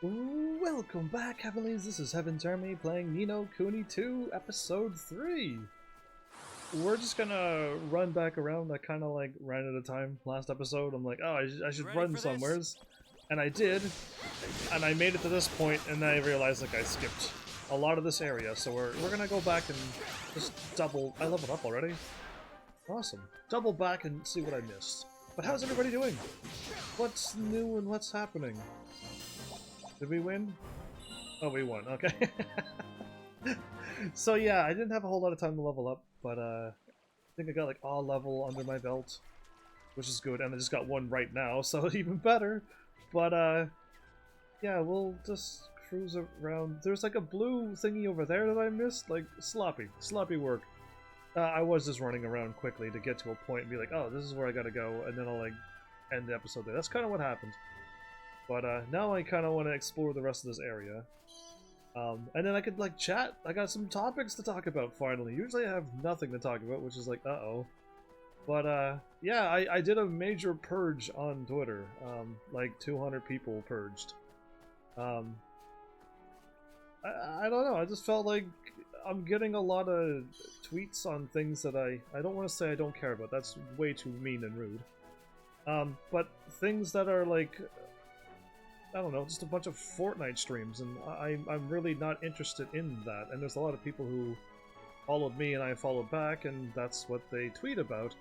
Welcome back, Heavenlies. This is HEAVENSARMY playing Ni no Kuni 2, Episode 3. We're just gonna run back around. I kind of like ran out of time last episode. I'm like, oh, I should run somewheres. And I did. And I made it to this point, and then I realized like I skipped a lot of this area. So we're gonna go back and just double. I leveled up already. Awesome. Double back and see what I missed. But how's everybody doing? What's new and what's happening? Did we win? Oh, we won. Okay. So yeah, I didn't have a whole lot of time to level up, but I think I got like all level under my belt, which is good, and I just got one right now, so even better. But yeah, we'll just cruise around. There's like a blue thingy over there that I missed, like sloppy work. I was just running around quickly to get to a point and be like, oh, this is where I gotta go, and then I'll like end the episode there. That's kind of what happened. But now I kind of want to explore the rest of this area. And then I could like chat. I got some topics to talk about finally. Usually I have nothing to talk about, which is like, uh-oh. But yeah, I did a major purge on Twitter. Like 200 people purged. I don't know, I just felt like I'm getting a lot of tweets on things that I don't want to say I don't care about. That's way too mean and rude. But things that are like, I don't know, just a bunch of Fortnite streams, and I'm really not interested in that. And there's a lot of people who followed me and I followed back, and that's what they tweet about.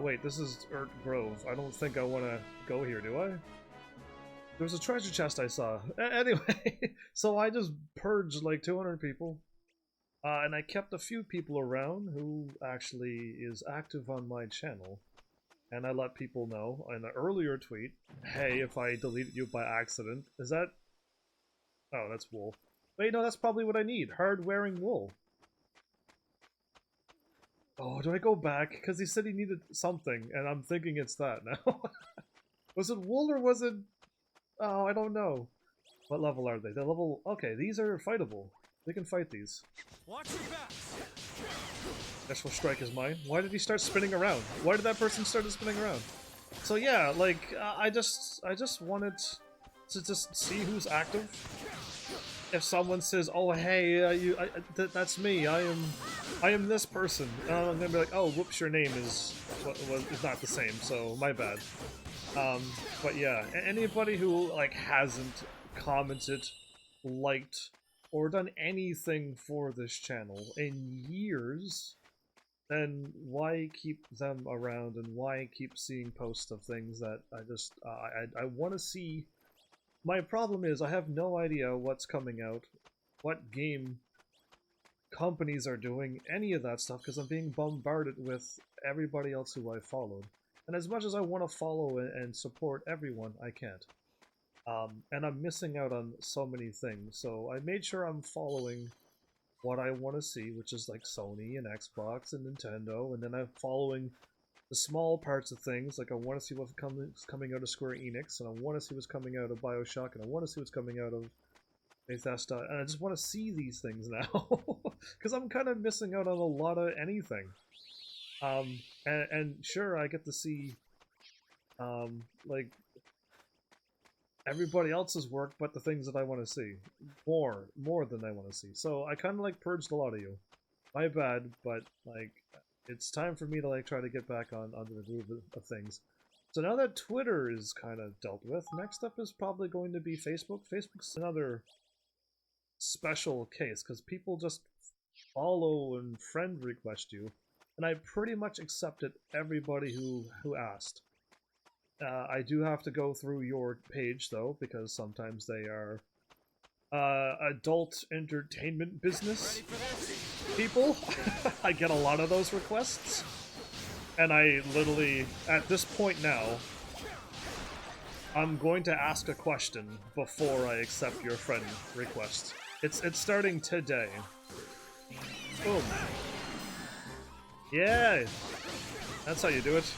Wait, this is Urt Grove. I don't think I want to go here, do I? There's a treasure chest I saw. Anyway, so I just purged like 200 people. And I kept a few people around who actually is active on my channel. And I let people know in an earlier tweet, hey, if I deleted you by accident, is that... Oh, that's wool. Wait, no, that's probably what I need. Hard-wearing wool. Oh, do I go back? Because he said he needed something, and I'm thinking it's that now. Was it wool or was it... Oh, I don't know. What level are they? They're level... Okay, these are fightable. We can fight these. Watch your back. Special strike is mine. Why did he start spinning around? Why did that person start spinning around? So yeah, like I just wanted to just see who's active. If someone says, "Oh hey, that's me. I am this person," I'm gonna be like, "Oh, whoops, your name is not the same." So my bad. But yeah, anybody who like hasn't commented, liked, or done anything for this channel in years, then why keep them around and why keep seeing posts of things that I just, I want to see. My problem is I have no idea what's coming out, what game companies are doing, any of that stuff, because I'm being bombarded with everybody else who I followed. And as much as I want to follow and support everyone, I can't. And I'm missing out on so many things, so I made sure I'm following what I want to see, which is like Sony and Xbox and Nintendo, and then I'm following the small parts of things, like I want to see what's coming out of Square Enix, and I want to see what's coming out of BioShock, and I want to see what's coming out of Bethesda, and I just want to see these things now, because I'm kind of missing out on a lot of anything. And sure, I get to see, like, everybody else's work, but the things that I want to see. More than I want to see. So I kind of like purged a lot of you. My bad, but like, it's time for me to like try to get back on the groove of things. So now that Twitter is kind of dealt with, next up is probably going to be Facebook. Facebook's another special case, because people just follow and friend request you. And I pretty much accepted everybody who asked. I do have to go through your page, though, because sometimes they are adult entertainment business people. I get a lot of those requests. And I literally, at this point now, I'm going to ask a question before I accept your friend request. It's starting today. Boom. Yeah! That's how you do it.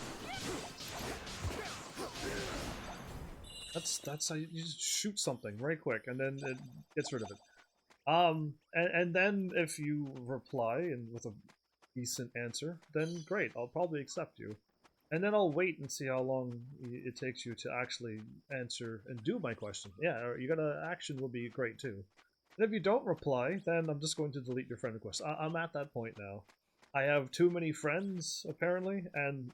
That's how you just shoot something right quick, and then it gets rid of it. And then if you reply and with a decent answer, then great, I'll probably accept you. And then I'll wait and see how long it takes you to actually answer and do my question. Yeah, you got an action will be great too. And if you don't reply, then I'm just going to delete your friend request. I'm at that point now. I have too many friends, apparently, and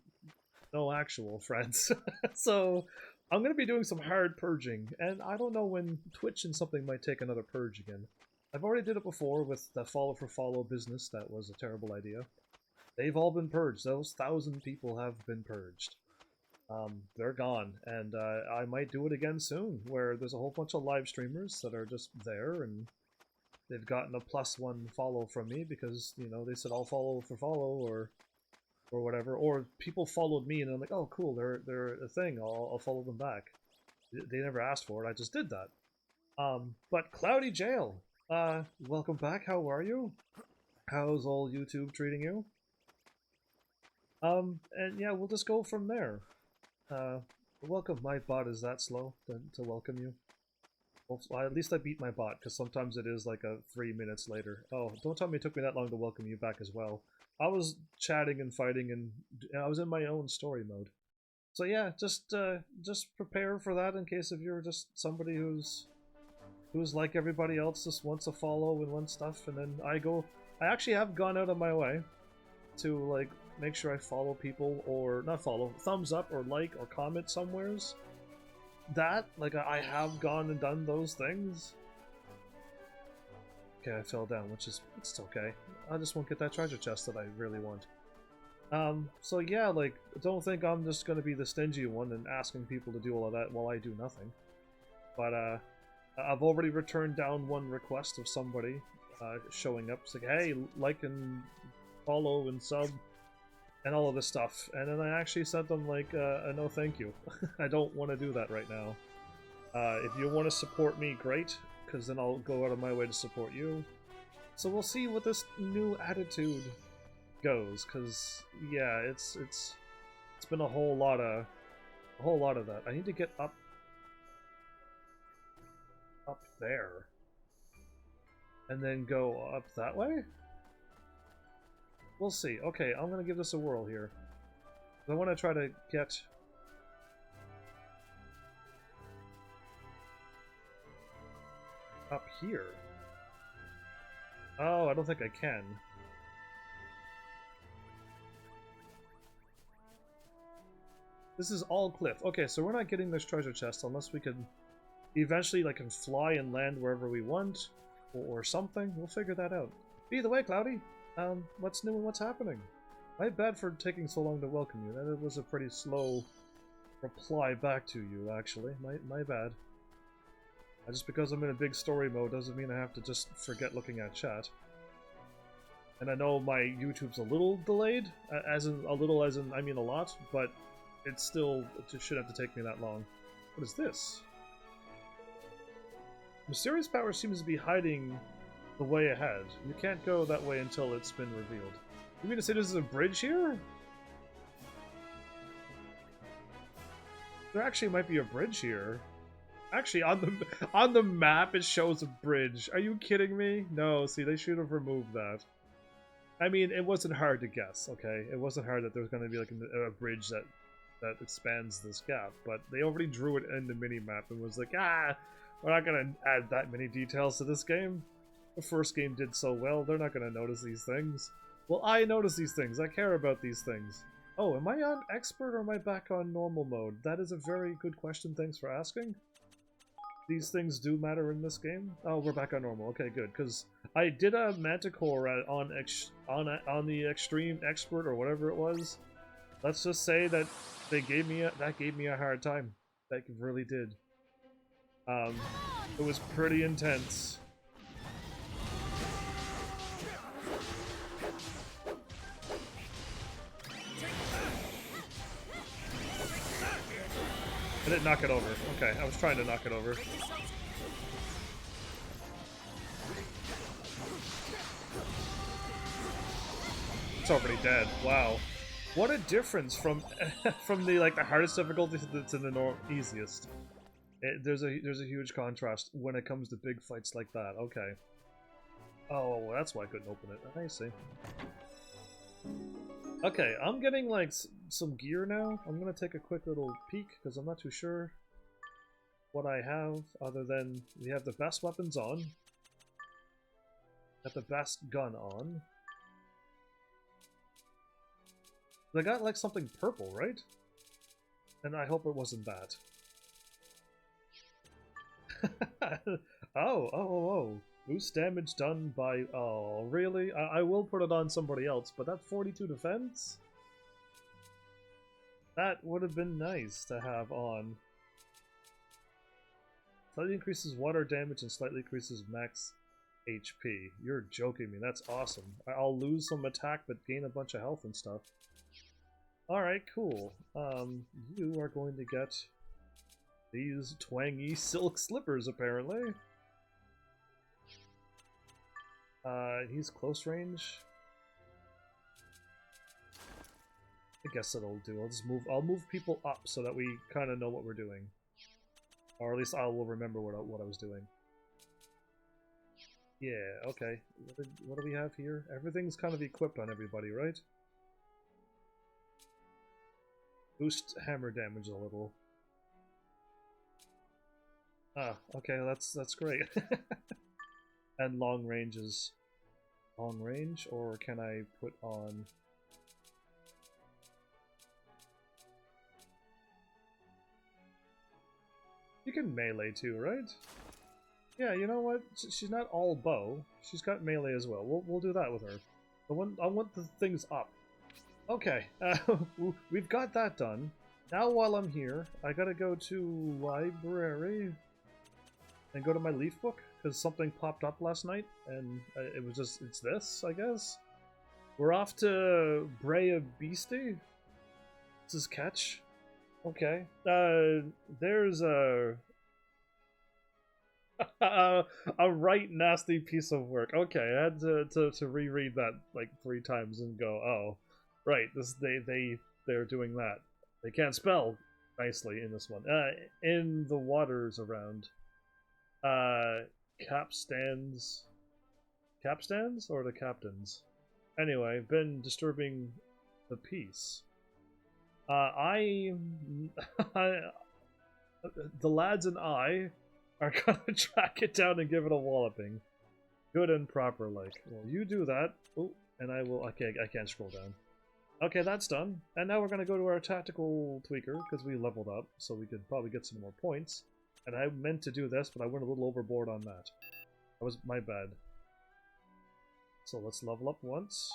no actual friends. So I'm going to be doing some hard purging, and I don't know when Twitch and something might take another purge again. I've already did it before with the follow for follow business. That was a terrible idea. They've all been purged. Those 1,000 people have been purged. They're gone, and I might do it again soon, where there's a whole bunch of live streamers that are just there, and they've gotten a +1 follow from me because, you know, they said I'll follow for follow, or whatever, or people followed me and I'm like, oh cool, they're a thing, I'll follow them back. They never asked for it, I just did that. But Cloudy Jail, welcome back, how are you? How's all YouTube treating you? And yeah, we'll just go from there. Welcome, my bot is that slow to welcome you. Well, at least I beat my bot, because sometimes it is like 3 minutes later. Oh, don't tell me it took me that long to welcome you back as well. I was chatting and fighting, and I was in my own story mode. So yeah, just prepare for that in case if you're just somebody who's like everybody else, just wants to follow and wants stuff, and then I actually have gone out of my way to like make sure I follow people, or not follow, thumbs up or like or comment somewheres. That, like, I have gone and done those things. Okay, I fell down, which is, it's okay. I just won't get that treasure chest that I really want. So yeah, like, don't think I'm just gonna be the stingy one and asking people to do all of that while I do nothing. But, I've already returned down one request of somebody, showing up. It's like, hey, like and follow and sub, and all of this stuff. And then I actually sent them, like, a no thank you. I don't want to do that right now. If you want to support me, great, because then I'll go out of my way to support you. So we'll see what this new attitude goes, because yeah, it's been a whole lot of that. I need to get up there, and then go up that way. We'll see. Okay, I'm gonna give this a whirl here. I want to try to get up here. Oh, I don't think I can. This is all cliff. Okay, so we're not getting this treasure chest unless we can eventually, like, can fly and land wherever we want, or something. We'll figure that out. Be the way, Cloudy. What's new and what's happening? My bad for taking so long to welcome you. That was a pretty slow reply back to you, actually. My bad. Just because I'm in a big story mode doesn't mean I have to just forget looking at chat. And I know my YouTube's a little delayed, as in I mean a lot, but it just shouldn't have to take me that long. What is this? Mysterious power seems to be hiding the way ahead. You can't go that way until it's been revealed. You mean to say there's a bridge here? There actually might be a bridge here. Actually, on the map it shows a bridge. Are you kidding me? No, see, they should have removed that. I mean, it wasn't hard to guess, okay? It wasn't hard that there's going to be like a bridge that expands this gap, but they already drew it in the mini-map and was like, we're not going to add that many details to this game. The first game did so well, they're not going to notice these things. Well, I notice these things. I care about these things. Oh, am I on expert or am I back on normal mode? That is a very good question, thanks for asking. These things do matter in this game? Oh, we're back on normal. Okay, good, because I did a Manticore on the extreme expert or whatever it was. Let's just say that that gave me a hard time. That really did. It was pretty intense. I didn't knock it over. Okay, I was trying to knock it over. It's already dead. Wow. What a difference from the hardest difficulty to the easiest. There's a huge contrast when it comes to big fights like that. Okay. Oh, well, that's why I couldn't open it. I see. Okay, I'm getting like some gear now. I'm gonna take a quick little peek because I'm not too sure what I have other than we have the best weapons on. Got the best gun on. They got like something purple, right? And I hope it wasn't that. Oh. Boost damage done by... Oh, really? I will put it on somebody else, but that 42 defense? That would have been nice to have on. Slightly increases water damage and slightly increases max HP. You're joking me. That's awesome. I'll lose some attack but gain a bunch of health and stuff. Alright, cool. You are going to get these twangy silk slippers, apparently. He's close range. I guess it'll do. I'll move people up so that we kind of know what we're doing. Or at least I will remember what I was doing. Yeah, okay. What do we have here? Everything's kind of equipped on everybody, right? Boost hammer damage a little. Ah, okay, that's great. And long ranges. Long range, or can I put on... You can melee too, right? Yeah, you know what? She's not all bow. She's got melee as well. We'll do that with her. I want the things up. Okay, we've got that done. Now while I'm here, I gotta go to library and go to my leaf book, because something popped up last night, and it's this, I guess? We're off to Brea Beastie? This is catch? Okay. There's a... a right nasty piece of work. Okay, I had to reread that like 3 times and go, oh, right, they're doing that. They can't spell nicely in this one. In the waters around. Capstans or the captains? Anyway, been disturbing the peace. The lads and I are gonna track it down and give it a walloping. Good and proper, like. Well, you do that. Oh, and I will. Okay, I can't scroll down. Okay, that's done. And now we're gonna go to our tactical tweaker, because we leveled up, so we could probably get some more points. And I meant to do this, but I went a little overboard on that. That was my bad. So let's level up once.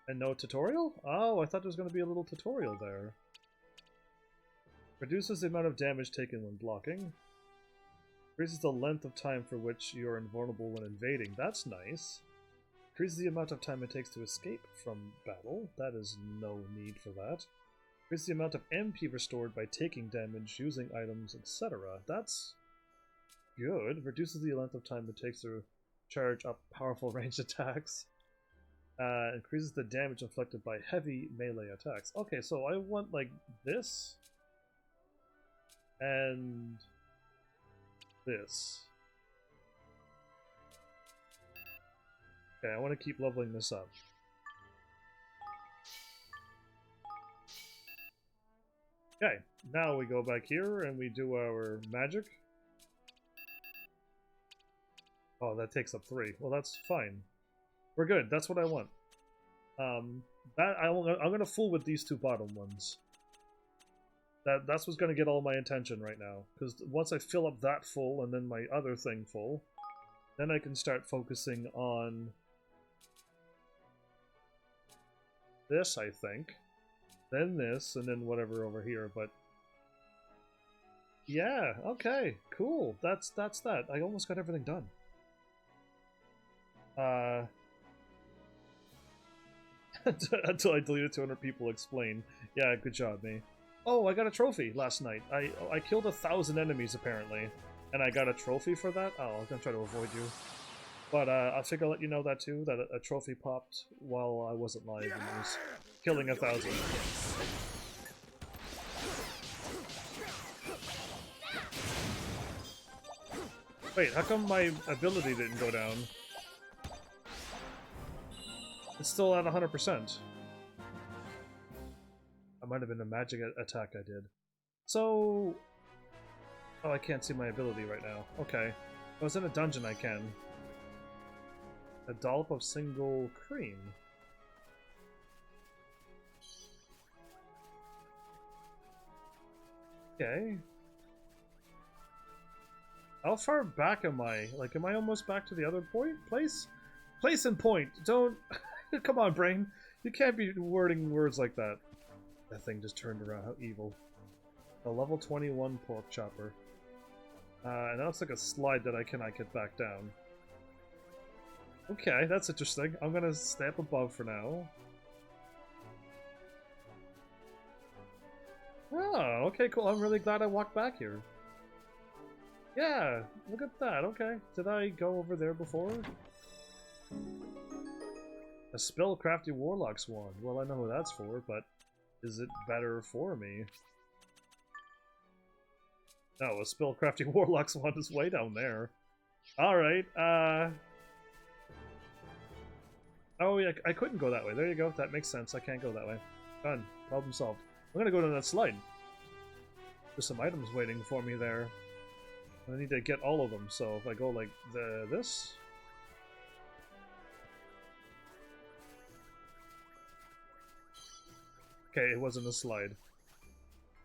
And no tutorial? Oh, I thought there was going to be a little tutorial there. Reduces the amount of damage taken when blocking. Increases the length of time for which you are invulnerable when invading. That's nice. Increases the amount of time it takes to escape from battle. That is no need for that. Increases the amount of MP restored by taking damage, using items, etc. That's good. Reduces the length of time it takes to charge up powerful ranged attacks. Increases the damage inflicted by heavy melee attacks. Okay, so I want like this and this. Okay, I want to keep leveling this up. Okay, now we go back here and we do our magic. Oh, that takes up 3. Well, that's fine. We're good. That's what I want. I'm gonna fool with these 2 bottom ones. That's what's gonna get all my attention right now. Because once I fill up that full and then my other thing full, then I can start focusing on this, I think. Then this, and then whatever over here. But yeah, okay, cool. That's that. I almost got everything done. Until I deleted 200 people explain. Yeah, good job, me. Oh, I got a trophy last night. I killed 1,000 enemies, apparently. And I got a trophy for that? Oh, I was gonna try to avoid you. But I figured I'll let you know that too, that a trophy popped while I wasn't live and I was killing 1,000. Wait, how come my ability didn't go down? It's still at 100%. That might have been a magic attack I did. So... Oh, I can't see my ability right now. Okay. If I was in a dungeon, I can. A dollop of single cream. Okay. How far back am I? Like, am I almost back to the other place? Place and point. Don't... Come on, brain. You can't be wording words like that. That thing just turned around. How evil. A level 21 pork chopper. And now it's like a slide that I cannot get back down. Okay, that's interesting. I'm gonna stay up above for now. Oh, okay, cool. I'm really glad I walked back here. Yeah, look at that. Okay. Did I go over there before? A spellcrafty warlock's wand. Well, I know who that's for, but is it better for me? No, a spellcrafty warlock's wand is way down there. Alright, oh yeah, I couldn't go that way. There you go. That makes sense. I can't go that way. Done. Problem solved. I'm gonna go to that slide. There's some items waiting for me there. I need to get all of them, so if I go like this... Okay, it wasn't a slide.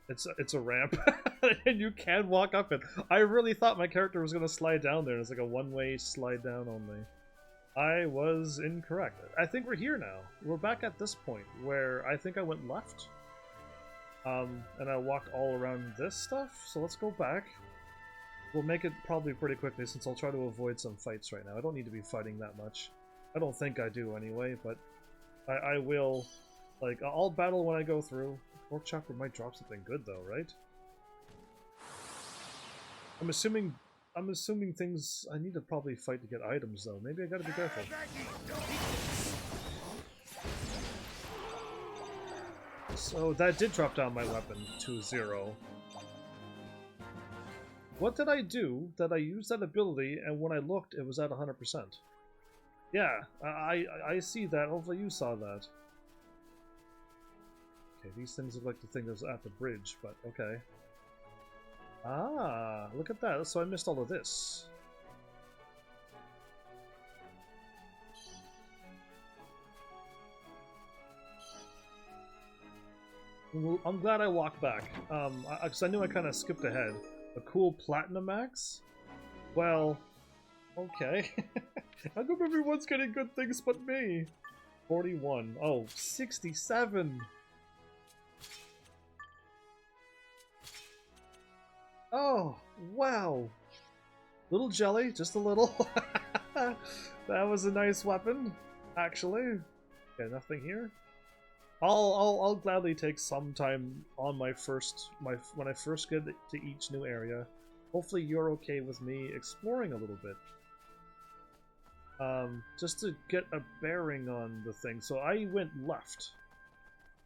It's a ramp, and you can walk up it. I really thought my character was going to slide down there. It's like a one-way slide down only. I was incorrect. I think we're here now. We're back at this point, where I think I went left. And I walked all around this stuff, so let's go back. We'll make it probably pretty quickly, since I'll try to avoid some fights right now. I don't need to be fighting that much. I don't think I do anyway, but I will... Like, I'll battle when I go through. Pork chopper might drop something good though, right? I'm assuming things... I need to probably fight to get items though. Maybe I gotta be careful. So that did drop down my weapon to 0. What did I do that I used that ability and when I looked it was at 100%? Yeah, I see that. Hopefully you saw that. Okay, these things look like the thing that's at the bridge, but okay. Ah, look at that. So I missed all of this. Well, I'm glad I walked back, because I knew I kind of skipped ahead. A cool platinum axe? Well, okay. How come everyone's getting good things but me? 41. Oh, 67! Oh, wow! Little jelly, just a little. That was a nice weapon, actually. Okay, nothing here. I'll gladly take some time on when I first get to each new area. Hopefully you're okay with me exploring a little bit. Just to get a bearing on the thing. So I went left.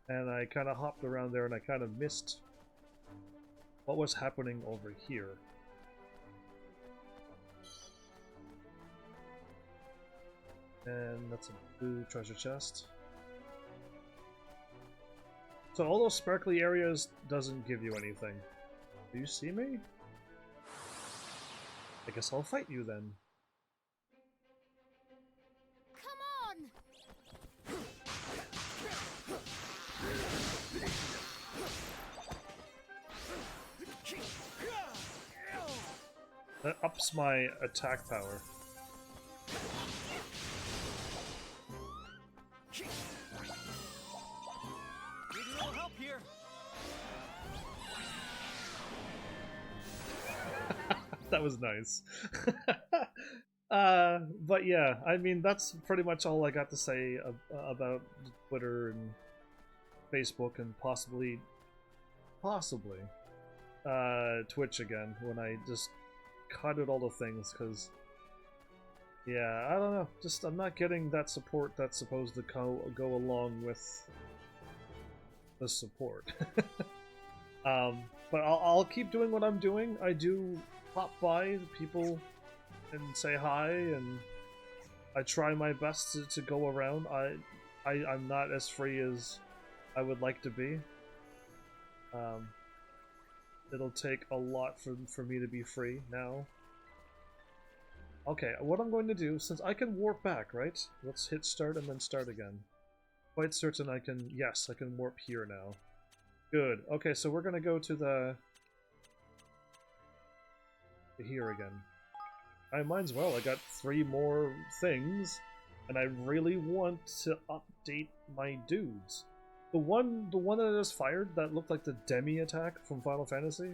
And I kind of hopped around there and I kind of missed what was happening over here. And that's a blue treasure chest. So all those sparkly areas doesn't give you anything. Do you see me? I guess I'll fight you then. Come on! That ups my attack power. Need a little help here. That was nice. But yeah, I mean, that's pretty much all I got to say about Twitter and Facebook and possibly Twitch again, when I just cut out all the things, because yeah, I don't know, just I'm not getting that support that's supposed to go along with the support. But I'll keep doing what I'm doing. I do pop by people and say hi, and I try my best to go around. I'm not as free as I would like to be. It'll take a lot for me to be free now. Okay, what I'm going to do, since I can warp back, right? Let's hit start and then start again. Quite certain I can... Yes, I can warp here now. Good. Okay, so we're gonna go to the... here again. I might as well. I got 3 more things, and I really want to update my dudes. The one that I just fired that looked like the Demi attack from Final Fantasy,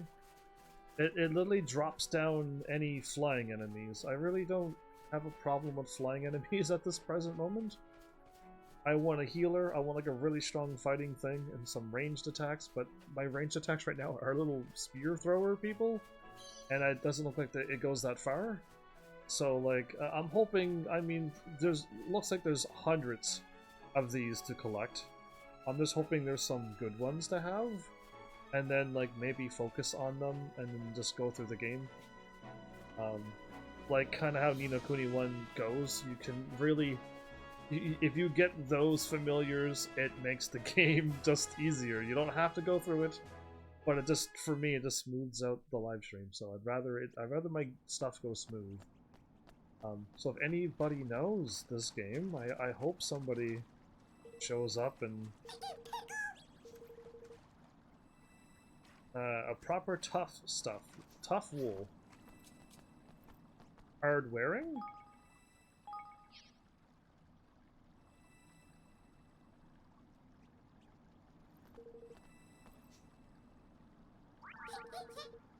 it literally drops down any flying enemies. I really don't have a problem with flying enemies at this present moment. I want a healer, I want like a really strong fighting thing, and some ranged attacks, but my ranged attacks right now are little spear thrower people, and it doesn't look like it goes that far. So like, I'm hoping, I mean, looks like there's hundreds of these to collect. I'm just hoping there's some good ones to have, and then like maybe focus on them and then just go through the game. Like kind of how Ni no Kuni 1 goes, you can really, if you get those familiars, it makes the game just easier. You don't have to go through it, but it just, for me, it just smooths out the live stream. So I'd rather my stuff go smooth. So if anybody knows this game, I hope somebody shows up and a proper tough stuff. Tough wool. Hard wearing?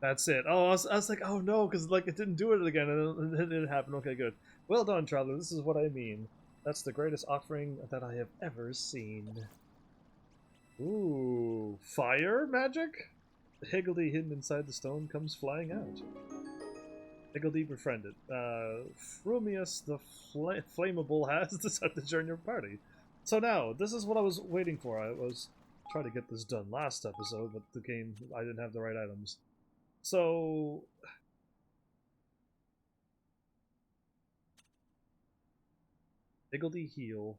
That's it. Oh, I was like, oh no, because like it didn't do it again, and then it happened. Okay, good. Well done, traveler. This is what I mean. That's the greatest offering that I have ever seen. Ooh, fire magic? The Higgledy hidden inside the stone comes flying out. Higgledy befriended. Frumius the Flammable has decided to join your party. So now, this is what I was waiting for. I was trying to get this done last episode, but the game, I didn't have the right items. So... Higgledy heal.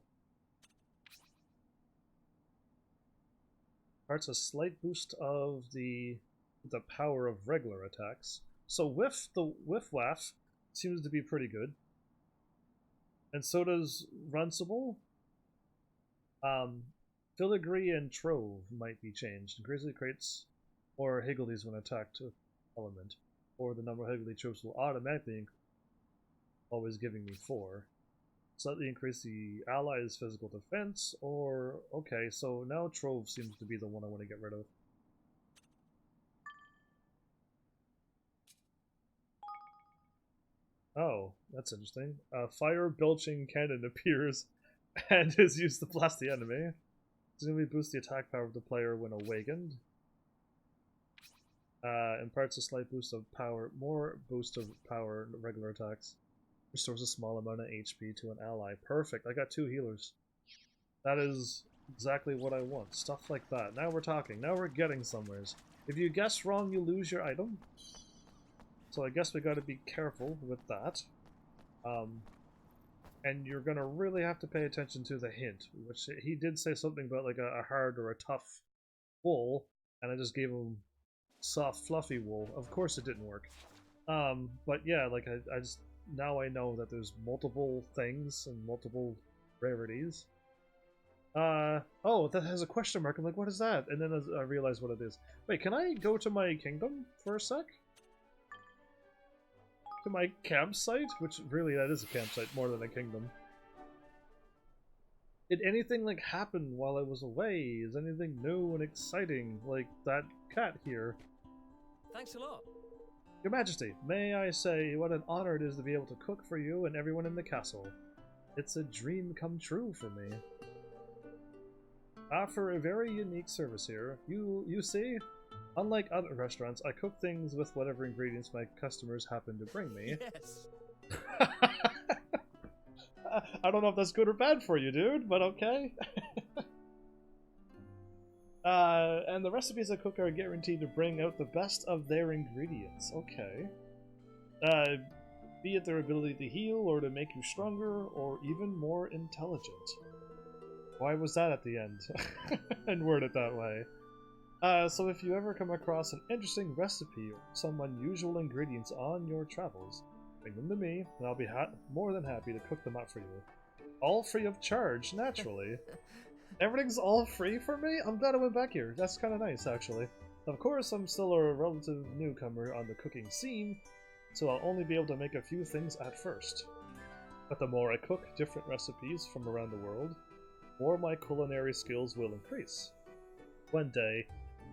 Imparts a slight boost of the power of regular attacks. So the Whiff Waff seems to be pretty good. And so does Runcible. Filigree and Trove might be changed. Increasingly creates more Higgledies when attacked with element. Or the number of Higgledy tropes will automatically always giving me 4. Slightly increase the allies' physical defense, or... Okay, so now Trove seems to be the one I want to get rid of. Oh, that's interesting. A fire-belching cannon appears and is used to blast the enemy. Presumably boost the attack power of the player when awakened. Imparts a slight boost of power, more boost of power in regular attacks. Restores a small amount of HP to an ally. Perfect, I got 2 healers. That is exactly what I want. Stuff like that. Now we're talking. Now we're getting somewheres. If you guess wrong, you lose your item. So I guess we gotta be careful with that. And you're gonna really have to pay attention to the hint, which he did say something about like a hard or a tough wool, and I just gave him soft, fluffy wool. Of course it didn't work. But yeah, like I just, now I know that there's multiple things and multiple rarities. Oh, that has a question mark. I'm like, what is that? And then I realize what it is. Wait, can I go to my kingdom for a sec? To my campsite? Which, really, that is a campsite more than a kingdom. Did anything, like, happen while I was away? Is anything new and exciting? Like, that cat here. Thanks a lot. Your Majesty, may I say what an honor it is to be able to cook for you and everyone in the castle. It's a dream come true for me. I offer a very unique service here. You see? Unlike other restaurants, I cook things with whatever ingredients my customers happen to bring me. Yes. I don't know if that's good or bad for you, dude, but okay. And the recipes I cook are guaranteed to bring out the best of their ingredients. Okay. Be it their ability to heal, or to make you stronger, or even more intelligent. Why was that at the end? And word it that way. So if you ever come across an interesting recipe or some unusual ingredients on your travels, bring them to me, and I'll be more than happy to cook them up for you. All free of charge, naturally. Everything's all free for me? I'm glad I went back here. That's kind of nice, actually. Of course, I'm still a relative newcomer on the cooking scene, so I'll only be able to make a few things at first. But the more I cook different recipes from around the world, the more my culinary skills will increase. One day,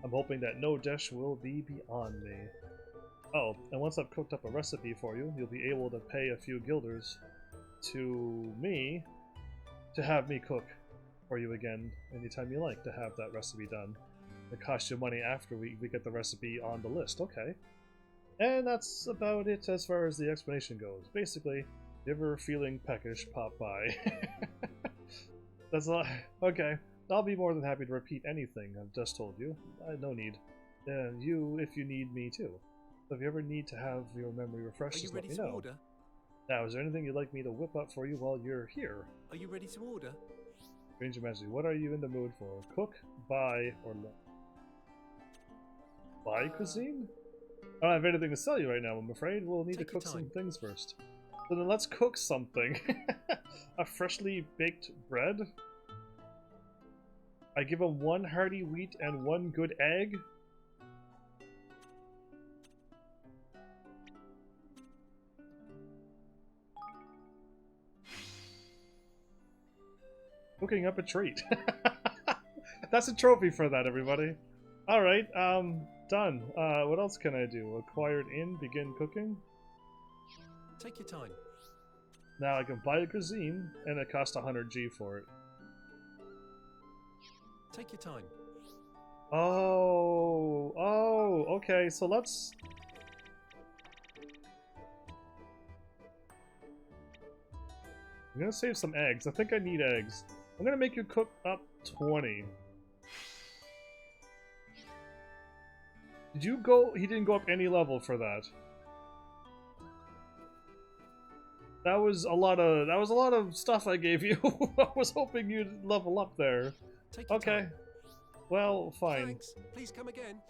I'm hoping that no dish will be beyond me. Oh, and once I've cooked up a recipe for you, you'll be able to pay a few guilders to me to have me cook for you again anytime you like to have that recipe done. It costs you money after we get the recipe on the list. Okay. And that's about it as far as the explanation goes. Basically, if you're ever feeling peckish, pop by. That's all. Okay. I'll be more than happy to repeat anything I've just told you. No need. And you, if you need me too. So if you ever need to have your memory refreshed, just let me know. Order? Now, is there anything you'd like me to whip up for you while you're here? Are you ready to order? Ranger Majesty, what are you in the mood for? Cook, buy, or look? Buy cuisine? I don't have anything to sell you right now, I'm afraid. We'll need to cook some things first. So then let's cook something. A freshly baked bread? I give him 1 hearty wheat and 1 good egg? Cooking up a treat. That's a trophy for that, everybody. Alright, done. What else can I do? Acquired in, begin cooking? Take your time. Now I can buy a cuisine, and it costs 100G for it. Take your time. Oh, okay, so let's... I'm gonna save some eggs. I think I need eggs. I'm gonna make you cook up 20. Did you go? He didn't go up any level for that. That was a lot of stuff I gave you. I was hoping you'd level up there. Okay. Well, fine. Thanks. Please come again.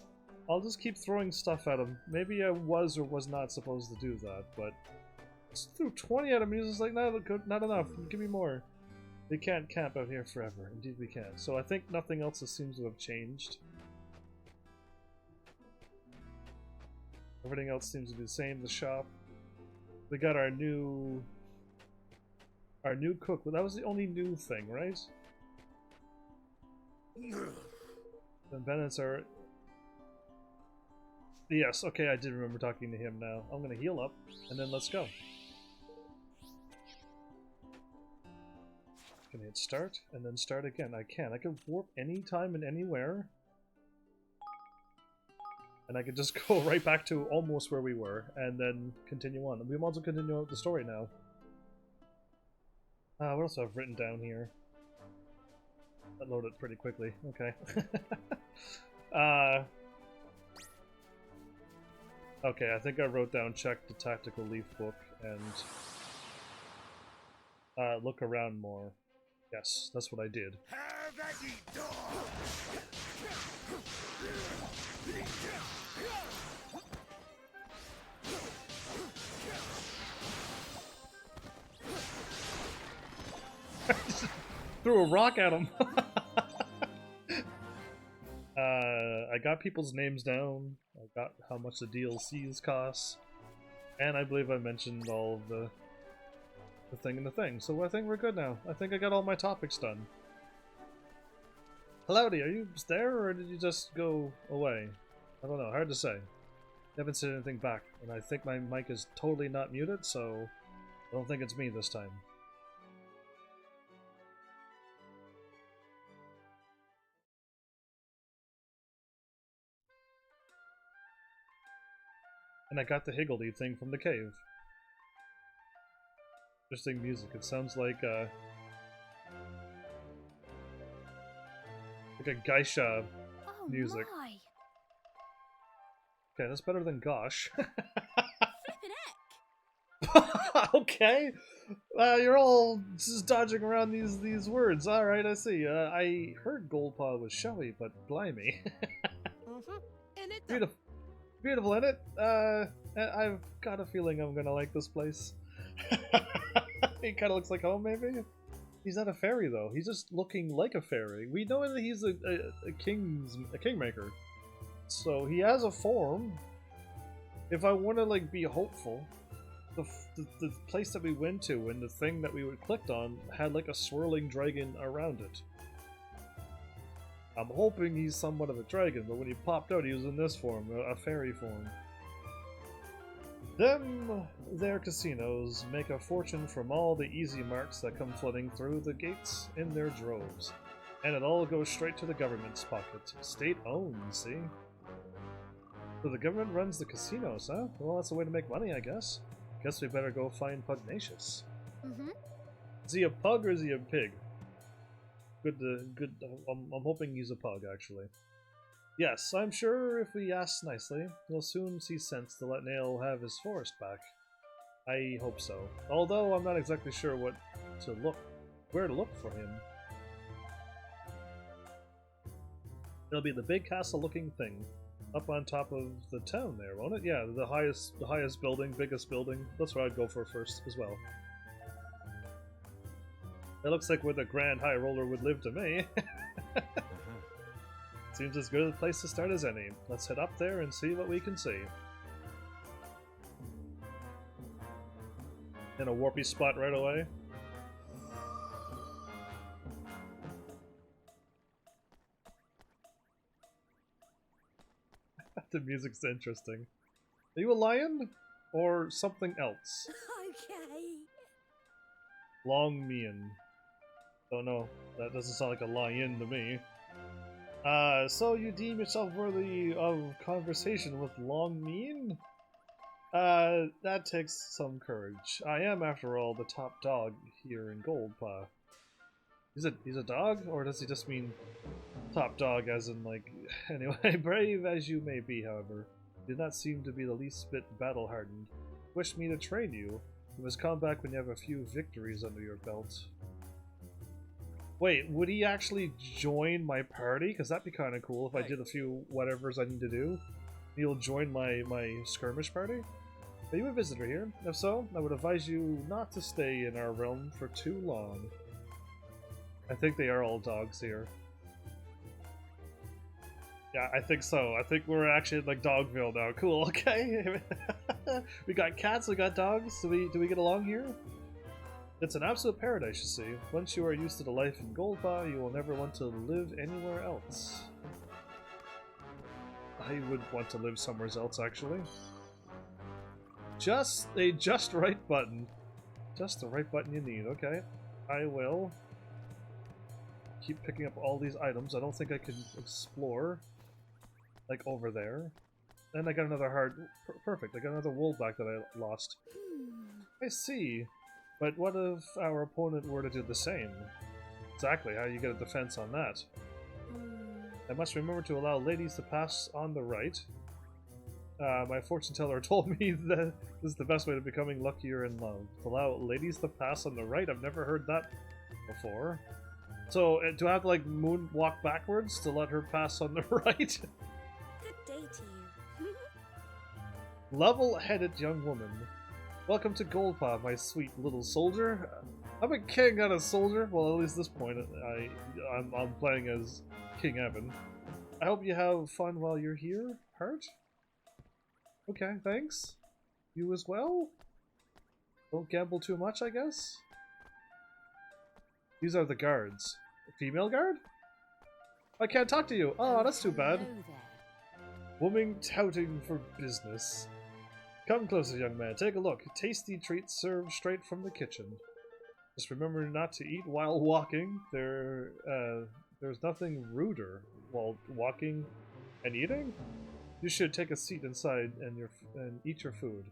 I'll just keep throwing stuff at him. Maybe I was or was not supposed to do that, but I just threw 20 at him. He was just like, "No, not enough. Give me more." We can't camp out here forever. Indeed we can't. So I think nothing else seems to have changed. Everything else seems to be the same. The shop. We got our new cook. Well, that was the only new thing, right? Then Bennett's are... Yes, okay, I did remember talking to him now. I'm gonna heal up, and then let's go. Can I hit start, and then start again? I can. I can warp anytime and anywhere. And I can just go right back to almost where we were, and then continue on. We might as well continue on with the story now. What else have I written down here? That loaded pretty quickly. Okay. Okay, I think I wrote down check the tactical leaf book and look around more. Yes, that's what I did. Threw a rock at him. I got people's names down. I got how much the DLCs cost, and I believe I mentioned all of the thing and the thing. So I think we're good now. I think I got all my topics done. Cloudy, are you there, or did you just go away? I don't know. Hard to say. Haven't said anything back, and I think my mic is totally not muted, so I don't think it's me this time. And I got the higgledy thing from the cave. Interesting music. It sounds like a geisha music. My. Okay, that's better than gosh. Flippin' heck. Okay, you're all just dodging around these words. All right, I see. I heard Goldpaw was showy, but blimey. In it. Beautiful. Beautiful, isn't it? I've got a feeling I'm gonna like this place. He kind of looks like home, maybe? He's not a fairy, though. He's just looking like a fairy. We know that he's a kingmaker. So he has a form. If I want to, like, be hopeful, the place that we went to and the thing that we clicked on had, like, a swirling dragon around it. I'm hoping he's somewhat of a dragon, but when he popped out, he was in this form, a fairy form. Their casinos make a fortune from all the easy marks that come flooding through the gates in their droves. And it all goes straight to the government's pocket. State-owned, see? So the government runs the casinos, huh? Well, that's a way to make money, I guess. Guess we better go find Pugnacious. Is he a pug or is he a pig? Good. I'm hoping he's a pug, actually. Yes, I'm sure if we ask nicely, we'll soon see sense to let Nail have his forest back. I hope so. Although I'm not exactly sure where to look for him. It'll be the big castle-looking thing, up on top of the town there, won't it? Yeah, the highest building, biggest building. That's what I'd go for first as well. It looks like where the Grand High Roller would live to me. Seems as good a place to start as any. Let's head up there and see what we can see. In a warpy spot right away. The music's interesting. Are you a lion? Or something else? Okay. Long Mean. Don't know. That doesn't sound like a lion to me. So you deem yourself worthy of conversation with Long Mean? That takes some courage. I am, after all, the top dog here in Goldpaw. He's a dog? Or does he just mean top dog as in, like... Anyway, brave as you may be, however, you do not seem to be the least bit battle-hardened. Wish me to train you. You must come back when you have a few victories under your belt. Wait, would he actually join my party? Because that'd be kind of cool if I did a few whatevers I need to do. He'll join my skirmish party? Are you a visitor here? If so, I would advise you not to stay in our realm for too long. I think they are all dogs here. Yeah, I think so. I think we're actually in, like, Dogville now. Cool, okay. We got cats, we got dogs. Do we get along here? It's an absolute paradise, you see. Once you are used to the life in Goldpaw, you will never want to live anywhere else. I would want to live somewhere else, actually. Just right button. Just the right button you need, okay. I will keep picking up all these items. I don't think I can explore, like, over there. And I got another heart. Perfect, I got another wool back that I lost. I see. But what if our opponent were to do the same? Exactly, how do you get a defense on that? I must remember to allow ladies to pass on the right. My fortune teller told me that this is the best way to becoming luckier in love. To allow ladies to pass on the right? I've never heard that before. So, do I have to, like, moonwalk backwards to let her pass on the right? Good day to you. Level-headed young woman. Welcome to Goldpaw, my sweet little soldier. I'm a king, not a soldier. Well, at least this point, I'm playing as King Evan. I hope you have fun while you're here, Heart? Okay, thanks. You as well? Don't gamble too much, I guess? These are the guards. A female guard? I can't talk to you. Oh, that's too bad. Woman touting for business. Come closer, young man. Take a look. Tasty treats served straight from the kitchen. Just remember not to eat while walking. There's nothing ruder while walking and eating. You should take a seat inside and eat your food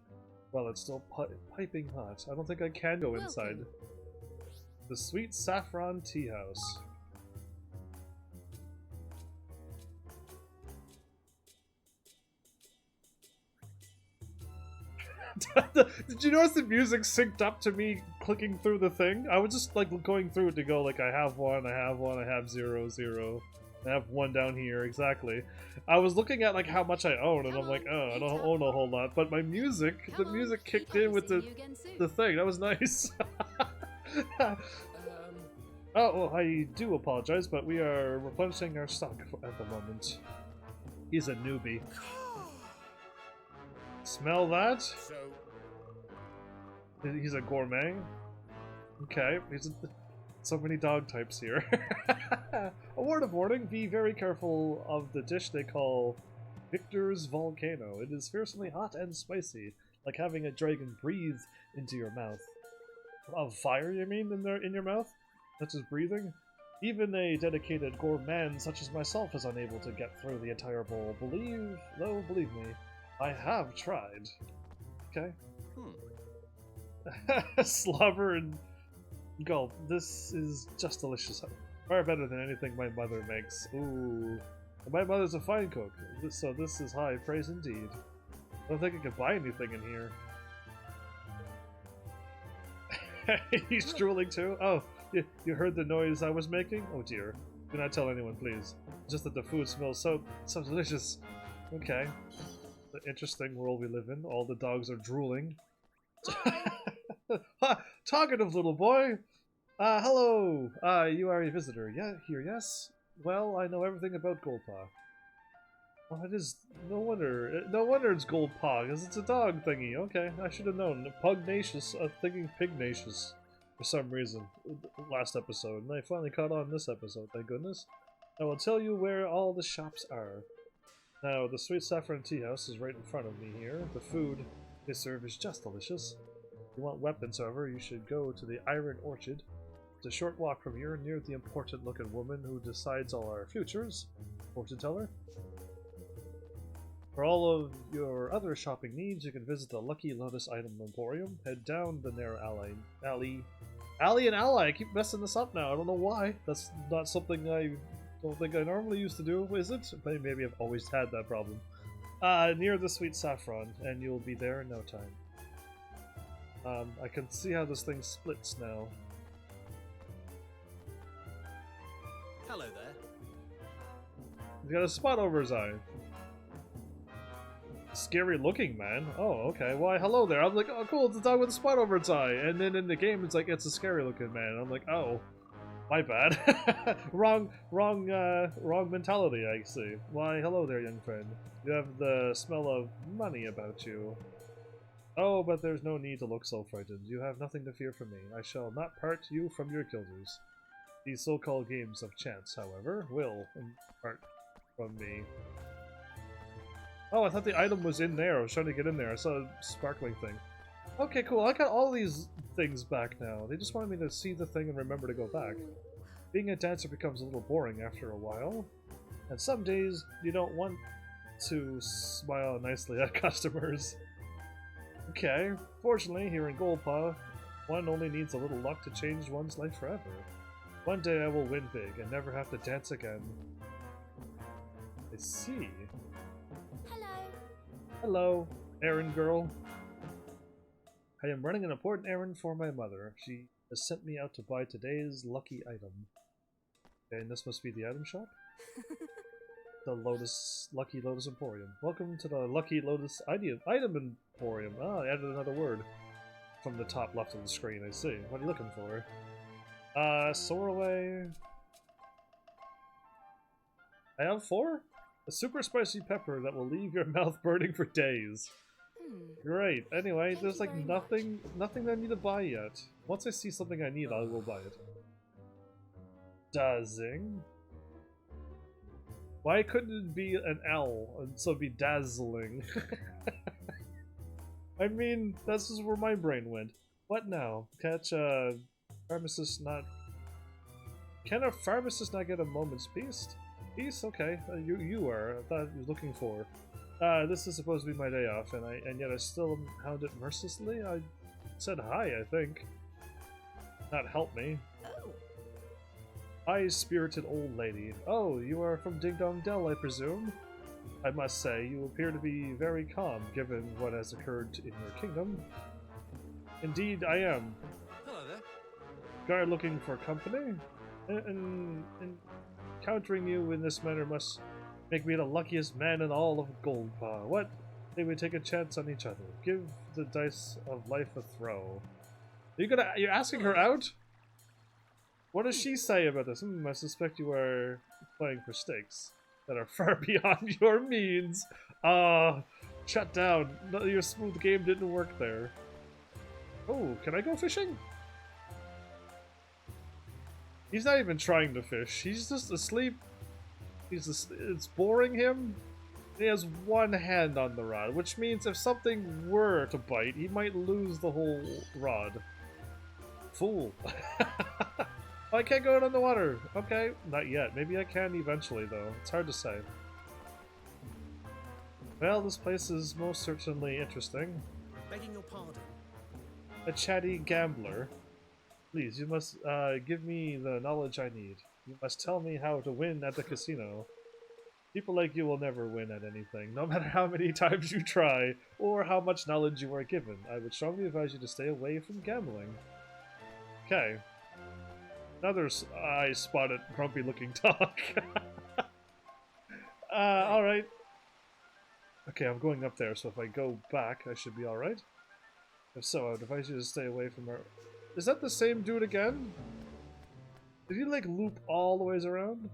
while it's still piping hot. I don't think I can go inside. The Sweet Saffron Tea House. Did you notice the music synced up to me clicking through the thing? I was just, like, going through it to go, like, I have one, I have one, I have 0, 0. I have one down here, exactly. I was looking at like how much I own, and I'm like, oh, I don't own a whole lot. But my music, the music kicked in with the thing. That was nice. Oh, I do apologize, but we are replenishing our stock at the moment. He's a newbie. Smell that? He's a gourmet. Okay, so many dog types here. A word of warning, be very careful of the dish they call Victor's Volcano. It is fiercely hot and spicy, like having a dragon breathe into your mouth. Of fire, you mean, in your mouth? Such as breathing? Even a dedicated gourmand such as myself is unable to get through the entire bowl. Believe me, I have tried. Okay. Slobber and gulp. This is just delicious. Far better than anything my mother makes. Ooh. My mother's a fine cook, so this is high praise indeed. I don't think I could buy anything in here. He's drooling too? Oh, you heard the noise I was making? Oh dear. Do not tell anyone, please. Just that the food smells so delicious. Okay. The interesting world we live in. All the dogs are drooling. Talkative little boy! Hello! You are a visitor. Yeah, here, yes? Well, I know everything about Goldpaw. Oh, it is... No wonder it's Goldpaw, because it's a dog thingy. Okay, I should have known. Pugnacious, thinking Pignacious, for some reason, last episode. And I finally caught on this episode, thank goodness. I will tell you where all the shops are. Now, the Sweet Saffron Tea House is right in front of me here. The food they serve is just delicious. If you want weapons, however, you should go to the Iron Orchard. It's a short walk from here, near the important-looking woman who decides all our futures. Fortune teller. For all of your other shopping needs, you can visit the Lucky Lotus Item Emporium. Head down the narrow alley and ally! I keep messing this up now, I don't know why. That's not something I don't think I normally used to do, is it? Maybe I've always had that problem. Near the Sweet Saffron, and you'll be there in no time. I can see how this thing splits now. Hello there. He's got a spot over his eye. Scary looking, man. Oh, okay. Why, hello there. I'm like, oh, cool, it's a dog with a spot over its eye. And then in the game, it's like, it's a scary looking man. I'm like, oh, my bad. wrong mentality, I see. Why, hello there, young friend. You have the smell of money about you. Oh, but there's no need to look so frightened. You have nothing to fear from me. I shall not part you from your guilders. These so-called games of chance, however, will part from me. Oh, I thought the item was in there. I was trying to get in there. I saw a sparkling thing. Okay, cool. I got all these things back now. They just wanted me to see the thing and remember to go back. Being a dancer becomes a little boring after a while. And some days, you don't want to smile nicely at customers. Okay. Fortunately, here in Goldpaw, one only needs a little luck to change one's life forever. One day I will win big and never have to dance again. I see. Hello, errand girl. I am running an important errand for my mother. She has sent me out to buy today's lucky item. Okay, and this must be the item shop? The Lucky Lotus Emporium. Welcome to the Lucky Lotus Item Emporium. Ah, I added another word from the top left of the screen, I see. What are you looking for? Soar away. I have 4? A super spicy pepper that will leave your mouth burning for days. Great. Anyway, there's like nothing that I need to buy yet. Once I see something I need, I will buy it. Dazzing. Why couldn't it be an L and so be dazzling? I mean, this is where my brain went. What now? Catch a pharmacist not... Can a pharmacist not get a moment's peace? Peace? Okay, you are. I thought you were looking for. This is supposed to be my day off, and yet I still am hounded mercilessly? I said hi, I think. Not help me. Oh. High-spirited old lady. Oh, you are from Ding Dong Dell, I presume? I must say, you appear to be very calm, given what has occurred in your kingdom. Indeed, I am. Hello there. Guard looking for company? Countering you in this manner must make me the luckiest man in all of Goldpaw. What? They would take a chance on each other. Give the dice of life a throw. You're asking her out? What does she say about this? I suspect you are playing for stakes that are far beyond your means. Shut down. No, your smooth game didn't work there. Oh, can I go fishing? He's not even trying to fish. He's just asleep. It's boring him. He has one hand on the rod, which means if something were to bite, he might lose the whole rod. Fool. I can't go out on the water. Okay, not yet. Maybe I can eventually, though. It's hard to say. Well, this place is most certainly interesting. Begging your pardon. A chatty gambler. Please, you must give me the knowledge I need. You must tell me how to win at the casino. People like you will never win at anything, no matter how many times you try, or how much knowledge you are given. I would strongly advise you to stay away from gambling. Okay. Another I spotted grumpy looking dog. Alright. Okay, I'm going up there, so if I go back, I should be alright. If so, I would advise you to stay away from her. Is that the same dude again? Did he like loop all the ways around?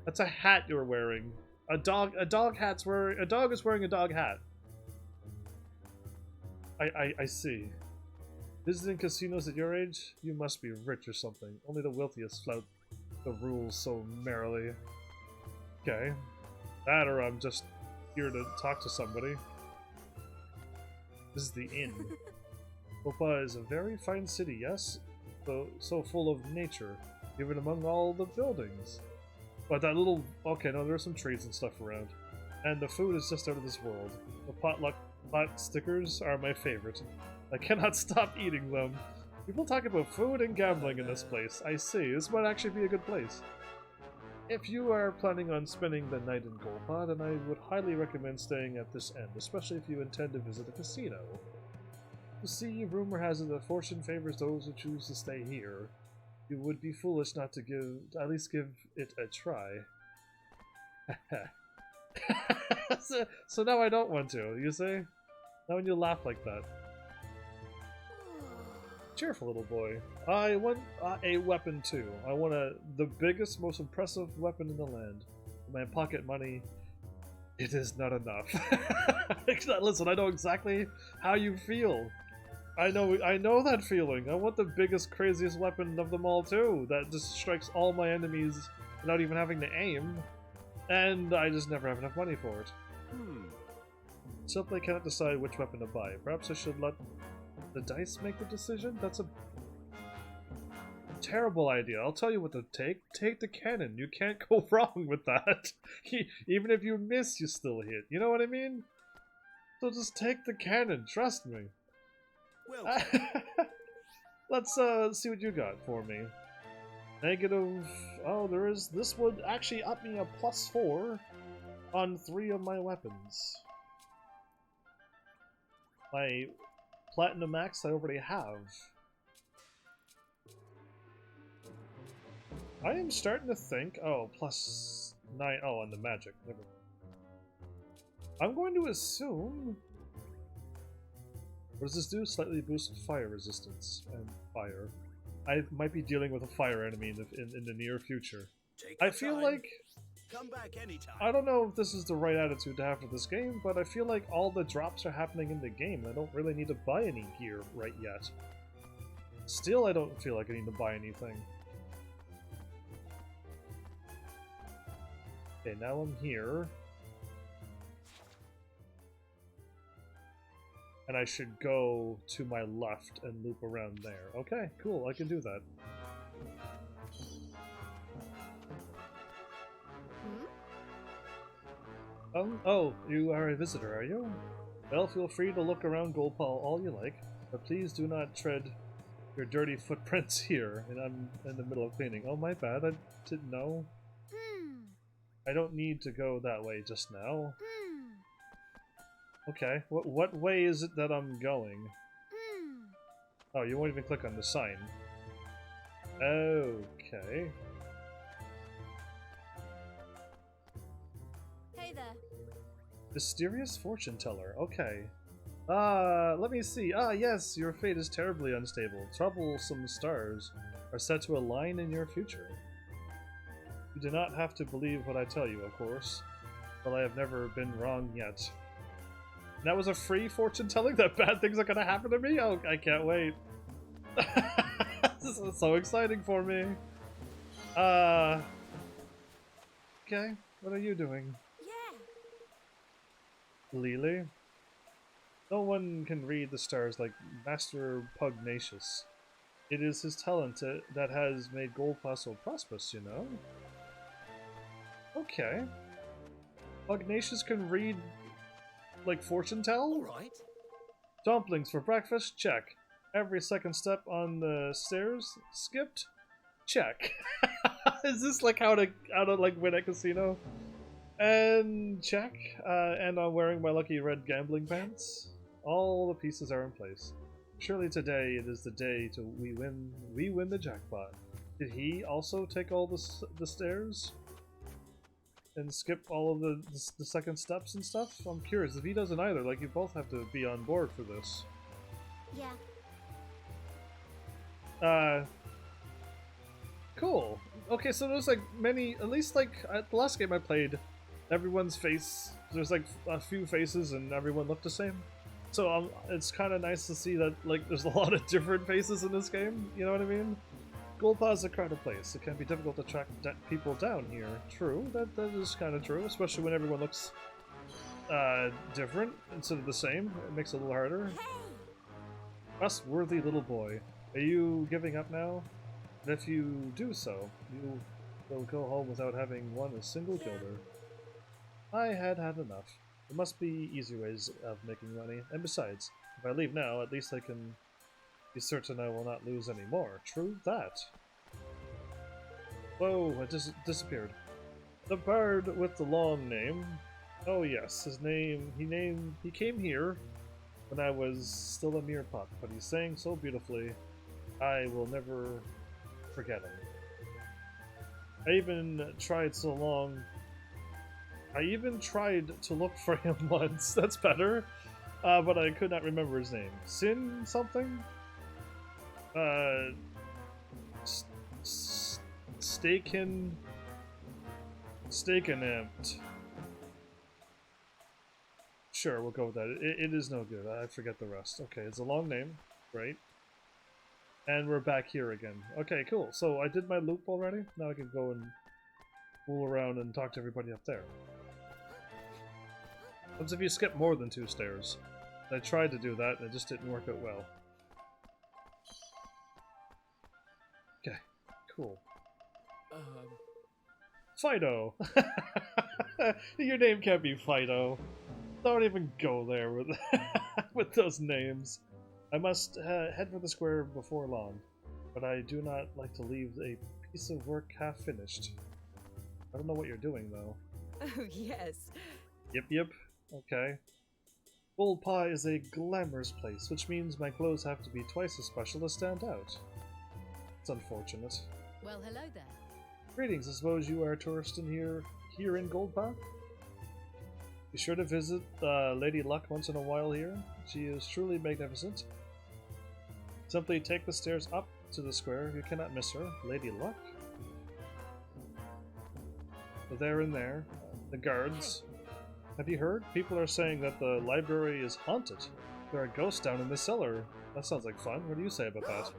That's a hat you're wearing. A dog is wearing a dog hat. I see. Visiting casinos at your age? You must be rich or something. Only the wealthiest flout the rules so merrily. Okay. That or I'm just here to talk to somebody. This is the inn. Goldpaw is a very fine city, yes? So full of nature, even among all the buildings. But that little... Okay, no, there's some trees and stuff around. And the food is just out of this world. The pot stickers are my favorite. I cannot stop eating them. People talk about food and gambling in this place. I see. This might actually be a good place. If you are planning on spending the night in Goldpaw, then I would highly recommend staying at this inn, especially if you intend to visit a casino. You see, rumor has it that fortune favors those who choose to stay here. You would be foolish not to at least give it a try. so now I don't want to, you see? Now when you laugh like that. Cheerful little boy. I want a weapon too. I want the biggest, most impressive weapon in the land. My pocket money, it is not enough. Listen, I know exactly how you feel. I know that feeling. I want the biggest, craziest weapon of them all too. That just strikes all my enemies without even having to aim. And I just never have enough money for it. Simply cannot decide which weapon to buy. Perhaps I should let the dice make the decision? That's a terrible idea. I'll tell you what to take. Take the cannon. You can't go wrong with that. Even if you miss, you still hit. You know what I mean? So just take the cannon. Trust me. Well, let's see what you got for me. Negative... Oh, there is... This would actually up me a +4 on 3 of my weapons. My Platinum Axe I already have. I am starting to think... Oh, +9... Oh, and the magic. Never mind. I'm going to assume... What does this do? Slightly boost fire resistance and fire. I might be dealing with a fire enemy in the near future. I feel like... Come back anytime. I don't know if this is the right attitude to have for this game, but I feel like all the drops are happening in the game. I don't really need to buy any gear right yet. Still, I don't feel like I need to buy anything. Okay, now I'm here. And I should go to my left and loop around there. Okay, cool, I can do that. Oh, you are a visitor, are you? Well, feel free to look around Goldpaw all you like, but please do not tread your dirty footprints here, and I'm in the middle of cleaning. Oh, my bad, I didn't know. I don't need to go that way just now. Okay, what way is it that I'm going? Oh, you won't even click on the sign. Okay. Hey there. Mysterious fortune teller. Okay. Let me see. Yes, your fate is terribly unstable. Troublesome stars are set to align in your future. You do not have to believe what I tell you, of course. But I have never been wrong yet. That was a free fortune telling that bad things are gonna happen to me? Oh, I can't wait. This is so exciting for me. Okay, what are you doing? Yeah. Lily? No one can read the stars like Master Pugnacious. It is his talent that has made Goldpaw so prosperous, you know? Okay. Pugnacious can read, like, fortune tell? Alright. Dumplings for breakfast? Check. Every second step on the stairs? Skipped? Check. Is this like how to like win at casino? And check. And I'm wearing my lucky red gambling pants. All the pieces are in place. Surely today it is the day to we win the jackpot. Did he also take all the stairs? And skip all of the second steps and stuff? I'm curious. If he doesn't either, like, you both have to be on board for this. Yeah. Cool. Okay, so there's like many, at least like at the last game I played, everyone's face, there's like a few faces and everyone looked the same. So it's kind of nice to see that like there's a lot of different faces in this game, you know what I mean? Goldpaw is a crowded place. It can be difficult to track people down here. True, that is kind of true, especially when everyone looks different instead of the same. It makes it a little harder. Hey. Trustworthy little boy. Are you giving up now? And if you do so, you will go home without having won a single guilder. I had enough. There must be easier ways of making money, and besides, if I leave now, at least I can be certain I will not lose any more. True that. Whoa, it disappeared. The bard with the long name. Oh yes, his name, he came here when I was still a mere pup, but he sang so beautifully, I will never forget him. I even tried to look for him once, that's better, but I could not remember his name. Sin something? Stakenamt. Sure, we'll go with that. It is no good. I forget the rest. Okay, it's a long name. Great. And we're back here again. Okay, cool. So I did my loop already. Now I can go and fool around and talk to everybody up there. What's if you skip more than 2 stairs? I tried to do that and it just didn't work out well. Okay, cool. Fido! Your name can't be Fido. Don't even go there with with those names. I must head for the square before long, but I do not like to leave a piece of work half finished. I don't know what you're doing though. Oh yes. Yep. Okay. Goldpaw is a glamorous place, which means my clothes have to be twice as special to stand out. It's unfortunate. Well, hello there. Greetings, I suppose you are a tourist here in Goldpaw? Be sure to visit Lady Luck once in a while here. She is truly magnificent. Simply take the stairs up to the square. You cannot miss her. Lady Luck? They're in there. The guards. Have you heard? People are saying that the library is haunted. There are ghosts down in the cellar. That sounds like fun. What do you say about that?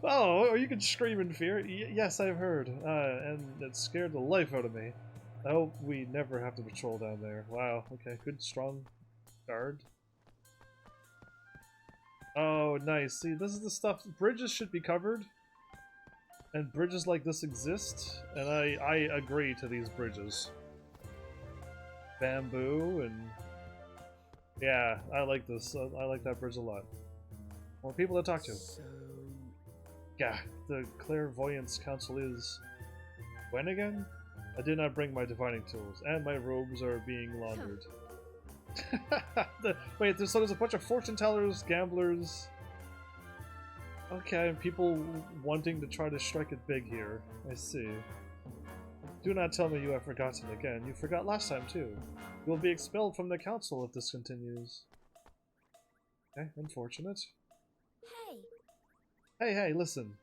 Oh, you can scream in fear. Yes, I've heard. And it scared the life out of me. I hope we never have to patrol down there. Wow, okay, good, strong guard. Oh, nice. See, this is the stuff. Bridges should be covered. And bridges like this exist. And I agree to these bridges. Bamboo and... yeah, I like this. I like that bridge a lot. More people to talk to. So... yeah, the Clairvoyance Council is... when again? I did not bring my divining tools, and my robes are being laundered. Wait, so there's a bunch of fortune tellers, gamblers... okay, and people wanting to try to strike it big here. I see. Do not tell me you have forgotten again. You forgot last time too. You will be expelled from the council if this continues. Okay, unfortunate. Hey, Hey, listen.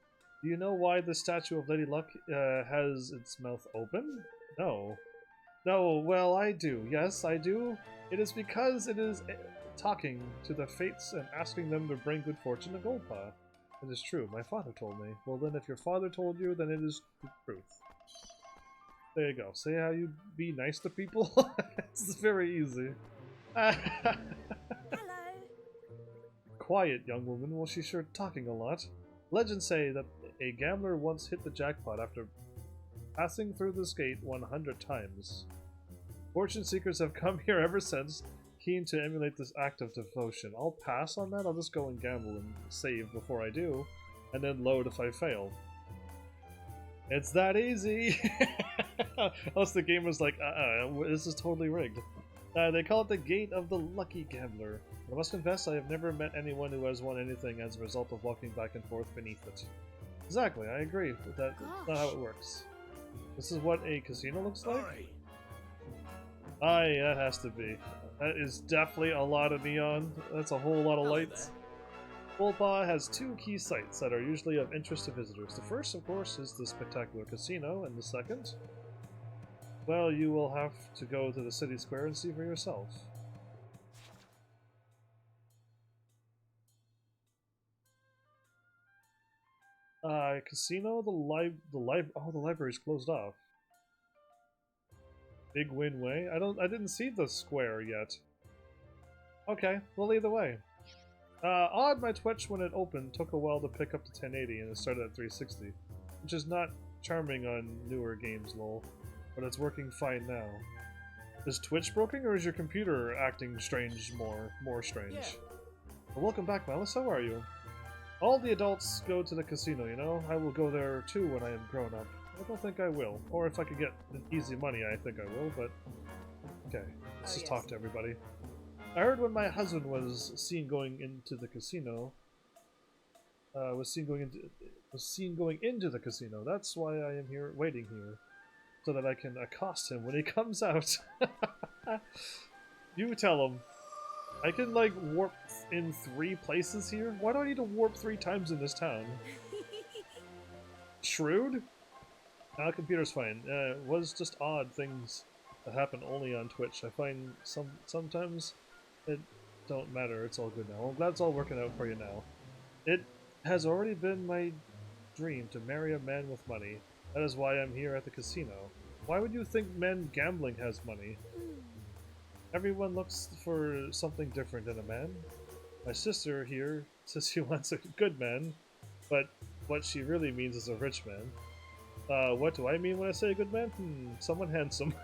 Do you know why the statue of Lady Luck has its mouth open? No. No, well, I do. Yes, I do. It is because it is talking to the fates and asking them to bring good fortune to Goldpaw. It is true. My father told me. Well, then, if your father told you, then it is the truth. There you go. Say how you be nice to people. It's very easy. hello. Quiet, young woman. Well, she's sure talking a lot. Legends say that a gambler once hit the jackpot after passing through this gate 100 times. Fortune seekers have come here ever since, keen to emulate this act of devotion. I'll pass on that. I'll just go and gamble and save before I do, and then load if I fail. It's that easy! Unless the game was like, this is totally rigged. They call it the Gate of the Lucky Gambler. I must confess I have never met anyone who has won anything as a result of walking back and forth beneath it. Exactly, I agree with that. That's not how it works. This is what a casino looks like? Aye, that has to be. That is definitely a lot of neon. That's a whole lot of lights. Goldpaw has two key sites that are usually of interest to visitors. The first, of course, is the spectacular casino, and the second? Well, you will have to go to the city square and see for yourself. Casino? The library's closed off. Big Win Way? I didn't see the square yet. Okay, well either way. Odd my Twitch when it opened took a while to pick up to 1080 and it started at 360. Which is not charming on newer games, lol. But it's working fine now. Is Twitch broken or is your computer acting strange more strange? Yeah. Well, welcome back, Malice. How are you? All the adults go to the casino, you know? I will go there too when I am grown up. I don't think I will. Or if I could get easy money, I think I will, but... Okay, let's just talk to everybody. I heard when my husband was seen going into the casino... was seen going into the casino. That's why I am here, waiting here. So that I can accost him when he comes out. You tell him. I can, like, warp in 3 places here? Why do I need to warp 3 times in this town? Shrewd? Nah, computer's fine. It was just odd things that happen only on Twitch. I find sometimes it don't matter. It's all good now. I'm glad it's all working out for you now. It has already been my dream to marry a man with money. That is why I'm here at the casino. Why would you think men gambling has money? Everyone looks for something different in a man. My sister here says she wants a good man, but what she really means is a rich man. What do I mean when I say a good man? Someone handsome.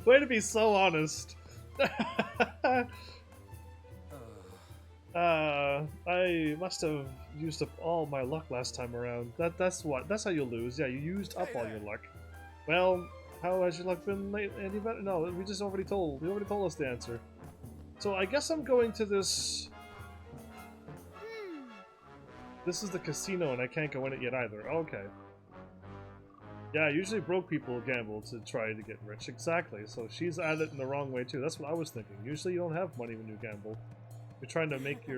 Way to be so honest. I must have used up all my luck last time around. That's how you lose. Yeah, you used up all your luck. Well, how has your luck been lately? Any better? No, we already told us the answer. So I guess I'm going to this. This is the casino, and I can't go in it yet either. Okay. Yeah, usually broke people gamble to try to get rich. Exactly. So she's at it in the wrong way too. That's what I was thinking. Usually you don't have money when you gamble. You're trying to make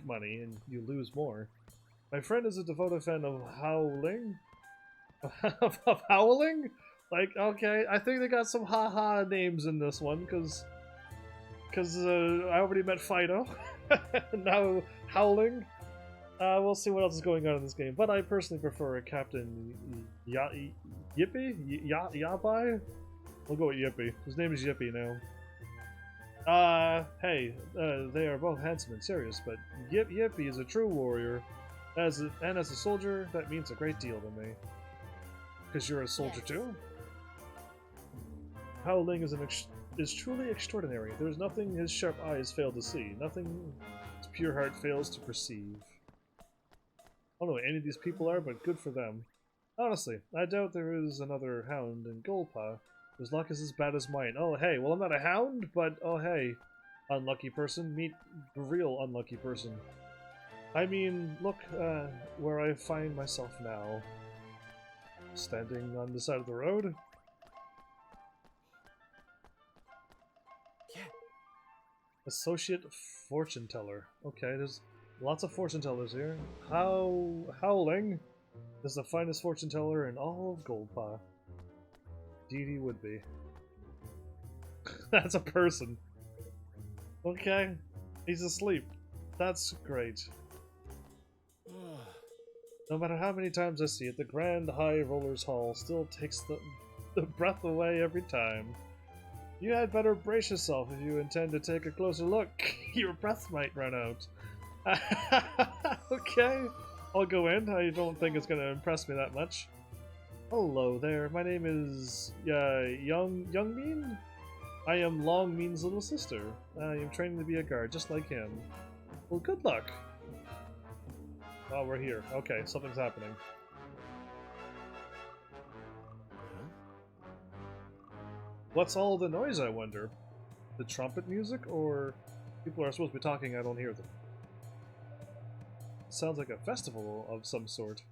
money and you lose more. My friend is a devoted fan of howling. of howling? Like, okay, I think they got some haha names in this one because I already met Fido. Now howling. We'll see what else is going on in this game, but I personally prefer Captain Yippee? Yabai? We'll go with Yippee. His name is Yippee now. Hey, they are both handsome and serious, but Yippee is a true warrior. And as a soldier, that means a great deal to me. Because you're a soldier too? Howling is truly extraordinary. There is nothing his sharp eyes fail to see, nothing his pure heart fails to perceive. I don't know what any of these people are, but good for them. Honestly, I doubt there is another hound in Goldpaw whose luck is as bad as mine. Oh hey, well I'm not a hound, but oh hey, unlucky person, meet the real unlucky person. I mean, look where I find myself now. standing on the side of the road. Yeah. Associate fortune teller. Okay, there's lots of fortune tellers here. Howling is the finest fortune teller in all of Goldpaw. Indeed would be. That's a person. Okay, he's asleep. That's great. No matter how many times I see it, the Grand High Rollers Hall still takes the breath away every time. You had better brace yourself if you intend to take a closer look. Your breath might run out. Okay, I'll go in. I don't think it's going to impress me that much. Hello there, my name is Youngmin? I am Longmin's little sister. I am training to be a guard, just like him. Well, good luck. Oh, we're here. Okay, something's happening. What's all the noise, I wonder? The trumpet music, or people are supposed to be talking, I don't hear them. Sounds like a festival of some sort.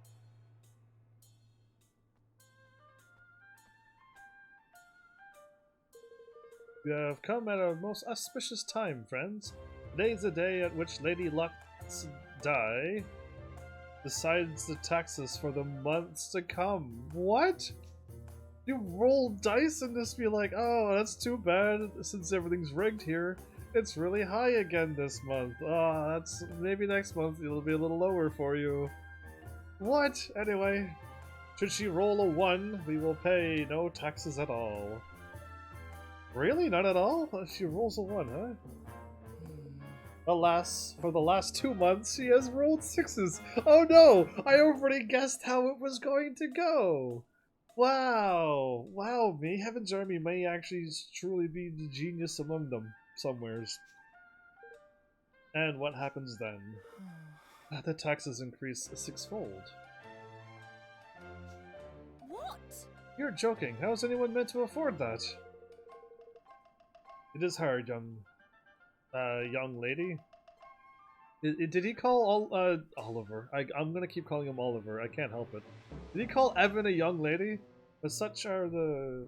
You have come at a most auspicious time, friends. Today's the day at which Lady Luck's die decides the taxes for the months to come. What? You roll dice and just be like, oh, that's too bad since everything's rigged here. It's really high again this month. Ah, that's maybe next month it'll be a little lower for you. What? Anyway, should she roll a 1, we will pay no taxes at all. Really? Not at all? She rolls a 1, huh? Alas, for the last 2 months, she has rolled 6s. Oh no! I already guessed how it was going to go! Wow! Wow, me, HEAVENSARMY may actually truly be the genius among them, somewheres. And what happens then? The taxes increase 6-fold. What? You're joking. How is anyone meant to afford that? It is hard, young lady. Did he call Oliver? I'm gonna keep calling him Oliver. I can't help it. Did he call Evan a young lady? But such are the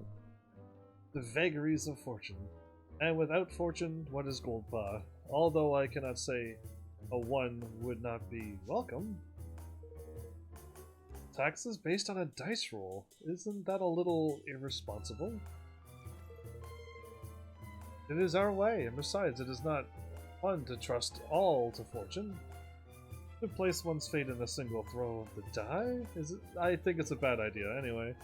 vagaries of fortune. And without fortune, what is Goldpaw? Although I cannot say a 1 would not be welcome. Taxes based on a dice roll. Isn't that a little irresponsible? It is our way, and besides, it is not fun to trust all to fortune. To place one's fate in a single throw of the die? I think it's a bad idea, anyway.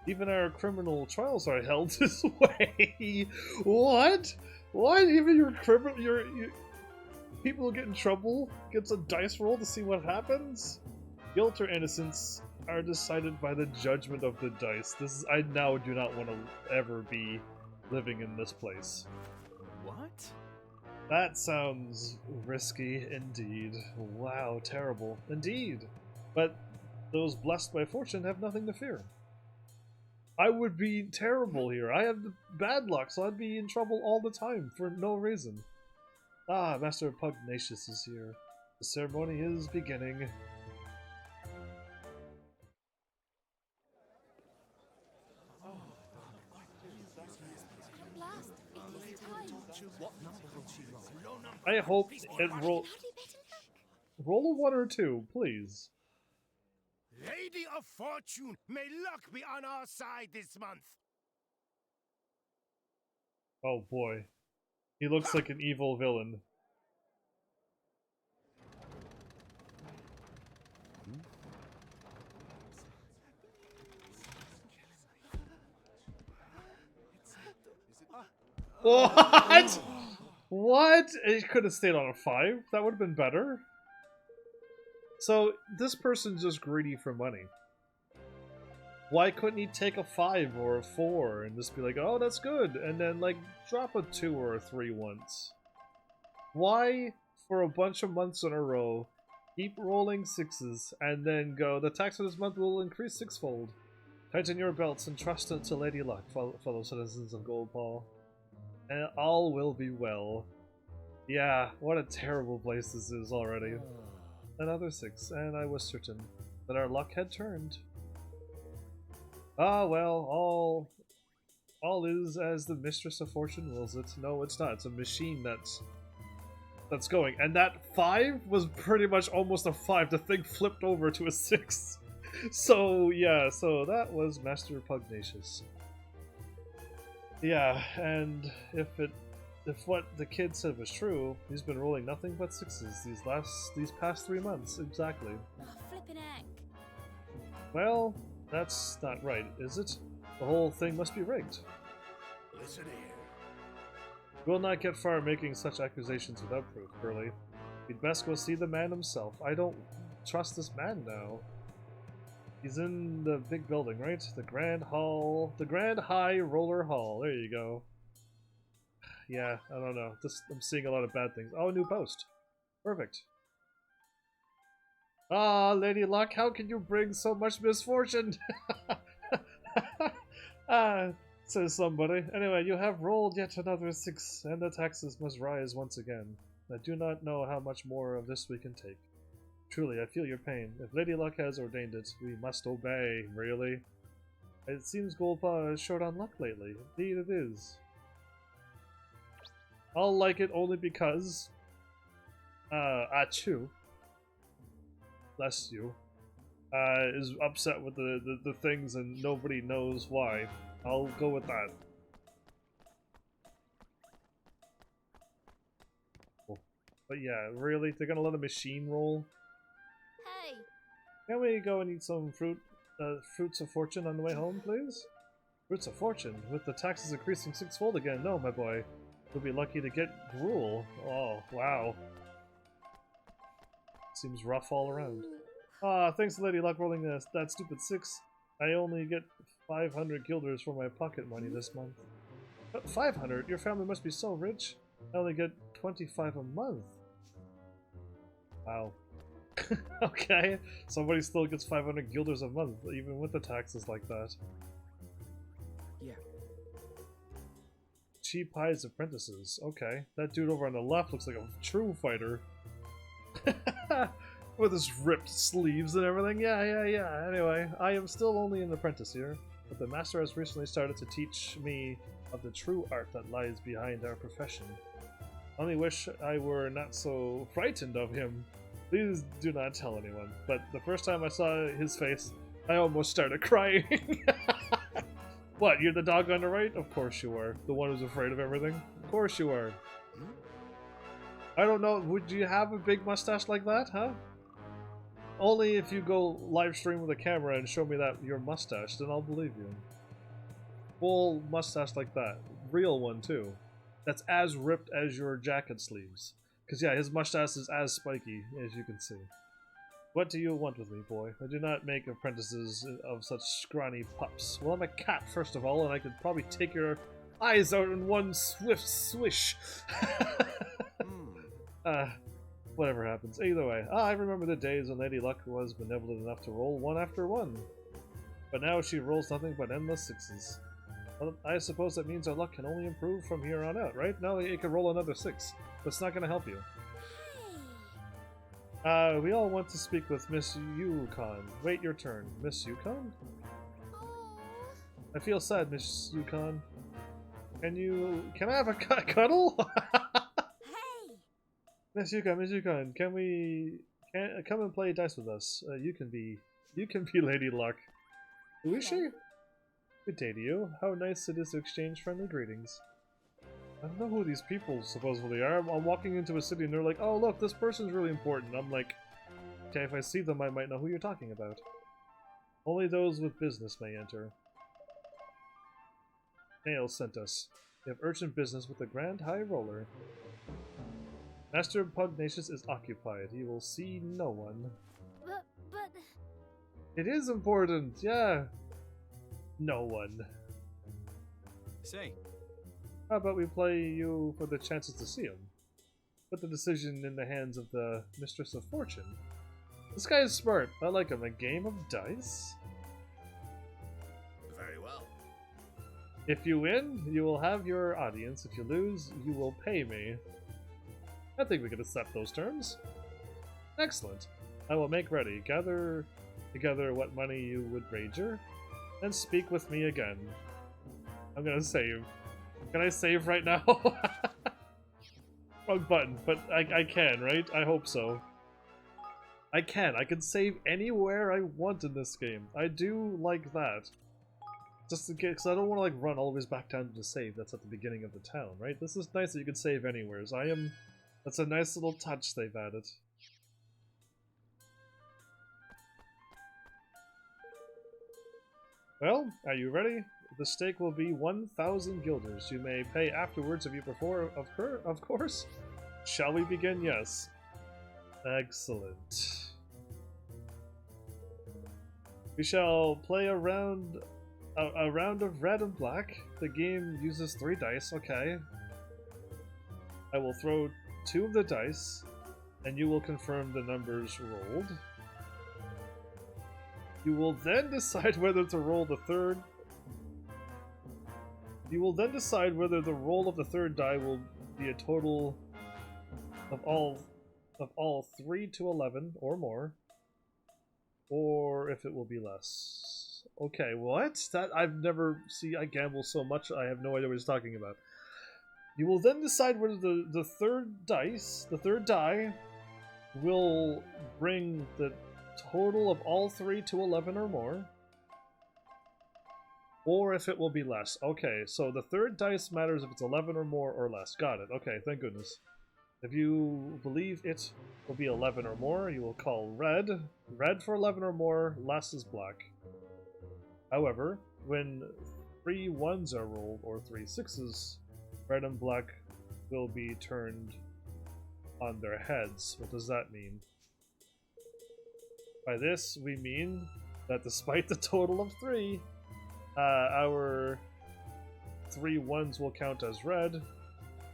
Even our criminal trials are held this way. What? What? Even your people get in trouble, gets a dice roll to see what happens? Guilt or innocence are decided by the judgment of the dice. I now do not want to ever be living in this place. What? That sounds risky indeed. Wow, terrible. Indeed. But those blessed by fortune have nothing to fear. I would be terrible here. I have bad luck, so I'd be in trouble all the time for no reason. Ah, Master Pugnacious is here. The ceremony is beginning. What number will she roll? Low number. I hope it roll a 1 or 2, please. Lady of Fortune, may luck be on our side this month. Oh boy. He looks like an evil villain. What? What? It could have stayed on a 5. That would have been better. So, this person's just greedy for money. Why couldn't he take a 5 or a 4 and just be like, oh, that's good, and then, like, drop a 2 or a 3 once? Why, for a bunch of months in a row, keep rolling 6s and then go, the tax for this month will increase 6-fold? Tighten your belts and trust it to Lady Luck, fellow citizens of Goldpaw. And all will be well. Yeah, what a terrible place this is already. Another 6, and I was certain that our luck had turned. Ah, well, all is as the Mistress of Fortune wills it. No, it's not. It's a machine that's going. And that 5 was pretty much almost a 5. The thing flipped over to a 6. So, yeah, so that was Master Pugnacious. Yeah, and if what the kid said was true, he's been rolling nothing but 6s these past 3 months, exactly. Oh, flippin' heck. Well, that's not right, is it? The whole thing must be rigged. Listen here. We'll not get far making such accusations without proof, Burley. We'd best go see the man himself. I don't trust this man now. He's in the big building, right? The Grand High Roller Hall. There you go. Yeah, I don't know. I'm seeing a lot of bad things. Oh, a new post. Perfect. Ah, Lady Luck, how can you bring so much misfortune? Says somebody. Anyway, you have rolled yet another 6, and the taxes must rise once again. I do not know how much more of this we can take. Truly, I feel your pain. If Lady Luck has ordained it, we must obey. Really? It seems Goldpaw is short on luck lately. Indeed it is. I'll like it only because... Achu, bless you, is upset with the things and nobody knows why. I'll go with that. Cool. But yeah, really? They're gonna let a machine roll? Hey. Can we go and eat some fruits of fortune on the way home, please? Fruits of fortune? With the taxes increasing 6-fold again? No, my boy. You'll be lucky to get gruel. Oh, wow. Seems rough all around. Ah, thanks to Lady Luck rolling that stupid 6. I only get 500 guilders for my pocket money this month. But 500? Your family must be so rich. I only get 25 a month. Wow. Okay, somebody still gets 500 guilders a month, even with the taxes like that. Yeah. Cheap hides apprentices. Okay, that dude over on the left looks like a true fighter. With his ripped sleeves and everything. Yeah. Anyway, I am still only an apprentice here, but the master has recently started to teach me of the true art that lies behind our profession. I only wish I were not so frightened of him. Please do not tell anyone, but the first time I saw his face, I almost started crying. What, you're the dog on the right? Of course you are. The one who's afraid of everything? Of course you are. I don't know, would you have a big mustache like that, huh? Only if you go live stream with a camera and show me that your mustache, then I'll believe you. Full mustache like that. Real one, too. That's as ripped as your jacket sleeves. Because yeah, his mustache is as spiky, as you can see. What do you want with me, boy? I do not make apprentices of such scrawny pups. Well, I'm a cat, first of all, and I could probably take your eyes out in one swift swish. Whatever happens. Either way, I remember the days when Lady Luck was benevolent enough to roll 1 after 1. But now she rolls nothing but endless 6s. Well, I suppose that means our luck can only improve from here on out, right? Now it can roll another 6. That's not going to help you. We all want to speak with Miss Yukon. Wait your turn. Miss Yukon? I feel sad, Miss Yukon. Can I have a cuddle? Miss Yukon, come and play dice with us? You can be Lady Luck. Who is she? Good day to you. How nice it is to exchange friendly greetings. I don't know who these people supposedly are. I'm walking into a city and they're like, oh look, this person's really important. I'm like, okay, if I see them I might know who you're talking about. Only those with business may enter. Mail sent us. We have urgent business with the Grand High Roller. Master Pugnacious is occupied. He will see no one. But... It is important, yeah. No one. Say. How about we play you for the chances to see him? Put the decision in the hands of the Mistress of Fortune. This guy is smart. I like him. A game of dice? Very well. If you win, you will have your audience. If you lose, you will pay me. I think we can accept those terms. Excellent. I will make ready. Gather together what money you would wager, and speak with me again. I'm gonna save. Can I save right now? Wrong button, but I can, right? I hope so. I can. I can save anywhere I want in this game. I do like that. Just in case, because I don't want to like run all the way back down to the save that's at the beginning of the town, right? This is nice that you can save anywhere. So that's a nice little touch they've added. Well, are you ready? The stake will be 1,000 guilders. You may pay afterwards if you prefer, of course. Shall we begin? Yes. Excellent. We shall play a round of red and black. The game uses 3 dice, okay. I will throw 2 of the dice, and you will confirm the numbers rolled. You will then decide whether to roll the third. You will then decide whether the roll of the third die will be a total of all 3 to 11 or more, or if it will be less. Okay, what? That I've never I gamble so much I have no idea what he's talking about. You will then decide whether the third die will bring the total of all 3 to 11 or more, or if it will be less. Okay, so the third dice matters if it's 11 or more or less. Got it. Okay, thank goodness. If you believe it will be 11 or more, you will call red. Red for 11 or more, less is black. However, when 3 1s are rolled or 3 6s, red and black will be turned on their heads. What does that mean? By this, we mean that despite the total of 3, our 3 1s will count as red,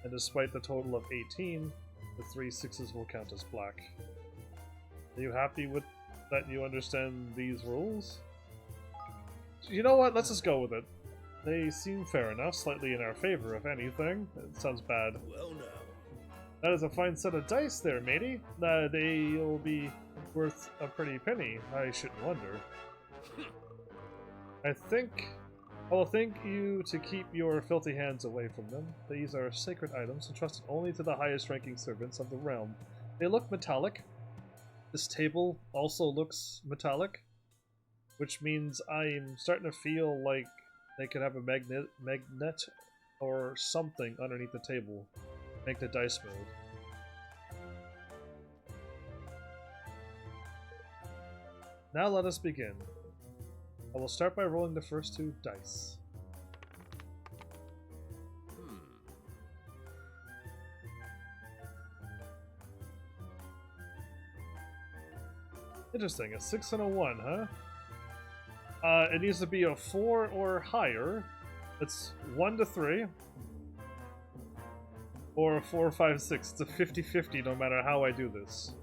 and despite the total of 18, the 3 6s will count as black. Are you happy with that? You understand these rules? You know what? Let's just go with it. They seem fair enough, slightly in our favor, if anything. It sounds bad. Well now. That is a fine set of dice there, matey. They'll be worth a pretty penny, I shouldn't wonder. I will thank you to keep your filthy hands away from them. These are sacred items entrusted only to the highest ranking servants of the realm. They look metallic. This table also looks metallic, which means I'm starting to feel like they could have a magnet or something underneath the table. Make the dice move. Now let us begin. I will start by rolling the first 2 dice. Interesting, a 6 and a 1, huh? It needs to be a 4 or higher. It's 1 to 3. Or a 4, 5, 6. It's a 50-50 no matter how I do this.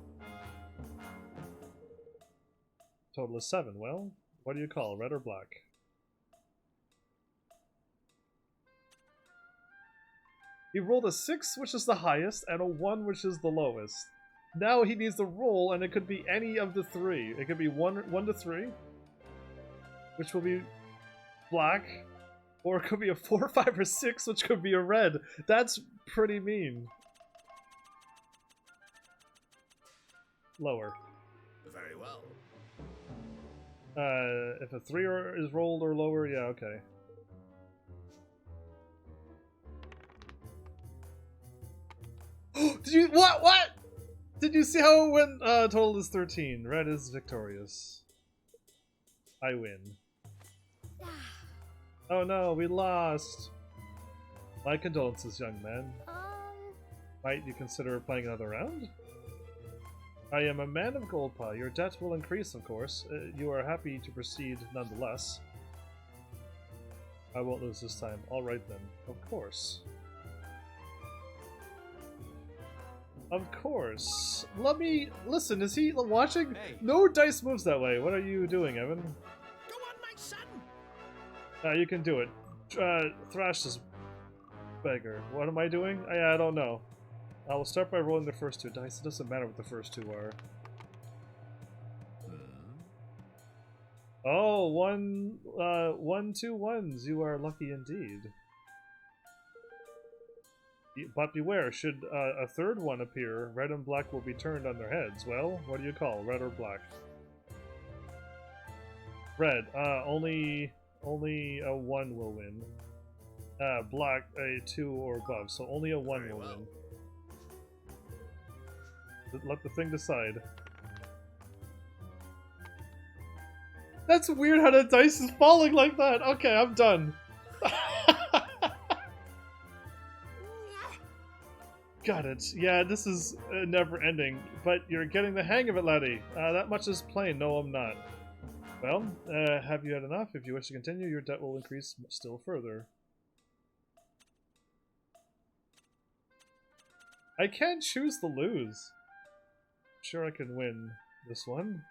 Total is 7. Well, what do you call, red or black? He rolled a 6, which is the highest, and a 1, which is the lowest. Now he needs to roll, and it could be any of the 3. It could be 1 to 3, which will be black, or it could be a 4, 5, or 6, which could be a red. That's pretty mean. Lower. Very well. If a 3 is rolled or lower, yeah, okay. Did you what? Did you see how it went? Total is 13. Red is victorious. I win. Oh no, we lost. My condolences, young man. Might you consider playing another round? I am a man of Goldpaw. Your debt will increase, of course. You are happy to proceed nonetheless. I won't lose this time. All right then. Of course. Of course. Let me... Listen, is he watching? Hey. No dice moves that way. What are you doing, Evan? Go on, my son! You can do it. Thrash this beggar. What am I doing? I don't know. I will start by rolling the first 2 dice. It doesn't matter what the first 2 are. Oh, one, 2 ones. You are lucky indeed. But beware, should a third one appear, red and black will be turned on their heads. Well, what do you call, red or black? Red. Only a 1 will win. Black, a 2 or above, so only a 1 will win. Let the thing decide. That's weird how the dice is falling like that. Okay, I'm done. Got it. Yeah, this is never ending, but you're getting the hang of it, laddie. That much is plain. No, I'm not. Well, have you had enough? If you wish to continue, your debt will increase still further. I can't choose to lose. Sure, I can win this one.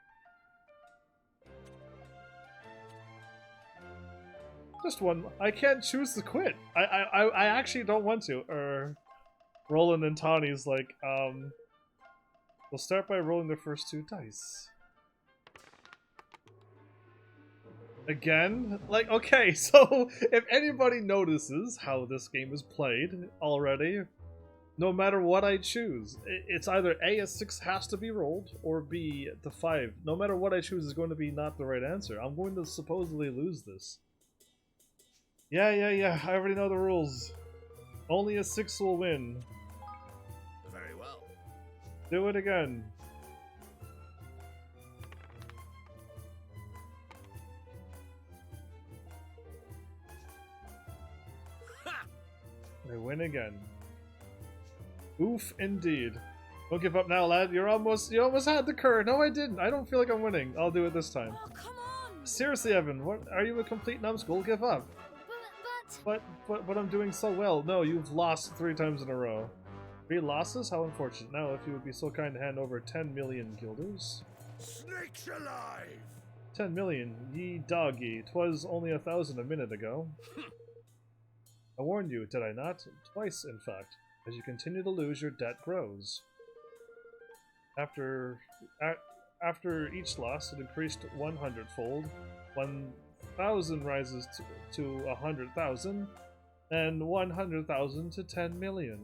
Just one. I can't choose to quit. I actually don't want to. Roland and Tawny's like, we'll start by rolling the first 2 dice. Again? Like, okay, so if anybody notices how this game is played already, no matter what I choose, it's either A, a 6 has to be rolled, or B, the 5. No matter what I choose is going to be not the right answer. I'm going to supposedly lose this. Yeah, I already know the rules. Only a 6 will win. Very well. Do it again. I win again. Oof, indeed. Don't give up now, lad. You almost had the cur. No, I didn't. I don't feel like I'm winning. I'll do it this time. Oh, come on! Seriously, Evan, what? Are you a complete numbskull? Give up. But I'm doing so well. No, you've lost 3 times in a row. 3 losses? How unfortunate. Now, if you would be so kind to hand over 10 million guilders. Snakes alive! 10 million, ye doggy. 'Twas only 1,000 a minute ago. I warned you, did I not? Twice, in fact. As you continue to lose, your debt grows. After each loss, it increased 100-fold. 1,000 rises to 100,000, and 100,000 to 10 million.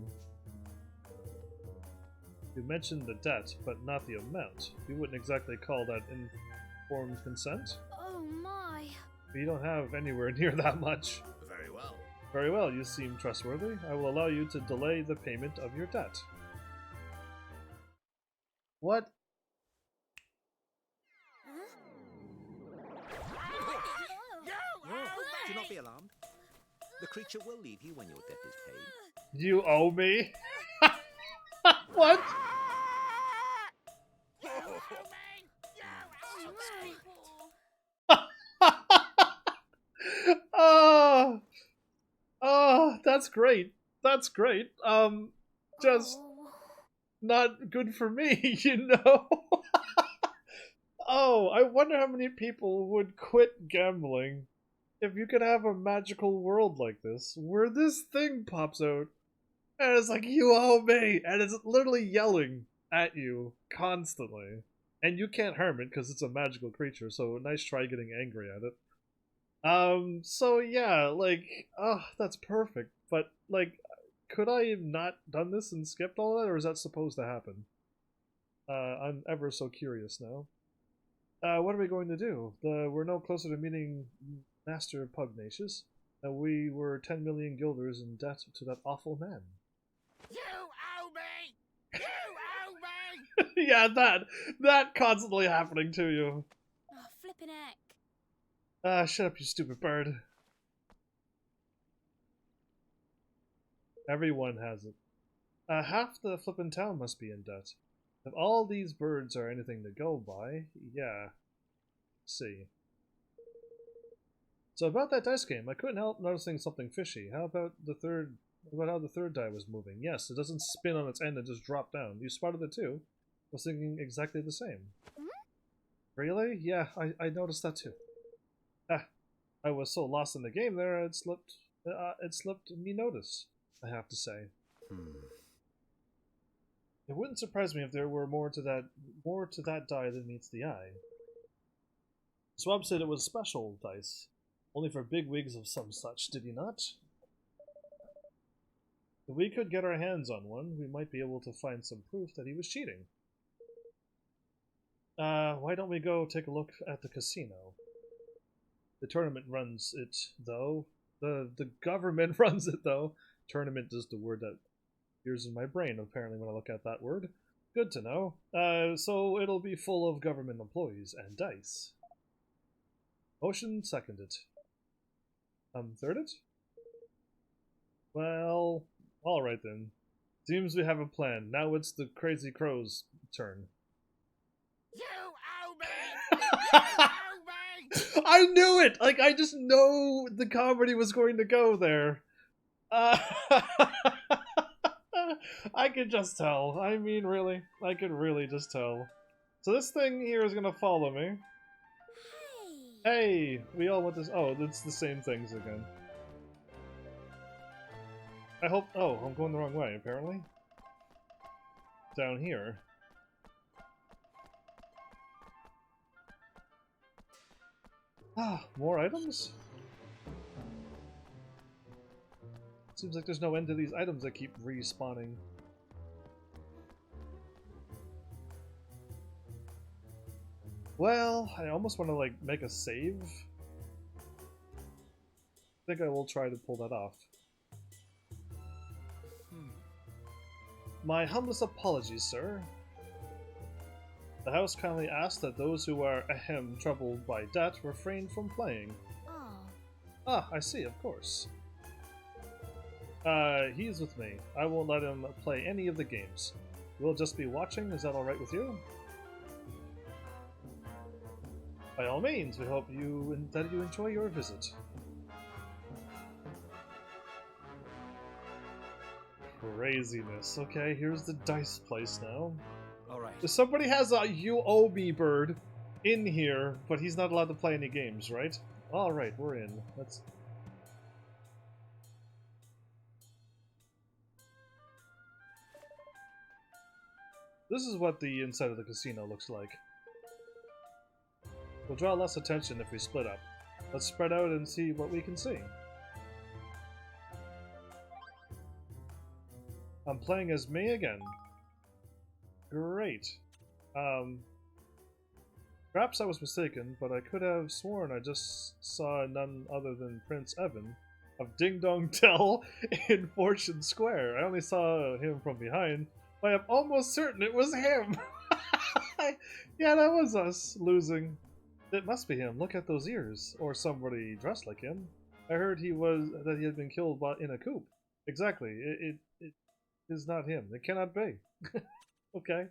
You mentioned the debt, but not the amount. You wouldn't exactly call that informed consent. Oh my! You don't have anywhere near that much. Very well. Very well, you seem trustworthy. I will allow you to delay the payment of your debt. What? Do not be alarmed. The creature will leave you when your debt is paid. You owe me? What? Oh, that's great. That's great. Just not good for me, you know? Oh, I wonder how many people would quit gambling if you could have a magical world like this, where this thing pops out, and it's like, you owe me, and it's literally yelling at you constantly. And you can't harm it, because it's a magical creature, so nice try getting angry at it. So yeah, like, oh, that's perfect, but, like, could I have not done this and skipped all that, or is that supposed to happen? I'm ever so curious now. What are we going to do? We're no closer to meeting Master Pugnacious. We were 10 million guilders in debt to that awful man. You owe me! You owe me! Yeah, that constantly happening to you. Oh, flippin' heck. Shut up, you stupid bird. Everyone has it. Half the flippin' town must be in debt. If all these birds are anything to go by, yeah. See. So about that dice game, I couldn't help noticing something fishy. How about how the third die was moving? Yes, it doesn't spin on its end and just drop down. You spotted it too. I was thinking exactly the same. Really? Yeah, I noticed that too. I was so lost in the game there, it slipped me notice, I have to say. It wouldn't surprise me if there were more to that die than meets the eye. Swab said it was special dice. Only for big wigs of some such, did he not? If we could get our hands on one, we might be able to find some proof that he was cheating. Why don't we go take a look at the casino? The tournament runs it, though. The government runs it, though. Tournament is the word that appears in my brain, apparently, when I look at that word. Good to know. So it'll be full of government employees and dice. Motion seconded. Thirded? Well, alright then. Seems we have a plan. Now it's the Crazy Crow's turn. You owe me! You owe me! I knew it! Like, I just know the comedy was going to go there. I could just tell. I mean, really. I could really just tell. So this thing here is gonna follow me. Hey! We all want this. Oh, it's the same things again. I hope. Oh, I'm going the wrong way, apparently. Down here. Ah, more items? Seems like there's no end to these items that keep respawning. Well, I almost want to, like, make a save. I think I will try to pull that off. My humblest apologies, sir. The house kindly asked that those who are, troubled by debt refrain from playing. Oh. Ah, I see, of course. He's with me. I won't let him play any of the games. We'll just be watching, is that alright with you? By all means, we hope that you enjoy your visit. Craziness. Okay, here's the dice place now. Alright. So somebody has a UOB bird in here, but he's not allowed to play any games, right? Alright, we're in. Let's... This is what the inside of the casino looks like. We'll draw less attention if we split up. Let's spread out and see what we can see. I'm playing as me again. Great. Perhaps I was mistaken, but I could have sworn I just saw none other than Prince Evan of Ding Dong Dell in Fortune Square. I only saw him from behind, but I'm almost certain it was him. Yeah, that was us losing. It must be him. Look at those ears, or somebody dressed like him. I heard he had been killed in a coup. Exactly. It is not him. It cannot be. Okay.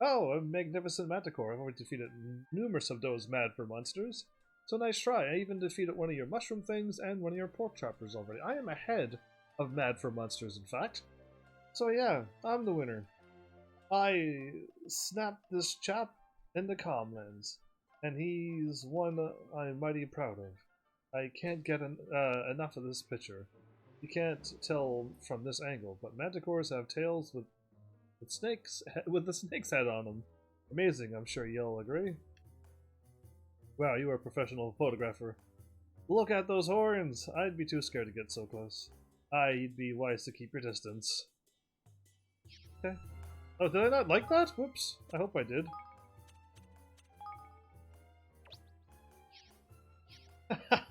Oh, a magnificent manticore. I've already defeated numerous of those mad for monsters. So nice try. I even defeated one of your mushroom things and one of your pork choppers already. I am ahead of mad for monsters, in fact. So yeah, I'm the winner. I snapped this chap in the Comlands, and he's one I'm mighty proud of. I can't get enough of this picture. You can't tell from this angle, but manticores have tails with the snake's head on them. Amazing, I'm sure you'll agree. Wow, you are a professional photographer. Look at those horns! I'd be too scared to get so close. You'd be wise to keep your distance. Okay. Oh, did I not like that? Whoops. I hope I did.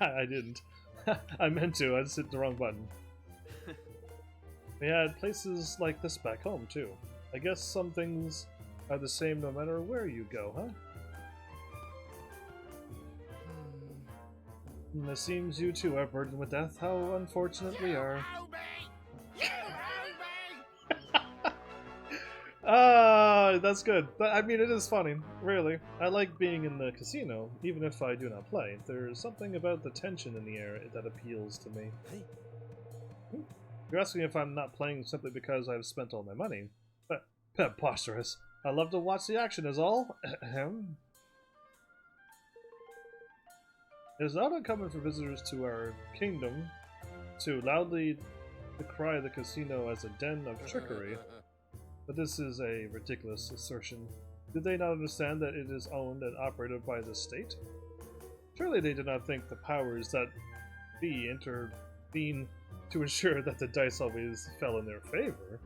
I didn't. I meant to, I just hit the wrong button. We had places like this back home, too. I guess some things are the same no matter where you go, huh? It seems you too are burdened with death. How unfortunate we are. You owe me! You owe me! That's good. I mean, it is funny, really. I like being in the casino, even if I do not play. There's something about the tension in the air that appeals to me. You're asking if I'm not playing simply because I've spent all my money. But preposterous. I love to watch the action is all. It is not uncommon for visitors to our kingdom to loudly decry the casino as a den of trickery. But this is a ridiculous assertion. Do they not understand that it is owned and operated by the state? Surely they did not think the powers that be intervene to ensure that the dice always fell in their favor.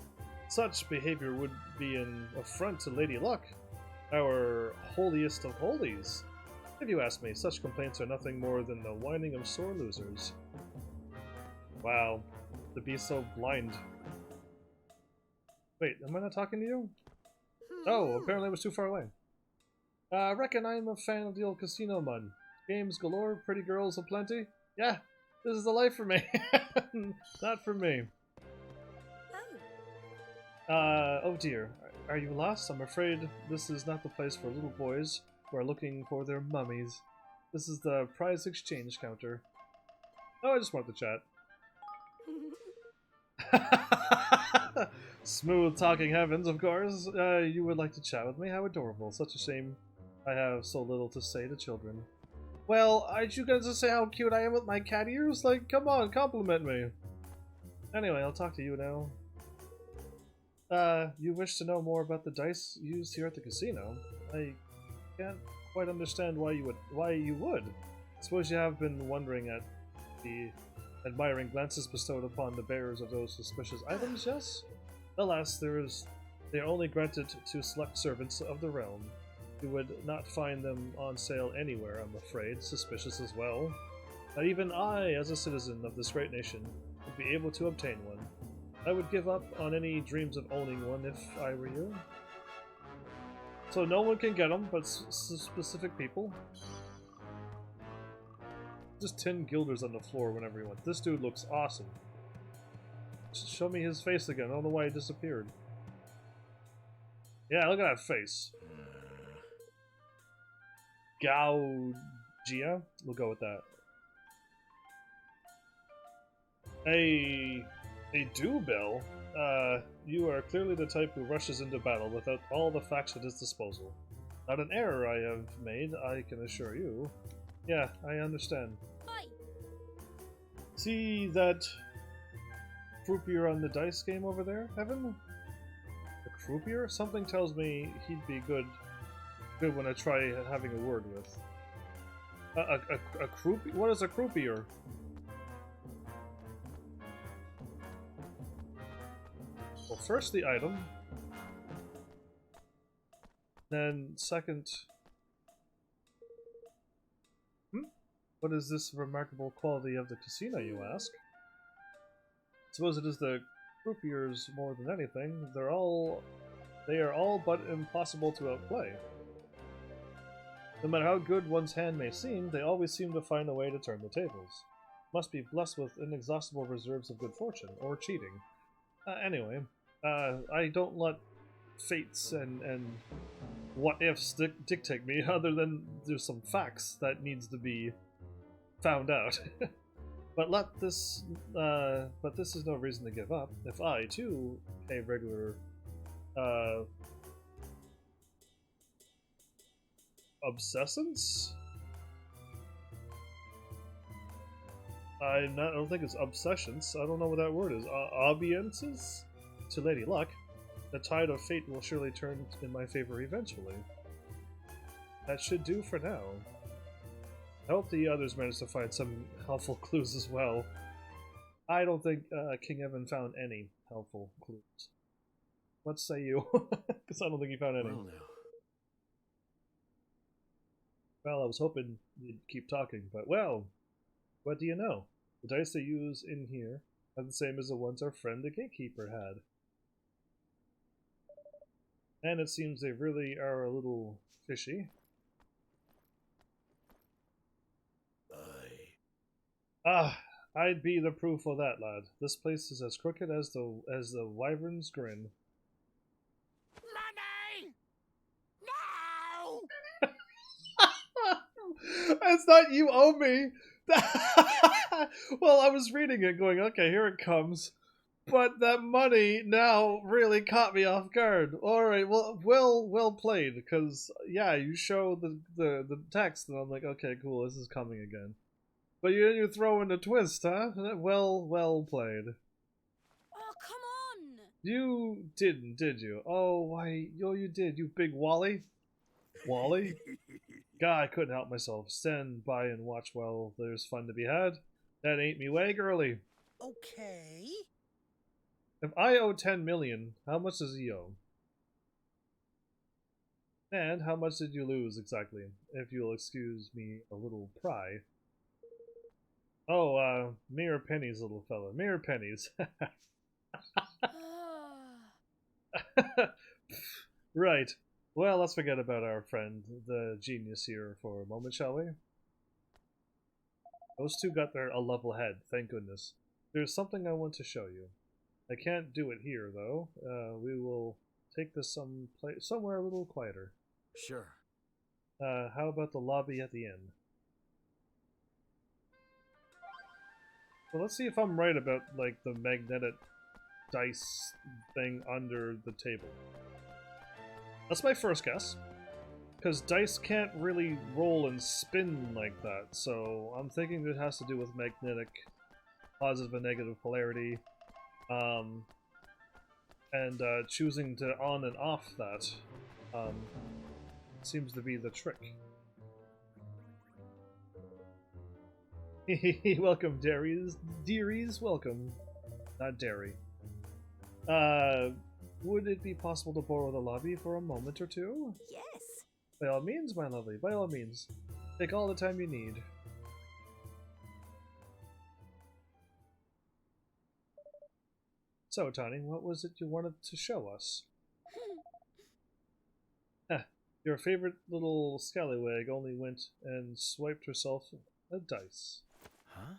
Such behavior would be an affront to Lady Luck, our holiest of holies. If you ask me, such complaints are nothing more than the whining of sore losers. Wow, to be so blind. Wait, am I not talking to you? Oh, apparently I was too far away. Reckon I'm a fan of the old casino mud. Games galore, pretty girls aplenty. Yeah, this is the life for me. Not for me. Oh dear. Are you lost? I'm afraid this is not the place for little boys who are looking for their mummies. This is the prize exchange counter. Oh, I just want to chat. Smooth talking heavens, of course. You would like to chat with me? How adorable. Such a shame I have so little to say to children. Well, aren't you going to say how cute I am with my cat ears? Like, come on, compliment me. Anyway, I'll talk to you now. You wish to know more about the dice used here at the casino? I can't quite understand why you would. Suppose you have been wondering at the admiring glances bestowed upon the bearers of those suspicious items, yes? Alas, they are only granted to select servants of the realm. You would not find them on sale anywhere, I'm afraid, suspicious as well. Even I, as a citizen of this great nation, would be able to obtain one. I would give up on any dreams of owning one if I were you. So no one can get them, but specific people. Just 10 guilders on the floor whenever he went. This dude looks awesome. Just show me his face again. I don't know why he disappeared. Yeah, look at that face. Gaugia? We'll go with that. A Dewbill? You are clearly the type who rushes into battle without all the facts at his disposal. Not an error I have made, I can assure you. Yeah, I understand. Oi. See that croupier on the dice game over there, Evan? A croupier? Something tells me he'd be good when I try having a word with. A croupier? What is a croupier? Well, first the item, then second... What is this remarkable quality of the casino, you ask? Suppose it is the croupiers more than anything. They are all but impossible to outplay. No matter how good one's hand may seem, they always seem to find a way to turn the tables. Must be blessed with inexhaustible reserves of good fortune, or cheating. Anyway, I don't let fates and what-ifs dictate me, other than there's some facts that needs to be found out. But this is no reason to give up. If I, too, pay regular, obsessance? I don't think it's obsessions. I don't know what that word is. Audiences? To Lady Luck, the tide of fate will surely turn in my favor eventually. That should do for now. I hope the others manage to find some helpful clues as well. I don't think King Evan found any helpful clues. What say you? Because I don't think he found any. Well, now. Well, I was hoping you'd keep talking, but well, what do you know? The dice they use in here are the same as the ones our friend the gatekeeper had. And it seems they really are a little fishy. I'd be the proof of that, lad. This place is as crooked as the wyvern's grin. Money! No! It's not you owe me. Well, I was reading it going, okay, here it comes. But that money now really caught me off guard. Alright, well played, because, yeah, you show the text, and I'm like, okay, cool, this is coming again. But you throw in a twist, huh? Well played. Oh, come on! You didn't, did you? Oh, why? Oh, you did, you big Wally. Wally? God, I couldn't help myself. Stand by and watch while there's fun to be had. That ain't me way, girly. Okay. If I owe 10 million, how much does he owe? And how much did you lose exactly? If you'll excuse me a little pry. Oh, mere pennies, little fella. Mere pennies. Right. Well, let's forget about our friend, the genius here, for a moment, shall we? Those two got a level head, thank goodness. There's something I want to show you. I can't do it here, though. We will take this somewhere a little quieter. Sure. How about the lobby at the end? Well, let's see if I'm right about, like, the magnetic dice thing under the table. That's my first guess. Because dice can't really roll and spin like that, so I'm thinking it has to do with magnetic positive and negative polarity. And choosing to on and off that seems to be the trick. Welcome, dearies, welcome. Not dairy. Would it be possible to borrow the lobby for a moment or two? Yes. By all means, my lovely, by all means. Take all the time you need. So, Tani, what was it you wanted to show us? Your favorite little scallywag only went and swiped herself a dice. Huh?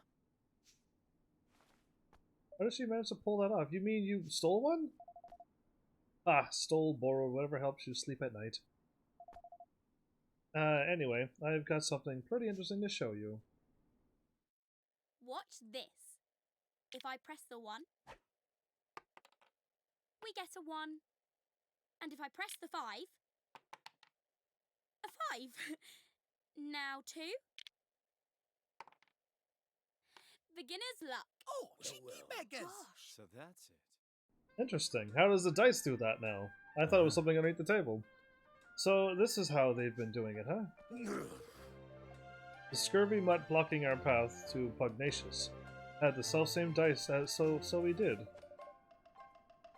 How did she manage to pull that off? You mean you stole one? Ah, stole, borrowed, whatever helps you sleep at night. Anyway, I've got something pretty interesting to show you. Watch this. If I press the 1, we get a 1. And if I press the 5, a 5. Now 2. Beginner's luck. Oh, cheeky beggars. Gosh. So that's it. Interesting. How does the dice do that now? I thought it was something underneath the table. So this is how they've been doing it, huh? The scurvy mutt blocking our path to Pugnacious had the selfsame dice, so we did.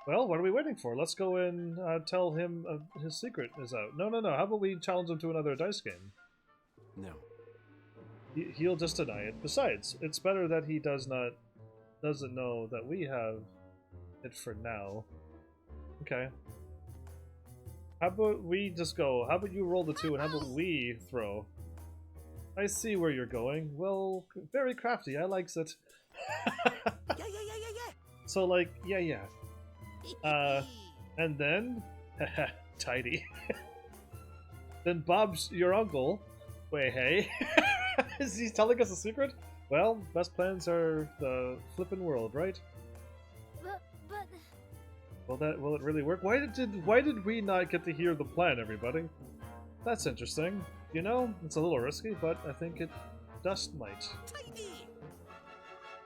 Well, what are we waiting for? Let's go and tell him his secret is out. No. How about we challenge him to another dice game? No. He'll just deny it. Besides, it's better that he doesn't know that we have it for now. Okay. How about we just go? How about you roll the 2 and how about we throw? I see where you're going. Well, very crafty. I likes it. Yeah. So, like, yeah. And then, tidy. Then Bob's your uncle. Wait, hey. Is he telling us a secret? Well, best plans are the flippin' world, right? But Will it really work? Why did we not get to hear the plan, everybody? That's interesting. You know, it's a little risky, but I think it just might.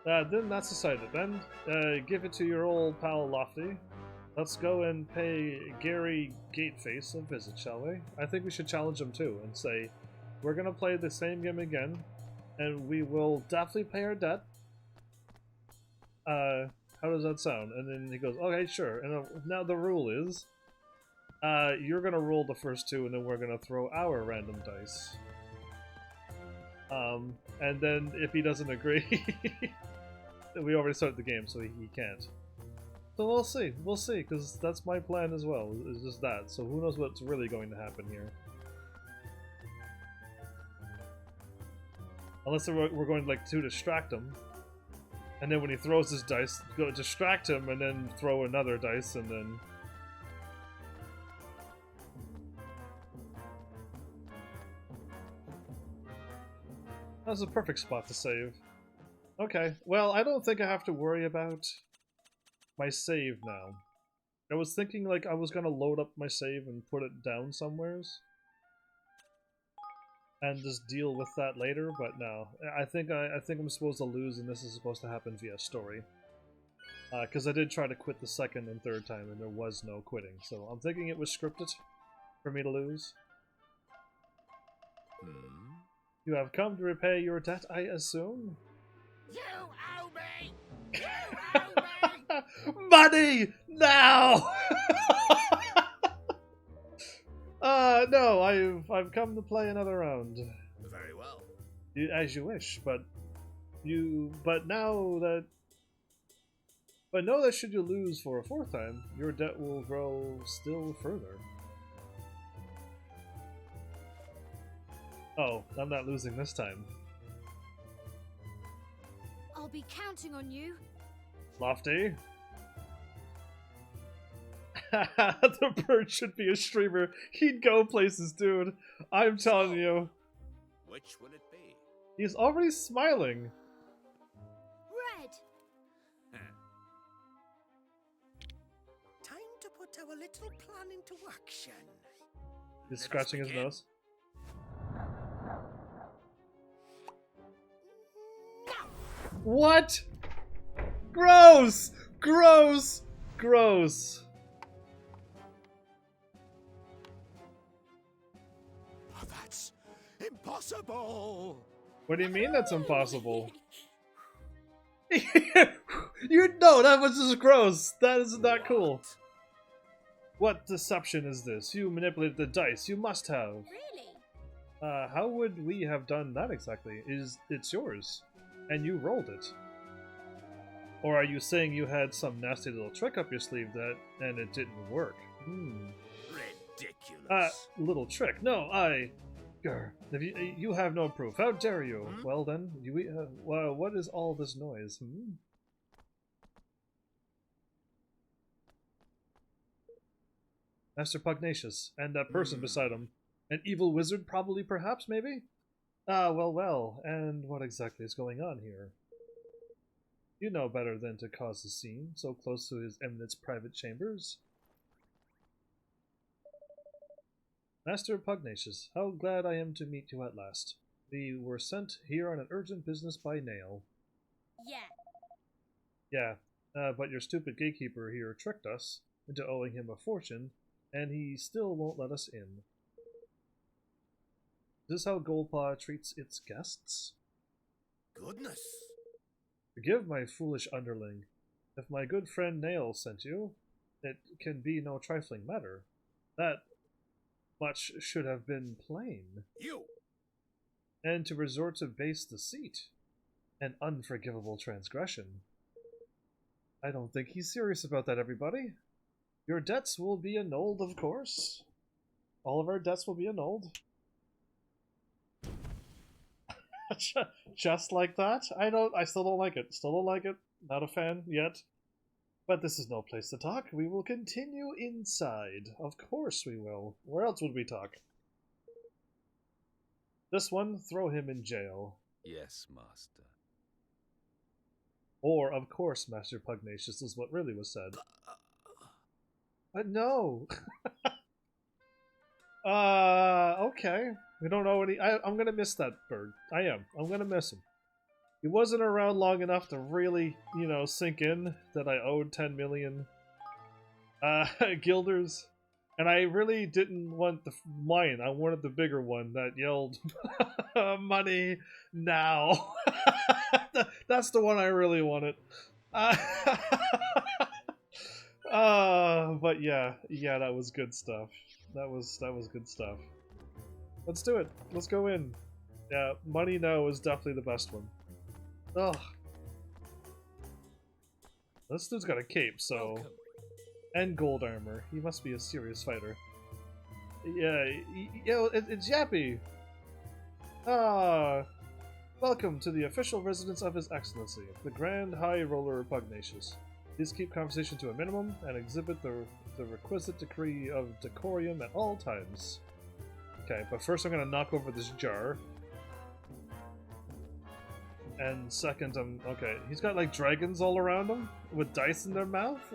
Then that's decided. Then give it to your old pal Lofty. Let's go and pay Gary Gateface a visit, shall we? I think we should challenge him too and say, we're gonna play the same game again, and we will definitely pay our debt. How does that sound? And then he goes, okay, sure. And now the rule is, you're gonna roll the first 2, and then we're gonna throw our random dice. And then if he doesn't agree, we already started the game, so he can't. So we'll see, because that's my plan as well, is just that. So who knows what's really going to happen here. Unless we're going like to distract him. And then when he throws his dice, go distract him and then throw another dice and then... That's a perfect spot to save. Okay, well, I don't think I have to worry about my save now. I was thinking like I was gonna load up my save and put it down somewheres. And just deal with that later, but no. I think I'm supposed to lose and this is supposed to happen via story. Because I did try to quit the second and third time and there was no quitting, so I'm thinking it was scripted for me to lose. You have come to repay your debt, I assume? You owe me! You owe me! Money! Now! No, I've come to play another round. Very well. As you wish, but know that should you lose for a fourth time, your debt will grow still further. Oh, I'm not losing this time. I'll be counting on you. Lofty. The bird should be a streamer. He'd go places, dude. I'm telling you. Which will it be? He's already smiling. Red. Time to put our little plan into action. He's scratching his nose. What? Gross! Gross! Gross! Oh, that's impossible! What do you mean that's impossible? No, that was just gross. That is not cool. What deception is this? You manipulated the dice. You must have. Really? How would we have done that exactly? It's yours, and you rolled it. Or are you saying you had some nasty little trick up your sleeve and it didn't work? Ridiculous. Little trick? No, you have no proof. How dare you? Well then, what is all this noise? Master Pugnacious, and that person beside him. An evil wizard, probably, perhaps, maybe? Well, and what exactly is going on here? You know better than to cause a scene, so close to His Eminence's private chambers. Master Pugnacious, how glad I am to meet you at last. We were sent here on an urgent business by Nail. Yeah. Yeah, but your stupid gatekeeper here tricked us into owing him a fortune, and he still won't let us in. Is this how Goldpaw treats its guests? Goodness. Forgive my foolish underling. If my good friend Nail sent you, it can be no trifling matter. That much should have been plain. You! And to resort to base deceit. An unforgivable transgression. I don't think he's serious about that, everybody. Your debts will be annulled, of course. All of our debts will be annulled. Just like that? I still don't like it. Still don't like it. Not a fan yet. But this is no place to talk. We will continue inside. Of course we will. Where else would we talk? This one, throw him in jail. Yes, master. Or, of course, Master Pugnacious is what really was said. But no! Okay. We don't know any... I'm gonna miss that bird. I am. I'm gonna miss him. He wasn't around long enough to really, sink in that I owed 10 million guilders. And I really didn't want the mine. I wanted the bigger one that yelled, money now. That's the one I really wanted. But yeah, that was good stuff. That was good stuff. Let's do it. Let's go in. Yeah, money now is definitely the best one. Ugh. This dude's got a cape, so... Welcome. And gold armor. He must be a serious fighter. Yeah, it's Yappy! Welcome to the official residence of His Excellency, the Grand High Roller Pugnacious. Please keep conversation to a minimum and exhibit the requisite degree of decorum at all times. Okay, but first I'm gonna knock over this jar. And second, okay, he's got like dragons all around him with dice in their mouth.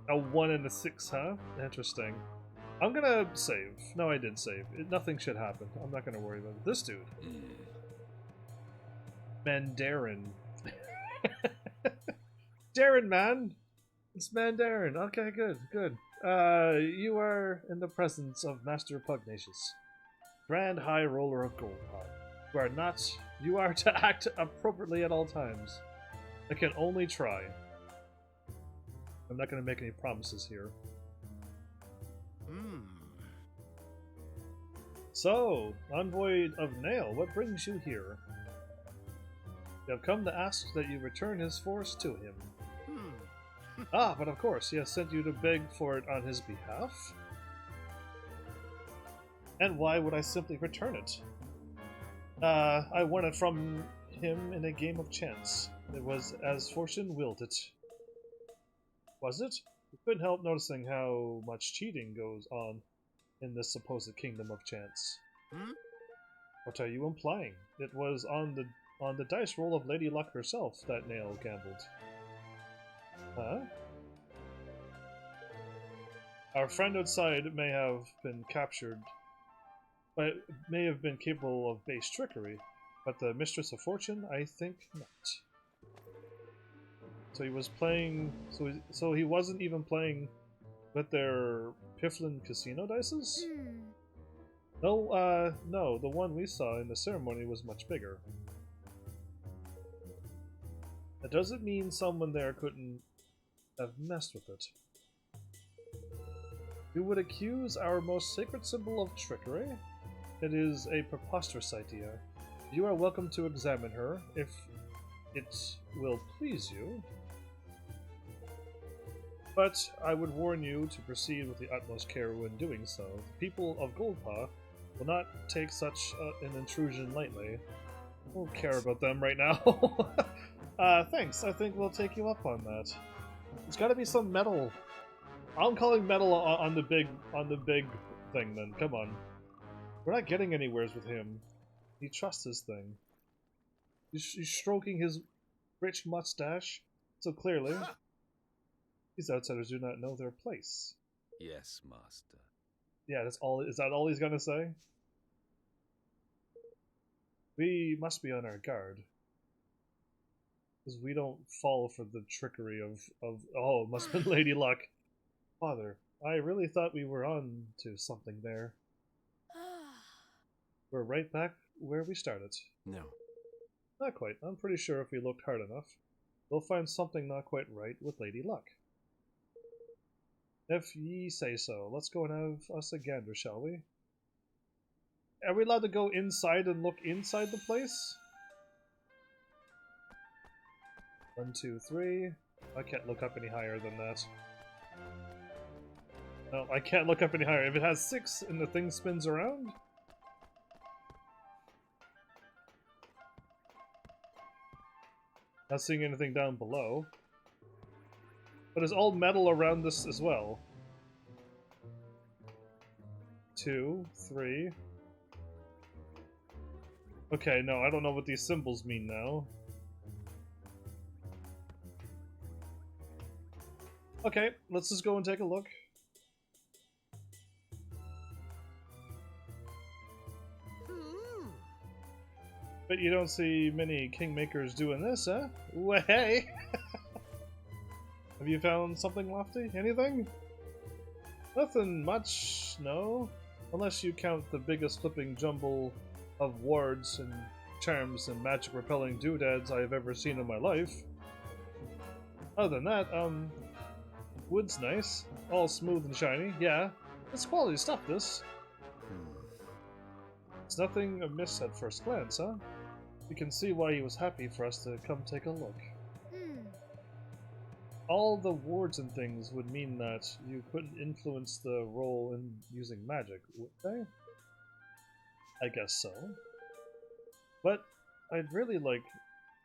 A 1 and a 6, huh? Interesting. I'm gonna save. No, I did save. Nothing should happen. I'm not gonna worry about it. This dude. Mandarin. Darren, man! It's Mandarin. Okay, good. You are in the presence of Master Pugnacious, Grand High Roller of Goldpot. You are to act appropriately at all times. I can only try. I'm not going to make any promises here. So, Envoy of Nail, what brings you here? You have come to ask that you return his force to him. Ah, but of course, he has sent you to beg for it on his behalf? And why would I simply return it? I won it from him in a game of chance. It was as fortune willed it. Was it? You couldn't help noticing how much cheating goes on in this supposed kingdom of chance. What are you implying? It was on the dice roll of Lady Luck herself that Nail gambled. Huh? Our friend outside may have been captured, but may have been capable of base trickery, but the Mistress of Fortune, I think not. So he was playing. So he wasn't even playing with their Pifflin casino dices? No, no. The one we saw in the ceremony was much bigger. That doesn't mean someone there couldn't have messed with it. You would accuse our most sacred symbol of trickery? It is a preposterous idea. You are welcome to examine her, if it will please you. But I would warn you to proceed with the utmost care when doing so. The people of Goldpaw will not take such an intrusion lightly. I don't care about them right now. Thanks. I think we'll take you up on that. There's got to be some metal. I'm calling metal on the big thing. Then come on. We're not getting anywheres with him. He trusts his thing. He's stroking his rich mustache so clearly. These outsiders do not know their place. Yes, master. Yeah, that's all. Is that all he's gonna say? We must be on our guard. Because we don't fall for the trickery of oh, it must have been Lady Luck. Father, I really thought we were on to something there. We're right back where we started. No. Not quite. I'm pretty sure if we looked hard enough, we'll find something not quite right with Lady Luck. If ye say so, let's go and have us a gander, shall we? Are we allowed to go inside and look inside the place? 1, 2, 3. I can't look up any higher than that. No, I can't look up any higher. If it has 6 and the thing spins around... Not seeing anything down below. But it's all metal around this as well. 2, 3. Okay, no, I don't know what these symbols mean now. Okay, let's just go and take a look. But you don't see many kingmakers doing this, huh? Well, hey! Have you found something lofty? Anything? Nothing much, no. Unless you count the biggest flipping jumble of wards and charms and magic-repelling doodads I have ever seen in my life. Other than that, wood's nice. All smooth and shiny, yeah. It's quality stuff, this. It's nothing amiss at first glance, huh? You can see why he was happy for us to come take a look. All the wards and things would mean that you couldn't influence the role in using magic, would they? I guess so. But I'd really like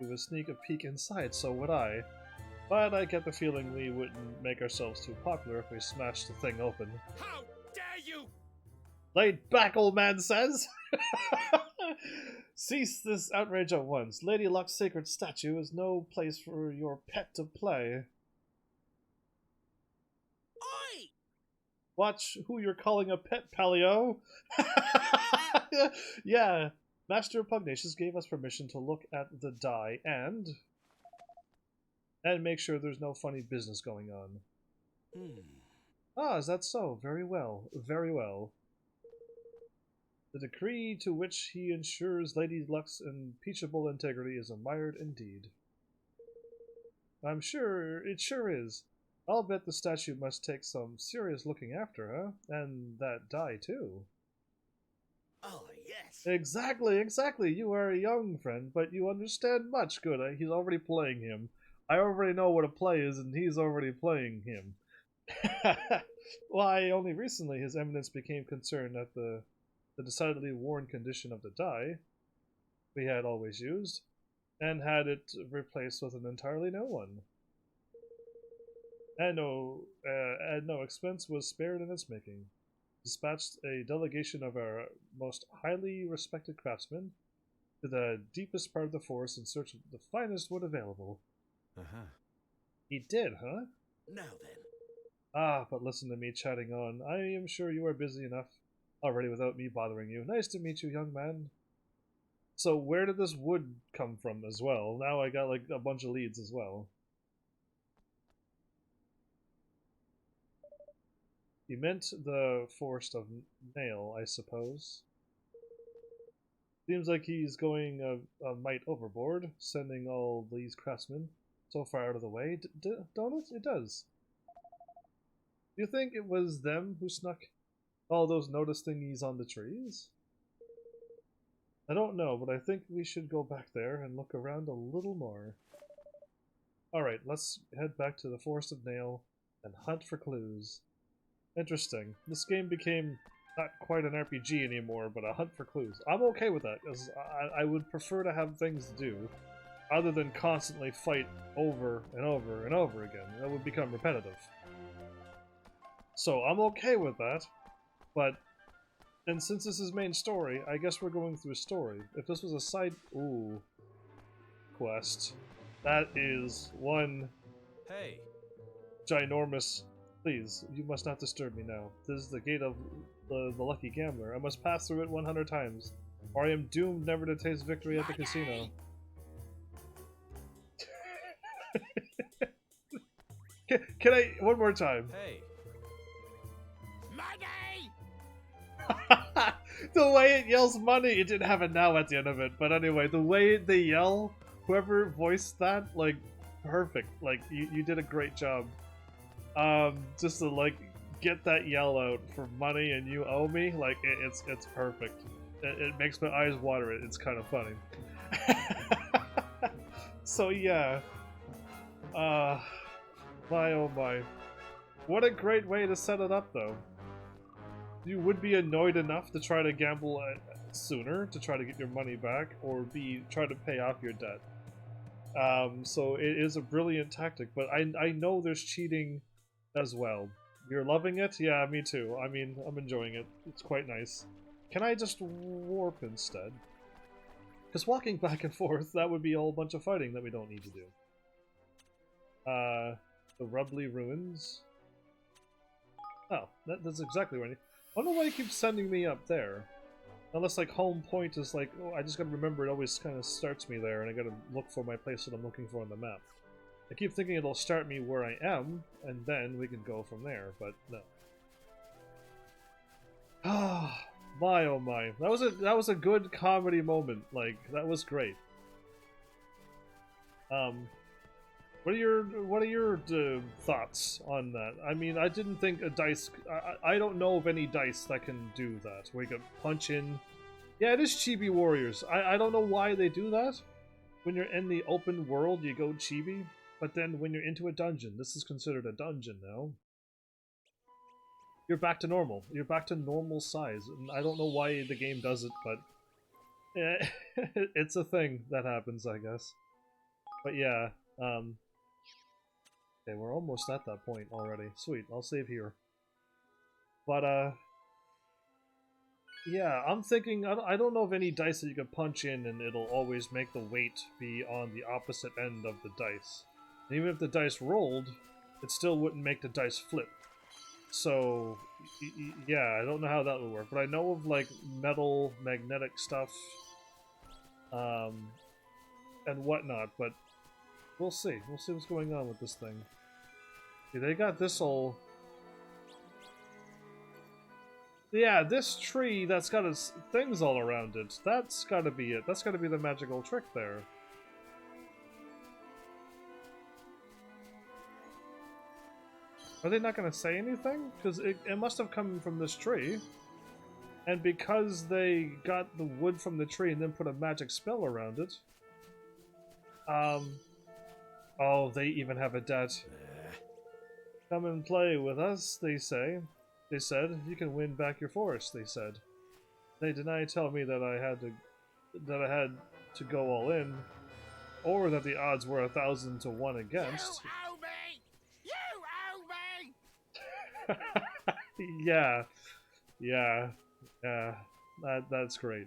to sneak a peek inside, so would I. But I get the feeling we wouldn't make ourselves too popular if we smashed the thing open. How dare you! Laid back, old man says! Cease this outrage at once. Lady Luck's sacred statue is no place for your pet to play. Oi! Watch who you're calling a pet, Paleo. Yeah, Master Pugnacious gave us permission to look at the die and make sure there's no funny business going on. Ah, is that so? Very well. Very well. The decree to which he ensures Lady Luck's impeachable integrity is admired indeed. I'm sure it sure is. I'll bet the statue must take some serious looking after, huh? And that die too. Oh, yes. Exactly, exactly. You are a young friend, but you understand much. Good. He's already playing him. I already know what a play is, and he's already playing him. Why, only recently His Eminence became concerned at the decidedly worn condition of the die we had always used, and had it replaced with an entirely new one. And no expense was spared in its making. Dispatched a delegation of our most highly respected craftsmen to the deepest part of the forest in search of the finest wood available. Uh-huh. He did, huh? Now then. Ah, but listen to me chatting on. I am sure you are busy enough already without me bothering you. Nice to meet you, young man. So where did this wood come from as well? Now I got like a bunch of leads as well. You meant the forest of Nail, I suppose. Seems like he's going a mite overboard, sending all these craftsmen so far out of the way. Don't it? It does. Do you think it was them who snuck all those notice thingies on the trees? I don't know, but I think we should go back there and look around a little more. Alright, let's head back to the Forest of Nail and hunt for clues. Interesting. This game became not quite an RPG anymore, but a hunt for clues. I'm okay with that, because I would prefer to have things to do, other than constantly fight over and over and over again. That would become repetitive. So I'm okay with that, but, and since this is main story, I guess we're going through a story. If this was a side, quest, that is one Hey. ginormous. Please, you must not disturb me now. This is the gate of the lucky gambler. I must pass through it 100 times, or I am doomed never to taste victory at the casino. Can I, one more time? Hey. Money! The way it yells money, it didn't have it now at the end of it, but anyway, the way they yell, whoever voiced that, like, perfect. Like, you did a great job. Just to, like, get that yell out for money and you owe me, like, it's perfect. It makes my eyes water. It's kind of funny. So, yeah. My oh my. What a great way to set it up, though. You would be annoyed enough to try to gamble sooner, to try to get your money back, or try to pay off your debt. So it is a brilliant tactic, but I know there's cheating as well. You're loving it? Yeah, me too. I mean, I'm enjoying it. It's quite nice. Can I just warp instead? Because walking back and forth, that would be a whole bunch of fighting that we don't need to do. The Rubbly Ruins. Oh, that's exactly where I need. I don't know why he keeps sending me up there. Unless, like, home point is like, oh, I just gotta remember it always kind of starts me there, and I gotta look for my place that I'm looking for on the map. I keep thinking it'll start me where I am, and then we can go from there, but no. Ah, my oh my. That was a good comedy moment. Like, that was great. What are your thoughts on that? I mean, I didn't think a dice. I don't know of any dice that can do that, where you can punch in. Yeah, it is Chibi Warriors. I don't know why they do that. When you're in the open world, you go Chibi, but then when you're into a dungeon, this is considered a dungeon now. You're back to normal. You're back to normal size. And I don't know why the game does it, but it's a thing that happens, I guess. But yeah. Okay, we're almost at that point already. Sweet, I'll save here. But, yeah, I'm thinking, I don't know of any dice that you can punch in and it'll always make the weight be on the opposite end of the dice. And even if the dice rolled, it still wouldn't make the dice flip. So, yeah, I don't know how that would work. But I know of, like, metal, magnetic stuff, and whatnot, but we'll see. We'll see what's going on with this thing. Okay, they got this all Yeah, this tree that's got its things all around it. That's gotta be it. That's gotta be the magical trick there. Are they not gonna say anything? Because it must have come from this tree. And because they got the wood from the tree and then put a magic spell around it. Oh, they even have a debt. Come and play with us, they say. They said, you can win back your forest, they said. They did tell me that I had to go all in, or that the odds were 1,000 to 1 against. You owe me! You owe me! Yeah. That's great.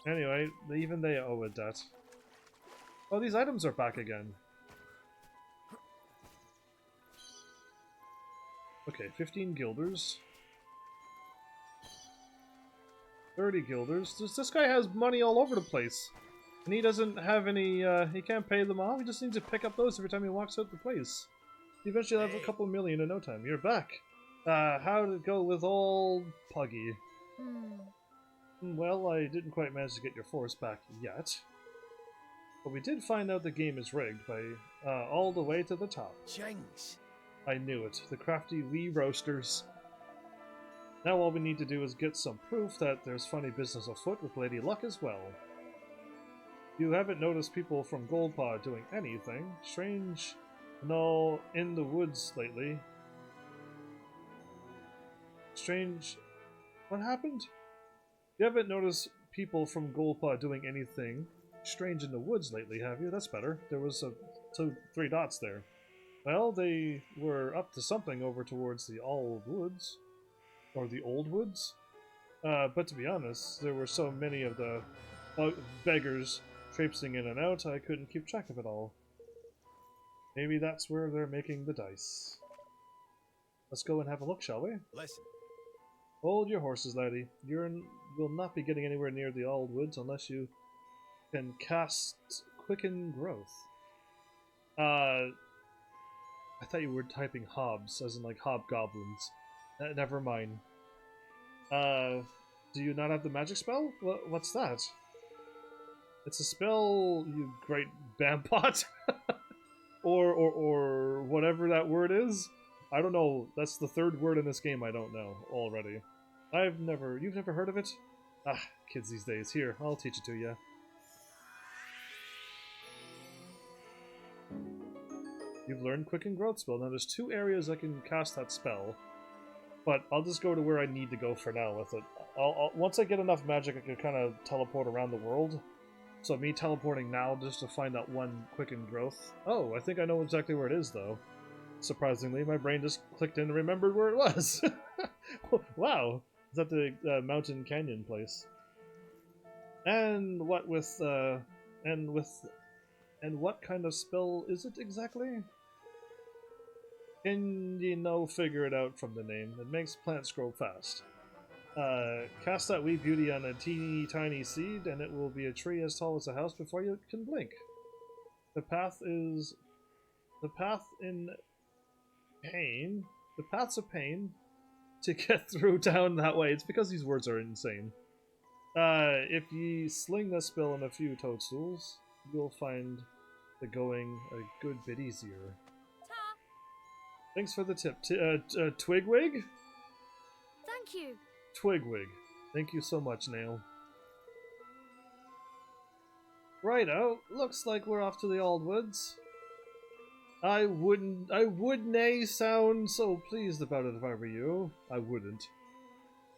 Anyway, even they owe a debt. Oh, these items are back again. Okay, 15 guilders. 30 guilders. This guy has money all over the place. And he doesn't have any, he can't pay them off. He just needs to pick up those every time he walks out the place. He eventually have a couple million in no time. You're back. How'd it go with old Puggy? Well, I didn't quite manage to get your force back yet. But we did find out the game is rigged by, all the way to the top. Jinx. I knew it. The crafty wee roasters. Now all we need to do is get some proof that there's funny business afoot with Lady Luck as well. You haven't noticed people from Goldpaw doing anything strange no in the woods lately. Strange... What happened? You haven't noticed people from Goldpaw doing anything strange in the woods lately, have you? That's better. There was 3 dots there. Well, they were up to something over towards the old woods. Or the old woods? But to be honest, there were so many of the beggars traipsing in and out, I couldn't keep track of it all. Maybe that's where they're making the dice. Let's go and have a look, shall we? Listen. Hold your horses, laddie. You'll not be getting anywhere near the old woods unless you can cast Quicken Growth. I thought you were typing hobs, as in like hobgoblins. Never mind. Do you not have the magic spell? What's that? It's a spell, you great bampot. or whatever that word is. I don't know. That's the 3rd word in this game I don't know already. You've never heard of it? Ah, kids these days. Here, I'll teach it to you. You've learned Quicken Growth spell. Now there's 2 areas I can cast that spell, but I'll just go to where I need to go for now with it. Once I get enough magic, I can kind of teleport around the world. So me teleporting now just to find that one Quicken Growth. Oh, I think I know exactly where it is though. Surprisingly, my brain just clicked in and remembered where it was. Wow, is that the Mountain Canyon place? And what kind of spell is it exactly? Can you figure it out from the name? It makes plants grow fast. Cast that wee beauty on a teeny tiny seed, and it will be a tree as tall as a house before you can blink. The paths of pain to get through down that way. It's because these words are insane. If ye sling the spell on a few toadstools, you'll find the going a good bit easier. Ta! Thanks for the tip. Twigwig? Thank you. Twigwig. Thank you so much, Nail. Righto, looks like we're off to the old woods. I wouldn't sound so pleased about it if I were you. I wouldn't.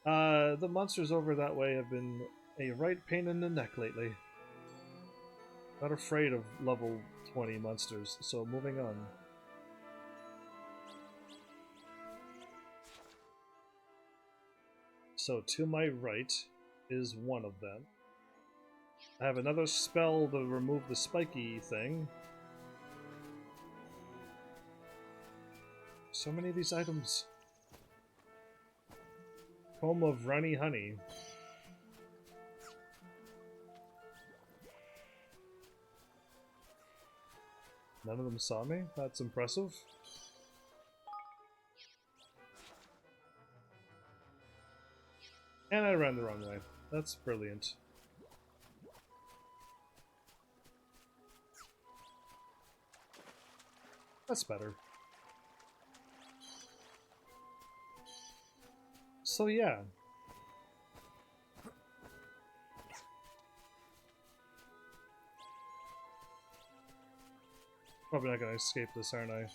The monsters over that way have been a right pain in the neck lately. Not afraid of level 20 monsters, so moving on. So to my right is one of them. I have another spell to remove the spiky thing. So many of these items. Comb of Runny Honey. None of them saw me? That's impressive. And I ran the wrong way. That's brilliant. That's better. So yeah. Probably not gonna escape this, aren't I?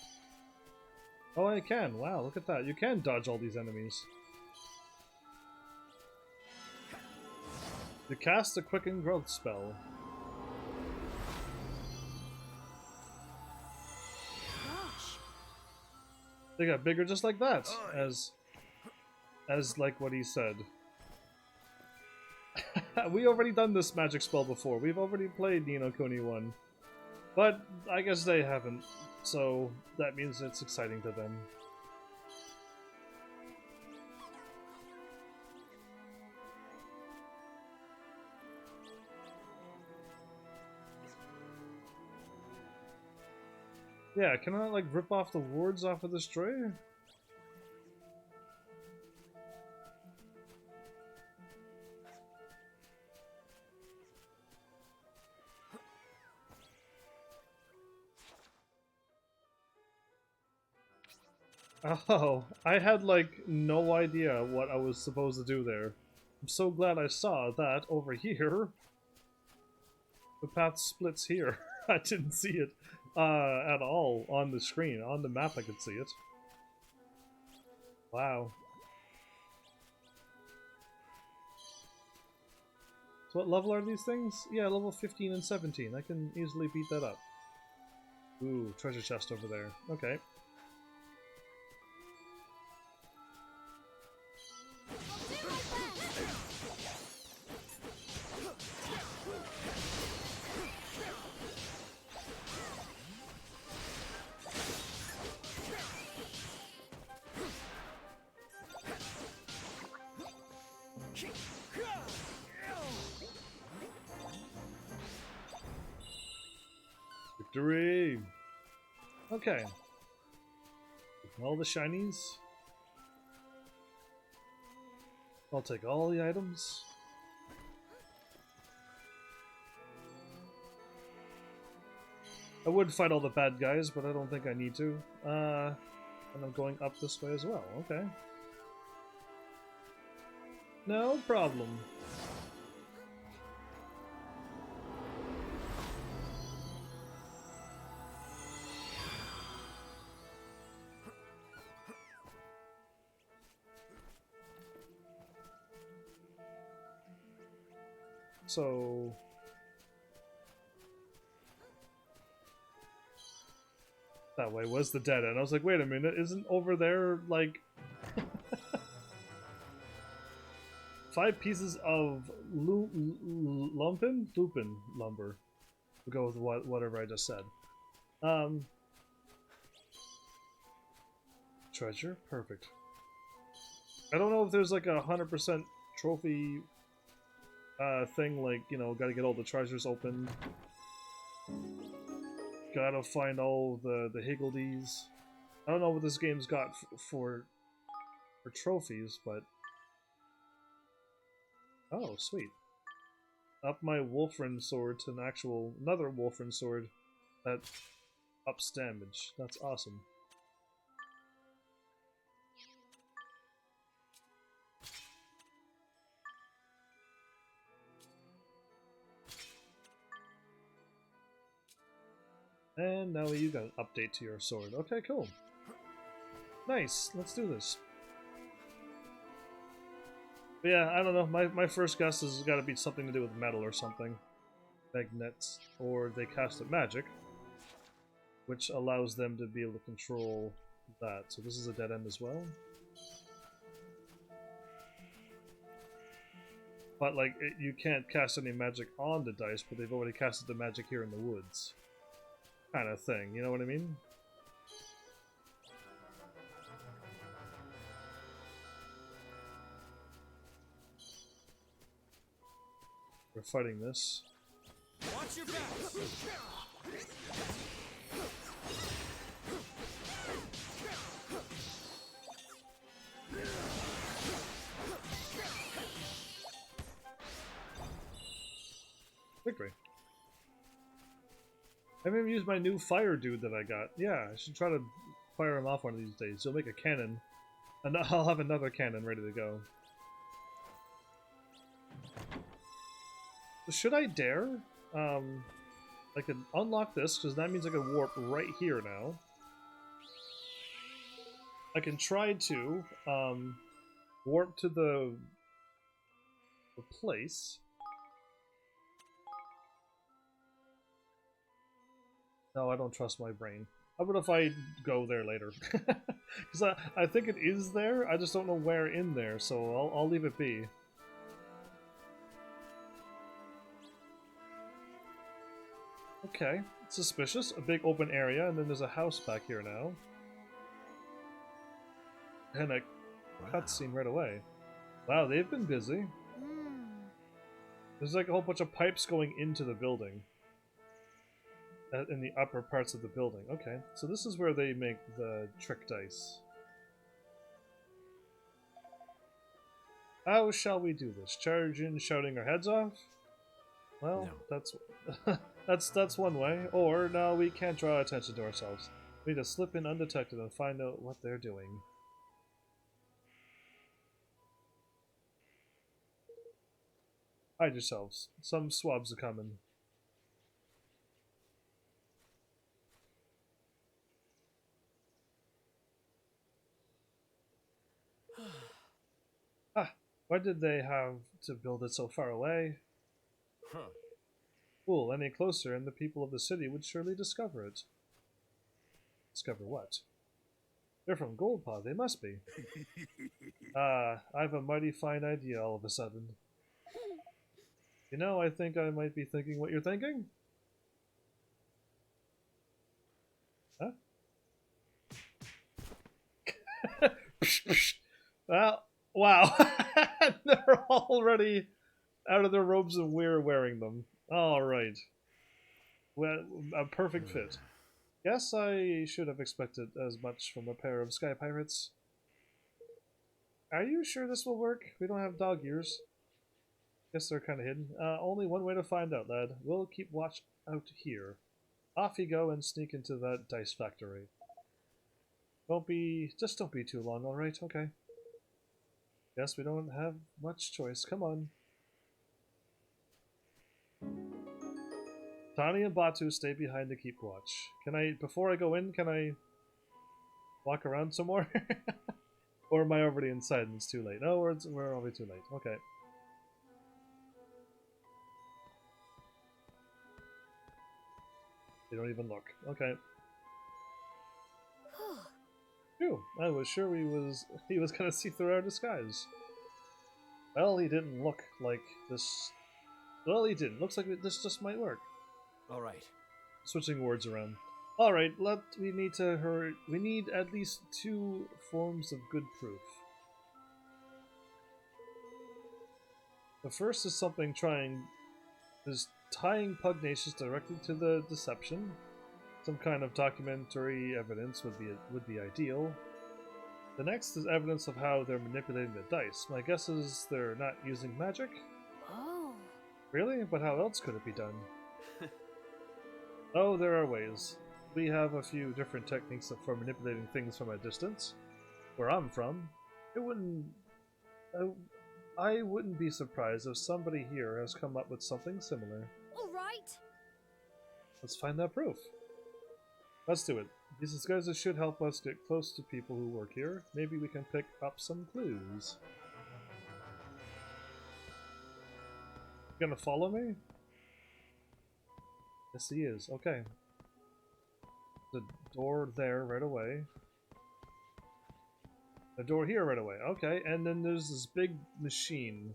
Oh, I can. Wow, look at that. You can dodge all these enemies. You cast a quicken growth spell. Gosh. They got bigger just like that, as like what he said. We already done this magic spell before. We've already played Ni no Kuni 1. But I guess they haven't, so that means it's exciting to them. Yeah, can I like rip off the wards off of this tray? Oh, I had like no idea what I was supposed to do there. I'm so glad I saw that over here. The path splits here. I didn't see it at all on the screen. On the map I could see it. Wow. So what level are these things? Yeah, level 15 and 17. I can easily beat that up. Ooh, treasure chest over there. Okay. Victory! Okay. All the shinies. I'll take all the items. I would fight all the bad guys, but I don't think I need to. And I'm going up this way as well. Okay. No problem. So that way was the dead end. I was like, wait a minute, isn't over there like 5 pieces of lupin lumber? We'll go with whatever I just said. Treasure, perfect. I don't know if there's like a 100% trophy thing, like, you know, gotta get all the treasures open. Gotta find all the higgledies. I don't know what this game's got for trophies, but... Oh, sweet. Up my Wolfrin sword to another Wolfrin sword that ups damage. That's awesome. And now you got an update to your sword. Okay, cool. Nice, let's do this. But yeah, I don't know, my first guess has got to be something to do with metal or something. Magnets, or they cast a magic, which allows them to be able to control that. So this is a dead end as well. But like, you can't cast any magic on the dice, but they've already casted the magic here in the woods. Kind of thing, you know what I mean? We're fighting this. Watch your back. I haven't even used my new fire dude that I got. Yeah, I should try to fire him off one of these days. He'll make a cannon. And I'll have another cannon ready to go. Should I dare? I can unlock this, because that means I can warp right here now. I can try to warp to the place. No, I don't trust my brain. How about if I go there later? Because I think it is there, I just don't know where in there, so I'll leave it be. Okay, suspicious. A big open area, and then there's a house back here now. And a cutscene right away. Wow, they've been busy. There's like a whole bunch of pipes going into the building. In the upper parts of the building. Okay, so this is where they make the trick dice. How shall we do this? Charge in, shouting our heads off? Well, No. that's one way. Or, no, we can't draw attention to ourselves. We need to slip in undetected and find out what they're doing. Hide yourselves. Some swabs are coming. Why did they have to build it so far away? Huh. Fool, any closer and the people of the city would surely discover it. Discover what? They're from Goldpaw, they must be. I've a mighty fine idea all of a sudden. You know, I think I might be thinking what you're thinking. Huh? Well, wow. They're already out of their robes and we're wearing them. Alright. Well, a perfect fit. Guess I should have expected as much from a pair of sky pirates. Are you sure this will work? We don't have dog ears. Guess they're kind of hidden. Only one way to find out, lad. We'll keep watch out here. Off you go and sneak into that dice factory. Just don't be too long, alright? Okay. Guess we don't have much choice. Come on. Tani and Batu stay behind to keep watch. Before I go in, can I walk around some more? Or am I already inside and it's too late? No, we're already too late. Okay. They don't even look. Okay. Phew, I was sure he was gonna see through our disguise. Well, he didn't look like this. Well, he didn't. Looks like this just might work. All right. Switching words around. All right, we need to hurry. We need at least 2 forms of good proof. The first is something tying Pugnacious directly to the deception. Some kind of documentary evidence would be ideal. The next is evidence of how they're manipulating the dice. My guess is they're not using magic. Oh. Really? But how else could it be done? Oh, there are ways. We have a few different techniques for manipulating things from a distance. Where I'm from, I wouldn't be surprised if somebody here has come up with something similar. All right. Let's find that proof. Let's do it. These disguises should help us get close to people who work here. Maybe we can pick up some clues. You gonna follow me? Yes, he is. Okay. The door there right away. The door here right away. Okay, and then there's this big machine.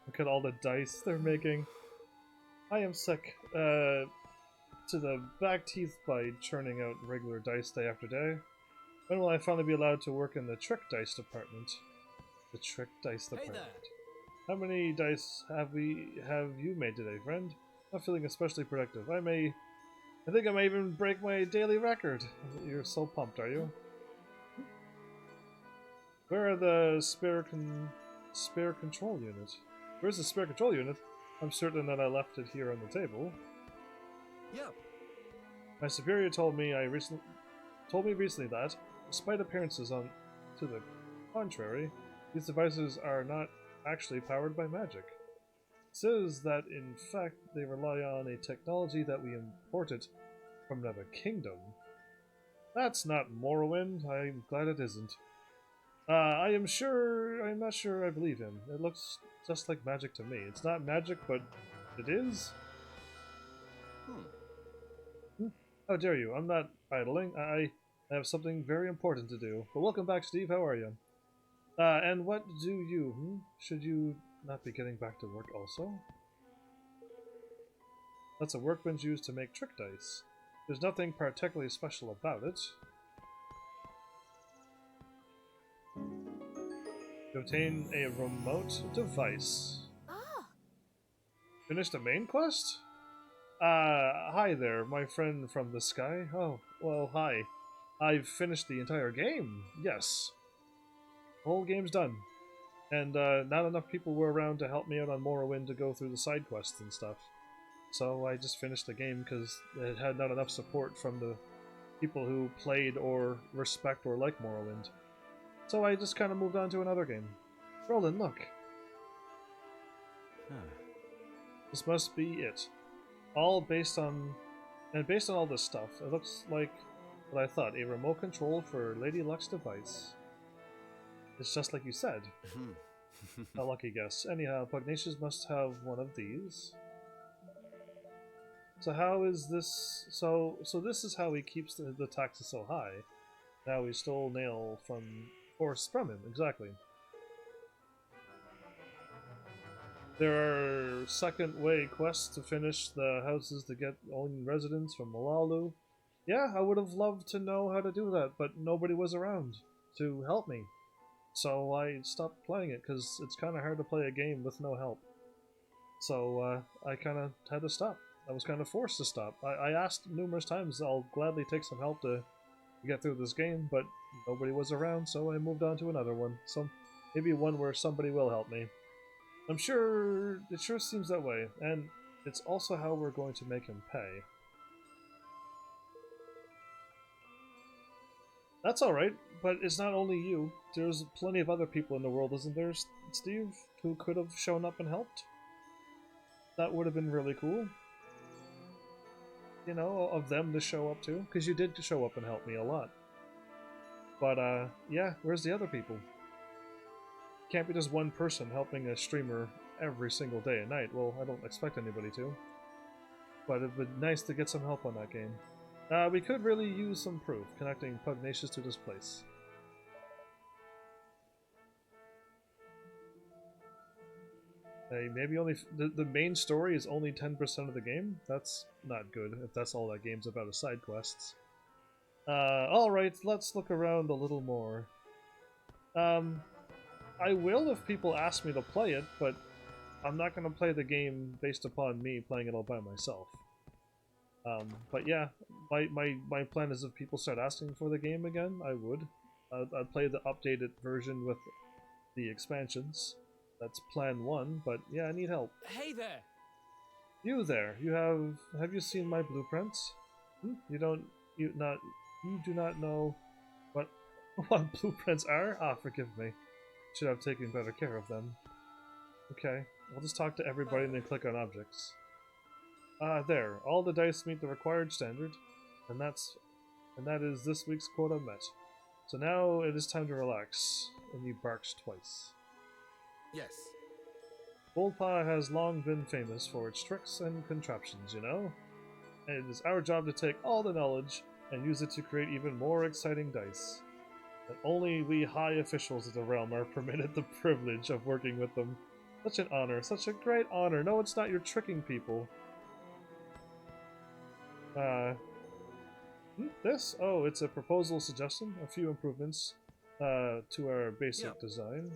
Look at all the dice they're making. I am sick to the back teeth by churning out regular dice day after day. When will I finally be allowed to work in the trick dice department? The trick dice department. How many dice have you made today, friend? I'm feeling especially productive. I think I may even break my daily record. You're so pumped, are you? Where are the spare control unit? Where's the spare control unit? I'm certain that I left it here on the table. Yeah. My superior told me recently that, despite appearances to the contrary, these devices are not actually powered by magic. It says that in fact they rely on a technology that we imported from another kingdom. That's not Morrowind. I'm glad it isn't. I'm not sure I believe him. It looks just like magic to me. It's not magic, but it is? How dare you? I'm not idling. I have something very important to do. But welcome back, Steve. How are you? And what do you, Should you not be getting back to work also? That's a workbench used to make trick dice. There's nothing particularly special about it. To obtain a remote device. Ah, Finish the main quest? Hi there, my friend from the sky. Oh, well, hi. I've finished the entire game. Yes. The whole game's done. And, not enough people were around to help me out on Morrowind to go through the side quests and stuff. So I just finished the game because it had not enough support from the people who played or respect or like Morrowind. So I just kind of moved on to another game. Roland, look. This must be it. Based on all this stuff, it looks like what I thought, a remote control for Lady Luck's device. It's just like you said. A lucky guess. Anyhow, Pugnacious must have one of these. So how is this... So this is how he keeps the taxes so high. Now he stole Nail from him, exactly. There are second way quests to finish the houses to get own residents from Malalu. Yeah, I would have loved to know how to do that, but nobody was around to help me. So I stopped playing it, because it's kind of hard to play a game with no help. So I kind of had to stop. I was kind of forced to stop. I asked numerous times, I'll gladly take some help to get through this game, but nobody was around, so I moved on to another one. So maybe one where somebody will help me. I'm sure it sure seems that way, and it's also how we're going to make him pay. That's alright, but it's not only you. There's plenty of other people in the world, isn't there, Steve, who could have shown up and helped? That would have been really cool. You know, of them to show up too, because you did show up and help me a lot. But, yeah, where's the other people? Can't be just one person helping a streamer every single day and night. Well, I don't expect anybody to. But it'd be nice to get some help on that game. We could really use some proof connecting Pugnacious to this place. Hey, maybe only the main story is only 10% of the game? That's not good, if that's all that game's about is side quests. Alright, let's look around a little more. I will if people ask me to play it, but I'm not going to play the game based upon me playing it all by myself. But yeah, my plan is if people start asking for the game again, I would. I'd play the updated version with the expansions. That's plan 1, but yeah, I need help. Hey there! You there, have you seen my blueprints? You do not know what blueprints are? Ah, forgive me. Should have taken better care of them. Okay, I'll just talk to everybody and then click on objects. There. All the dice meet the required standard, and that is this week's quota met. So now it is time to relax, and you barked twice. Yes. Goldpaw has long been famous for its tricks and contraptions, you know? And it is our job to take all the knowledge and use it to create even more exciting dice. And only we high officials of the realm are permitted the privilege of working with them. Such an honor, such a great honor. No, it's not, you're tricking people. This? Oh, it's a proposal suggestion, a few improvements to our basic design.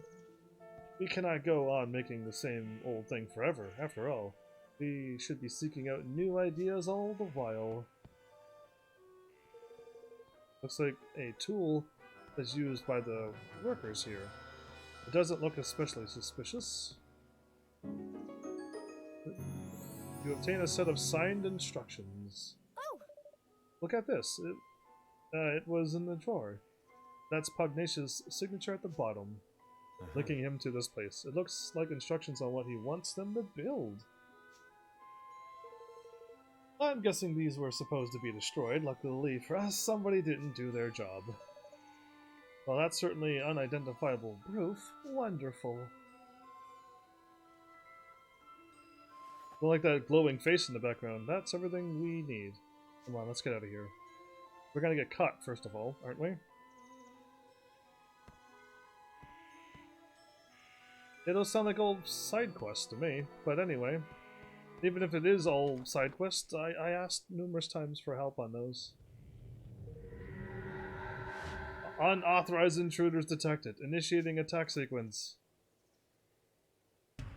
We cannot go on making the same old thing forever, after all. We should be seeking out new ideas all the while. Looks like a tool that's used by the workers here. It doesn't look especially suspicious. You obtain a set of signed instructions. Oh, Look at this. It was in the drawer. That's Pugnatius' signature at the bottom, linking him to this place. It looks like instructions on what he wants them to build. I'm guessing these were supposed to be destroyed. Luckily for us, somebody didn't do their job. Well, that's certainly unidentifiable proof. Wonderful. Don't like that glowing face in the background. That's everything we need. Come on, let's get out of here. We're gonna get caught, first of all, aren't we? It does sound like old side quests to me, but anyway. Even if it is all side quests, I asked numerous times for help on those. Unauthorized intruders detected. Initiating attack sequence.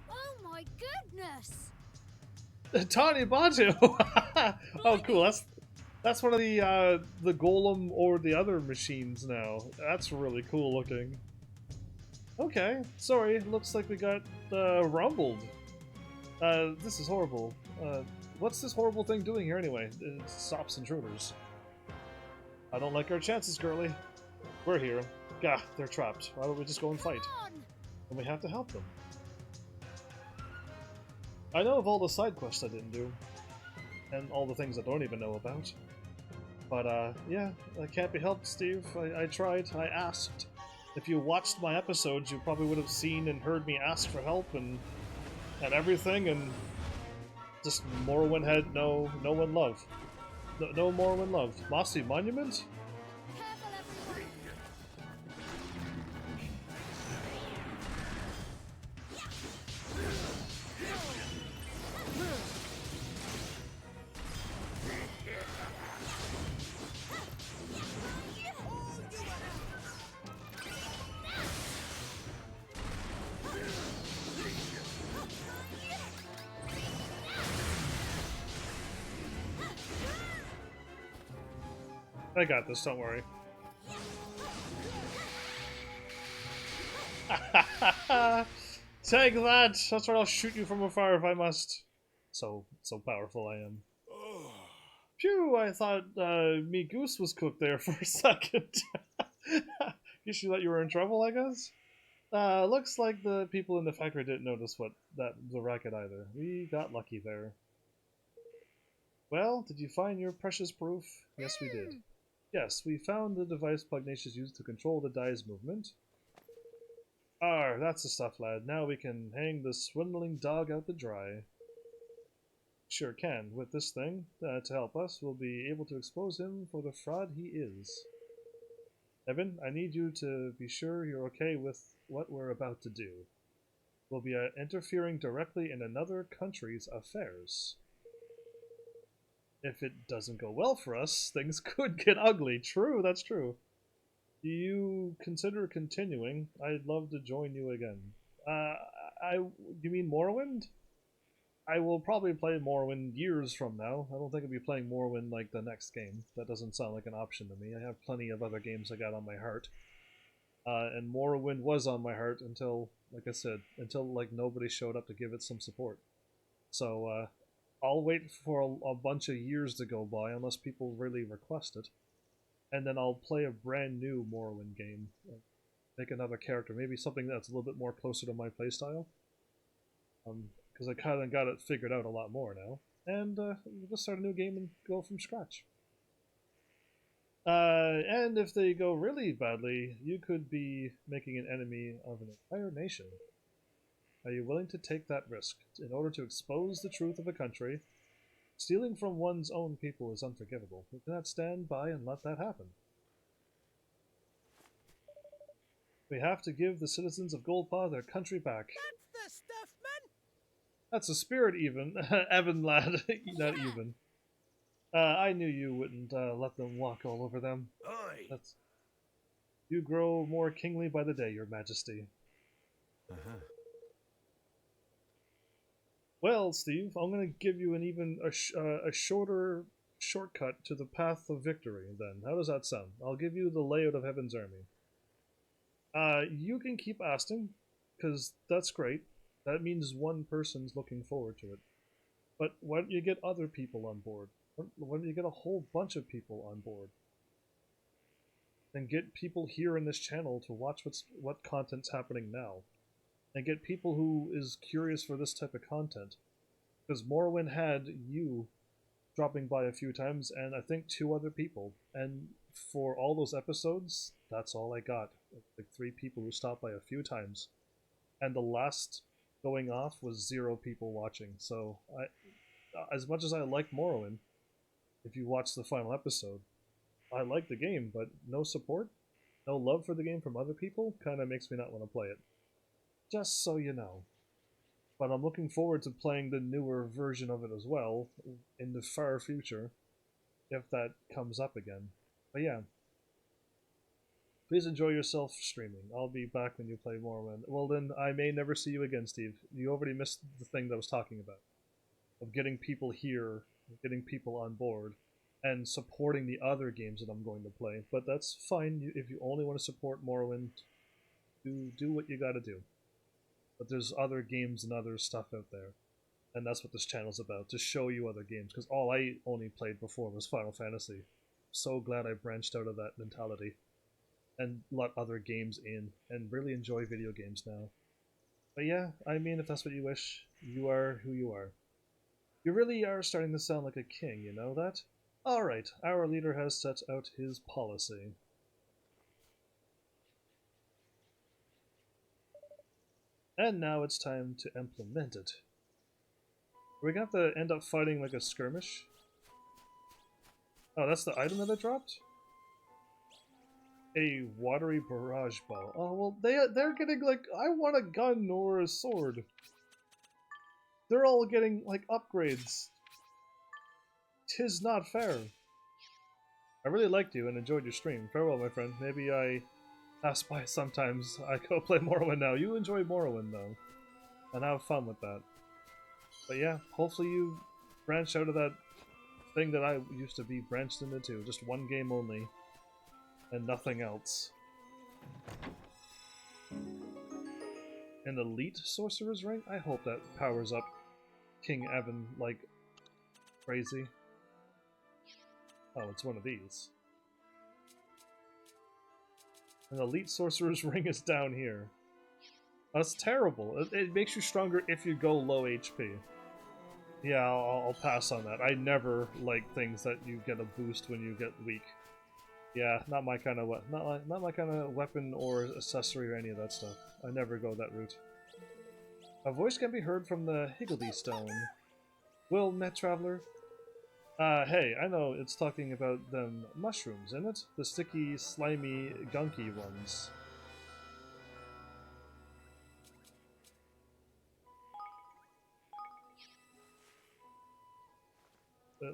oh my goodness! Tani Batu! Oh, cool. That's one of the golem or the other machines now. That's really cool looking. Okay, sorry. Looks like we got rumbled. This is horrible. What's this horrible thing doing here anyway? It stops intruders. I don't like our chances, girly. We're here. Gah, they're trapped. Why don't we just go and fight? And we have to help them. I know of all the side quests I didn't do. And all the things I don't even know about. But, yeah, that can't be helped, Steve. I tried. I asked. If you watched my episodes, you probably would have seen and heard me ask for help and everything, and just Morrowind had no one love. No Morrowind love. Mossy Monument? Careful, everyone! I got this, don't worry. Take that! That's right, I'll shoot you from afar if I must. So powerful I am. Phew, I thought me goose was cooked there for a second. Guess you thought you were in trouble, I guess? Looks like the people in the factory didn't notice the racket either. We got lucky there. Well, did you find your precious proof? Yes, we did. Yes, we found the device Pugnatius used to control the dye's movement. That's the stuff, lad. Now we can hang the swindling dog out to dry. Sure can. With this thing, to help us, we'll be able to expose him for the fraud he is. Evan, I need you to be sure you're okay with what we're about to do. We'll be interfering directly in another country's affairs. If it doesn't go well for us, things could get ugly. True, that's true. Do you consider continuing? I'd love to join you again. You mean Morrowind? I will probably play Morrowind years from now. I don't think I'll be playing Morrowind like the next game. That doesn't sound like an option to me. I have plenty of other games I got on my heart. And Morrowind was on my heart until, like I said, until like nobody showed up to give it some support. So, I'll wait for a bunch of years to go by unless people really request it. And then I'll play a brand new Morrowind game. Make another character, maybe something that's a little bit more closer to my playstyle. Because I kind of got it figured out a lot more now. And we'll just start a new game and go from scratch. And if they go really badly, you could be making an enemy of an entire nation. Are you willing to take that risk in order to expose the truth of a country? Stealing from one's own people is unforgivable. We cannot stand by and let that happen. We have to give the citizens of Goldpaw their country back. That's the stuff, man! That's a spirit, even. Evan, lad. Not even. I knew you wouldn't let them walk all over them. Oi! You grow more kingly by the day, your majesty. Well, Steve, I'm going to give you a shorter shortcut to the path of victory, then. How does that sound? I'll give you the layout of Heaven's army. You can keep asking, because that's great. That means one person's looking forward to it. But why don't you get other people on board? Why don't you get a whole bunch of people on board? And get people here in this channel to watch what content's happening now. And get people who is curious for this type of content. Because Morrowind had you dropping by a few times, and I think 2 other people. And for all those episodes, that's all I got. Like 3 people who stopped by a few times. And the last going off was 0 people watching. So, as much as I like Morrowind, if you watch the final episode, I like the game, but no support, no love for the game from other people, kind of makes me not want to play it. Just so you know. But I'm looking forward to playing the newer version of it as well, in the far future, if that comes up again. But yeah. Please enjoy yourself streaming. I'll be back when you play Morrowind. Well then, I may never see you again, Steve. You already missed the thing that I was talking about. Of getting people here, getting people on board, and supporting the other games that I'm going to play. But that's fine. If you only want to support Morrowind, do what you gotta do. But there's other games and other stuff out there. And that's what this channel's about, to show you other games. Because all I only played before was Final Fantasy. So glad I branched out of that mentality. And let other games in, and really enjoy video games now. But yeah, I mean, if that's what you wish, you are who you are. You really are starting to sound like a king, you know that? Alright, our leader has set out his policy. And now it's time to implement it. Are we gonna have to end up fighting like a skirmish? Oh, that's the item that I dropped? A watery barrage ball. Oh, well, they're getting, like, I want a gun or a sword. They're all getting, like, upgrades. 'Tis not fair. I really liked you and enjoyed your stream. Farewell, my friend. Maybe I pass by sometimes. I go play Morrowind now. You enjoy Morrowind, though. And have fun with that. But yeah, hopefully you branch out of that thing that I used to be branched into. Just one game only. And nothing else. An elite sorcerer's ring? I hope that powers up King Evan like crazy. Oh, it's one of these. An elite sorcerer's ring is down here. That's terrible. It makes you stronger if you go low HP. Yeah, I'll pass on that. I never like things that you get a boost when you get weak. Yeah, not my kind of not my kind of weapon or accessory or any of that stuff. I never go that route. A voice can be heard from the Higgledy Stone. Well met, traveler. Hey, I know it's talking about them mushrooms, isn't it? The sticky, slimy, gunky ones.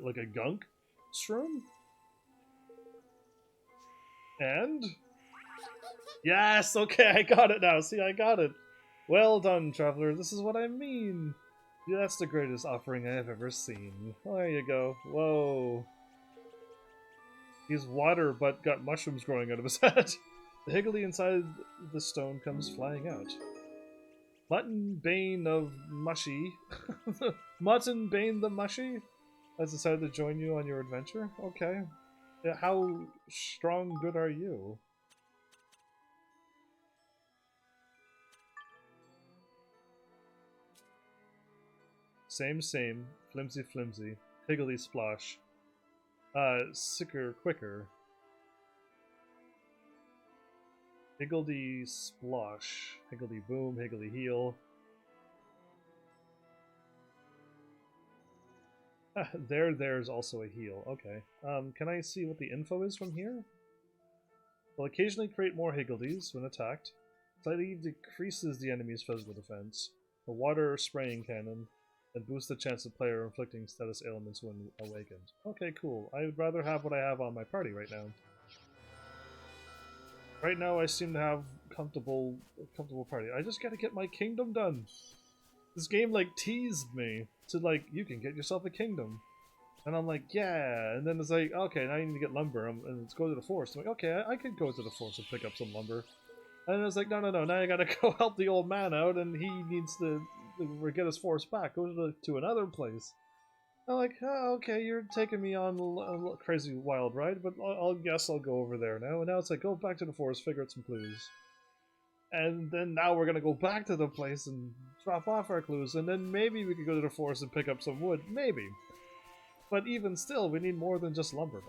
Like a gunk shroom? And? Yes, okay, I got it now. See, I got it. Well done, traveler. This is what I mean. Yeah, that's the greatest offering I have ever seen. Oh, there you go. Whoa. He's water, but got mushrooms growing out of his head. The Higgledy inside the stone comes flying out. Mutton Bane of Mushy. Mutton Bane the Mushy has decided to join you on your adventure? Okay. How strong good are you? Same, flimsy, flimsy, higgledy splosh. Sicker, quicker. Higgledy splosh, higgledy boom, higgledy heal. There's also a heal. Okay. Can I see what the info is from here? Will occasionally create more higgledies when attacked. Slightly decreases the enemy's physical defense. A water spraying cannon. And boost the chance of player inflicting status ailments when awakened. Okay, cool. I would rather have what I have on my party right now. Right now, I seem to have comfortable party. I just gotta get my kingdom done. This game like teased me to like, you can get yourself a kingdom, and I'm like, yeah. And then it's like, okay, now you need to get lumber, and let's go to the forest. I'm like, okay, I could go to the forest and pick up some lumber. And I was like, no, no, no, now you gotta go help the old man out, and he needs to get his force back. Go to another place. I'm like, oh, okay, you're taking me on a crazy wild ride, but I'll guess I'll go over there now. And now it's like, go back to the forest, figure out some clues. And then now we're gonna go back to the place and drop off our clues, and then maybe we could go to the forest and pick up some wood. Maybe. But even still, we need more than just lumber.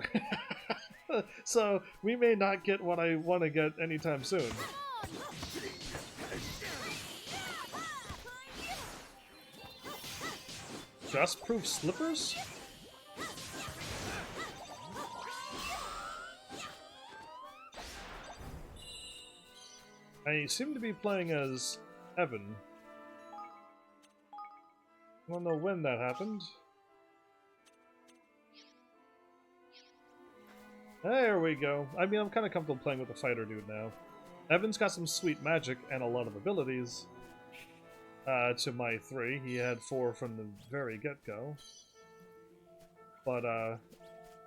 So we may not get what I want to get anytime soon. Just proof slippers? I seem to be playing as Evan. I don't know when that happened. There we go. I mean, I'm kind of comfortable playing with the fighter dude now. Evan's got some sweet magic and a lot of abilities. To my 3. He had 4 from the very get-go. But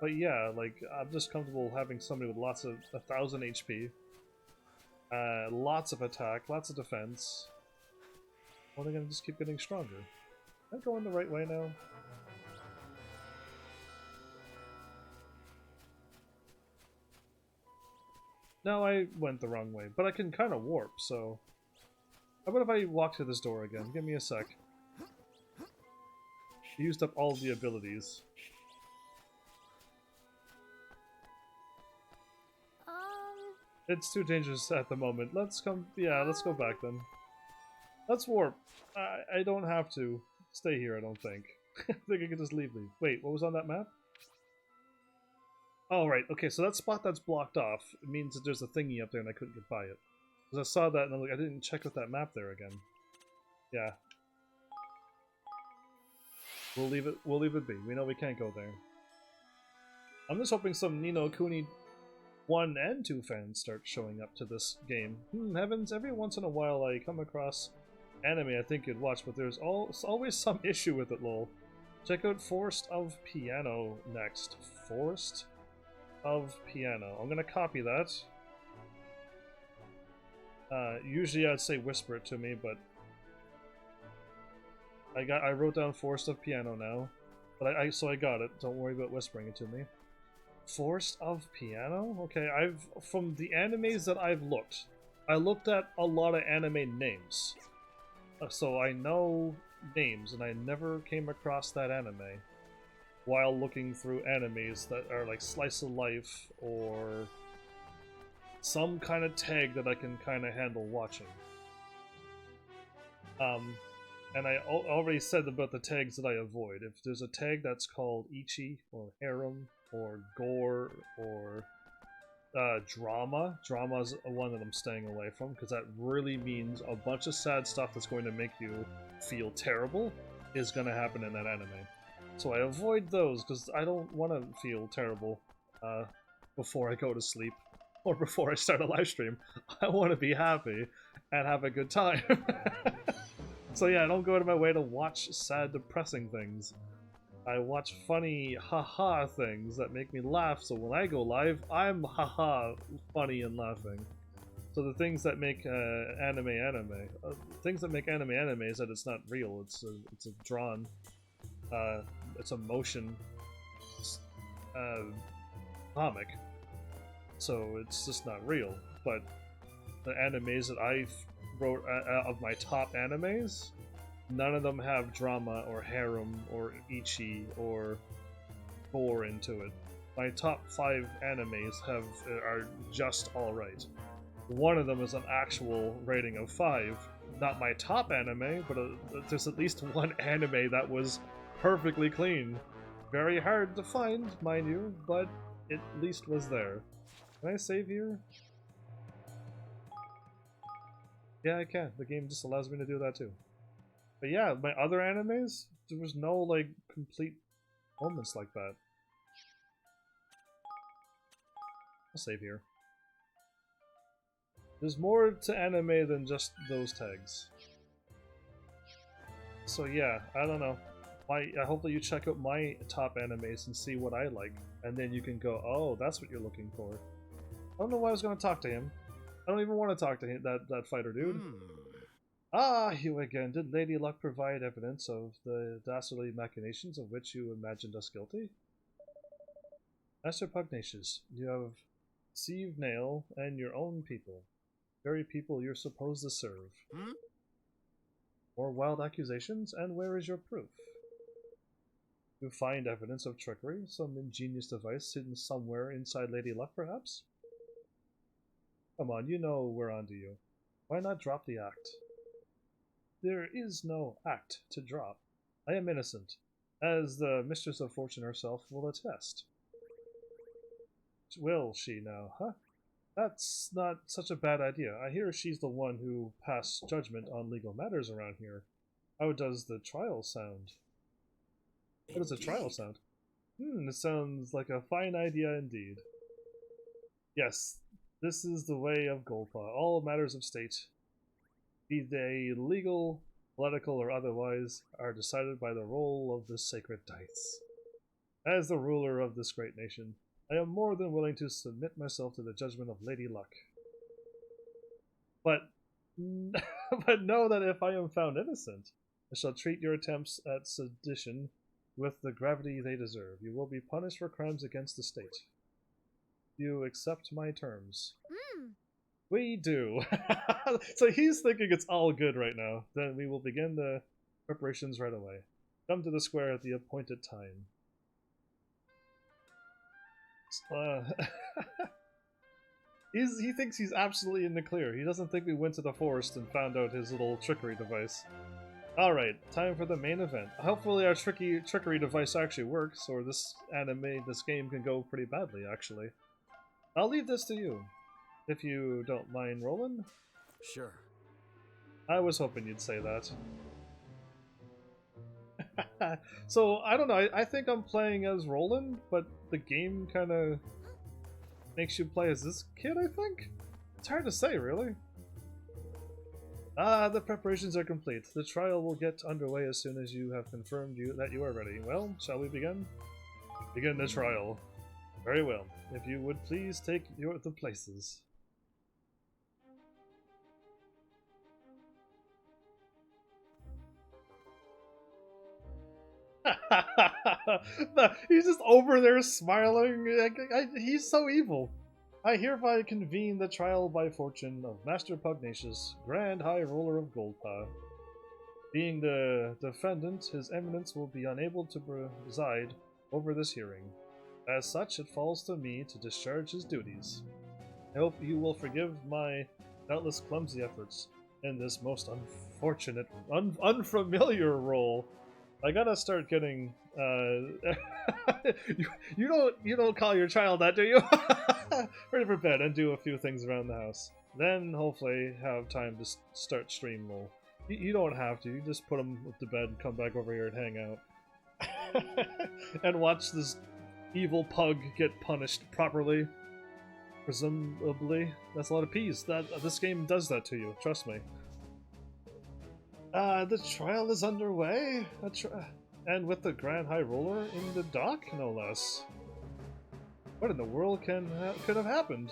yeah, like, I'm just comfortable having somebody with lots of 1,000 HP. Lots of attack, lots of defense. Well, they're gonna just keep getting stronger. Am I going the right way now? No, I went the wrong way, but I can kind of warp, so... How about if I walk to this door again? Give me a sec. I used up all the abilities. It's too dangerous at the moment. Let's come... Yeah, let's go back then. Let's warp. I don't have to stay here, I don't think. I think I can just leave. Wait, what was on that map? Oh, right. Okay, so that spot that's blocked off, it means that there's a thingy up there and I couldn't get by it. Because I saw that and I'm like, I didn't check out that map there again. Yeah. We'll leave it be. We know we can't go there. I'm just hoping some Nino Kuni 1 and 2 fans start showing up to this game. Heavens, every once in a while I come across anime I think you'd watch, but there's always some issue with it, lol. Check out Forest of Piano next. Forest of Piano. I'm gonna copy that. Usually I'd say whisper it to me, but I wrote down Forest of Piano now. But so I got it. Don't worry about whispering it to me. Forest of Piano? Okay, from the animes that I looked at a lot of anime names. So I know names, and I never came across that anime while looking through animes that are like slice of life or some kind of tag that I can kind of handle watching. And I already said about the tags that I avoid. If there's a tag that's called Ichi or Harem or Gore or Drama's one that I'm staying away from, because that really means a bunch of sad stuff that's going to make you feel terrible is going to happen in that anime. So I avoid those because I don't want to feel terrible before I go to sleep or before I start a live stream. I want to be happy and have a good time. So yeah, I don't go out of my way to watch sad, depressing things. I watch funny, haha things that make me laugh, so when I go live, I'm haha funny and laughing. So the things that make anime, things that make anime is that it's not real, it's a drawn, it's a motion comic. So it's just not real. But the animes that I wrote of my top animes, none of them have drama or harem or ichi or gore into it. My top 5 animes are just alright. One of them is an actual rating of 5. Not my top anime, but there's at least one anime that was perfectly clean. Very hard to find, mind you, but it at least was there. Can I save here? Yeah, I can. The game just allows me to do that too. But yeah, my other animes, there was no, like, complete moments like that. I'll save here. There's more to anime than just those tags. So yeah, I don't know. Hopefully you check out my top animes and see what I like. And then you can go, oh, that's what you're looking for. I don't know why I was going to talk to him. I don't even want to talk to him, that fighter dude. Hmm. Ah, you again. Did Lady Luck provide evidence of the dastardly machinations of which you imagined us guilty? Master Pugnacious, you have deceived Nail and your own people. Very people you're supposed to serve. Hmm? More wild accusations, and where is your proof? You find evidence of trickery, some ingenious device hidden somewhere inside Lady Luck, perhaps? Come on, you know we're onto you. Why not drop the act? There is no act to drop. I am innocent, as the Mistress of Fortune herself will attest. Will she now, huh? That's not such a bad idea. I hear she's the one who passed judgment on legal matters around here. How does the trial sound? How does a trial sound? It sounds like a fine idea indeed. Yes, this is the way of Golpa. All matters of state, be they legal, political, or otherwise, are decided by the roll of the sacred dice. As the ruler of this great nation, I am more than willing to submit myself to the judgment of Lady Luck. But, but know that if I am found innocent, I shall treat your attempts at sedition with the gravity they deserve. You will be punished for crimes against the state. You accept my terms. We do. So he's thinking it's all good right now. Then we will begin the preparations right away. Come to the square at the appointed time. He thinks he's absolutely in the clear. He doesn't think we went to the forest and found out his little trickery device. Alright, time for the main event. Hopefully our trickery device actually works, or this game can go pretty badly, actually. I'll leave this to you, if you don't mind rolling. Sure. I was hoping you'd say that. So, I don't know, I think I'm playing as Roland, but the game kind of makes you play as this kid, I think? It's hard to say, really. The preparations are complete. The trial will get underway as soon as you have confirmed that you are ready. Well, shall we begin? Begin the trial. Very well. If you would please take the places. He's just over there smiling. He's so evil. I hereby convene the trial by fortune of Master Pugnacious, Grand High Ruler of Goldpaw. Being the defendant, His Eminence will be unable to preside over this hearing. As such, it falls to me to discharge his duties. I hope you will forgive my doubtless clumsy efforts in this most unfortunate, unfamiliar role. I gotta start getting. You don't call your child that, do you? Ready for bed and do a few things around the house. Then hopefully have time to start stream roll. You don't have to. You just put him to bed and come back over here and hang out, and watch this evil pug get punished properly. Presumably, that's a lot of P's. This game does that to you. Trust me. The trial is underway, and with the Grand High Roller in the dock, no less. What in the world could have happened?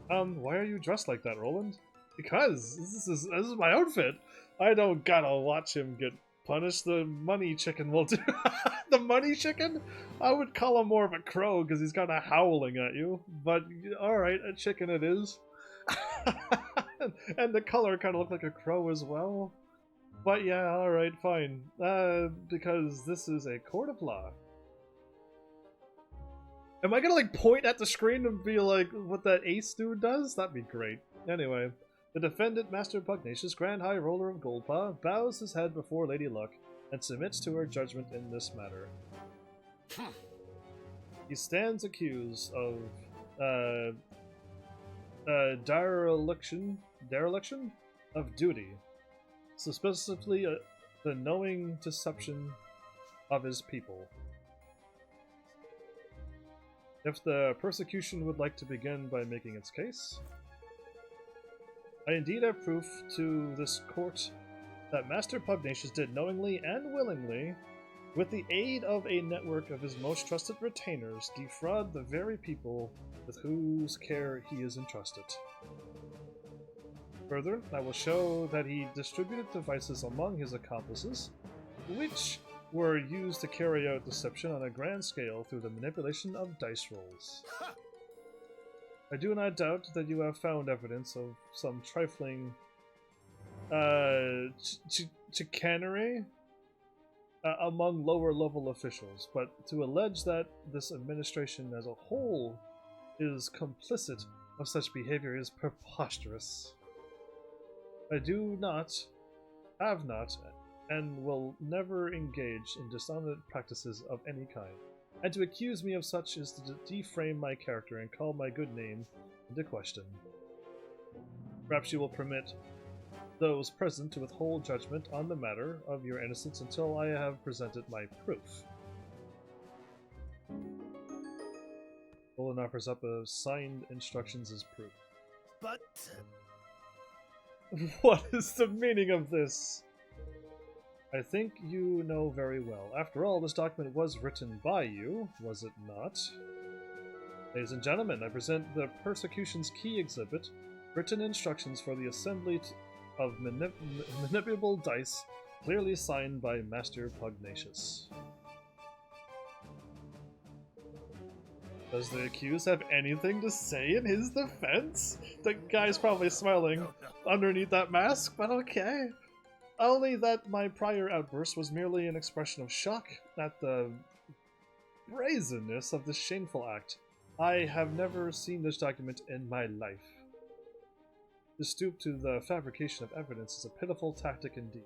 Why are you dressed like that, Roland? Because this is my outfit. I don't gotta watch him get punished. The money chicken will do. The money chicken? I would call him more of a crow because he's kind of howling at you. But alright, a chicken it is. And the color kind of looked like a crow as well. But yeah, alright, fine. Because this is a court of law. Am I gonna like point at the screen and be like what that ace dude does? That'd be great. Anyway, the defendant, Master Pugnacious, Grand High Roller of Goldpaw, bows his head before Lady Luck and submits to her judgment in this matter. He stands accused of dereliction of duty, so specifically the knowing deception of his people. If the persecution would like to begin by making its case, I indeed have proof to this court that Master Pugnacious did knowingly and willingly with the aid of a network of his most trusted retainers, defraud the very people with whose care he is entrusted. Further, I will show that he distributed devices among his accomplices, which were used to carry out deception on a grand scale through the manipulation of dice rolls. I do not doubt that you have found evidence of some trifling chicanery among lower-level officials, but to allege that this administration as a whole is complicit of such behavior is preposterous. I do not, have not, and will never engage in dishonest practices of any kind, and to accuse me of such is to deframe my character and call my good name into question. Perhaps you will permit those present to withhold judgment on the matter of your innocence until I have presented my proof. Olin offers up a signed instructions as proof. But... What is the meaning of this? I think you know very well. After all, this document was written by you, was it not? Ladies and gentlemen, I present the Persecution's key exhibit, written instructions for the assembly of manipulable dice, clearly signed by Master Pugnacious. Does the accused have anything to say in his defense? The guy's probably smiling underneath that mask, but okay. Only that my prior outburst was merely an expression of shock at the brazenness of this shameful act. I have never seen this document in my life. To stoop to the fabrication of evidence is a pitiful tactic indeed.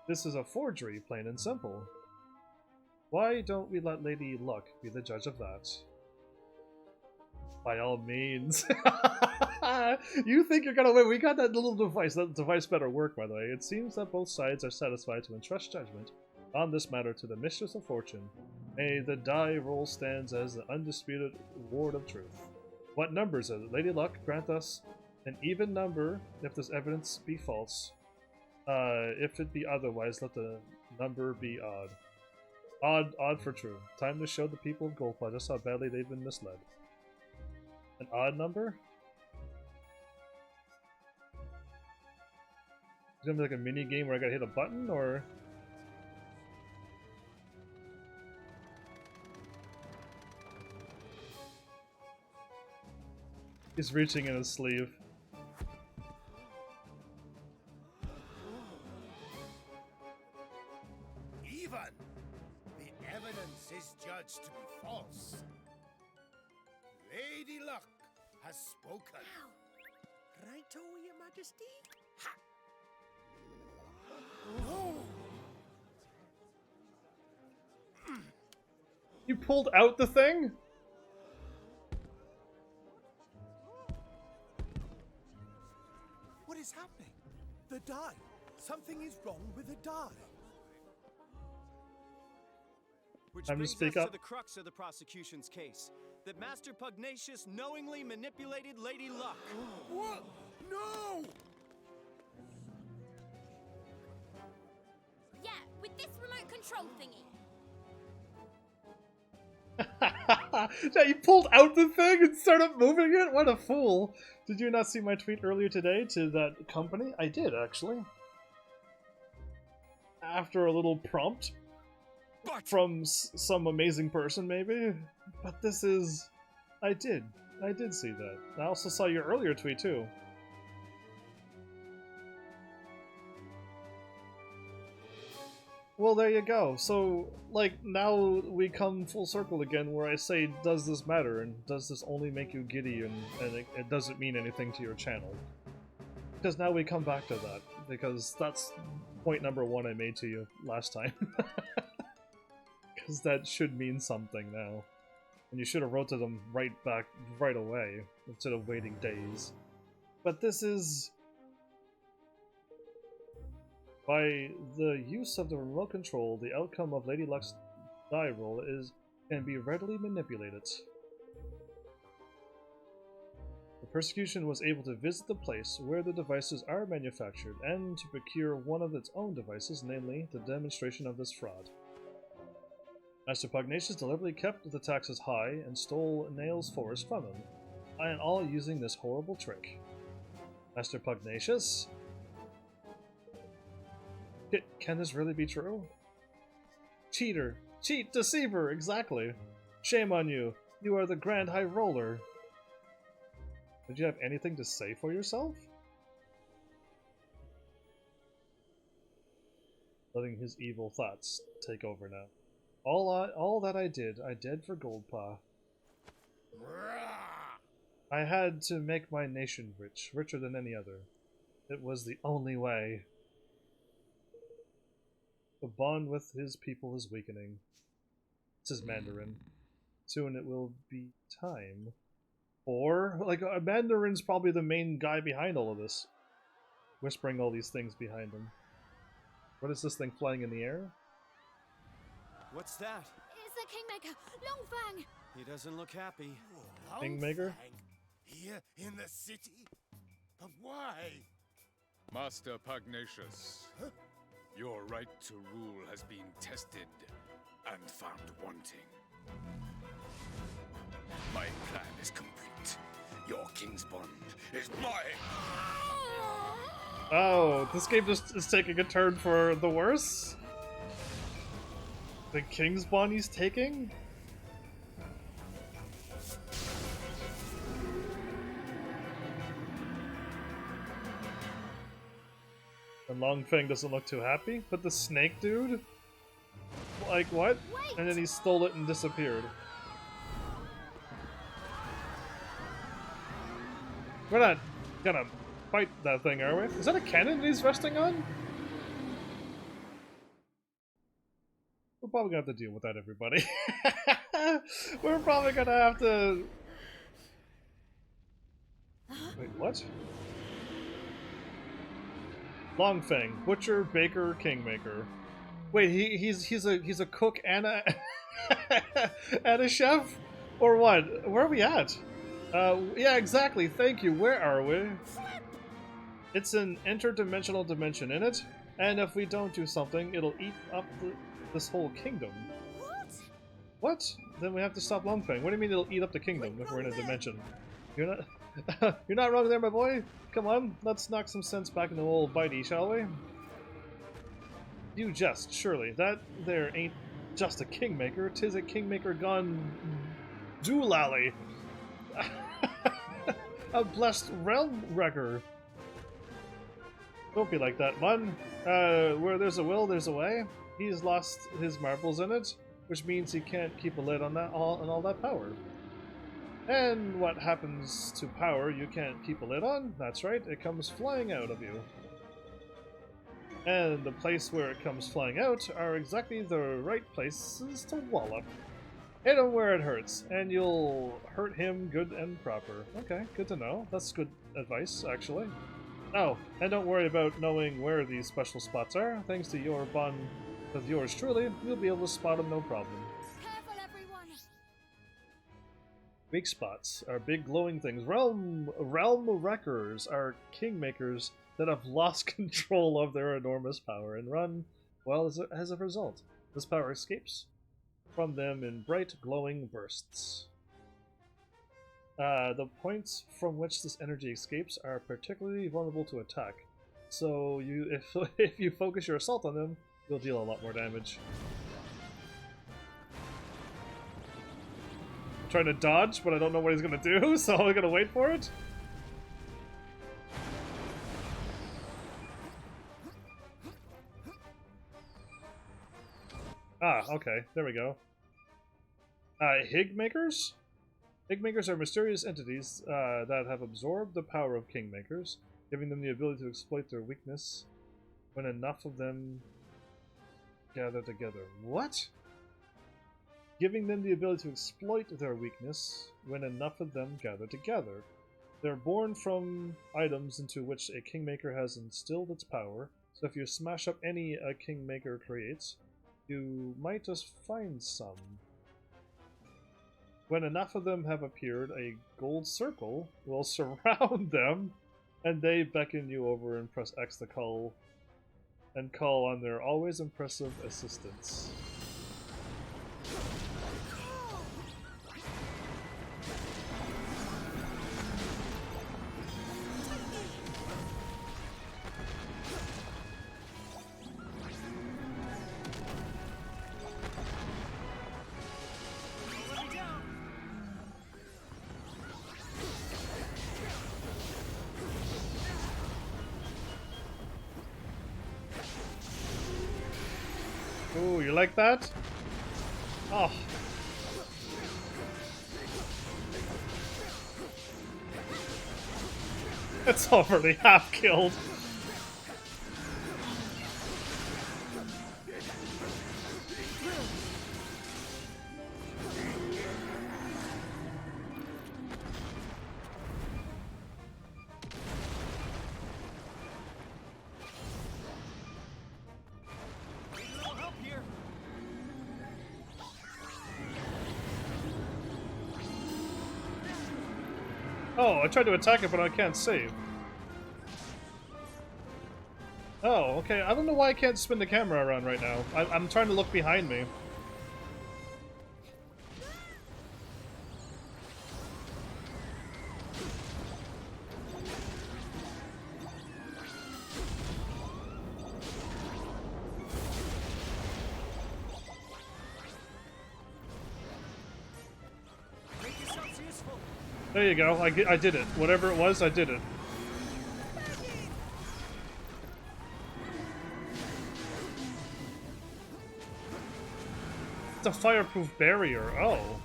This is a forgery, plain and simple. Why don't we let Lady Luck be the judge of that? By all means. You think you're gonna win? We got that little device. That device better work, by the way. It seems that both sides are satisfied to entrust judgment on this matter to the Mistress of Fortune. May the die roll stands as the undisputed ward of truth. What number is it? Lady Luck, grant us an even number if this evidence be false. If it be otherwise, let the number be odd. Odd for true. Time to show the people of Goldpaw just how badly they've been misled. An odd number? Is it gonna be like a mini game where I gotta hit a button, or? He's reaching in his sleeve. even the evidence is judged to be false. Lady Luck has spoken. Righto, Your Majesty? Ha! Oh! You pulled out the thing? What is happening? The die. Something is wrong with the die. Which Time to brings speak us up. to the crux of the prosecution's case. That Master Pugnacious knowingly manipulated Lady Luck. What? No! Yeah, with this remote control thingy. Yeah, you pulled out the thing and started moving it? What a fool. Did you not see my tweet earlier today to that company? I did, actually. After a little prompt from some amazing person, maybe. But this is... I did see that. I also saw your earlier tweet, too. Well, there you go. So, like, now we come full circle again where I say, does this matter? And does this only make you giddy? And it doesn't mean anything to your channel. Because now we come back to that. Because that's point number one I made to you last time. Because that should mean something now. And you should have wrote to them right away, instead of waiting days. But this is... By the use of the remote control, the outcome of Lady Luck's die roll can be readily manipulated. The persecution was able to visit the place where the devices are manufactured and to procure one of its own devices, namely the demonstration of this fraud. Master Pugnacious deliberately kept the taxes high and stole Nail's forest from him, and all using this horrible trick. Master Pugnacious? Can this really be true? Cheater! Cheat! Deceiver! Exactly! Shame on you! You are the Grand High Roller! Did you have anything to say for yourself? Letting his evil thoughts take over now. All that I did for Goldpaw. I had to make my nation rich, richer than any other. It was the only way. The bond with his people is weakening. This is Mandarin. Soon it will be time. Or, like, Mandarin's probably the main guy behind all of this. Whispering all these things behind him. What is this thing flying in the air? What's that? It's the Kingmaker, Longfang! He doesn't look happy. Kingmaker? Here in the city? But why? Master Pugnacious, your right to rule has been tested and found wanting. My plan is complete. Your king's bond is mine! Oh, this game just is taking a turn for the worse? The King's Bond he's taking? And Longfang doesn't look too happy, but the snake dude? Like, what? Wait! And then he stole it and disappeared. We're not gonna fight that thing, are we? Is that a cannon that he's resting on? We're probably gonna have to deal with that, everybody. We're probably gonna have to... Wait, what? Longfang, butcher, baker, kingmaker. Wait, he's a cook and a and a chef, or what? Where are we at? Yeah, exactly. Thank you. Where are we? It's an interdimensional dimension in it, and if we don't do something, it'll eat up this whole kingdom. What? What? Then we have to stop Longfang. What do you mean it'll eat up the kingdom if we're in a dimension? You're not you're not wrong there, my boy. Come on, let's knock some sense back into old Bitey, shall we? You jest, surely. That there ain't just a kingmaker, 'tis a kingmaker gone doolally. A blessed realm wrecker. Don't be like that, man. Where there's a will, there's a way. He's lost his marbles in it, which means he can't keep a lid on that all that power. And what happens to power you can't keep a lid on? That's right, it comes flying out of you. And the place where it comes flying out are exactly the right places to wallop. Hit him where it hurts, and you'll hurt him good and proper. Okay, good to know. That's good advice, actually. Oh, and don't worry about knowing where these special spots are. Thanks to your bond with yours truly, you'll be able to spot them no problem. Careful, everyone! Weak spots are big glowing things. Realm wreckers are kingmakers that have lost control of their enormous power and run, well, as a result. This power escapes from them in bright, glowing bursts. The points from which this energy escapes are particularly vulnerable to attack, so if you focus your assault on them, you'll deal a lot more damage. I'm trying to dodge, but I don't know what he's gonna do, so I'm gonna wait for it. Ah, okay, there we go. Higmakers? Higmakers are mysterious entities that have absorbed the power of kingmakers, giving them the ability to exploit their weakness when enough of them gather together. What? Giving them the ability to exploit their weakness when enough of them gather together. They're born from items into which a kingmaker has instilled its power, so if you smash up any a kingmaker creates, you might just find some. When enough of them have appeared, a gold circle will surround them, and they beckon you over and press X to call on their always impressive assistance. Ooh, you like that? Oh. It's already half killed. Oh, I tried to attack it, but I can't save. Oh, okay. I don't know why I can't spin the camera around right now. I'm trying to look behind me. There you go. I did it. Whatever it was, I did it. It's a fireproof barrier. Oh.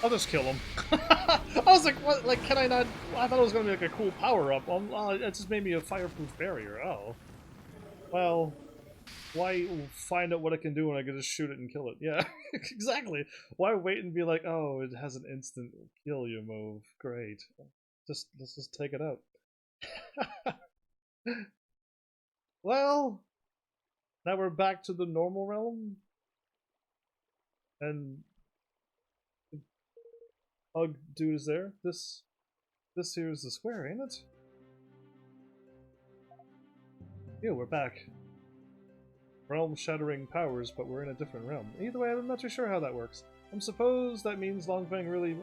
I'll just kill him. I was like, what? Like, can I not? I thought it was gonna be like a cool power up. It just made me a fireproof barrier. Oh. Well. Why find out what it can do when I can just shoot it and kill it? Yeah, exactly. Why wait and be like, oh, it has an instant kill you move. Great. Let's just take it out. Well, now we're back to the normal realm. And Hug dude is there. This here is the square, ain't it? Yeah, we're back. Realm-shattering powers, but we're in a different realm. Either way, I'm not too sure how that works. I suppose that means Longfang really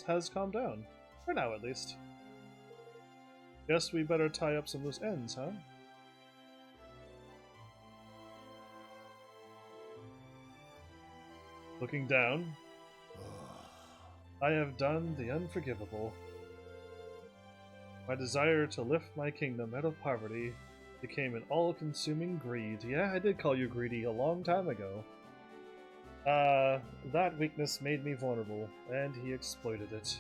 has calmed down. For now, at least. Guess we better tie up some loose ends, huh? Looking down. I have done the unforgivable. My desire to lift my kingdom out of poverty became an all-consuming greed. Yeah, I did call you greedy a long time ago. That weakness made me vulnerable, and he exploited it.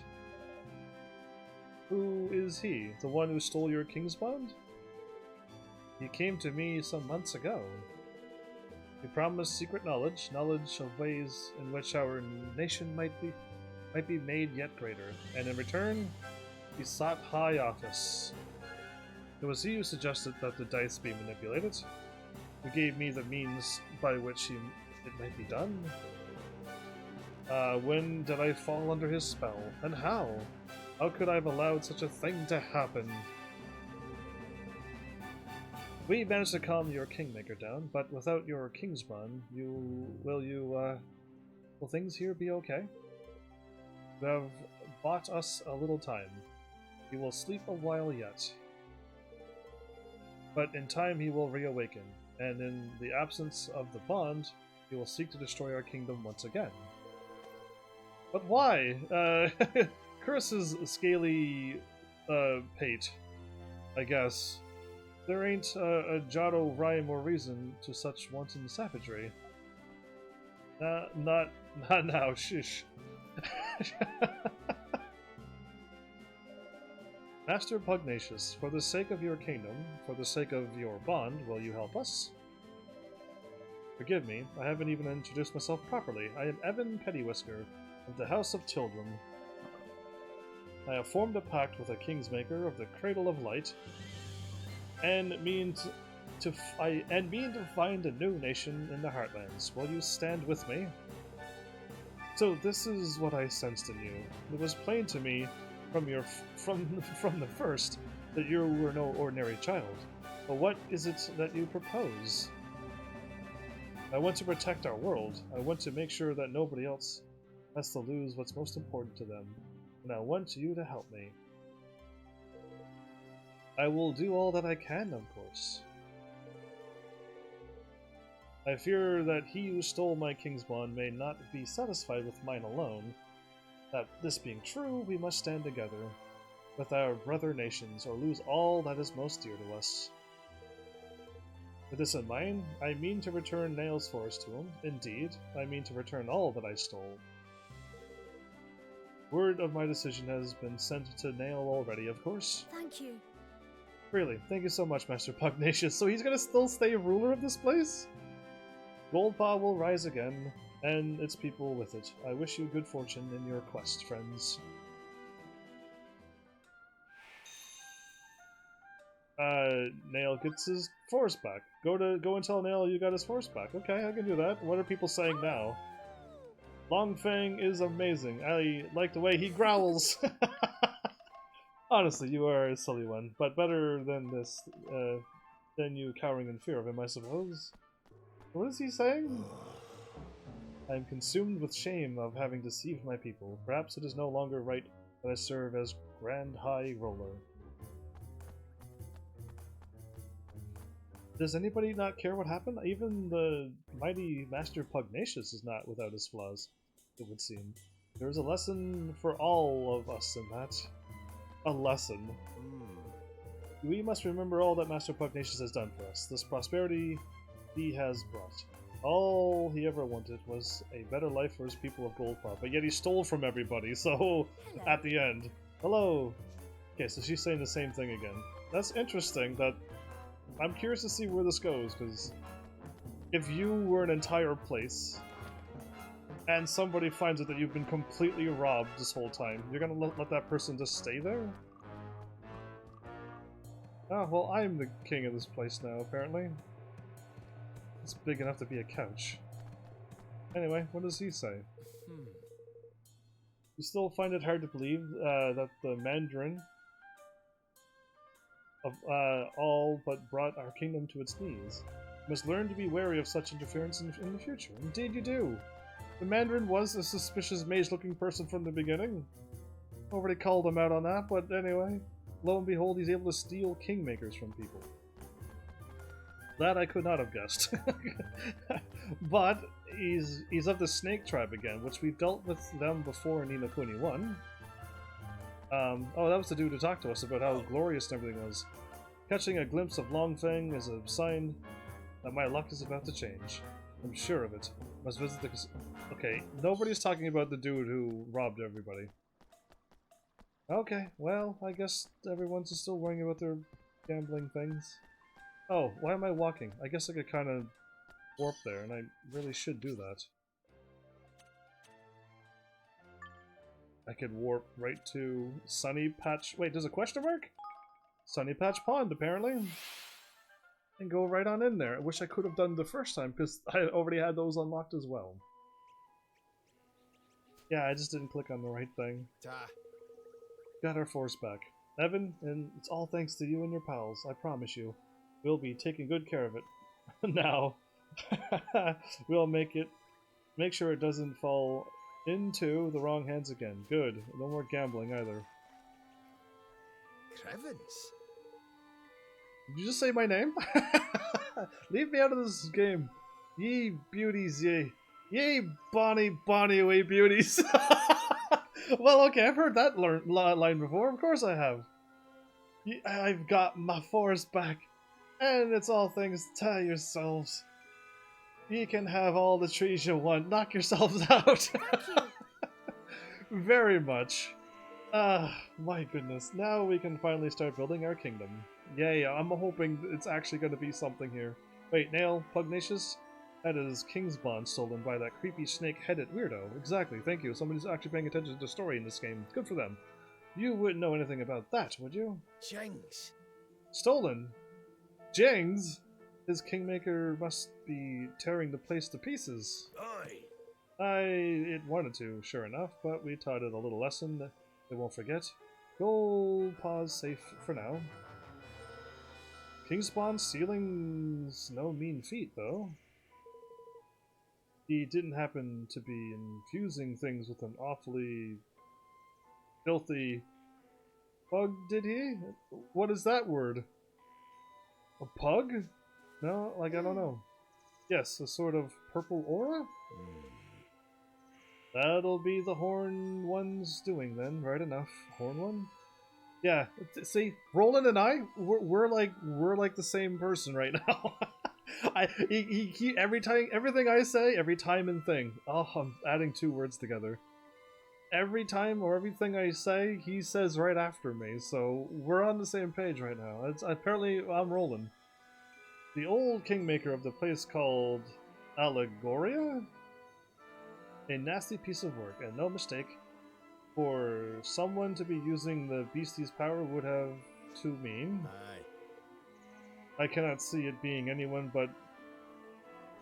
Who is he? The one who stole your king's bond? He came to me some months ago. He promised secret knowledge of ways in which our nation might be made yet greater, and in return, he sought high office. It was he who suggested that the dice be manipulated, who gave me the means by which it might be done. When did I fall under his spell, and how? How could I have allowed such a thing to happen? We managed to calm your kingmaker down, but without your king's bond, will things here be okay? You have bought us a little time. We will sleep a while yet. But in time he will reawaken, and in the absence of the bond, he will seek to destroy our kingdom once again. But why? Curse's scaly pate, I guess. There ain't a jot of rhyme or reason to such wanton savagery. Not now, shish. Master Pugnacious, for the sake of your kingdom, for the sake of your bond, will you help us? Forgive me, I haven't even introduced myself properly. I am Evan Pettywhisker, of the House of Tildrum. I have formed a pact with a Kingsmaker of the Cradle of Light, and mean mean to find a new nation in the Heartlands. Will you stand with me? So this is what I sensed in you. It was plain to me from the first that you were no ordinary child. But what is it that you propose? I want to protect our world. I want to make sure that nobody else has to lose what's most important to them. And I want you to help me. I will do all that I can, of course. I fear that he who stole my Kingsbond may not be satisfied with mine alone. That this being true, we must stand together with our brother nations, or lose all that is most dear to us. With this in mind, I mean to return Nail's forest to him. Indeed, I mean to return all that I stole. Word of my decision has been sent to Nail already, of course. Thank you. Really, thank you so much, Master Pugnacious. So he's gonna still stay ruler of this place? Goldpaw will rise again, and its people with it. I wish you good fortune in your quest, friends. Nail gets his forest back. Go and tell Nail you got his forest back. Okay, I can do that. What are people saying now? Longfang is amazing. I like the way he growls. Honestly, you are a silly one, but better than this, than you cowering in fear of him, I suppose. What is he saying? I am consumed with shame of having deceived my people. Perhaps it is no longer right that I serve as Grand High Roller. Does anybody not care what happened? Even the mighty Master Pugnacious is not without his flaws, it would seem. There is a lesson for all of us in that. A lesson. We must remember all that Master Pugnacious has done for us. This prosperity he has brought. All he ever wanted was a better life for his people of Goldpaw, but yet he stole from everybody, so at the end. Hello! Okay, so she's saying the same thing again. That's interesting. That I'm curious to see where this goes, because if you were an entire place, and somebody finds out that you've been completely robbed this whole time, you're gonna let that person just stay there? Oh, well, I'm the king of this place now, apparently. It's big enough to be a couch. Anyway, what does he say? You still find it hard to believe that the Mandarin of all but brought our kingdom to its knees. You must learn to be wary of such interference in the future. Indeed you do. The Mandarin was a suspicious mage-looking person from the beginning. Already called him out on that, but anyway. Lo and behold, he's able to steal kingmakers from people. That I could not have guessed. But he's of the snake tribe again, which we've dealt with them before in Kuni 1. Oh, that was the dude who talked to us about how glorious everything was. Catching a glimpse of Longfang is a sign that my luck is about to change. I'm sure of it. Must visit the Okay, nobody's talking about the dude who robbed everybody. Okay, well, I guess everyone's still worrying about their gambling things. Oh, why am I walking? I guess I could kind of warp there, and I really should do that. I could warp right to Sunny Patch... Wait, there's a question mark? Sunny Patch Pond, apparently. And go right on in there. I wish I could have done the first time, because I already had those unlocked as well. Yeah, I just didn't click on the right thing. Got our force back. Evan, and it's all thanks to you and your pals, I promise you. We'll be taking good care of it. Now. We'll make sure it doesn't fall into the wrong hands again. Good. No more gambling either. Crevens? Did you just say my name? Leave me out of this game. Ye beauties, ye. Ye bonny, bonny wee beauties. Well, okay, I've heard that line before. Of course I have. I've got my forest back. And it's all thanks to yourselves. You can have all the trees you want. Knock yourselves out. Thank you. Very much. My goodness. Now we can finally start building our kingdom. Yay, I'm hoping it's actually going to be something here. Wait, Nail, Pugnacious? That is Kingsbond stolen by that creepy snake-headed weirdo. Exactly, thank you. Somebody's actually paying attention to the story in this game. Good for them. You wouldn't know anything about that, would you? Jings. Stolen? Jings? His Kingmaker must be tearing the place to pieces. Aye. It wanted to, sure enough, but we taught it a little lesson that it won't forget. Gold pause safe for now. Kingspawn sealing's no mean feat, though. He didn't happen to be infusing things with an awfully filthy pug, did he? What is that word? A pug? No, like, I don't know. Yes, a sort of purple aura? That'll be the Horn One's doing then, right enough. Horn One? Yeah, see, Roland and I, we're like the same person right now. He every time, everything I say, every time and thing. Oh, I'm adding 2 words together. Every time or everything I say, he says right after me, so we're on the same page right now. Apparently, I'm Roland. The old Kingmaker of the place called Allegoria? A nasty piece of work, and no mistake. For someone to be using the beastie's power would have to mean. Aye. I cannot see it being anyone but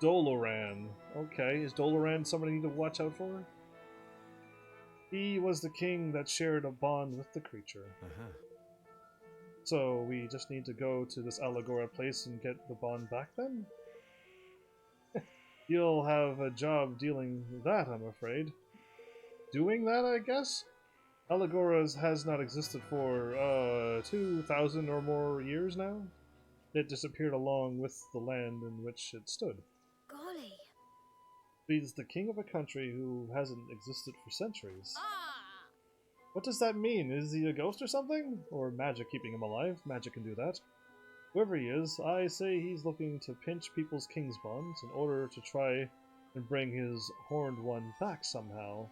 Doloran. Okay, is Doloran somebody I need to watch out for? He was the king that shared a bond with the creature. So we just need to go to this Allegora place and get the bond back then? You'll have a job dealing with that, I'm afraid. Doing that, I guess? Allegoras has not existed for, 2,000 or more years now. It disappeared along with the land in which it stood. Golly. He's the king of a country who hasn't existed for centuries. Ah! What does that mean? Is he a ghost or something? Or magic keeping him alive? Magic can do that. Whoever he is, I say he's looking to pinch people's king's bonds in order to try and bring his Horned One back somehow.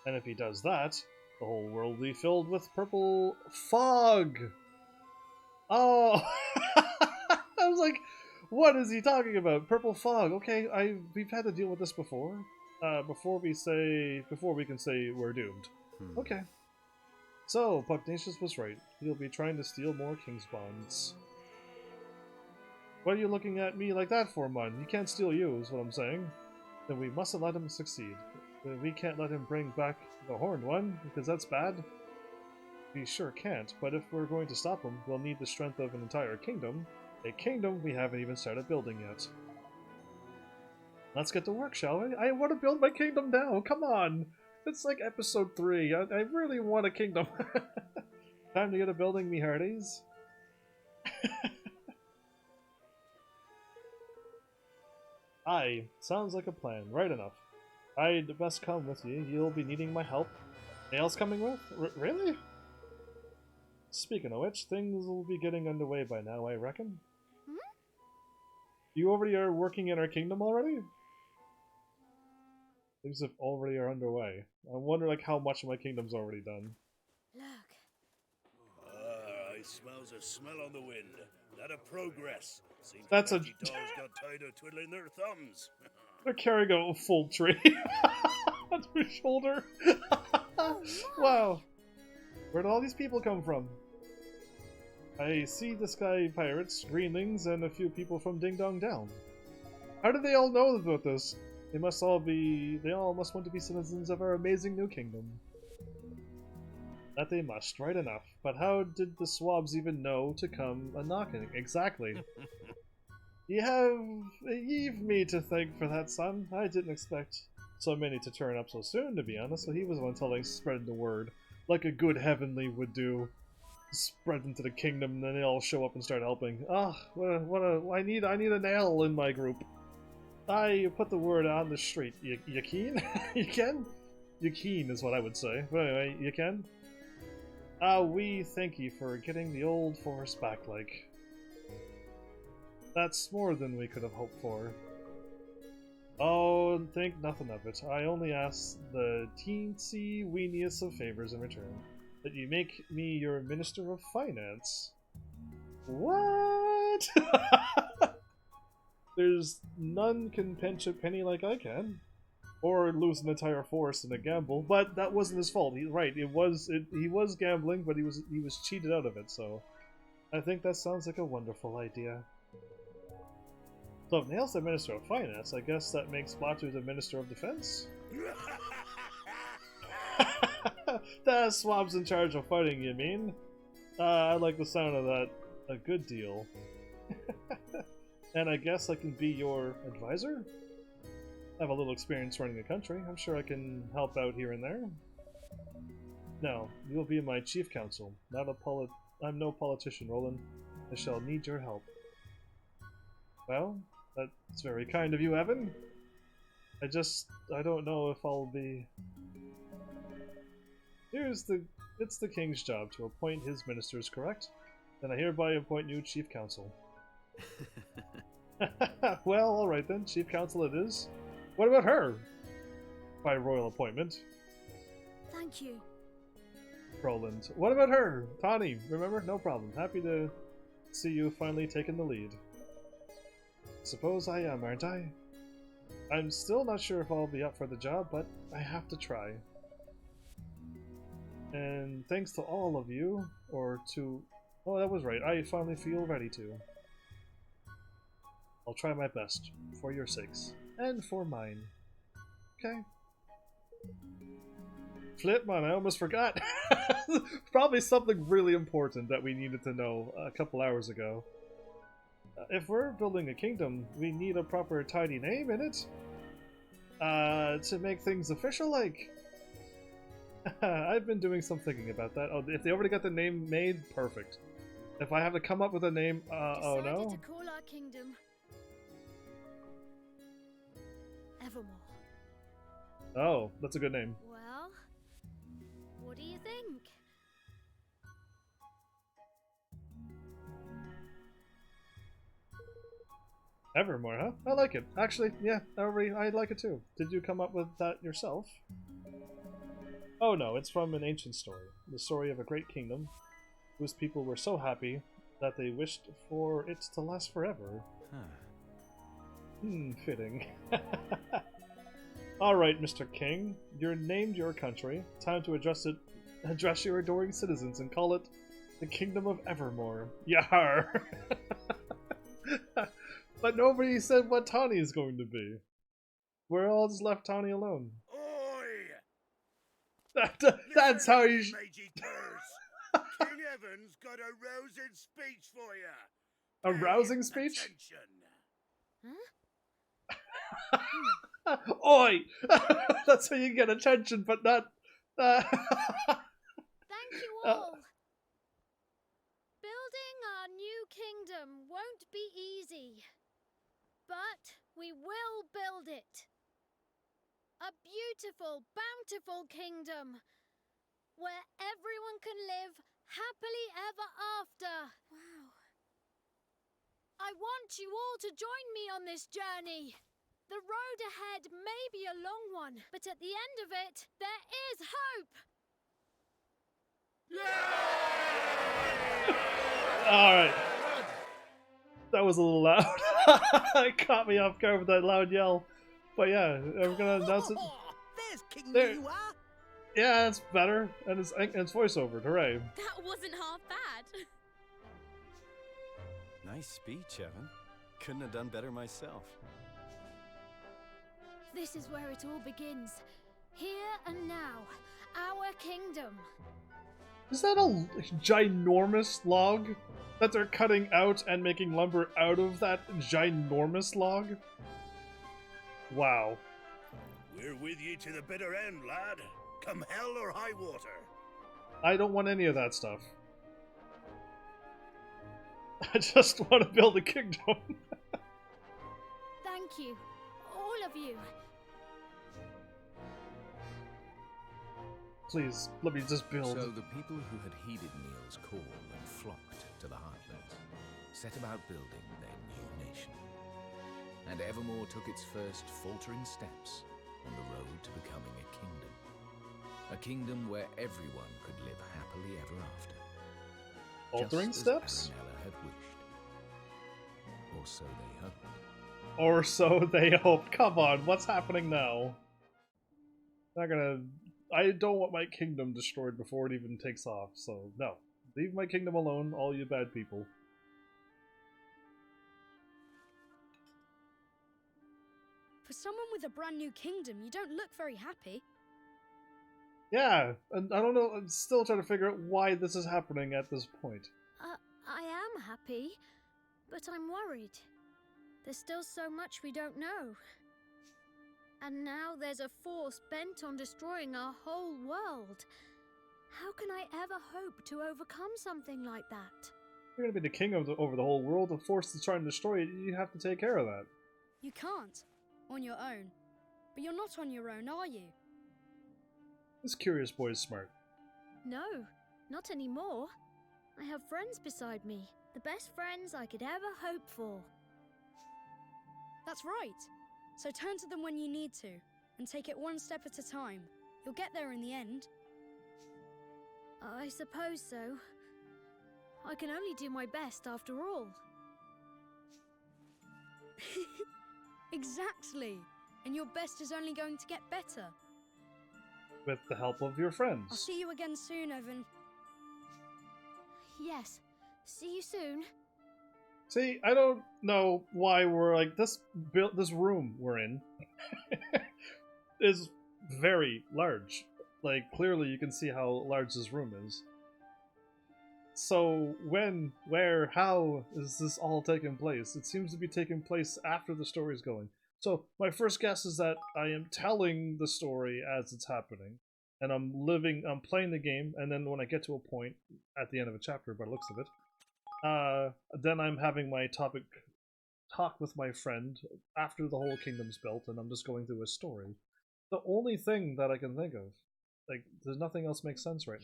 And if he does that, the whole world will be filled with purple fog! Oh! I was like, what is he talking about? Purple fog. Okay, we've had to deal with this before. Before we can say we're doomed. Okay. So, Pugnacious was right. He'll be trying to steal more King's Bonds. What are you looking at me like that for, Mun? He can't steal you, is what I'm saying. Then we mustn't let him succeed. We can't let him bring back the Horned One, because that's bad. We sure can't, but if we're going to stop him, we'll need the strength of an entire kingdom. A kingdom we haven't even started building yet. Let's get to work, shall we? I want to build my kingdom now, come on! It's like episode 3, I really want a kingdom. Time to get a building, me hearties. Aye, sounds like a plan, right enough. I'd best come with you, you'll be needing my help. Nails coming with? Really? Speaking of which, things will be getting underway by now, I reckon. You already are working in our kingdom already? Things have already are underway. I wonder like how much of my kingdom's already done. Look. I smells a smell on the wind. That a progress. Seems That's the a- petty dolls got tired of twiddling their thumbs. They're carrying a full tree on their shoulder. Wow. Where did all these people come from? I see the sky pirates, greenlings, and a few people from Ding Dong Down. How did they all know about this? They all must want to be citizens of our amazing new kingdom. That they must, right enough. But how did the swabs even know to come a-knocking? Exactly. You've me to thank for that, son. I didn't expect so many to turn up so soon, to be honest, so he was the one spreading the word, like a good heavenly would do. Spread into the kingdom, and then they all show up and start helping. Ah, I need a nail in my group. I put the word on the street. You keen? You can? You keen is what I would say. But anyway, you can? We thank you for getting the old forest back, like. That's more than we could have hoped for. Oh, think nothing of it. I only ask the teensy weeniest of favors in return. That you make me your Minister of Finance. What? There's none can pinch a penny like I can. Or lose an entire forest in a gamble, but that wasn't his fault. He's right, he was gambling, but he was cheated out of it, so I think that sounds like a wonderful idea. So if Nail's the Minister of Finance, I guess that makes Batu the Minister of Defense? That Swab's in charge of fighting, you mean? I like the sound of that a good deal. And I guess I can be your advisor? I have a little experience running a country. I'm sure I can help out here and there. No, you'll be my chief counsel. I'm no politician, Roland. I shall need your help. Well, that's very kind of you, Evan. I don't know if I'll be... It's the king's job to appoint his ministers, correct? Then I hereby appoint you chief counsel. Well, alright then, chief counsel it is. What about her? By royal appointment. Thank you. Roland. What about her? Tani, remember? No problem. Happy to see you finally taking the lead. Suppose I am, aren't I? I'm still not sure if I'll be up for the job, but I have to try. And thanks to all of you, or to... Oh, that was right. I finally feel ready to. I'll try my best, for your sakes, and for mine. Okay. Flip, man, I almost forgot. Probably something really important that we needed to know a couple hours ago. If we're building a kingdom, we need a proper tidy name in it. To make things official, like. I've been doing some thinking about that. Oh, if they already got the name made, perfect. If I have to come up with a name, oh no. To call our kingdom Evermore. Oh, that's a good name. Well, what do you think? Evermore, huh? I like it. Actually, yeah, I like it too. Did you come up with that yourself? Oh no, it's from an ancient story. The story of a great kingdom, whose people were so happy that they wished for it to last forever. Fitting. Alright, Mr. King. You're named your country. Time to address your adoring citizens and call it the Kingdom of Evermore. Yar! But nobody said what Tani is going to be. We're all just left Tani alone. Oi! That's how you Matey curs. King Evan's got a rousing speech for you. A rousing speech? Huh? Oi! That's how you get attention, but not... Thank you all. Building our new kingdom won't be easy, but we will build it. A beautiful, bountiful kingdom where everyone can live happily ever after. Wow. I want you all to join me on this journey. The road ahead may be a long one, but at the end of it, there is hope. Alright. That was a little loud. It caught me off guard with that loud yell. But yeah, I'm gonna announce it. There's King There. you are. Yeah, it's better. And it's voiceover. Hooray. That wasn't half bad. Nice speech, Evan. Couldn't have done better myself. This is where it all begins. Here and now. Our kingdom. Is that a ginormous log that they're cutting out and making lumber out of that ginormous log? Wow. We're with you to the bitter end, lad. Come hell or high water. I don't want any of that stuff. I just want to build a kingdom. Thank you. All of you. Please, let me just build. So the people who had heeded Neil's call and flocked to the Heartlands set about building their new nation. And Evermore took its first faltering steps on the road to becoming a kingdom. A kingdom where everyone could live happily ever after. Faltering just steps? as Aranella had wished. Or so they hoped. Or so they hope. Come on, what's happening now? I don't want my kingdom destroyed before it even takes off, so no. Leave my kingdom alone, all you bad people. someone with a brand new kingdom, you don't look very happy. Yeah, and I don't know, I'm still trying to figure out why this is happening at this point. I am happy, but I'm worried. There's still so much we don't know. And now there's a force bent on destroying our whole world. How can I ever hope to overcome something like that? You're gonna be the king of over the whole world, a force that's trying to destroy it, you have to take care of that. You can't, on your own. But you're not on your own, are you? This curious boy is smart. No, not anymore. I have friends beside me. The best friends I could ever hope for. That's right. So turn to them when you need to, and take it one step at a time. You'll get there in the end. I suppose so. I can only do my best after all. Exactly. And your best is only going to get better. With the help of your friends. I'll see you again soon, Evan. Yes. See you soon. See, I don't know why we're like this room we're in is very large. Like, clearly you can see how large this room is. So, when, where, how is this all taking place? It seems to be taking place after the story's going. So, my first guess is that I am telling the story as it's happening. And I'm playing the game, and then when I get to a point, at the end of a chapter by the looks of it, then I'm having my talk with my friend after the whole kingdom's built, and I'm just going through a story. The only thing that I can think of. Like, there's nothing else makes sense right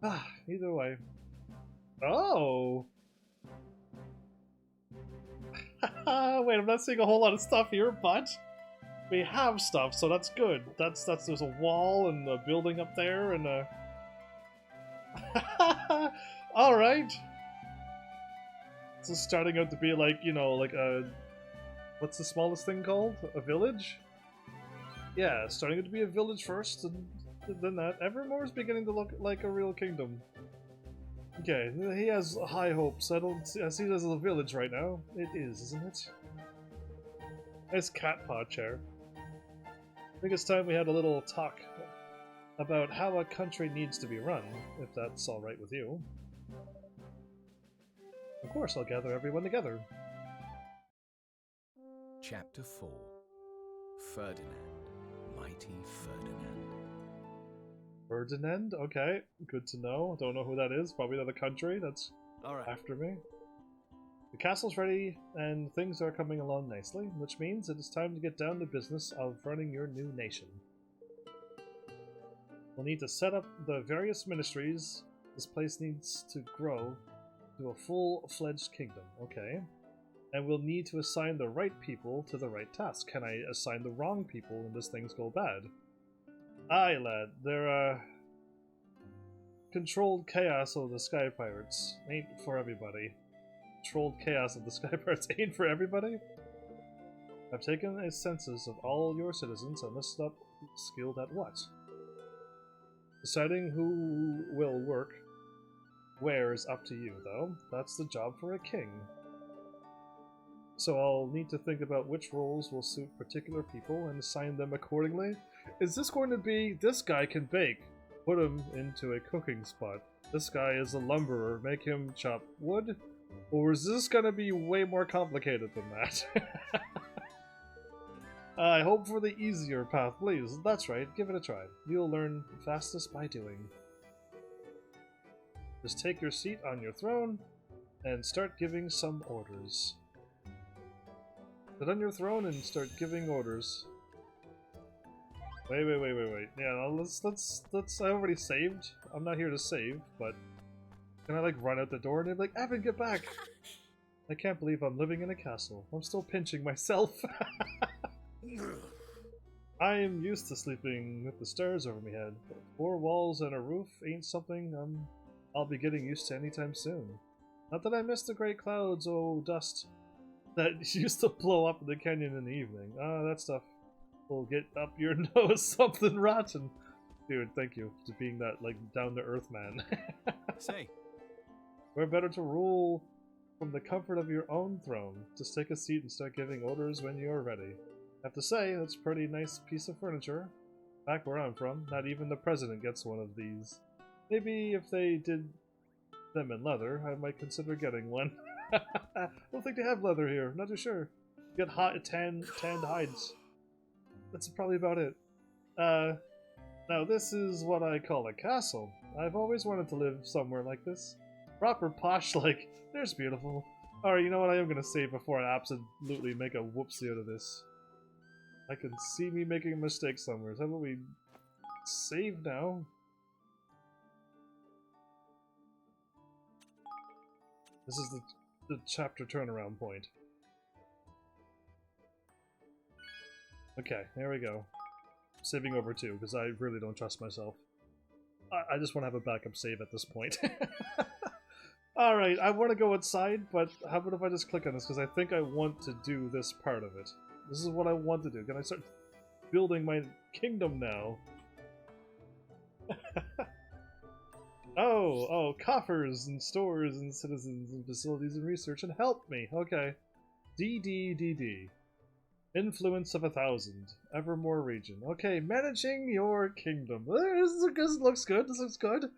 now. Either way. Oh! Wait, I'm not seeing a whole lot of stuff here, but we have stuff, so that's good. There's a wall and a building up there and a... Alright! This is starting out to be like, you know, like a... What's the smallest thing called? A village? Yeah, starting out to be a village first, and then that. Evermore is beginning to look like a real kingdom. Okay, he has high hopes. I see it as a village right now. It is, isn't it? Nice cat paw chair. I think it's time we had a little talk about how a country needs to be run, if that's alright with you. Of course, I'll gather everyone together. Chapter 4. Ferdinand. Mighty Ferdinand. Ferdinand? Okay, good to know. Don't know who that is. Probably another country that's after me. The castle's ready, and things are coming along nicely, which means it is time to get down to business of running your new nation. We'll need to set up the various ministries. This place needs to grow to a full-fledged kingdom. Okay. And we'll need to assign the right people to the right task. Can I assign the wrong people when these things go bad? Aye, lad. They're, controlled chaos of the Sky Pirates ain't for everybody. Controlled chaos of the Sky Pirates ain't for everybody? I've taken a census of all your citizens and listed up skilled at what. Deciding who will work where is up to you, though. That's the job for a king. So I'll need to think about which roles will suit particular people and assign them accordingly. Is this going to be, this guy can bake, put him into a cooking spot. This guy is a lumberer, make him chop wood? Or is this going to be way more complicated than that? I hope for the easier path, please. That's right, give it a try. You'll learn fastest by doing. Just take your seat on your throne and start giving some orders. Sit on your throne and start giving orders. Wait. Yeah, no, let's. I already saved. I'm not here to save, but can I like run out the door and they're like, Evan, get back! I can't believe I'm living in a castle. I'm still pinching myself. I am used to sleeping with the stars over my head. But 4 walls and a roof ain't something I'll be getting used to anytime soon. Not that I miss the great clouds, dust that used to blow up in the canyon in the evening. That stuff will get up your nose something rotten. Dude, thank you for being that, like, down-to-earth man. Say. We're better to rule from the comfort of your own throne. Just take a seat and start giving orders when you're ready. I have to say, that's a pretty nice piece of furniture. Back where I'm from, not even the president gets one of these. Maybe if they did them in leather, I might consider getting one. I don't think they have leather here, not too sure. You get hot tanned hides. That's probably about it. Now this is what I call a castle. I've always wanted to live somewhere like this. Proper posh like, there's beautiful. Alright, you know what, I am gonna save before I absolutely make a whoopsie out of this. I can see me making a mistake somewhere. How about we save now? This is the chapter turnaround point. Okay, there we go. Saving over 2, because I really don't trust myself. I just want to have a backup save at this point. Alright, I want to go outside, but how about if I just click on this, because I think I want to do this part of it. This is what I want to do. Can I start building my kingdom now? Oh, coffers and stores and citizens and facilities and research and help me. Okay. DDDD. Influence of 1,000. Evermore region. Okay, managing your kingdom. This looks good. This looks good.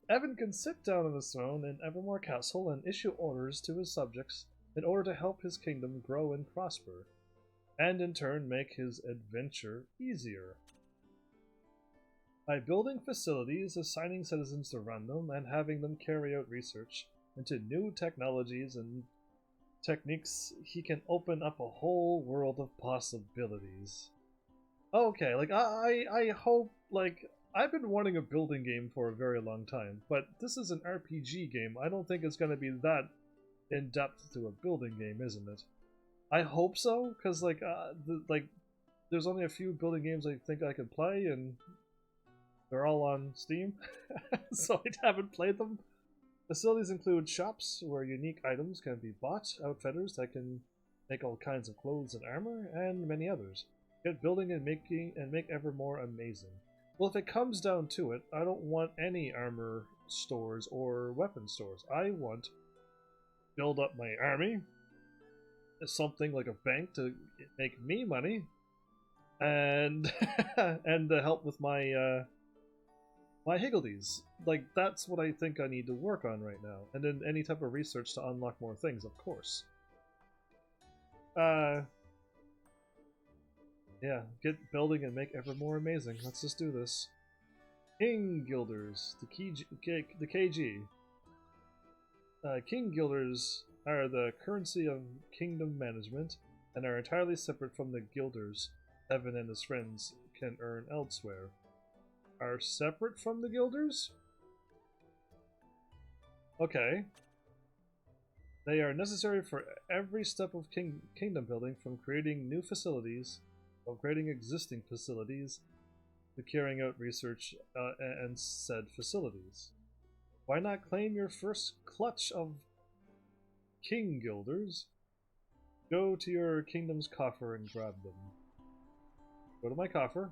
Evan can sit down on his throne in Evermore Castle and issue orders to his subjects in order to help his kingdom grow and prosper, and in turn make his adventure easier. By building facilities, assigning citizens to run them, and having them carry out research into new technologies and techniques, he can open up a whole world of possibilities. Okay, like, I hope, like, I've been wanting a building game for a very long time, but this is an RPG game. I don't think it's going to be that in-depth to a building game, isn't it? I hope so, because, like, there's only a few building games I think I can play, and they're all on Steam, so I haven't played them. Facilities include shops where unique items can be bought, outfitters that can make all kinds of clothes and armor, and many others. Get building and make Evermore amazing. Well, if it comes down to it, I don't want any armor stores or weapon stores. I want build up my army, something like a bank to make me money, and and to help with my my higgledies. Like, that's what I think I need to work on right now. And then any type of research to unlock more things, of course. Yeah, get building and make Evermore amazing. Let's just do this. Kingsguilders, the KG. Kingsguilders are the currency of kingdom management and are entirely separate from the guilders Evan and his friends can earn elsewhere. Are separate from the guilders? Okay. They are necessary for every step of kingdom building, from creating new facilities, upgrading existing facilities, to carrying out research and said facilities. Why not claim your first clutch of Kingsguilders? Go to your kingdom's coffer and grab them. Go to my coffer.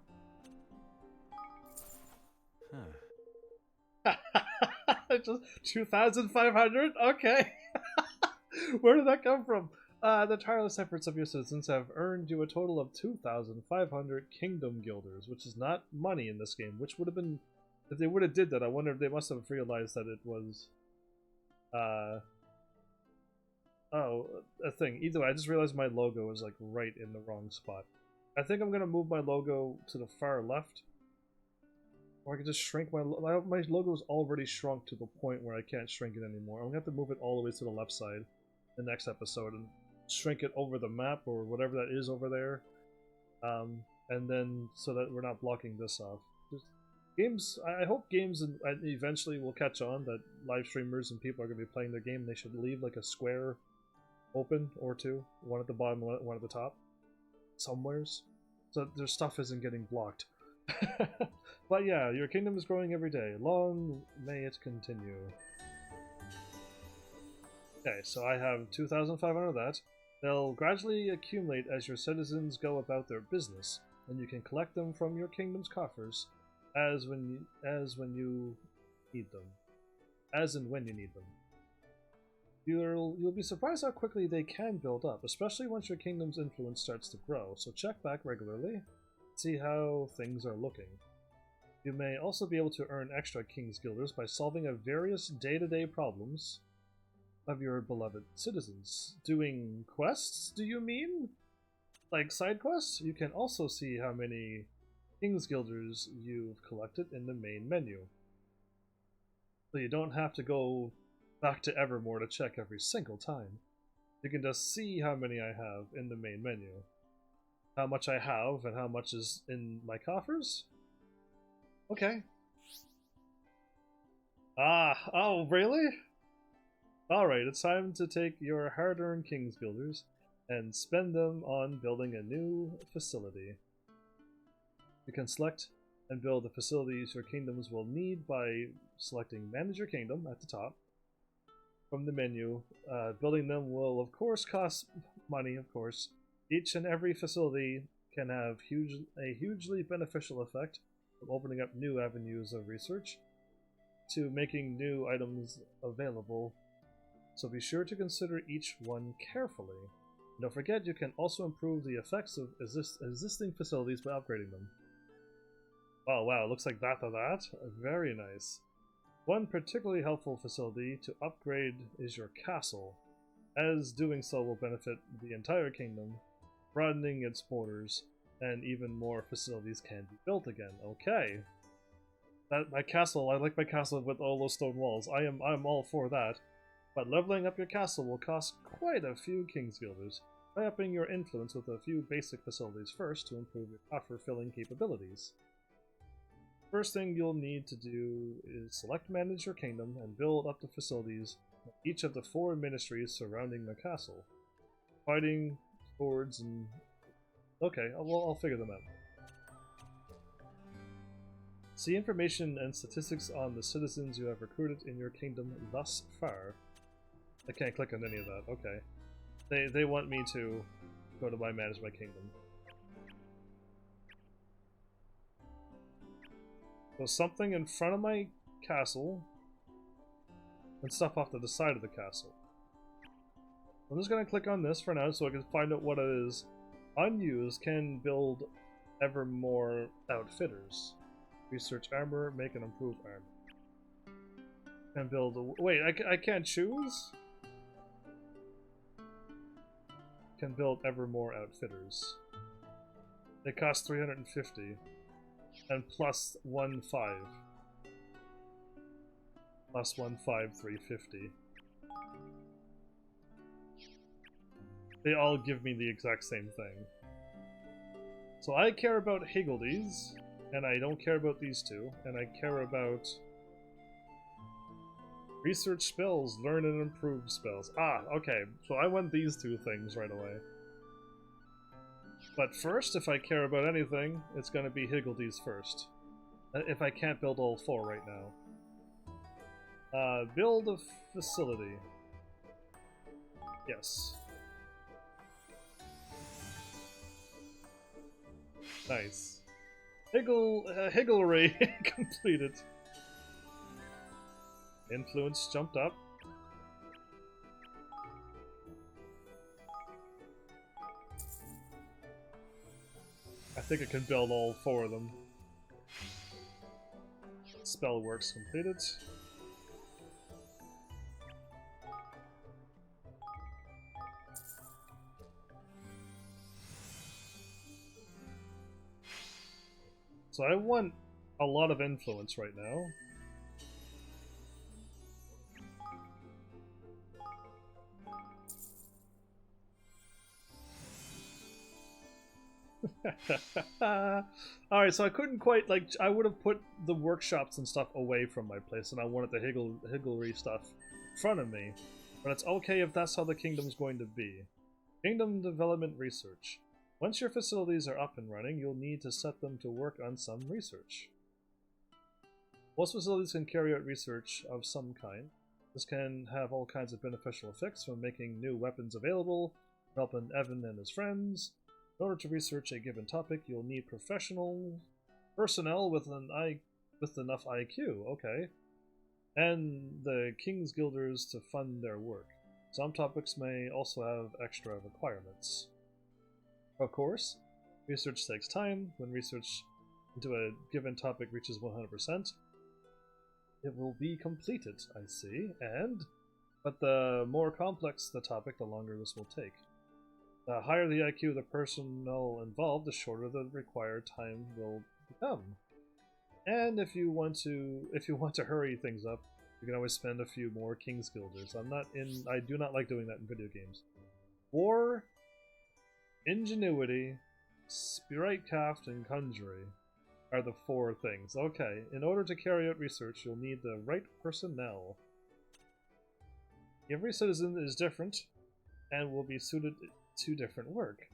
Just 2,500? Okay. Where did that come from? The tireless efforts of your citizens have earned you a total of 2,500 Kingdom Guilders, which is not money in this game, which would have been... If they would have did that, I wonder if they must have realized that it was... Oh, a thing. Either way, I just realized my logo is, like, right in the wrong spot. I think I'm gonna move my logo to the far left. Or I can just shrink my logo is already shrunk to the point where I can't shrink it anymore. I'm gonna have to move it all the way to the left side the next episode and shrink it over the map or whatever that is over there. And then so that we're not blocking this off. Games, I hope games eventually will catch on that live streamers and people are going to be playing their game and they should leave like a square open or two. One at the bottom, one at the top. Somewheres. So their stuff isn't getting blocked. But yeah, your kingdom is growing every day. Long may it continue. Okay, so I have 2,500 of that. They'll gradually accumulate as your citizens go about their business, and you can collect them from your kingdom's coffers as when you need them. As and when you need them. You'll be surprised how quickly they can build up, especially once your kingdom's influence starts to grow, so check back regularly, see how things are looking. You may also be able to earn extra Kingsguilders by solving various day-to-day problems of your beloved citizens. Doing quests, do you mean? Like side quests? You can also see how many Kingsguilders you've collected in the main menu. So you don't have to go back to Evermore to check every single time. You can just see how many I have in the main menu. How much I have and how much is in my coffers? Okay. Oh, really? Alright, it's time to take your hard-earned Kingsguilders and spend them on building a new facility. You can select and build the facilities your kingdoms will need by selecting Manage Your Kingdom at the top. From the menu, building them will of course cost money, of course. Each and every facility can have a hugely beneficial effect from opening up new avenues of research to making new items available, so be sure to consider each one carefully. Don't forget you can also improve the effects of existing facilities by upgrading them. Oh wow, looks like that to that. Very nice. One particularly helpful facility to upgrade is your castle, as doing so will benefit the entire kingdom, broadening its borders, and even more facilities can be built again. Okay. My castle, I like my castle with all those stone walls. I'm all for that. But leveling up your castle will cost quite a few Kingsguilders. Try upping your influence with a few basic facilities first to improve your coffer filling capabilities. First thing you'll need to do is select Manage Your Kingdom and build up the facilities of each of the 4 ministries surrounding the castle. Fighting, swords, and... Okay, I'll figure them out. See information and statistics on the citizens you have recruited in your kingdom thus far. I can't click on any of that, okay. They want me to go to Manage My Kingdom. So something in front of my castle, and stuff off to the side of the castle. I'm just going to click on this for now so I can find out what it is. Unused can build Evermore outfitters. Research armor, make and improve armor. And build a... Wait, I can't choose? Can build Evermore outfitters. They cost 350. And plus 1.5. Plus 1.5, 350. They all give me the exact same thing. So I care about Higgledies, and I don't care about these two, and I care about research spells, learn and improve spells. Ah, okay, so I want these two things right away. But first, if I care about anything, it's going to be Higgledies first. If I can't build all 4 right now. Build a facility. Yes. Nice. Higglery completed. Influence jumped up. I think I can build all 4 of them. Spell works completed. So I want a lot of influence right now. Alright, so I couldn't quite, like, I would have put the workshops and stuff away from my place, and I wanted the higglery stuff in front of me. But it's okay if that's how the kingdom's going to be. Kingdom Development Research. Once your facilities are up and running, you'll need to set them to work on some research. Most facilities can carry out research of some kind. This can have all kinds of beneficial effects, from making new weapons available, helping Evan and his friends. In order to research a given topic, you'll need personnel with enough IQ, okay. And the Kingsguilders to fund their work. Some topics may also have extra requirements. Of course, research takes time. When research into a given topic reaches 100%, it will be completed, I see, but the more complex the topic, the longer this will take. The higher the IQ of the personnel involved, the shorter the required time will become. And if you want to hurry things up, you can always spend a few more Kingsguilders. I do not like doing that in video games. War, ingenuity, spritecraft, and conjury are the 4 things. Okay, in order to carry out research, you'll need the right personnel. Every citizen is different and will be suited to different work.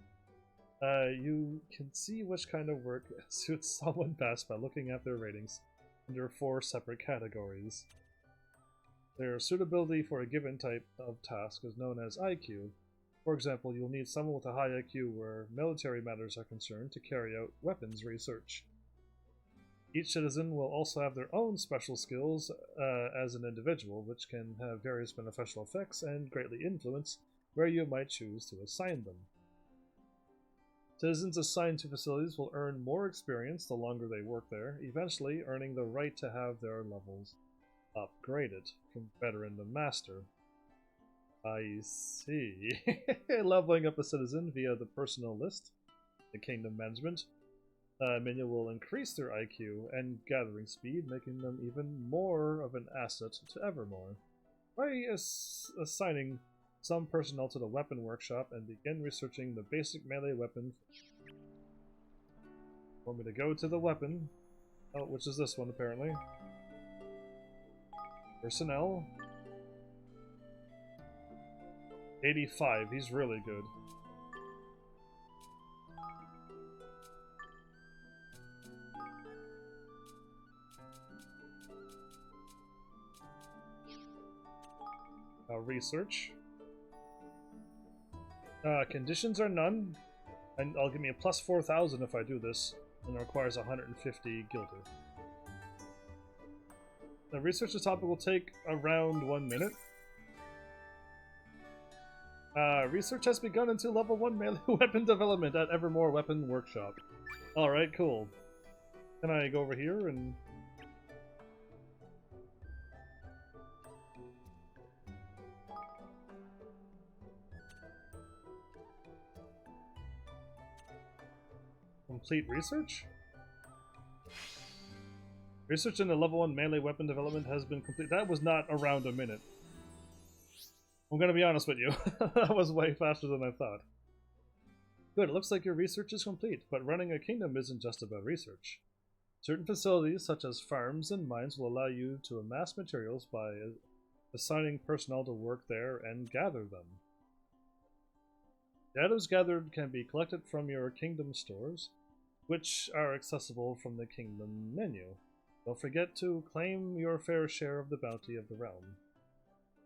You can see which kind of work suits someone best by looking at their ratings under 4 separate categories. Their suitability for a given type of task is known as IQ. For example, you'll need someone with a high IQ where military matters are concerned to carry out weapons research. Each citizen will also have their own special skills as an individual, which can have various beneficial effects and greatly influence where you might choose to assign them. Citizens assigned to facilities will earn more experience the longer they work there, eventually earning the right to have their levels upgraded from veteran to master. I see. Leveling up a citizen via the personal list, the kingdom management menu will increase their IQ and gathering speed, making them even more of an asset to Evermore. By assigning some personnel to the weapon workshop and begin researching the basic melee weapon. Want me to go to the weapon? Oh, which is this one apparently. Personnel. 85, he's really good. Research. Conditions are none, and I'll give me a plus 4,000 if I do this, and it requires 150 Gilder. The research topic will take around 1 minute. Research has begun into level 1 melee weapon development at Evermore Weapon Workshop. Alright, cool. Can I go over here and... complete research? Research in the level 1 melee weapon development has been complete. That was not around a minute. I'm gonna be honest with you. That was way faster than I thought. Good, it looks like your research is complete, but running a kingdom isn't just about research. Certain facilities, such as farms and mines, will allow you to amass materials by assigning personnel to work there and gather them. The items gathered can be collected from your kingdom stores, which are accessible from the kingdom menu. Don't forget to claim your fair share of the bounty of the realm.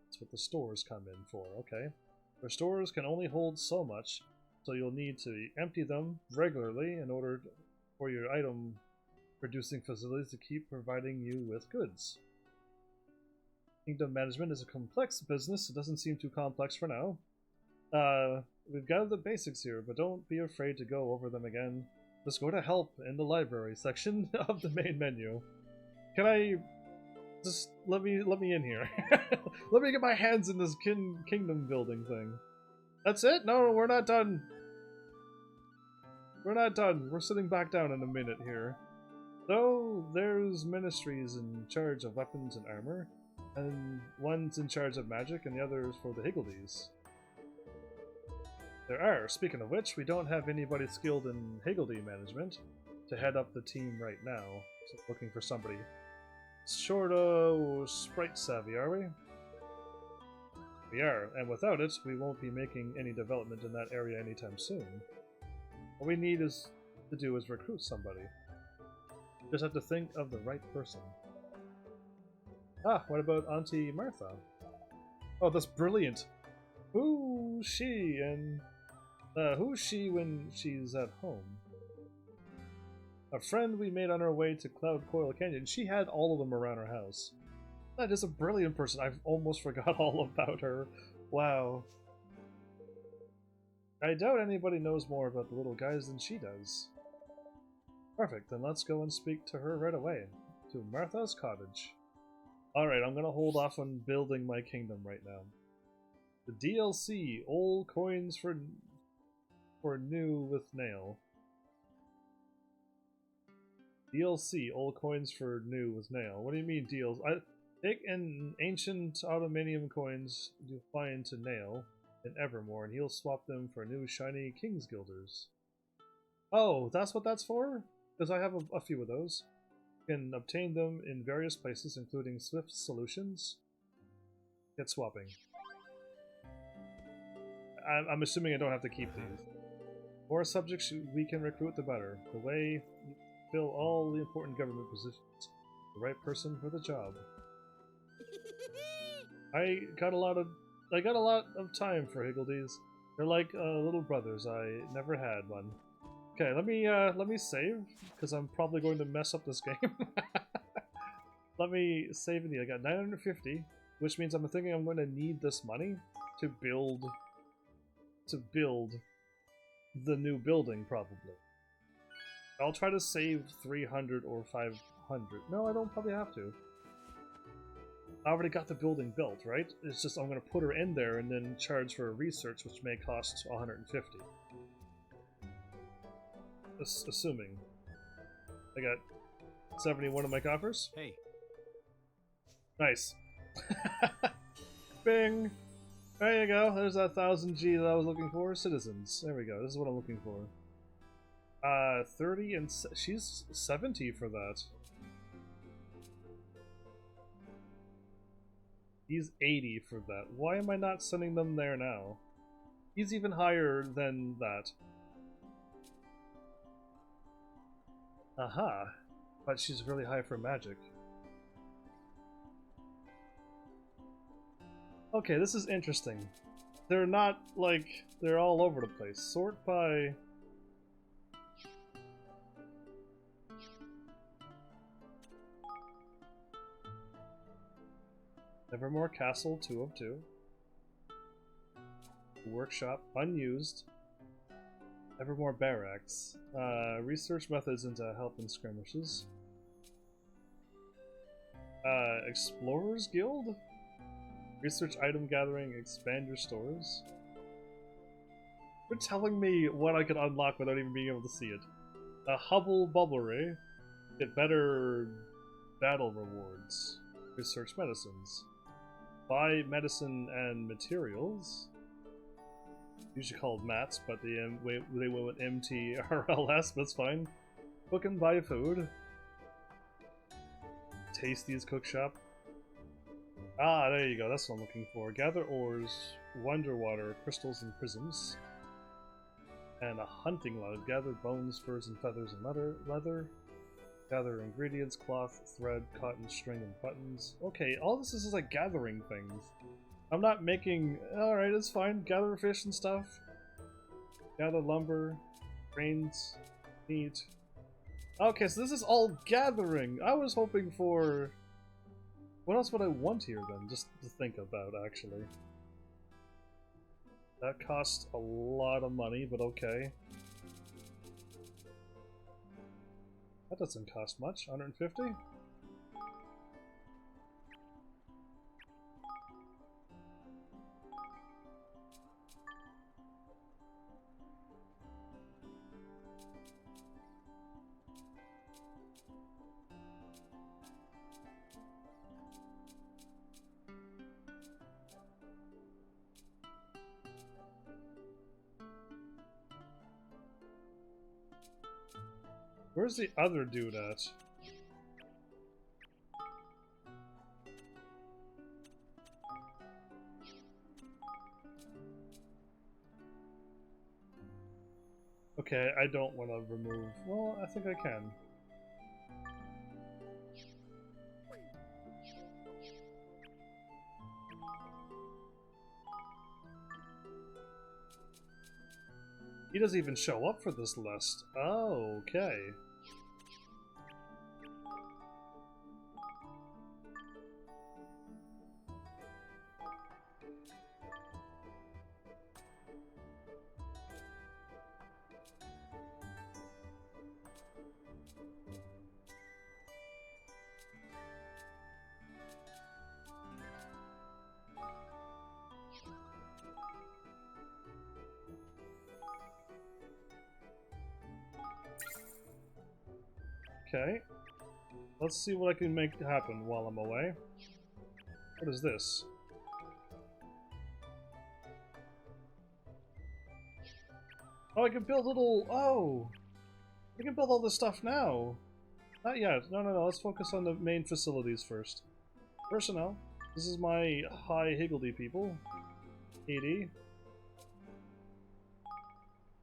That's what the stores come in for, okay? Your stores can only hold so much, so you'll need to empty them regularly in order for your item producing facilities to keep providing you with goods. Kingdom management is a complex business. It doesn't seem too complex for now. We've gathered the basics here, but don't be afraid to go over them again. Just go to help in the library section of the main menu. Can I just let me in here? Let me get my hands in this kingdom building thing. That's it? No, we're not done. We're not done. We're sitting back down in a minute here. So there's ministries in charge of weapons and armor, and one's in charge of magic, and the other is for the Higgledies. There are. Speaking of which, we don't have anybody skilled in Higgledy management to head up the team right now. So looking for somebody sort of sprite savvy, are we? We are, and without it, we won't be making any development in that area anytime soon. What we need to do is recruit somebody. Just have to think of the right person. Ah, what about Auntie Martha? Oh, that's brilliant. Who's she and who's she when she's at home? A friend we made on our way to Cloud Coil Canyon. She had all of them around her house. That is a brilliant person. I've almost forgot all about her. Wow. I doubt anybody knows more about the little guys than she does. Perfect, then let's go and speak to her right away. To Martha's cottage. Alright, I'm gonna hold off on building my kingdom right now. The DLC, old coins for new with nail. DLC, old coins for new with nail. What do you mean deals? Take an ancient aluminium coins you find to nail in Evermore and he'll swap them for new shiny Kingsguilders. Oh, that's what that's for? Because I have a few of those. You can obtain them in various places, including Swift Solutions. Get swapping. I'm assuming I don't have to keep these. The more subjects we can recruit, the better. The way you fill all the important government positions. The right person for the job. I got a lot of time for Higgledies. They're like little brothers. I never had one. Okay, let me save because I'm probably going to mess up this game. Let me save it. I got 950, which means I'm thinking I'm going to need this money to build the new building probably. I'll try to save 300 or 500. No, I don't probably have to. I already got the building built, right? It's just I'm going to put her in there and then charge for research, which may cost 150. Assuming. I got 71 of my coffers. Hey. Nice. Bing! There you go. There's that 1000 G that I was looking for. Citizens. There we go. This is what I'm looking for. 30 and... she's 70 for that. He's 80 for that. Why am I not sending them there now? He's even higher than that. Aha. But she's really high for magic. Okay, this is interesting. They're not, like, they're all over the place. Sort by... Evermore Castle, 2 of 2. Workshop, unused. Evermore Barracks. Research methods into help in skirmishes. Explorers Guild? Research item gathering, expand your stores. You're telling me what I could unlock without even being able to see it. A Hubble Bubble Ray. Get better battle rewards. Research medicines. Buy medicine and materials. Usually called mats, but they went with MTRLS, that's fine. Cook and buy food. Tasty's cook shop. Ah, there you go, that's what I'm looking for. Gather ores, wonder water, crystals and prisms. And a hunting lodge. Gather bones, furs and feathers and leather. Gather ingredients, cloth, thread, cotton, string, and buttons. Okay, all this is like gathering things. I'm not making... Alright, it's fine. Gather fish and stuff. Gather lumber, grains, meat. Okay, so this is all gathering. I was hoping for... What else would I want here then? Just to think about, actually. That costs a lot of money, but okay. That doesn't cost much. 150? Where's the other dude at? Okay, I don't want to remove... Well, I think I can. He doesn't even show up for this list. Oh, okay. Okay. Let's see what I can make happen while I'm away. What is this? Oh, I can build little... Oh! I can build all this stuff now! Not yet. No, no, no. Let's focus on the main facilities first. Personnel. This is my high higgledy people. 80.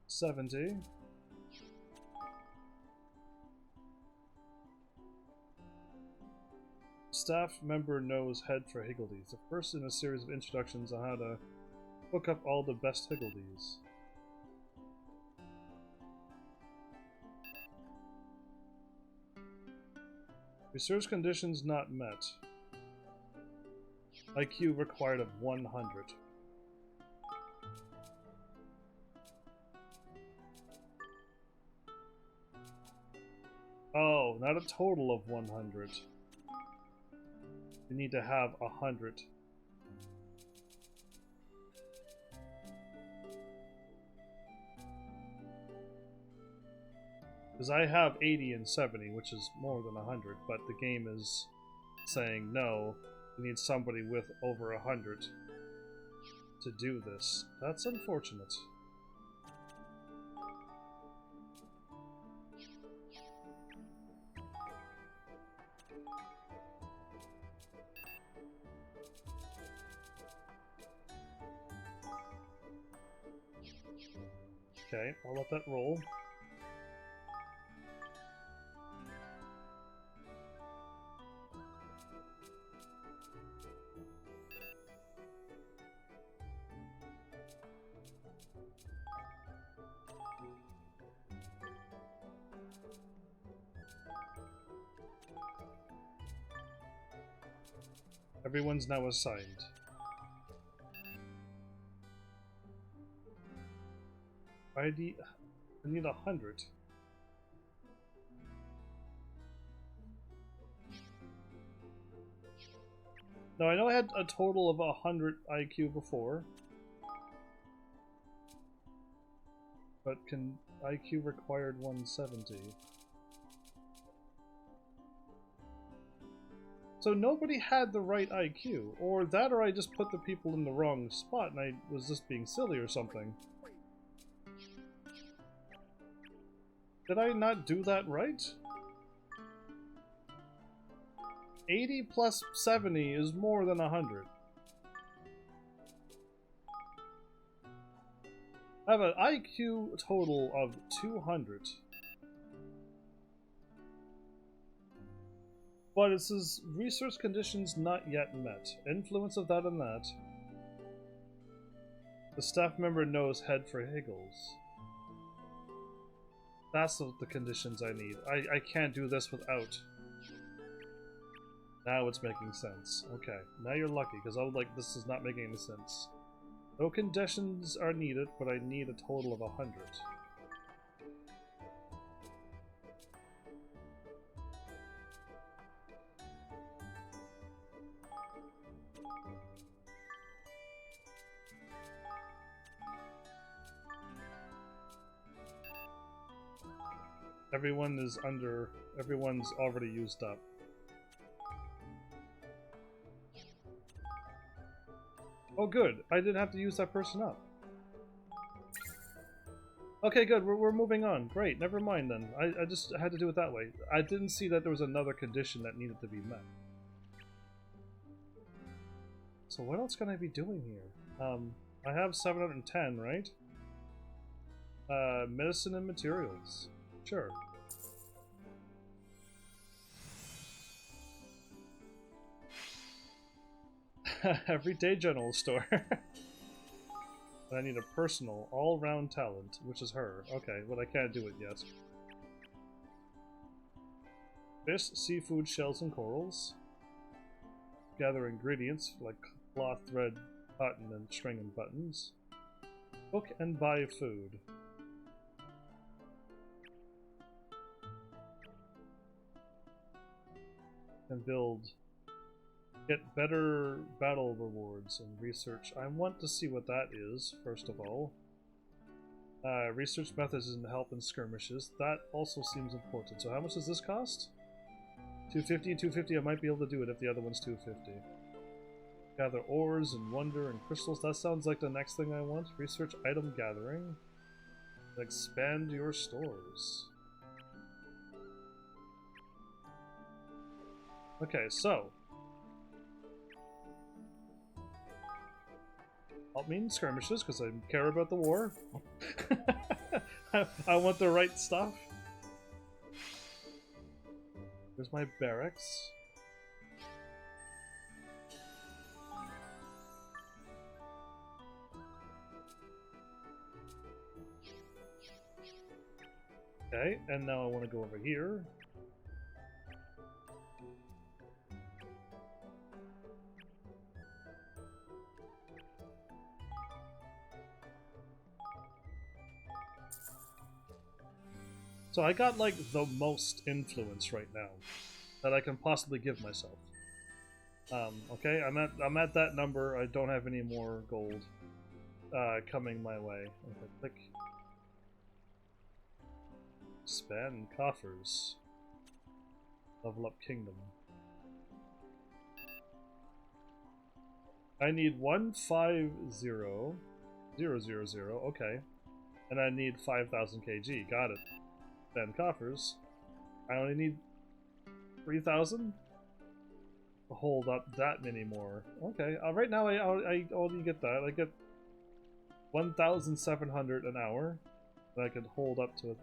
70. Staff member knows head for higgledies. The first in a series of introductions on how to hook up all the best higgledies. Research conditions not met. IQ required of 100. Oh, not a total of 100. You need to have 100. Because I have 80 and 70, which is more than 100, but the game is saying no, you need somebody with over 100 to do this. That's unfortunate. Okay, I'll let that roll. Everyone's now assigned. I need 100. Now I know I had a total of 100 IQ before, but can IQ required 170? So nobody had the right IQ, or that, or I just put the people in the wrong spot and I was just being silly or something. Did I not do that right? 80 plus 70 is more than 100. I have an IQ total of 200. But it says research conditions not yet met. Influence of that and that. The staff member knows head for Higgles. That's the conditions I need. I can't do this without. Now it's making sense. Okay, now you're lucky, because I was like, this is not making any sense. No conditions are needed, but I need a total of 100. Everyone's already used up. Oh good, I didn't have to use that person up. Okay good, we're moving on. Great, never mind then. I just had to do it that way. I didn't see that there was another condition that needed to be met. So what else can I be doing here? I have 710, right? Medicine and materials. Sure. Everyday general store. I need a personal, all-round talent, which is her. Okay, but I can't do it yet. Fish, seafood, shells, and corals. Gather ingredients like cloth, thread, cotton, and string and buttons. Cook and buy food. And build. Get better battle rewards and research. I want to see what that is, first of all. Research methods and help in skirmishes. That also seems important. So how much does this cost? 250 and 250. I might be able to do it if the other one's 250. Gather ores and wonder and crystals. That sounds like the next thing I want. Research item gathering. Expand your stores. Okay, so help me in skirmishes because I care about the war. I want the right stuff. There's my barracks. Okay, and now I want to go over here. So I got like the most influence right now that I can possibly give myself. Okay, I'm at that number. I don't have any more gold coming my way. Okay, click. Expand coffers. Level up kingdom. I need 150,000. Okay, and I need 5,000 kg. Got it. Expand coffers. I only need 3,000 to hold up that many more. Okay, right now I only get that. I get 1,700 an hour, and I can hold up to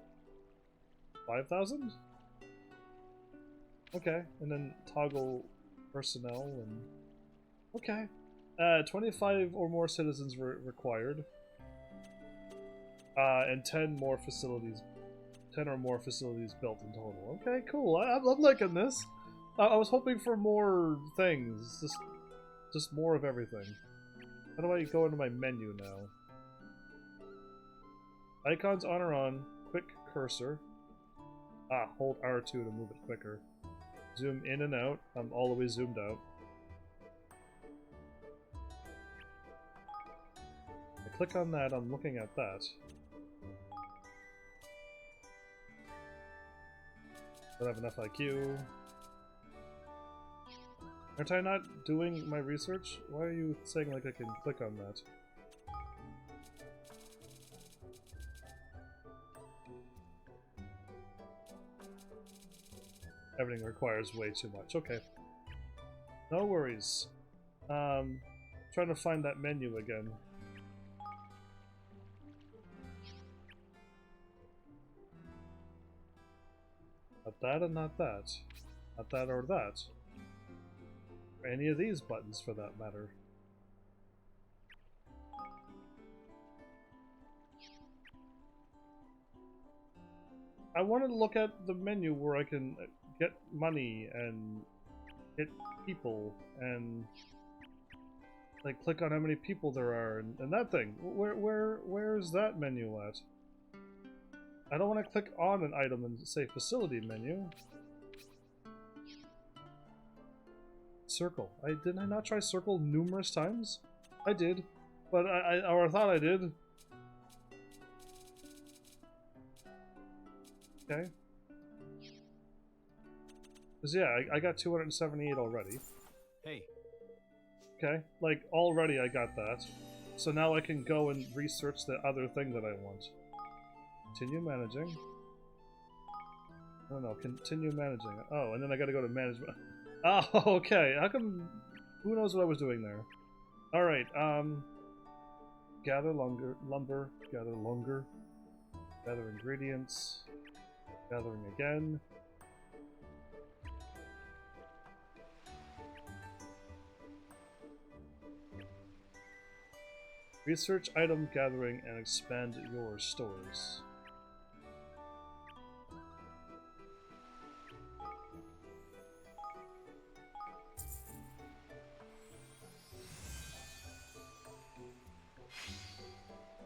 5,000? Okay, and then toggle personnel and... Okay. 25 or more citizens required. And 10 more facilities. 10 or more facilities built in total. Okay, cool. I'm liking this. I was hoping for more things. Just more of everything. How do I go into my menu now? Icons on or on. Quick cursor. Hold R2 to move it quicker. Zoom in and out. I'm all the way zoomed out. I click on that, I'm looking at that. Don't have enough IQ. Aren't I not doing my research? Why are you saying like I can click on that? Everything requires way too much. Okay. No worries. Trying to find that menu again. Not that and not that. Not that or that. Or any of these buttons for that matter. I wanted to look at the menu where I can get money and hit people and like click on how many people there are and that thing. Where's that menu at? I don't want to click on an item and say facility menu. Circle. Didn't I not try circle numerous times? I did, but I thought I did. Okay. Cause yeah, I got 278 already. Hey. Okay, like already I got that. So now I can go and research the other thing that I want. Continue managing. I don't know, continue managing. Oh, and then I gotta go to management. Oh, okay. How come... Who knows what I was doing there? Alright, gather lumber, gather longer, gather ingredients, gathering again. Research item gathering and expand your stores.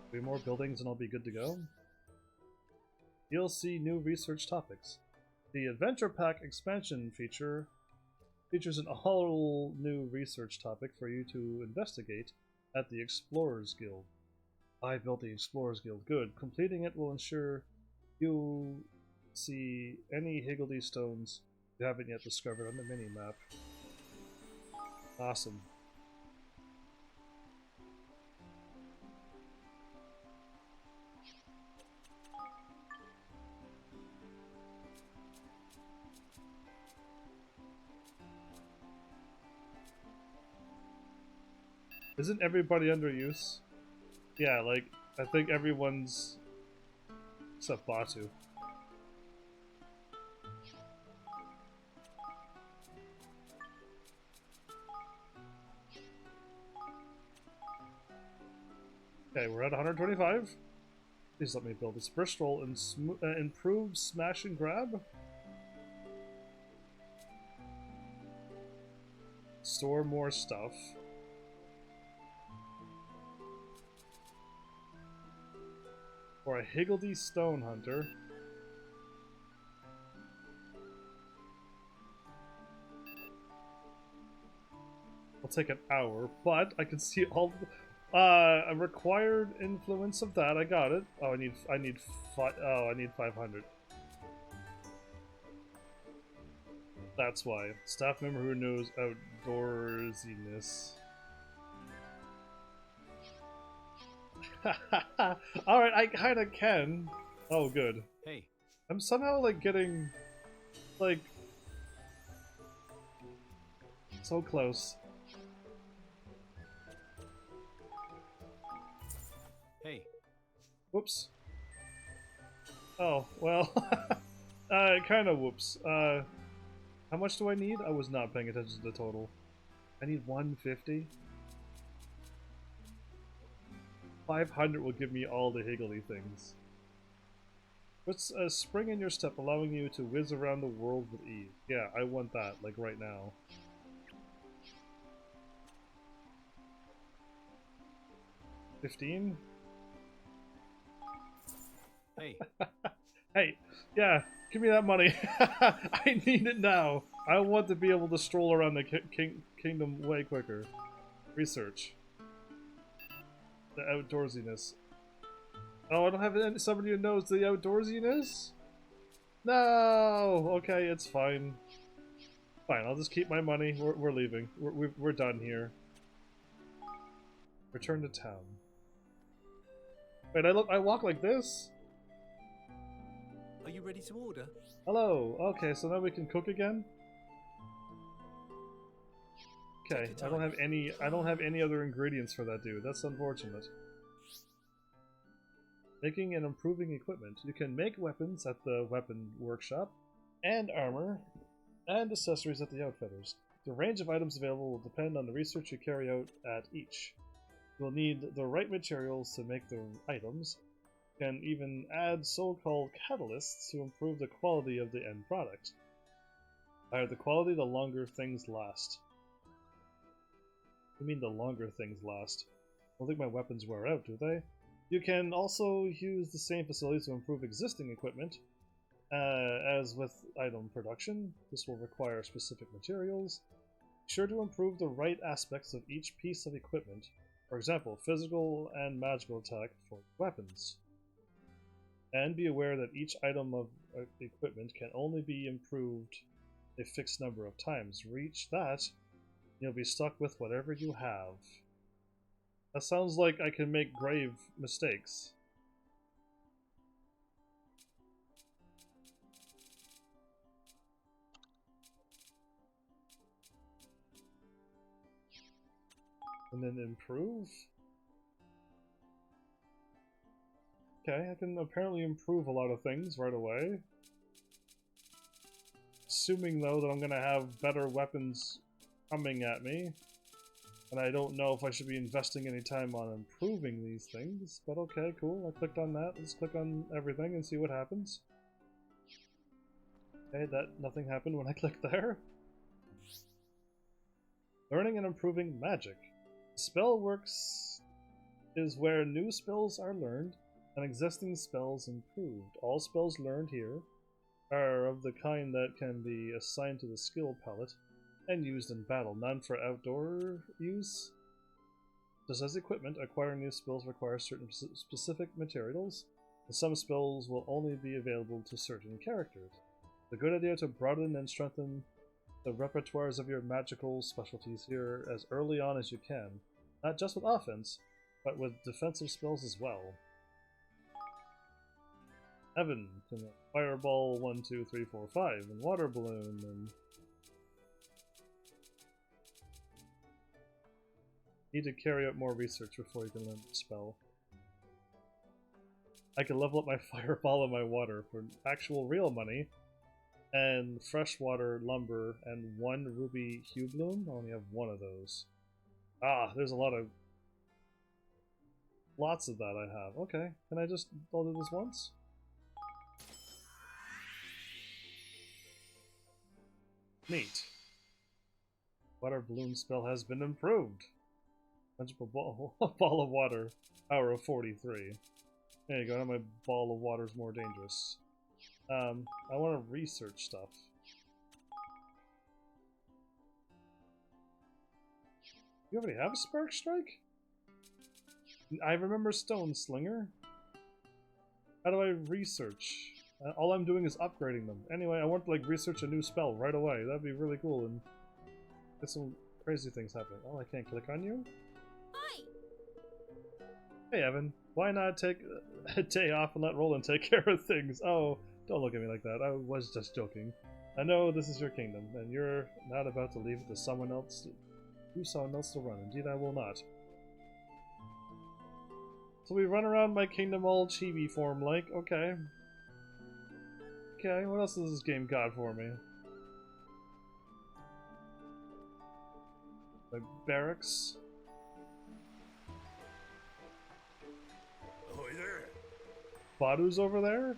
Three more buildings and I'll be good to go. You'll see new research topics. The Adventure Pack expansion features an all new research topic for you to investigate at the Explorers Guild. I built the Explorers Guild. Good. Completing it will ensure you see any higgledy stones you haven't yet discovered on the mini-map. Awesome. Isn't everybody under use? Yeah, like, I think everyone's... except Batu. Okay, we're at 125. Please let me build this Bristol and improve smash and grab. Store more stuff. Or a higgledy stone hunter. I'll take an hour, but I can see all a required influence of that. I got it. Oh, I need 500. That's why. Staff member who knows outdoorsiness. Alright, I kinda can. Oh, good. Hey. I'm somehow, like, getting, like, so close. Hey. Whoops. Oh, well. Kinda whoops. How much do I need? I was not paying attention to the total. I need 150? 500 will give me all the higgledy things. What's a spring in your step, allowing you to whiz around the world with ease? Yeah, I want that, like right now. $15? Hey. Hey, yeah, give me that money. I need it now. I want to be able to stroll around the kingdom way quicker. Research. The outdoorsiness. Oh, I don't have somebody who knows the outdoorsiness? No! Okay, it's fine. Fine, I'll just keep my money. We're leaving. We're done here. Return to town. Wait, I walk like this? Are you ready to order? Hello. Okay, so now we can cook again? Okay, I don't have any other ingredients for that dude. That's unfortunate. Making and improving equipment. You can make weapons at the weapon workshop, and armor, and accessories at the outfitters. The range of items available will depend on the research you carry out at each. You'll need the right materials to make the items. You can even add so-called catalysts to improve the quality of the end product. The higher the quality, the longer things last. I mean the longer things last. I don't think my weapons wear out, do they? You can also use the same facilities to improve existing equipment. As with item production, this will require specific materials. Be sure to improve the right aspects of each piece of equipment. For example, physical and magical attack for weapons. And be aware that each item of equipment can only be improved a fixed number of times. Reach that, you'll be stuck with whatever you have. That sounds like I can make grave mistakes. And then improve? Okay, I can apparently improve a lot of things right away. Assuming, though, that I'm gonna have better weapons coming at me. And I don't know if I should be investing any time on improving these things, but okay, cool. I clicked on that. Let's click on everything and see what happens. Okay, nothing happened when I clicked there. Learning and improving magic. Spellworks is where new spells are learned and existing spells improved. All spells learned here are of the kind that can be assigned to the skill palette and used in battle, none for outdoor use. Just as equipment, acquiring new spells requires certain specific materials, and some spells will only be available to certain characters. It's a good idea to broaden and strengthen the repertoires of your magical specialties here as early on as you can, not just with offense, but with defensive spells as well. Evan can fireball 1, 2, 3, 4, 5, and water balloon, and need to carry out more research before you can learn the spell. I can level up my fireball and my water for actual real money, and freshwater lumber and 1 ruby hue bloom. I only have 1 of those. Ah, there's lots of that I have. Okay, can I just do this once? Neat. Water balloon spell has been improved. Magical ball of water, power of 43. There you go, now my ball of water is more dangerous. I want to research stuff. You already have a Spark Strike? I remember Stone Slinger. How do I research? All I'm doing is upgrading them. Anyway, I want to like research a new spell right away. That'd be really cool and get some crazy things happening. Oh, I can't click on you? Hi! Hey Evan, why not take a day off and let Roland take care of things? Oh, don't look at me like that. I was just joking. I know this is your kingdom, and you're not about to leave it to someone else to run. Indeed, I will not. So we run around my kingdom all chibi form like, okay. Okay, what else does this game got for me? My barracks. Ahoy there. Badu's over there?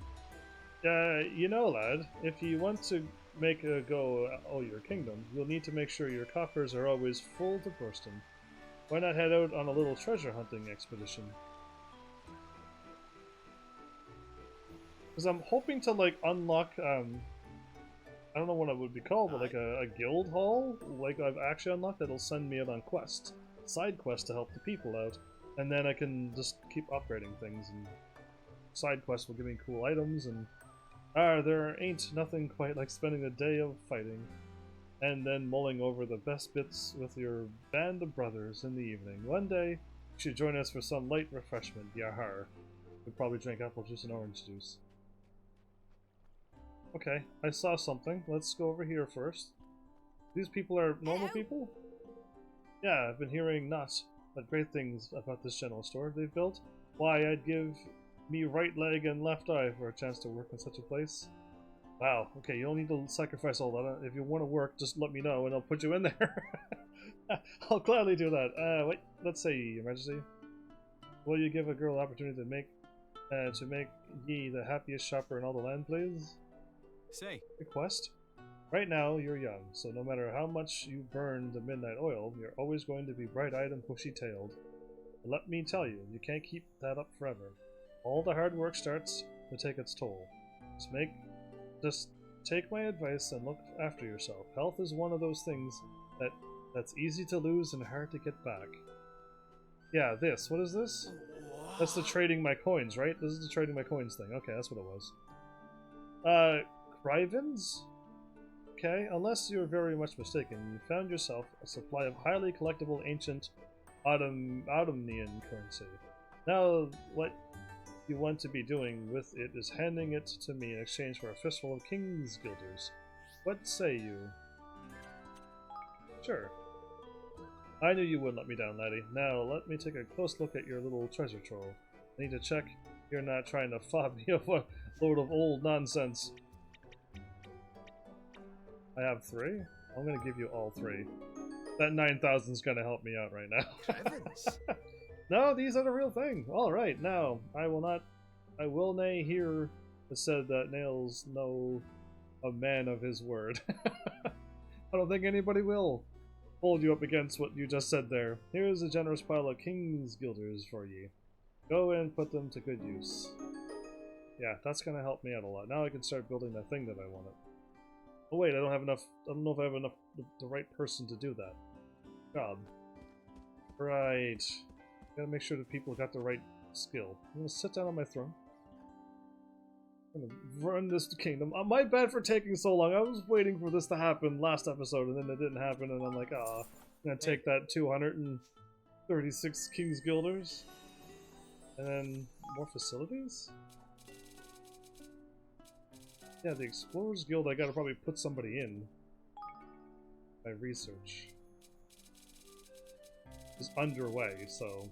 You know, lad, if you want to make a go at your kingdom, you'll need to make sure your coffers are always full to bursting. Why not head out on a little treasure hunting expedition? Because I'm hoping to, like, unlock, I don't know what it would be called, but like a guild hall? Like, I've actually unlocked that'll send me out on quests. Side quests to help the people out. And then I can just keep upgrading things, and side quests will give me cool items, and there ain't nothing quite like spending a day of fighting, and then mulling over the best bits with your band of brothers in the evening. One day, you should join us for some light refreshment, yahar. We'd probably drink apple juice and orange juice. Okay, I saw something. Let's go over here first. These people are normal people? Yeah, I've been hearing but great things about this general store they've built. Why, I'd give me right leg and left eye for a chance to work in such a place. Wow, okay, you don't need to sacrifice all that. If you want to work, just let me know and I'll put you in there. I'll gladly do that. Wait, let's say, Your Majesty. Will you give a girl the opportunity to make ye the happiest shopper in all the land, please? Say. Request? Right now, you're young, so no matter how much you burn the midnight oil, you're always going to be bright-eyed and bushy-tailed. But let me tell you, you can't keep that up forever. All the hard work starts to take its toll. Just take my advice and look after yourself. Health is one of those things that's easy to lose and hard to get back. Yeah, this. What is this? That's the trading my coins, right? This is the trading my coins thing. Okay, that's what it was. Krivens? Okay, unless you're very much mistaken, you found yourself a supply of highly collectible ancient Autumnian currency. Now, what you want to be doing with it is handing it to me in exchange for a fistful of Kingsguilders. What say you? Sure. I knew you wouldn't let me down, laddie. Now, let me take a close look at your little treasure trove. I need to check you're not trying to fob me of a load of old nonsense. I have 3? I'm gonna give you all 3. That 9,000 is gonna help me out right now. Heavens! No, these are the real thing. Alright, now, I will nay hear the said that nails no a man of his word. I don't think anybody will hold you up against what you just said there. Here's a generous pile of Kingsguilders for ye. Go and put them to good use. Yeah, that's gonna help me out a lot. Now I can start building that thing that I wanted. Oh wait, I don't know if I have enough, the right person to do that. Job. Right. Gotta make sure that people got the right skill. I'm gonna sit down on my throne. I'm gonna run this kingdom. My bad for taking so long. I was waiting for this to happen last episode, and then it didn't happen, and I'm like, ah, I'm gonna take that 236 Kingsguilders. And then more facilities? Yeah, the Explorers Guild, I gotta probably put somebody in. My research is underway, so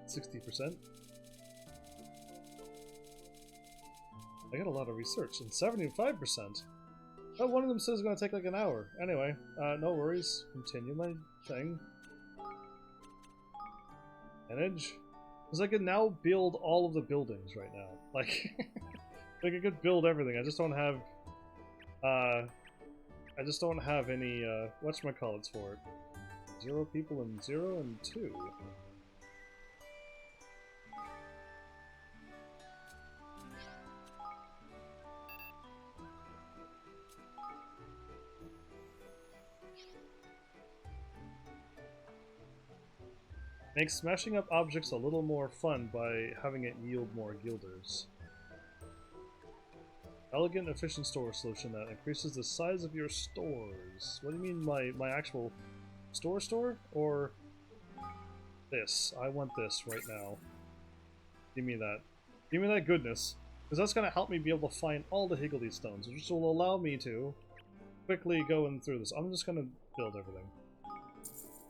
60%. I got a lot of research, and 75%. Oh, one of them says it's gonna take like an hour. Anyway, no worries. Continue my thing. Manage. Because I can now build all of the buildings right now. Like, like I could build everything. I just don't have, any, whatchamacallits for it. 0 people and 0 and 2. Make smashing up objects a little more fun by having it yield more guilders. Elegant, efficient store solution that increases the size of your stores. What do you mean my actual store? Or this? I want this right now. Give me that. Give me that goodness. Because that's going to help me be able to find all the higgledy stones, which will allow me to quickly go in through this. I'm just going to build everything.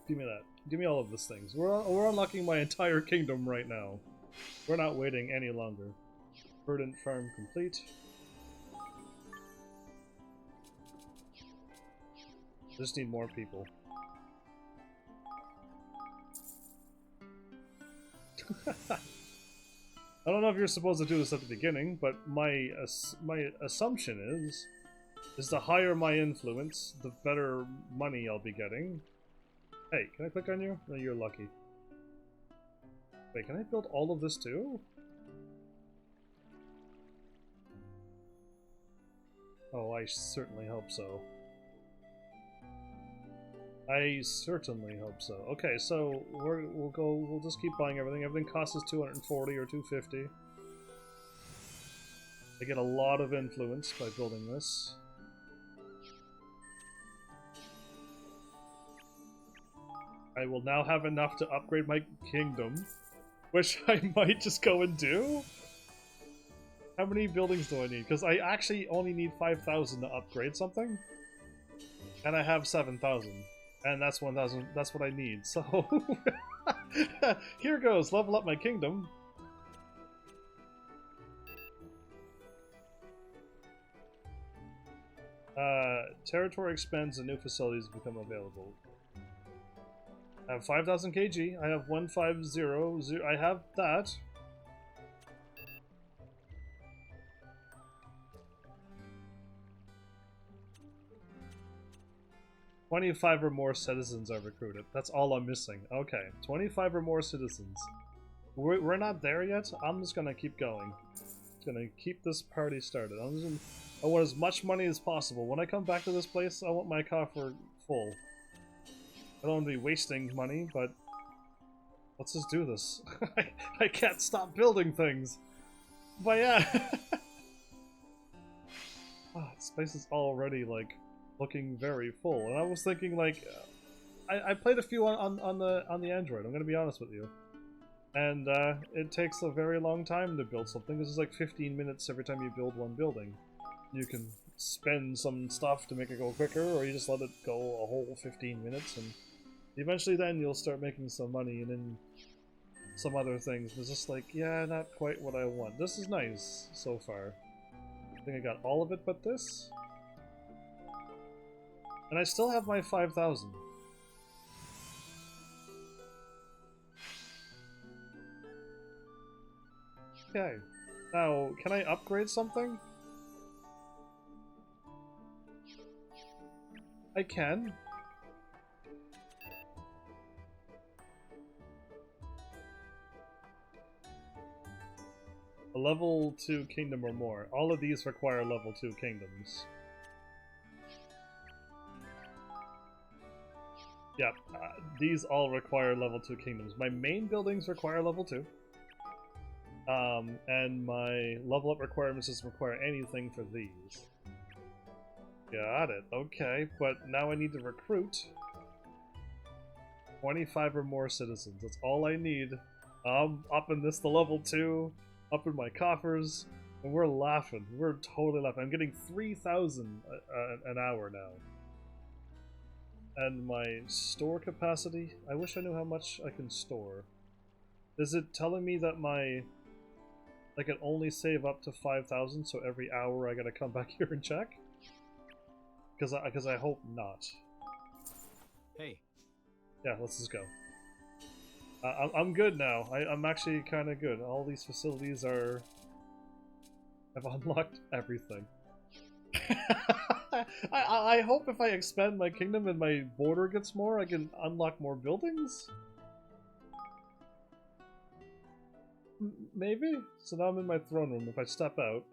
Give me that. Give me all of these things. We're unlocking my entire kingdom right now. We're not waiting any longer. Verdant farm complete. Just need more people. I don't know if you're supposed to do this at the beginning, but my assumption is the higher my influence, the better money I'll be getting. Hey, can I click on you? No, you're lucky. Wait, can I build all of this too? Oh, I certainly hope so. I certainly hope so. Okay, so we'll just keep buying everything. Everything costs us 240 or 250. I get a lot of influence by building this. I will now have enough to upgrade my kingdom, which I might just go and do. How many buildings do I need? Because I actually only need 5,000 to upgrade something, and I have 7,000, and that's 1,000. That's what I need. So here goes. Level up my kingdom. Territory expands and new facilities become available. I have 5,000 kg. I have 1,500. I have that. "25 or more citizens are recruited." That's all I'm missing. Okay, 25 or more citizens. We're not there yet. I'm just gonna keep going. Just gonna keep this party started. I want as much money as possible. When I come back to this place, I want my coffer full. I don't want to be wasting money, but let's just do this. I can't stop building things. But yeah. Oh, this place is already, like, looking very full. And I was thinking, like, I played a few on the Android, I'm gonna be honest with you. And it takes a very long time to build something. This is like 15 minutes every time you build one building. You can spend some stuff to make it go quicker, or you just let it go a whole 15 minutes, and eventually then you'll start making some money, and then some other things. It's just like, yeah, not quite what I want. This is nice so far. I think I got all of it but this. And I still have my 5,000. Okay. Now, can I upgrade something? I can. A level 2 kingdom or more. All of these require level 2 kingdoms. Yeah, these all require level 2 kingdoms. My main buildings require level 2. And my level up requirements doesn't require anything for these. Got it, okay, but now I need to recruit 25 or more citizens. That's all I need. I'm upping this to level 2, upping my coffers, and we're laughing. We're totally laughing. I'm getting 3,000 an hour now. And my store capacity, I wish I knew how much I can store. Is it telling me that I can only save up to 5,000, so every hour I gotta come back here and check? Because I hope not. Hey. Yeah, let's just go. I'm good now. I'm actually kind of good. All these facilities are... I've unlocked everything. I hope if I expand my kingdom and my border gets more, I can unlock more buildings? Maybe? So now I'm in my throne room. If I step out...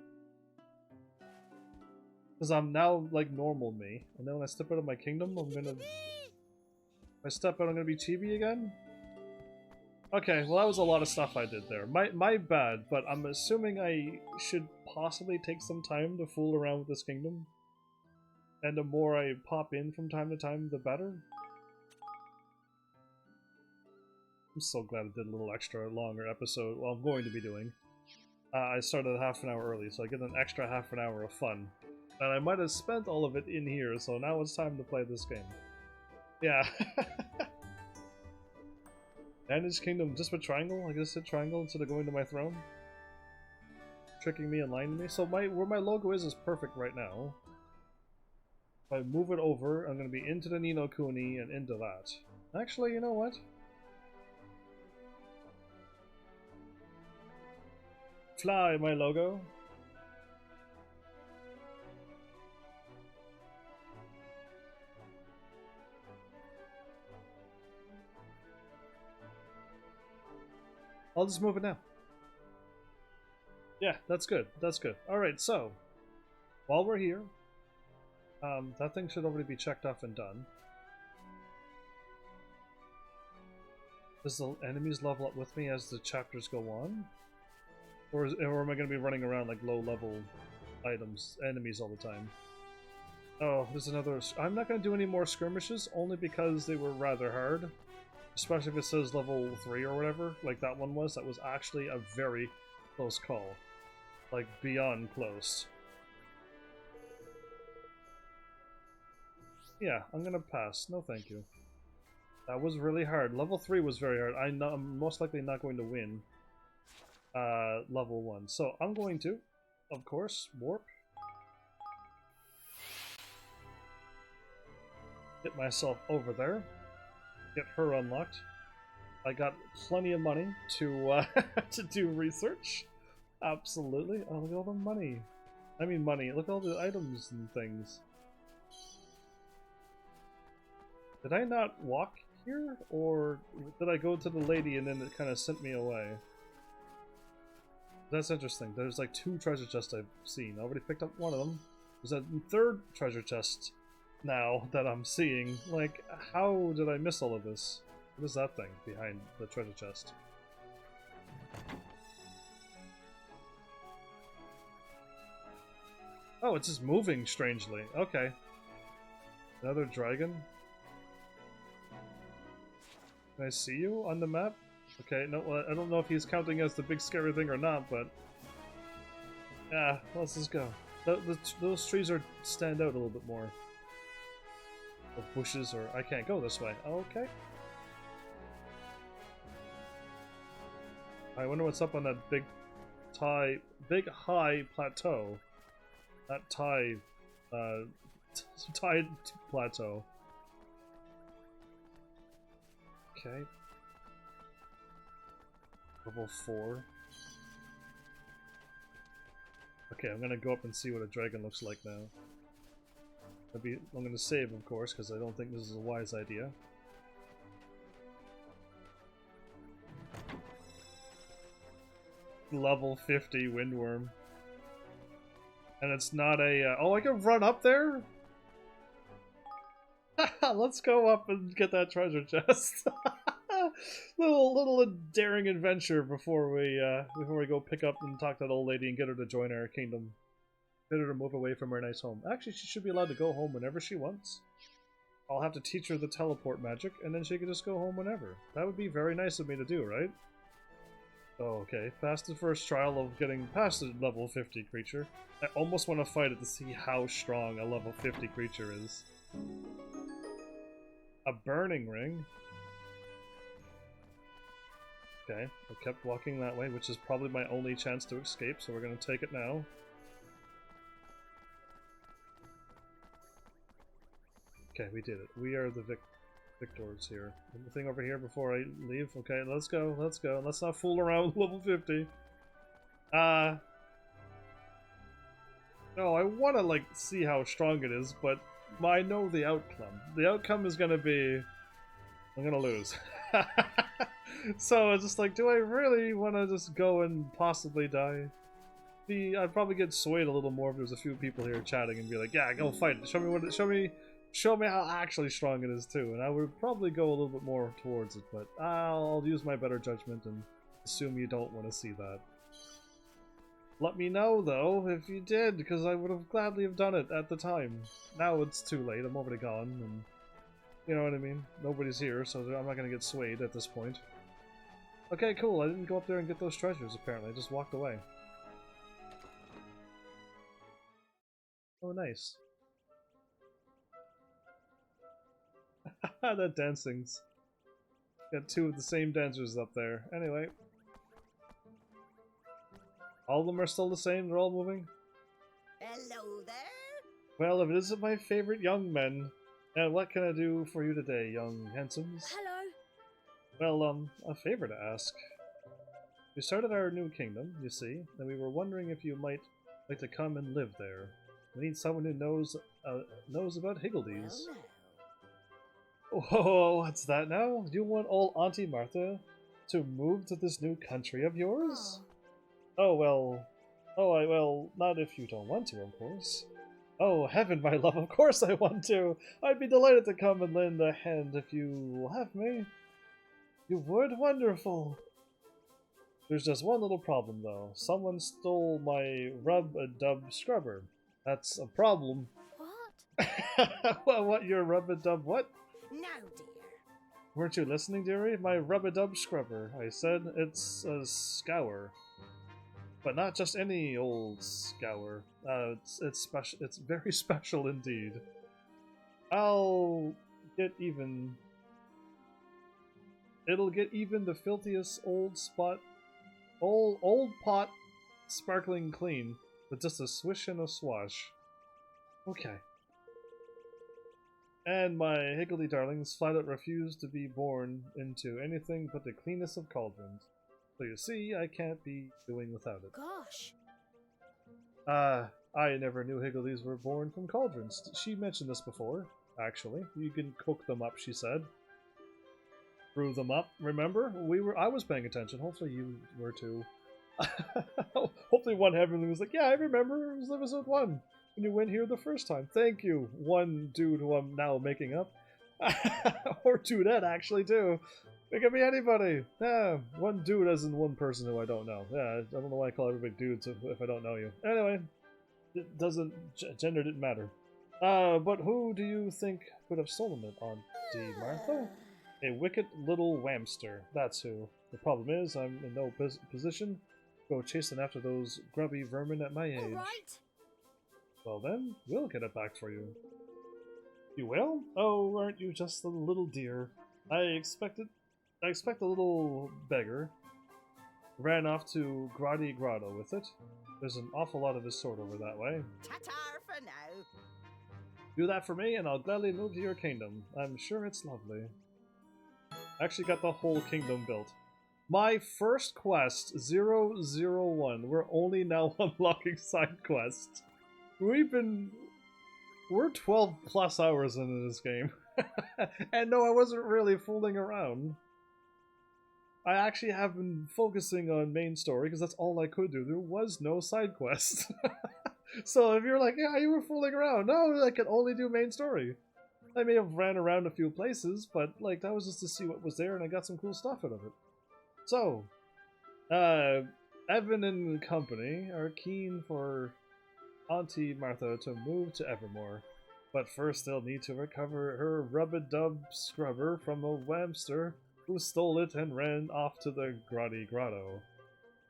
Because I'm now, like, normal me. And then when I step out of my kingdom, I'm gonna... If I step out, I'm gonna be chibi again? Okay, well that was a lot of stuff I did there. My bad, but I'm assuming I should possibly take some time to fool around with this kingdom. And the more I pop in from time to time, the better. I'm so glad I did a little extra longer episode. Well, I'm going to be doing. I started half an hour early, so I get an extra half an hour of fun. And I might have spent all of it in here, so now it's time to play this game. Yeah. Manage kingdom just with triangle? I just hit triangle instead of going to my throne? Tricking me and lying to me? So where my logo is perfect right now. If I move it over, I'm going to be into the Ni no Kuni and into that. Actually, you know what? Fly, my logo. I'll just move it now. Yeah, that's good. That's good. Alright, so, while we're here, that thing should already be checked off and done. Does the enemies level up with me as the chapters go on? Or am I going to be running around like low-level enemies all the time? Oh, there's another... I'm not going to do any more skirmishes, only because they were rather hard. Especially if it says level 3 or whatever, like that one was. That was actually a very close call. Like, beyond close. Yeah, I'm gonna pass. No thank you. That was really hard. Level 3 was very hard. I'm most likely not going to win level 1. So I'm going to, of course, warp. Get myself over there. Get her unlocked. I got plenty of money to to do research. Absolutely. Oh, look at all the money. I mean money. Look at all the items and things. Did I not walk here? Or did I go to the lady and then it kind of sent me away? That's interesting. There's like 2 treasure chests I've seen. I already picked up one of them. There's a 3rd treasure chest now that I'm seeing. Like, how did I miss all of this? What is that thing behind the treasure chest? Oh, it's just moving strangely. Okay. Another dragon? Can I see you on the map? Okay, no, I don't know if he's counting as the big scary thing or not, but... Yeah, let's just go. Those trees stand out a little bit more. Or bushes, or I can't go this way. Okay. I wonder what's up on that big high plateau. That tide plateau. Okay. Level 4. Okay, I'm gonna go up and see what a dragon looks like now. I'm gonna save, of course, because I don't think this is a wise idea. Level 50 windworm. And it's not a... oh, I can run up there? Let's go up and get that treasure chest. little daring adventure before we go pick up and talk to that old lady and get her to join our kingdom. Get her to move away from her nice home. Actually, she should be allowed to go home whenever she wants. I'll have to teach her the teleport magic, and then she can just go home whenever. That would be very nice of me to do, right? Oh, okay. Passed the first trial of getting past the level 50 creature. I almost want to fight it to see how strong a level 50 creature is. A burning ring. Okay, I kept walking that way, which is probably my only chance to escape, so we're going to take it now. Okay, we did it. We are the victors here. Anything over here before I leave? Okay, let's go, let's go. Let's not fool around with level 50. No, I want to, like, see how strong it is, but I know the outcome. The outcome is going to be... I'm going to lose. So it's just like, do I really want to just go and possibly die? I'd probably get swayed a little more if there's a few people here chatting and be like, yeah, go fight it. Show me how actually strong it is too. And I would probably go a little bit more towards it, but I'll use my better judgment and assume you don't want to see that. Let me know though if you did, because I would have gladly have done it at the time. Now it's too late. I'm already gone, and you know what I mean? Nobody's here, so I'm not gonna get swayed at this point. Okay, cool. I didn't go up there and get those treasures, apparently. I just walked away. Oh, nice. That dancing's... Got two of the same dancers up there. Anyway. All of them are still the same? They're all moving? Hello there? Well, if it isn't my favorite young men, what can I do for you today, young handsomes? Hello. Well, a favor to ask. We started our new kingdom, you see, and we were wondering if you might like to come and live there. We need someone who knows about higgledies. Oh, what's that now? You want old Auntie Martha to move to this new country of yours? Oh, well, not if you don't want to, of course. Oh, heaven, my love, of course I want to! I'd be delighted to come and lend a hand if you will have me. You would? Wonderful! There's just one little problem, though. Someone stole my rub-a-dub scrubber. That's a problem. What? Well, what, your rub-a-dub what? No, dear. Weren't you listening, dearie? My rub-a-dub scrubber. I said it's a scour. But not just any old scour. It's special. It's very special indeed. I'll get even... It'll get even the filthiest old pot sparkling clean with just a swish and a swash. Okay. And my higgledy darlings flat out refuse to be born into anything but the cleanest of cauldrons. So you see, I can't be doing without it. Gosh. I never knew higgledies were born from cauldrons. She mentioned this before, actually. You can cook them up, she said. Brew them up, remember? I was paying attention. Hopefully you were too. Hopefully one heavenly was like, yeah, I remember. It was episode 1. When you went here the first time. Thank you, one dude who I'm now making up. Or dudette, actually, too. It could be anybody. Yeah, one dude as in one person who I don't know. Yeah, I don't know why I call everybody dudes if I don't know you. Anyway, it doesn't... Gender didn't matter. But who do you think could have stolen it? Auntie Martha? A wicked little whamster. That's who. The problem is, I'm in no position to go chasing after those grubby vermin at my age. All right. Well then, we'll get it back for you. You will? Oh, aren't you just a little dear? I expect the little beggar ran off to Grotty Grotto with it. There's an awful lot of his sort over that way. Ta-ta for now. Do that for me and I'll gladly move to your kingdom. I'm sure it's lovely. I actually got the whole kingdom built. My first quest, 001. We're only now unlocking side quests. We're 12 plus hours into this game. And no, I wasn't really fooling around. I actually have been focusing on main story because that's all I could do. There was no side quest. So if you're like, yeah, you were fooling around. No, I can only do main story. I may have ran around a few places, but like that was just to see what was there, and I got some cool stuff out of it. So, Evan and company are keen for Auntie Martha to move to Evermore, but first they'll need to recover her rub-a-dub scrubber from a whamster who stole it and ran off to the Grotty Grotto.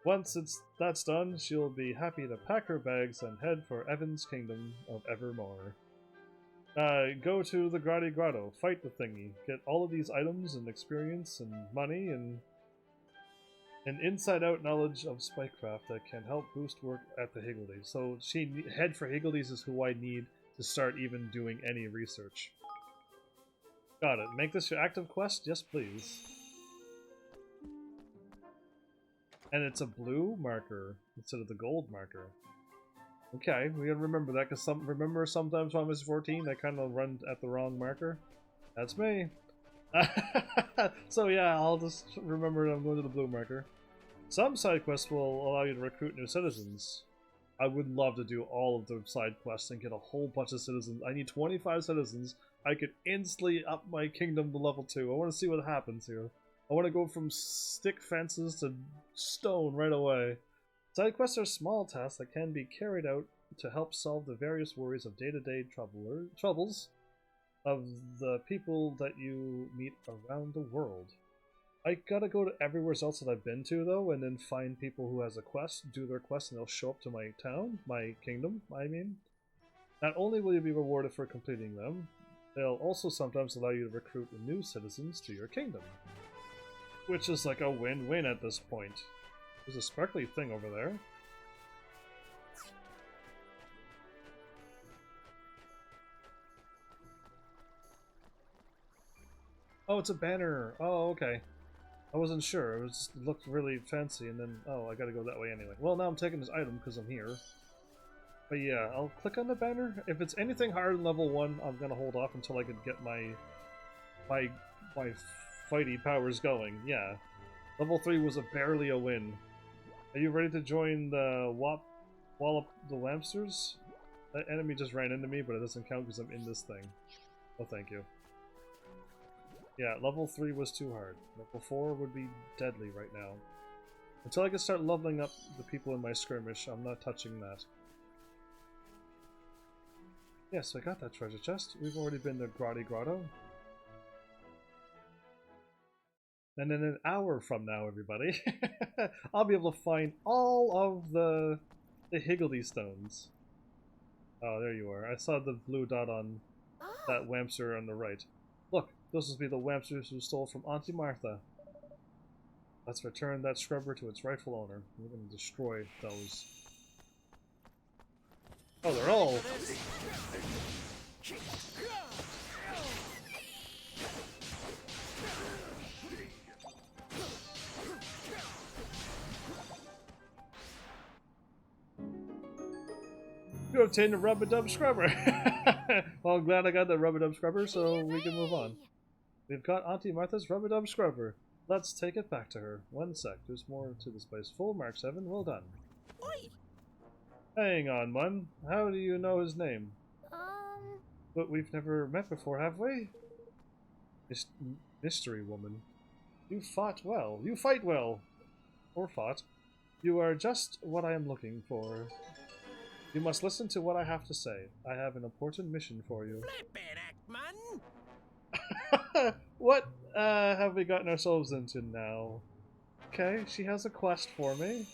Once that's done, she'll be happy to pack her bags and head for Evan's kingdom of Evermore. Go to the Grotty Grotto, fight the thingy, get all of these items and experience and money and an inside-out knowledge of spycraft that can help boost work at the Higgledies. So head for Higgledies is who I need to start even doing any research. Got it. Make this your active quest? Yes, please. And it's a blue marker instead of the gold marker. Okay, we gotta remember that, because remember sometimes Final Fantasy 14 I kind of run at the wrong marker? That's me. So yeah, I'll just remember I'm going to the blue marker. Some side quests will allow you to recruit new citizens. I would love to do all of the side quests and get a whole bunch of citizens. I need 25 citizens. I could instantly up my kingdom to level 2. I want to see what happens here. I want to go from stick fences to stone right away. Side quests are small tasks that can be carried out to help solve the various worries of day-to-day troubles of the people that you meet around the world. I gotta go to everywhere else that I've been to, though, and then find people who has a quest, do their quest, and they'll show up to my town, my kingdom, I mean. Not only will you be rewarded for completing them, they'll also sometimes allow you to recruit new citizens to your kingdom. Which is like a win-win at this point. There's a sparkly thing over there. Oh, it's a banner! Oh, okay. I wasn't sure. It looked really fancy, and then, oh, I gotta go that way anyway. Well, now I'm taking this item because I'm here. But yeah, I'll click on the banner. If it's anything higher than level 1, I'm gonna hold off until I can get my fighty powers going. Yeah. Level 3 was barely a win. Are you ready to join the Wallop the Lamsters? That enemy just ran into me, but it doesn't count because I'm in this thing. Oh, thank you. Yeah, level 3 was too hard. Level 4 would be deadly right now. Until I can start leveling up the people in my skirmish, I'm not touching that. Yes, I got that treasure chest. We've already been to Grotty Grotto. And in an hour from now, everybody, I'll be able to find all of the Higgledy stones. Oh, there you are. I saw the blue dot on that whamster on the right. Look, those must be the whamsters who stole from Auntie Martha. Let's return that scrubber to its rightful owner. We're going to destroy those. Oh, they're all... You obtained a rub-a-dub scrubber! Well, I'm glad I got the rub-a-dub scrubber, so we can move on. We've got Auntie Martha's rub-a-dub scrubber. Let's take it back to her. One sec, there's more to this place. Full mark 7, well done. Oi! Hang on, Mun. How do you know his name? But we've never met before, have we? Mystery woman. You fought well. You fight well. Or fought. You are just what I am looking for. You must listen to what I have to say. I have an important mission for you. Flippin' act, man! What have we gotten ourselves into now? Okay, she has a quest for me.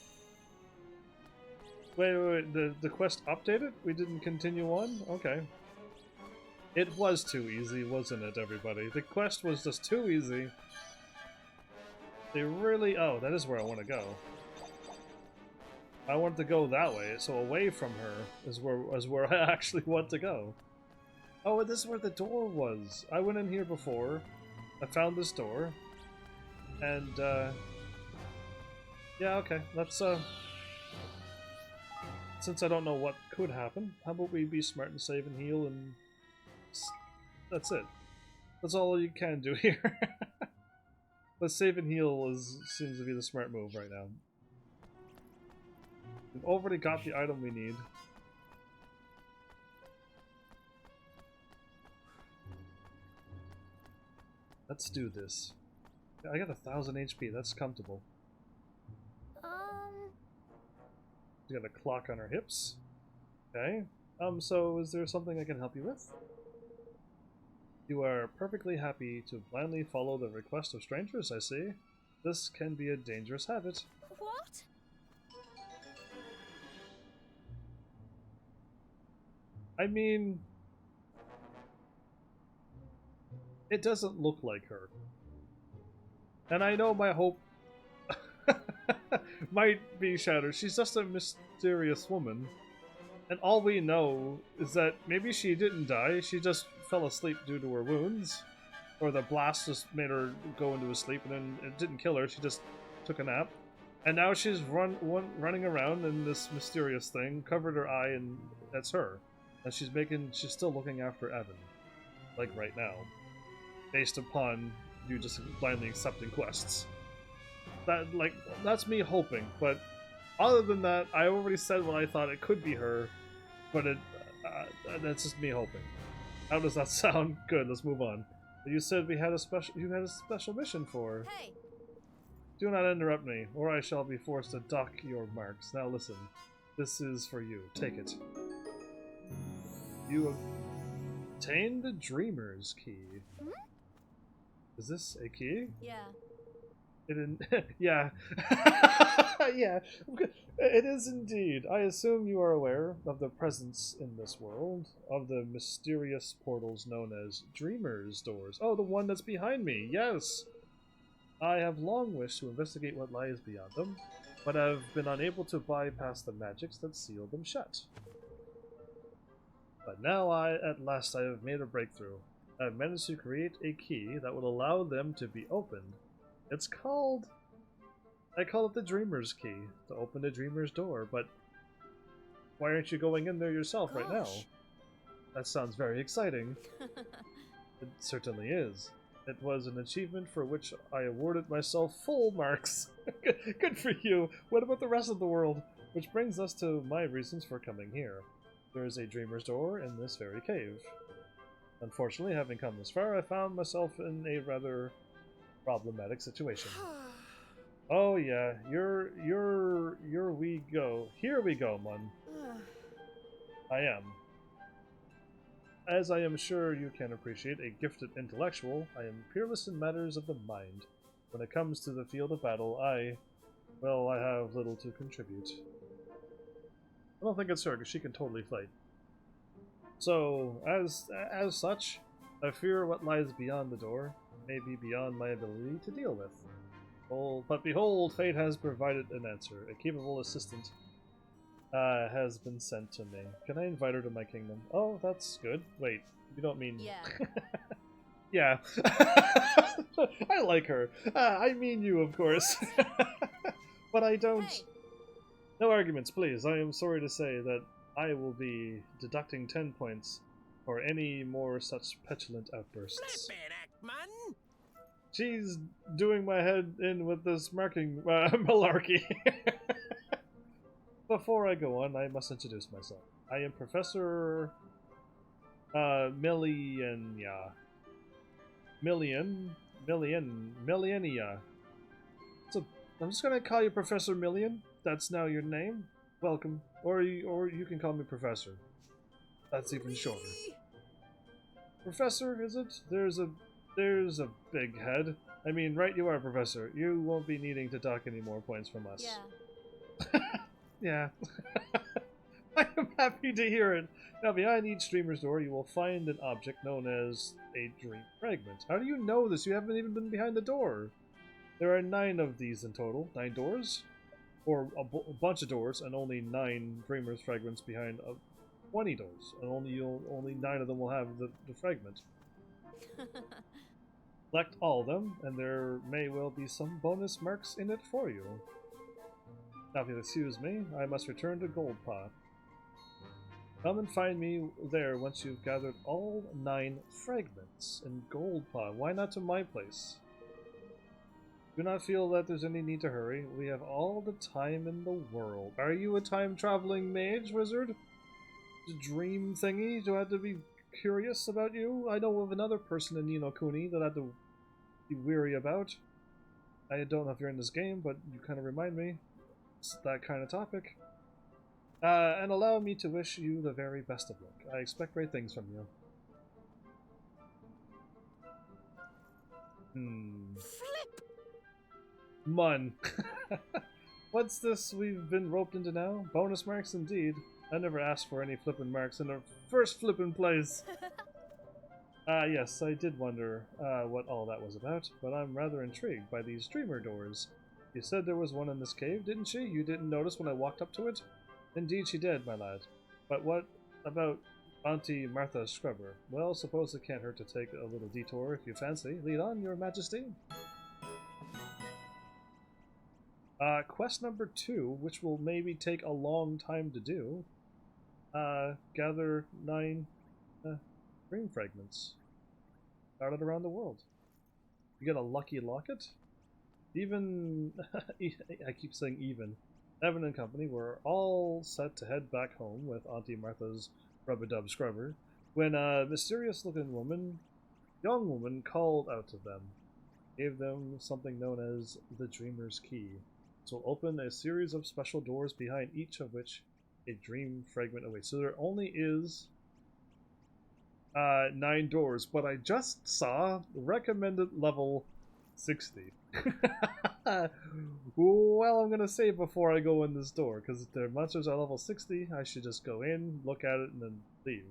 Wait, the quest updated? We didn't continue on? Okay. It was too easy, wasn't it, everybody? The quest was just too easy. They really... Oh, that is where I want to go. I want to go that way, so away from her is where I actually want to go. Oh, and this is where the door was. I went in here before. I found this door. And, yeah, okay. Let's, since I don't know what could happen, how about we be smart and save and heal and... That's it. That's all you can do here. But save and heal seems to be the smart move right now. We've already got the item we need. Let's do this. I got 1,000 HP, that's comfortable. We got a clock on our hips. Okay. So is there something I can help you with? You are perfectly happy to blindly follow the request of strangers, I see. This can be a dangerous habit. What? I mean, it doesn't look like her. And I know my hope might be shattered. She's just a mysterious woman. And all we know is that maybe she didn't die, she just fell asleep due to her wounds. Or the blast just made her go into a sleep and then it didn't kill her, she just took a nap. And now she's running around in this mysterious thing, covered her eye, and that's her. And she's still looking after Evan. Like right now. Based upon you just blindly accepting quests. That's me hoping, but other than that, I already said what I thought it could be her, but that's just me hoping. How does that sound? Good, let's move on. You said you had a special mission for. Hey. Do not interrupt me, or I shall be forced to dock your marks. Now listen, this is for you. Take it. You obtained the Dreamer's Key. Hmm? Is this a key? Yeah. Yeah. Yeah. It is indeed. I assume you are aware of the presence in this world of the mysterious portals known as Dreamer's Doors. Oh, the one that's behind me. Yes. I have long wished to investigate what lies beyond them, but have been unable to bypass the magics that seal them shut. But now at last I have made a breakthrough. I have managed to create a key that will allow them to be opened. It's called... I call it the Dreamer's Key, to open the Dreamer's Door, but why aren't you going in there yourself right now? That sounds very exciting. It certainly is. It was an achievement for which I awarded myself full marks. Good for you! What about the rest of the world? Which brings us to my reasons for coming here. There is a Dreamer's Door in this very cave. Unfortunately, having come this far, I found myself in a rather problematic situation. Oh yeah, here we go, Mun. I am. As I am sure you can appreciate, a gifted intellectual, I am peerless in matters of the mind. When it comes to the field of battle, I have little to contribute. I don't think it's her, because she can totally fight. So, as such, I fear what lies beyond the door may be beyond my ability to deal with. Oh, but behold, fate has provided an answer. A capable assistant has been sent to me. Can I invite her to my kingdom? Oh, that's good. Wait, you don't mean... Yeah. Yeah. I like her. I mean you, of course. But I don't... Hey. No arguments, please. I am sorry to say that I will be deducting 10 points for any more such petulant outbursts. She's doing my head in with this marking malarkey. Before I go on, I must introduce myself. I am Professor Millenia. So I'm just gonna call you Professor Million. That's now your name. Welcome. Or you can call me Professor. That's even shorter. Professor, is it? There's a big head. I mean, right you are, Professor. You won't be needing to dock any more points from us. Yeah. Yeah. I am happy to hear it. Now, behind each Dreamer's Door, you will find an object known as a Dream Fragment. How do you know this? You haven't even been behind the door. There are 9 of these in total. 9 doors? Or a bunch of doors, and only 9 Dreamer's Fragments behind 20 doors. And only 9 of them will have the fragment. Select all of them, and there may well be some bonus marks in it for you. Now, if you'll excuse me, I must return to Goldpaw. Come and find me there once you've gathered all 9 fragments in Goldpaw. Why not to my place? Do not feel that there's any need to hurry. We have all the time in the world. Are you a time-traveling mage, wizard? Dream thingy? Do I have to be curious about you? I know of another person in Kuni that had to be weary about. I don't know if you're in this game, but you kind of remind me. It's that kind of topic. And allow me to wish you the very best of luck. I expect great things from you. Flip! Mun. What's this we've been roped into now? Bonus marks indeed. I never asked for any flippin' marks in our first flippin' place. Yes, I did wonder what all that was about, but I'm rather intrigued by these dreamer doors. You said there was one in this cave, didn't she? You didn't notice when I walked up to it? Indeed she did, my lad. But what about Auntie Martha's scrubber? Well, suppose it can't hurt to take a little detour if you fancy. Lead on, your majesty. Quest number 2, which will maybe take a long time to do. Gather 9 dream fragments. Started around the world. You get a lucky locket? Even... I keep saying even. Evan and company were all set to head back home with Auntie Martha's rub-a-dub scrubber when a mysterious-looking young woman called out to them. Gave them something known as the Dreamer's Key. This will open a series of special doors behind each of which a dream fragment awaits. So there only is 9 doors, but I just saw recommended level 60. Well, I'm gonna save before I go in this door, because if their monsters are level 60, I should just go in, look at it, and then leave.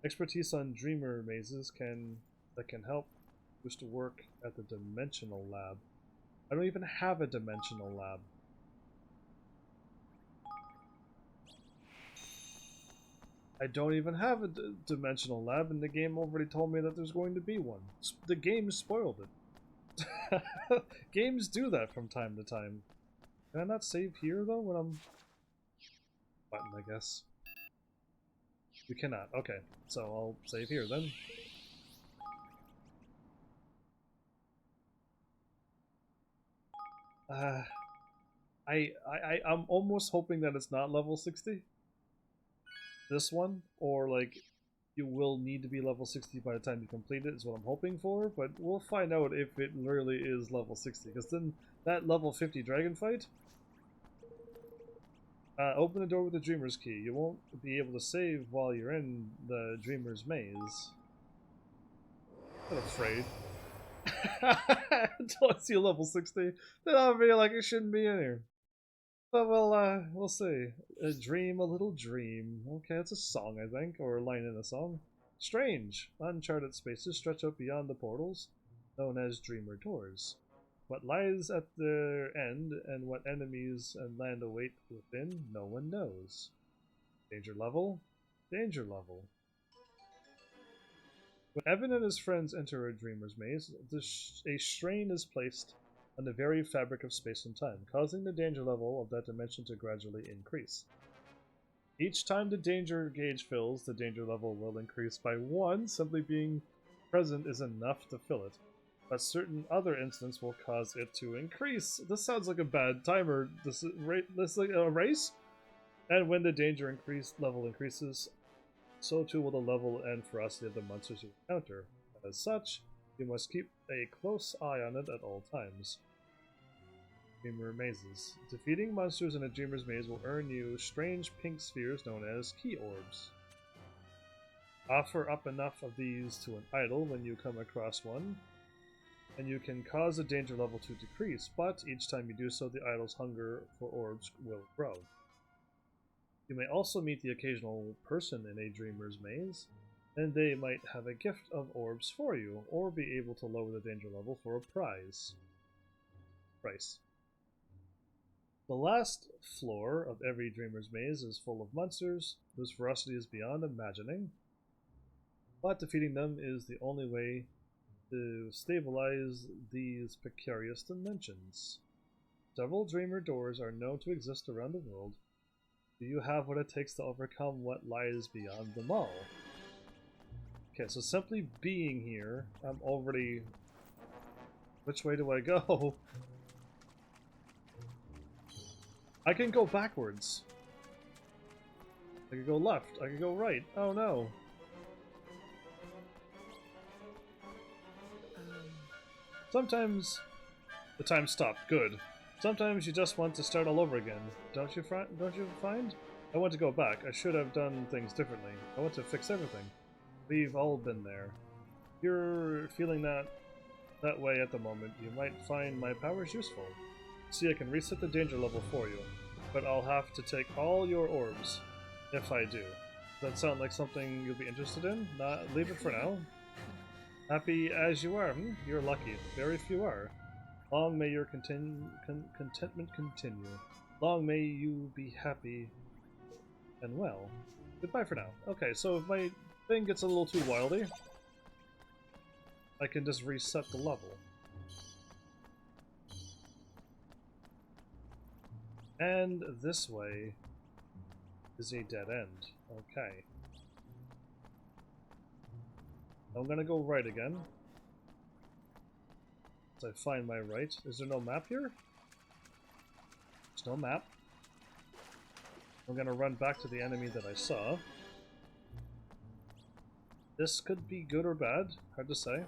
Expertise on dreamer mazes that can help boost to work at the dimensional lab. I don't even have a dimensional lab. I don't even have a dimensional lab, and the game already told me that there's going to be one. The game spoiled it. Games do that from time to time. Can I not save here though when I'm... Button, I guess. You cannot. Okay, so I'll save here then. I'm almost hoping that it's not level 60. This one, or like you will need to be level 60 by the time you complete it is what I'm hoping for, but we'll find out if it really is level 60, because then that level 50 dragon fight, open the door with the Dreamer's Key. You won't be able to save while you're in the Dreamer's Maze. I'm afraid. Until I see level 60, then I'll be like, it shouldn't be in here. But we'll see. A dream, a little dream. Okay, it's a song, I think, or a line in a song. Strange. Uncharted spaces stretch out beyond the portals, known as dreamer doors. What lies at their end and what enemies and land await within, no one knows. Danger level? Danger level. When Evan and his friends enter a dreamer's maze, a strain is placed on the very fabric of space and time, causing the danger level of that dimension to gradually increase. Each time the danger gauge fills, the danger level will increase by 1. Simply being present is enough to fill it, but certain other incidents will cause it to increase. This sounds like a bad timer. This is like a race? And when the danger level increases, so too will the level and ferocity of the monsters you encounter. As such, you must keep a close eye on it at all times. Dreamer mazes. Defeating monsters in a dreamer's maze will earn you strange pink spheres known as key orbs. Offer up enough of these to an idol when you come across one, and you can cause the danger level to decrease, but each time you do so, the idol's hunger for orbs will grow. You may also meet the occasional person in a dreamer's maze, and they might have a gift of orbs for you, or be able to lower the danger level for a price. The last floor of every dreamer's maze is full of monsters whose ferocity is beyond imagining, but defeating them is the only way to stabilize these precarious dimensions. Several dreamer doors are known to exist around the world. Do you have what it takes to overcome what lies beyond them all? Okay, so simply being here, I'm already... Which way do I go? I can go backwards. I can go left. I can go right. Oh no. Sometimes the time stopped. Good. Sometimes you just want to start all over again. Don't you find? I want to go back. I should have done things differently. I want to fix everything. We've all been there. If you're feeling that way at the moment, you might find my powers useful. See, I can reset the danger level for you, but I'll have to take all your orbs if I do. Does that sound like something you'll be interested in? Leave it for now. Happy as you are, You're lucky. Very few are. Long may your contentment continue. Long may you be happy and well. Goodbye for now. Okay, so if my thing gets a little too wildy, I can just reset the level. And this way is a dead end. Okay. I'm gonna go right again. So I find my right. Is there no map here? There's no map. I'm gonna run back to the enemy that I saw. This could be good or bad. Hard to say.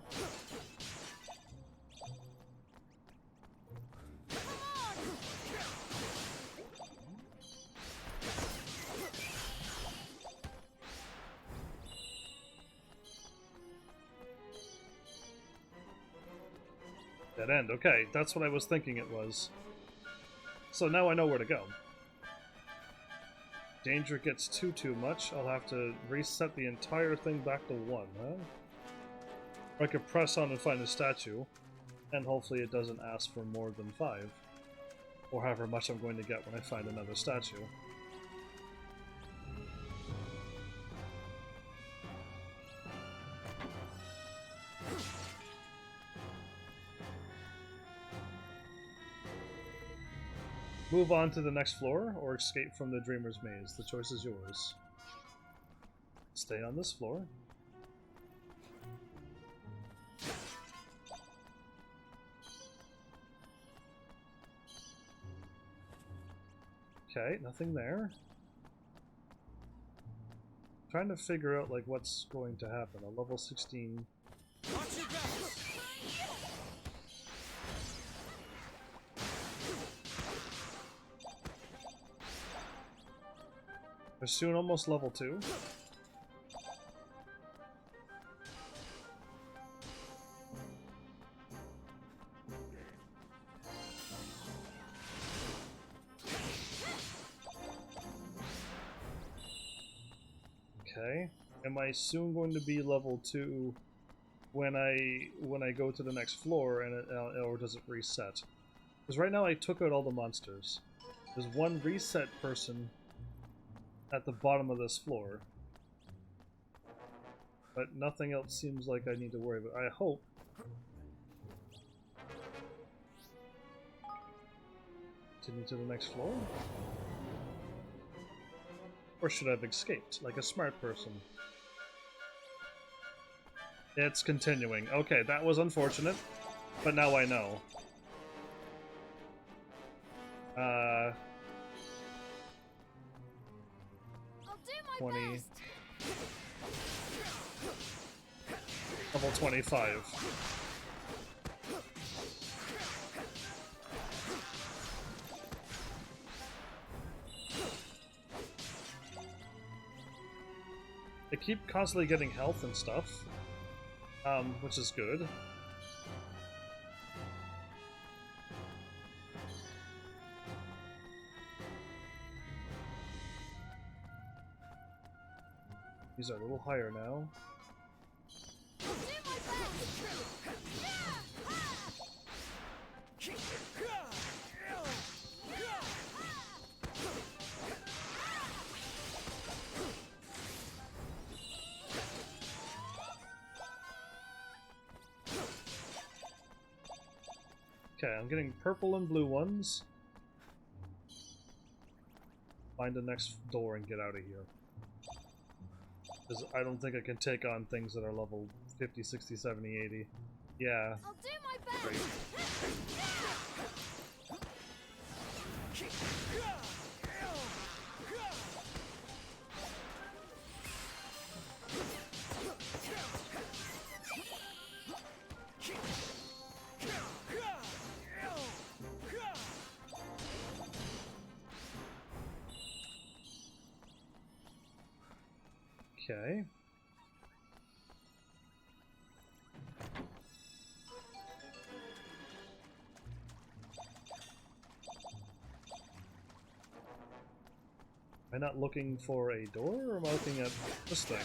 Dead end. Okay, that's what I was thinking it was. So now I know where to go. Danger gets too much. I'll have to reset the entire thing back to 1, huh? Or I could press on and find a statue, and hopefully it doesn't ask for more than 5. Or however much I'm going to get when I find another statue. Move on to the next floor, or escape from the Dreamer's Maze. The choice is yours. Stay on this floor. Okay, nothing there. Trying to figure out like what's going to happen. A level 16. Watch your back. We're soon almost level 2. Okay. Am I soon going to be level 2 when I go to the next floor, and or does it reset? Because right now I took out all the monsters. There's one reset person at the bottom of this floor, but nothing else seems like I need to worry about. I hope. Continue to the next floor? Or should I have escaped, like a smart person? It's continuing. Okay, that was unfortunate, but now I know. 20. Level 25. I keep constantly getting health and stuff, which is good. These are a little higher now. Okay, I'm getting purple and blue ones. Find the next door and get out of here. Because I don't think I can take on things that are level 50, 60, 70, 80. Yeah. I'll do my best. Great. Okay. Am I not looking for a door, or am I looking at this thing?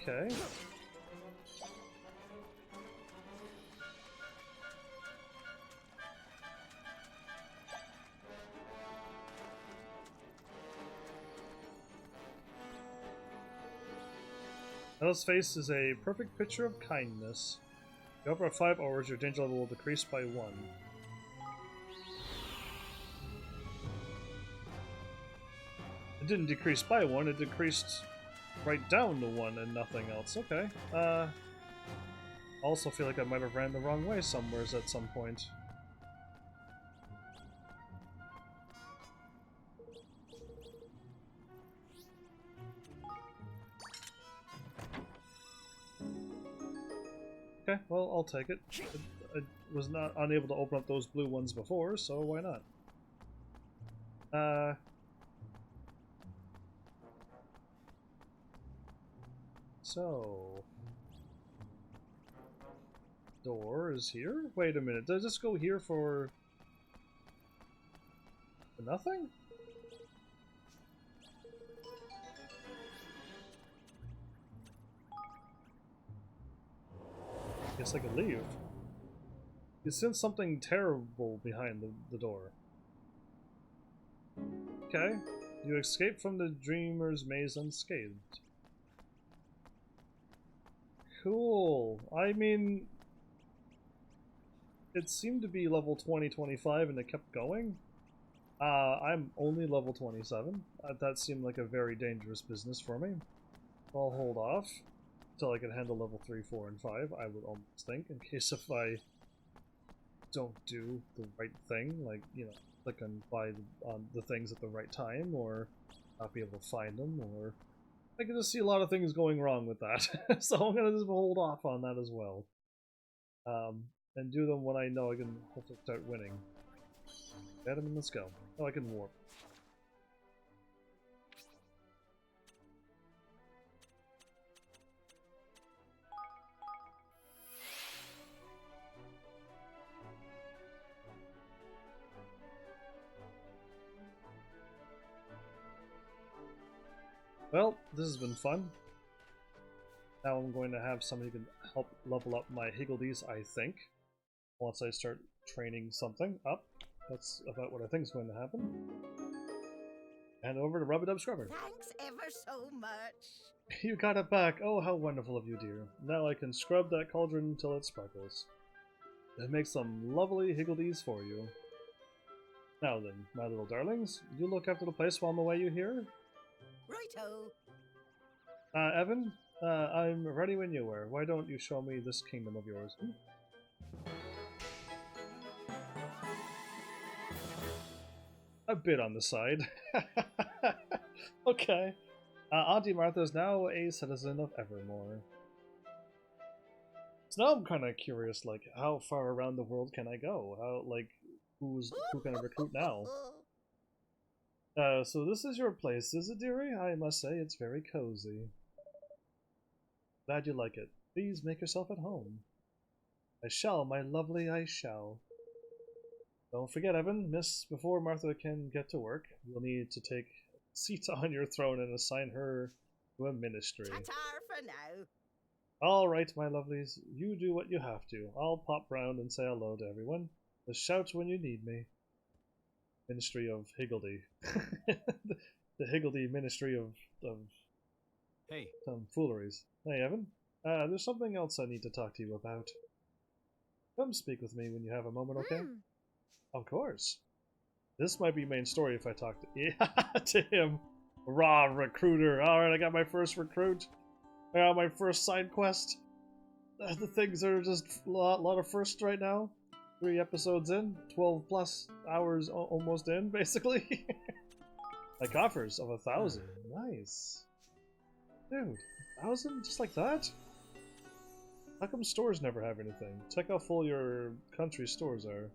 Okay. Ella's face is a perfect picture of kindness. If you over 5 hours, your danger level will decrease by 1. It didn't decrease by 1, it decreased right down to 1 and nothing else. Okay. I also feel like I might have ran the wrong way somewheres at some point. Okay, well, I'll take it. I was not unable to open up those blue ones before, so why not? So... door is here? Wait a minute, does this go here for nothing? Guess I could leave. You sense something terrible behind the door. Okay. You escape from the dreamer's maze unscathed. Cool. I mean... it seemed to be level 20-25 and it kept going. I'm only level 27. That seemed like a very dangerous business for me. I'll hold off until I can handle level 3, 4, and 5, I would almost think, in case if I don't do the right thing, like, you know, click and buy the things at the right time, or not be able to find them, or I can just see a lot of things going wrong with that. So I'm gonna just hold off on that as well. And do them when I know I can hopefully start winning. Get them and let's go. Oh, I can warp. Well, this has been fun. Now I'm going to have somebody who can help level up my higgledies, I think. Once I start training something up. That's about what I think is going to happen. And over to Rub-a-Dub Scrubber. Thanks ever so much. You got it back. Oh, how wonderful of you, dear. Now I can scrub that cauldron until it sparkles. And make some lovely higgledies for you. Now then, my little darlings, you look after the place while I'm away, you hear? Righto. Evan, I'm ready when you are. Why don't you show me this kingdom of yours? A bit on the side. Okay. Auntie Martha is now a citizen of Evermore. So now I'm kind of curious, like, how far around the world can I go? How, like, who can I recruit now? So this is your place, is it, dearie? I must say, it's very cozy. Glad you like it. Please make yourself at home. I shall, my lovely, I shall. Don't forget, Evan, before Martha can get to work, you'll need to take a seat on your throne and assign her to a ministry. Ta-ta for now. Alright, my lovelies, you do what you have to. I'll pop round and say hello to everyone. Just shout when you need me. Ministry of Higgledy. The Higgledy Ministry of Hey. some fooleries. Hey, Evan. There's something else I need to talk to you about. Come speak with me when you have a moment, okay? Of course. This might be main story if I talk to him. Raw recruiter. Alright, I got my first recruit. I got my first side quest. The things are just a lot of firsts right now. 3 episodes in, 12 plus hours almost in, basically. Like offers of 1,000. Nice. Dude, 1,000? Just like that? How come stores never have anything? Check how full your country's stores are.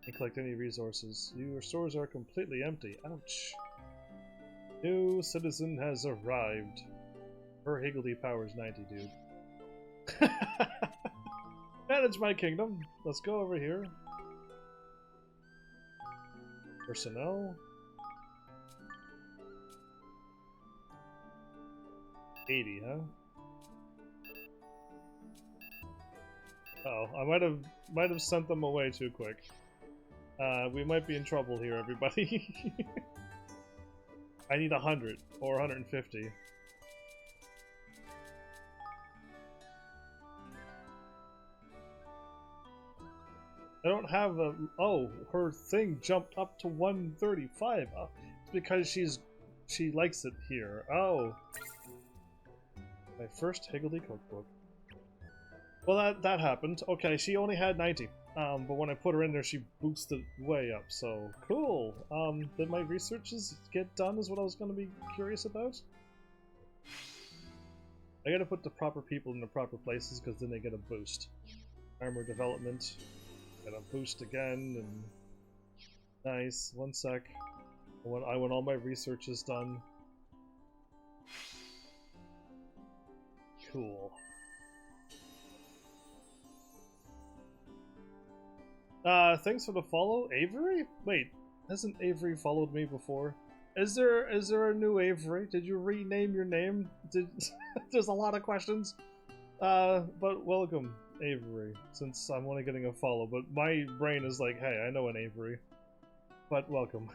And collect any resources. Your stores are completely empty. Ouch. New citizen has arrived. Her higgledy power's 90, dude. Manage my kingdom. Let's go over here. Personnel. 80, huh? Uh-oh, I might have sent them away too quick. We might be in trouble here, everybody. I need 100 or 150. I don't have a... Oh, her thing jumped up to 135. Oh, it's because she likes it here. Oh. My first higgledy cookbook. Well, that happened. Okay, she only had 90. But when I put her in there, she boosted way up, so cool. Did my researches get done is what I was going to be curious about? I gotta put the proper people in the proper places, because then they get a boost. Armor development. Get a boost again, and... Nice. One sec. When all my research is done. Cool. Thanks for the follow, Avery? Wait, hasn't Avery followed me before? Is there a new Avery? Did you rename your name? There's a lot of questions. But welcome, Avery, since I'm only getting a follow, but my brain is like, hey, I know an Avery. But welcome.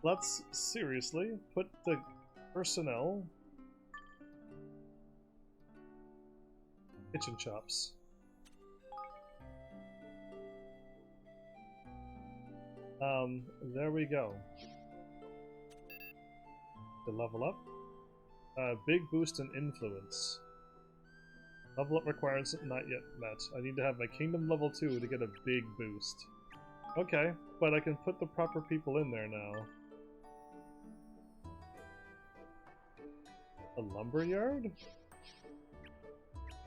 Let's seriously put the personnel... Kitchen chops. There we go. To level up. Big boost in influence. Level up requirements not yet met. I need to have my kingdom level 2 to get a big boost. Okay, but I can put the proper people in there now. A lumberyard?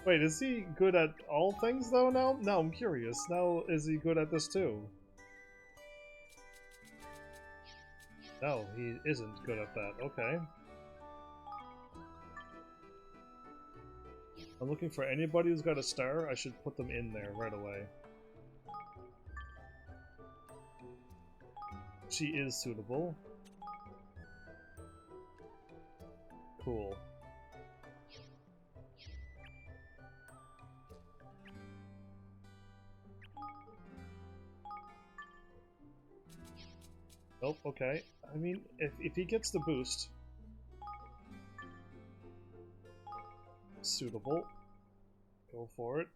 Wait, is he good at all things though now? No, I'm curious. Now, is he good at this too? No, he isn't good at that. Okay. I'm looking for anybody who's got a star. I should put them in there right away. She is suitable. Cool. Nope, okay. I mean, if he gets the boost... Suitable. Go for it.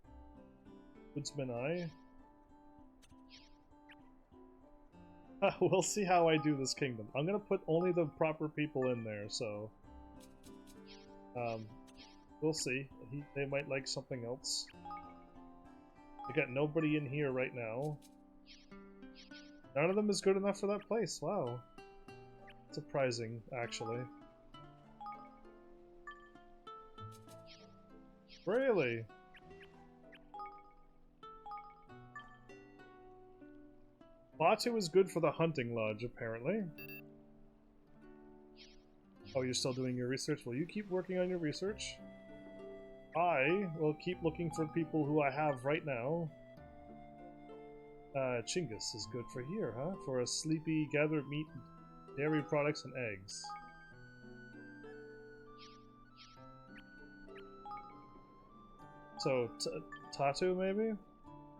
Woodsman Eye. We'll see how I do this kingdom. I'm gonna put only the proper people in there, so... we'll see. They might like something else. I got nobody in here right now. None of them is good enough for that place. Wow. Surprising, actually. Really? Batu is good for the hunting lodge, apparently. Oh, you're still doing your research? Well, you keep working on your research. I will keep looking for people who I have right now. Chinggis is good for here, huh? For a sleepy, gathered meat, dairy products, and eggs. So, Tatu, maybe?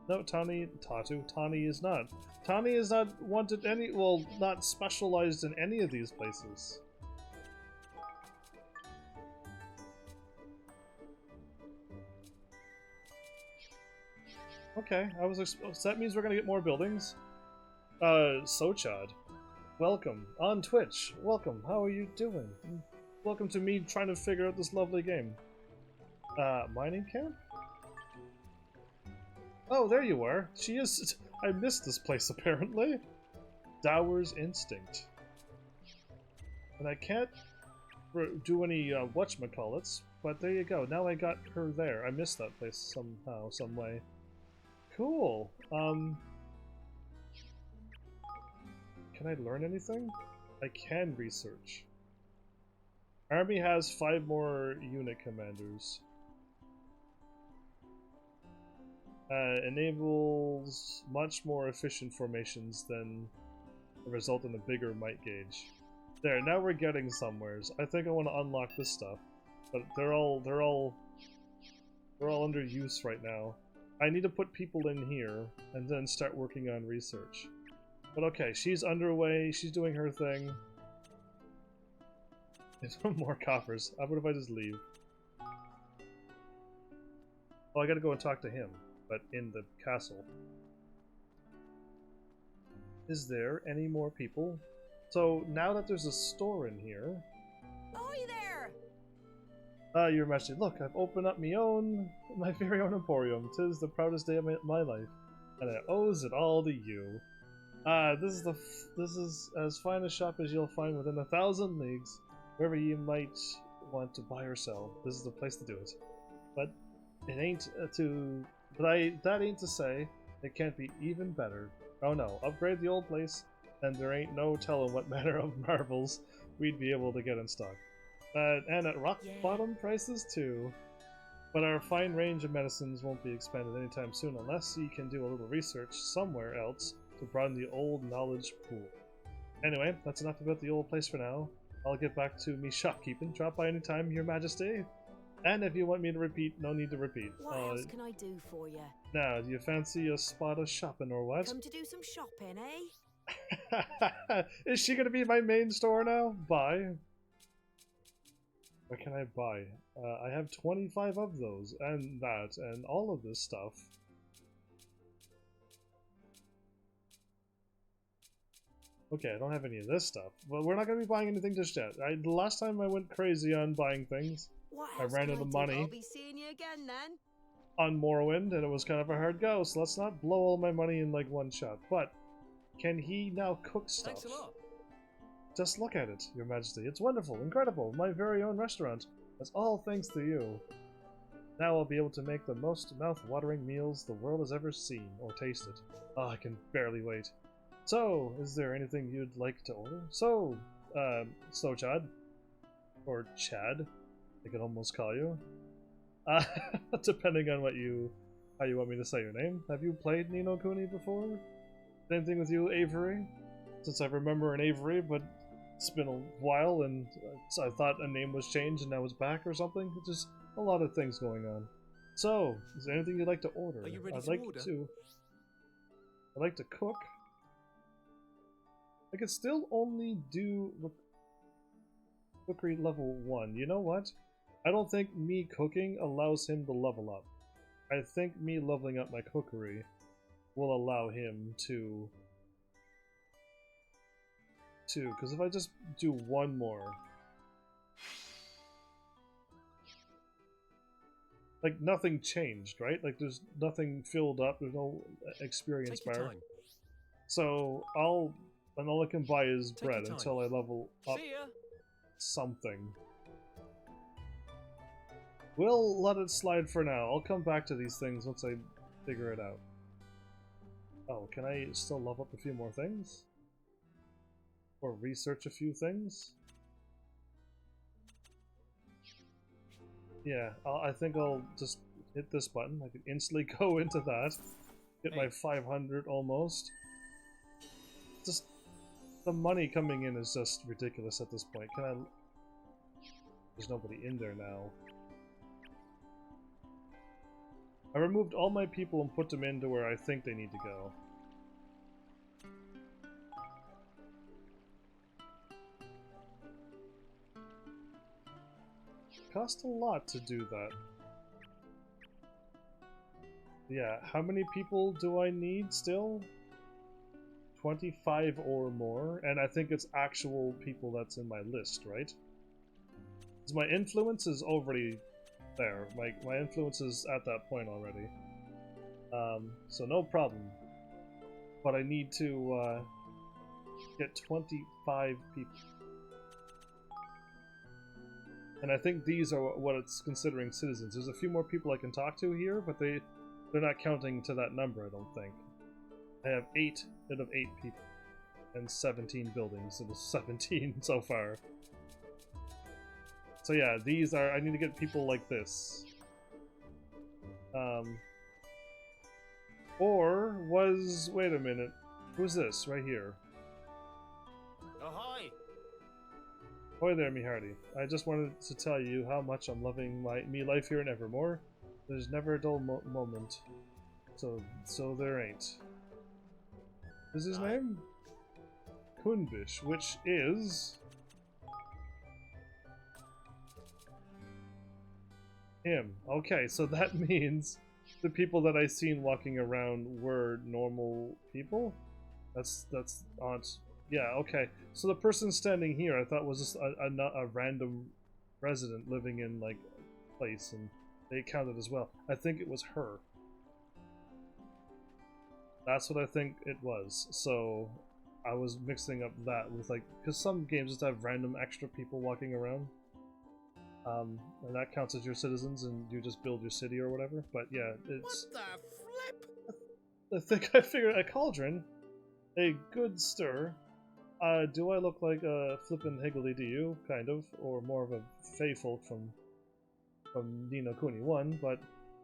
No, Tani is not. Tani is not wanted well, not specialized in any of these places. Okay, so that means we're gonna get more buildings. Sochad. Welcome. On Twitch. Welcome. How are you doing? Welcome to me trying to figure out this lovely game. Mining camp? Oh, there you are. She is... I missed this place, apparently. Dower's Instinct. And I can't do any whatchamacallits, but there you go. Now I got her there. I missed that place somehow, some way. Cool. Can I learn anything? I can research. Army has 5 more unit commanders. Enables much more efficient formations than result in a bigger might gauge. There, now we're getting somewheres. I think I want to unlock this stuff, but they're all under use right now. I need to put people in here and then start working on research. But okay, she's underway. She's doing her thing. There's more coffers. What if I just leave? Oh, I gotta go and talk to him, but in the castle. Is there any more people? So, now that there's a store in here... Ahoy there! Your Majesty, look, I've opened up my very own emporium. 'Tis the proudest day of my life, and I owes it all to you. This is as fine a shop as you'll find within 1,000 leagues. Wherever you might want to buy or sell, this is the place to do it. But it ain't that ain't to say it can't be even better. Oh no, upgrade the old place, and there ain't no telling what manner of marvels we'd be able to get in stock. And at rock bottom prices too. But our fine range of medicines won't be expanded anytime soon unless you can do a little research somewhere else to broaden the old knowledge pool. Anyway, that's enough about the old place for now. I'll get back to me shopkeeping. Drop by anytime, Your Majesty. And if you want me to repeat, no need to repeat. What else can I do for you? Now, do you fancy a spot of shopping or what? Come to do some shopping, eh? Is she gonna be my main store now? Buy. What can I buy? I have 25 of those, and that, and all of this stuff. Okay, I don't have any of this stuff. Well, we're not going to be buying anything just yet. The last time I went crazy on buying things, I ran out of money I'll be seeing you again then. on Morrowind, and it was kind of a hard go, so let's not blow all my money in like one shot. But, can he now cook stuff? Thanks a lot. Just look at it, Your Majesty. It's wonderful, incredible, my very own restaurant. That's all thanks to you. Now I'll be able to make the most mouth-watering meals the world has ever seen or tasted. Oh, I can barely wait. So, is there anything you'd like to order? So, Chad? Or Chad, I could almost call you. Depending on how you want me to say your name. Have you played Ni no Kuni before? Same thing with you, Avery? Since I remember an Avery, but it's been a while and I thought a name was changed and now it's back or something. It's just a lot of things going on. So, is there anything you'd like to order? Are you ready I'd to like order? I'd like to cook. I could still only do cookery level 1. You know what? I don't think me cooking allows him to level up. I think me leveling up my cookery will allow him to... because if I just do one more... like, nothing changed, right? Like, there's nothing filled up, there's no experience Take your bar. time. So, all I can buy is Take your bread time. until I level up See ya. something. We'll let it slide for now. I'll come back to these things once I figure it out. Oh, can I still level up a few more things? Or research a few things? Yeah, I think I'll just hit this button. I can instantly go into that. Get my 500 almost. Just the money coming in is just ridiculous at this point. Can I... There's nobody in there now. I removed all my people and put them into where I think they need to go. Cost a lot to do that. Yeah, how many people do I need still? 25 or more, and I think it's actual people that's in my list, right? Because my influence is already there. My influence is at that point already. So no problem. But I need to get 25 people. And I think these are what it's considering citizens. There's a few more people I can talk to here, but They're not counting to that number, I don't think. I have 8 out of 8 people. And 17 buildings. It was 17 so far. So yeah, these are... I need to get people like this. Or was... Wait a minute. Who's this right here? Ahoy! Ahoy there, me hearty. I just wanted to tell you how much I'm loving me life here in Evermore. There's never a dull moment. So there ain't. Is his name? Kunbish, which is... him. Okay, so that means the people that I seen walking around were normal people? That's odd. Yeah, okay. So the person standing here I thought was just a random resident living in, like, a place, and they counted as well. I think it was her. That's what I think it was. So I was mixing up that with, like, because some games just have random extra people walking around. And that counts as your citizens, and you just build your city or whatever. But yeah, it's... What the flip? I think I figured a cauldron. A good stir. Do I look like a flippin' Higgledy to you? Kind of. Or more of a Fey folk from Nino Kuni 1, but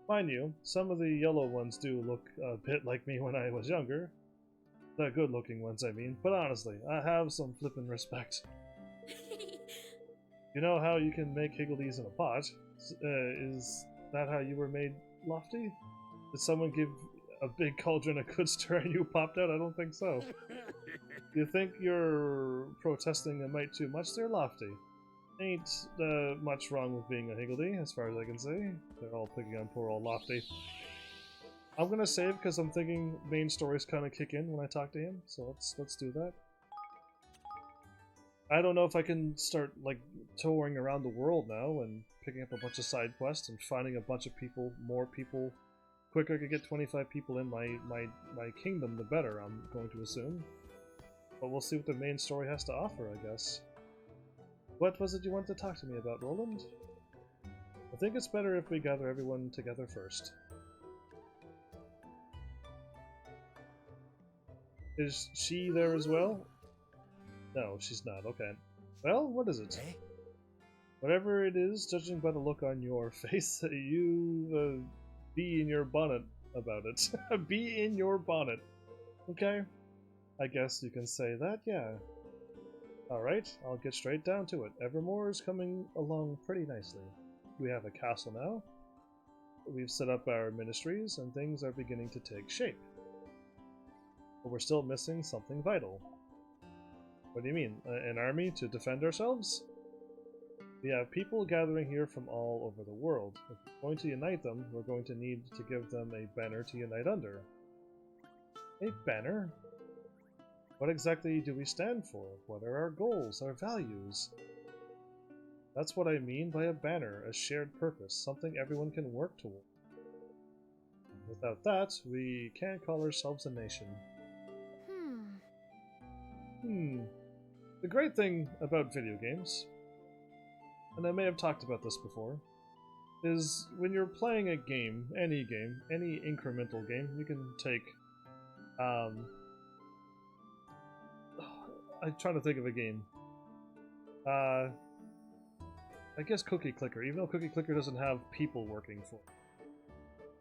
mind you, some of the yellow ones do look a bit like me when I was younger. The good looking ones, I mean. But honestly, I have some flippin' respect. You know how you can make Higgledies in a pot? Is that how you were made, Lofty? Did someone give a big cauldron a good stir and you popped out? I don't think so. You think you're protesting a mite too much there, Lofty? Ain't much wrong with being a Higgledy, as far as I can see. They're all picking on poor old Lofty. I'm gonna save because I'm thinking main stories kind of kick in when I talk to him, so let's do that. I don't know if I can start, like, touring around the world now and picking up a bunch of side quests and finding a bunch of people, more people. Quicker I could get 25 people in my kingdom, the better, I'm going to assume. But we'll see what the main story has to offer, I guess. What was it you wanted to talk to me about, Roland? I think it's better if we gather everyone together first. Is she there as well? No, she's not. Okay. Well, what is it? Whatever it is, judging by the look on your face, you be in your bonnet about it. Be in your bonnet. Okay. I guess you can say that, yeah. Alright, I'll get straight down to it. Evermore is coming along pretty nicely. We have a castle now. We've set up our ministries, and things are beginning to take shape. But we're still missing something vital. What do you mean? An army to defend ourselves? We have people gathering here from all over the world. If we're going to unite them, we're going to need to give them a banner to unite under. A banner? What exactly do we stand for? What are our goals, our values? That's what I mean by a banner, a shared purpose, something everyone can work toward. Without that, we can't call ourselves a nation. The great thing about video games, and I may have talked about this before, is when you're playing a game, any incremental game, you can take, I'm trying to think of a game. I guess Cookie Clicker, even though Cookie Clicker doesn't have people working for it.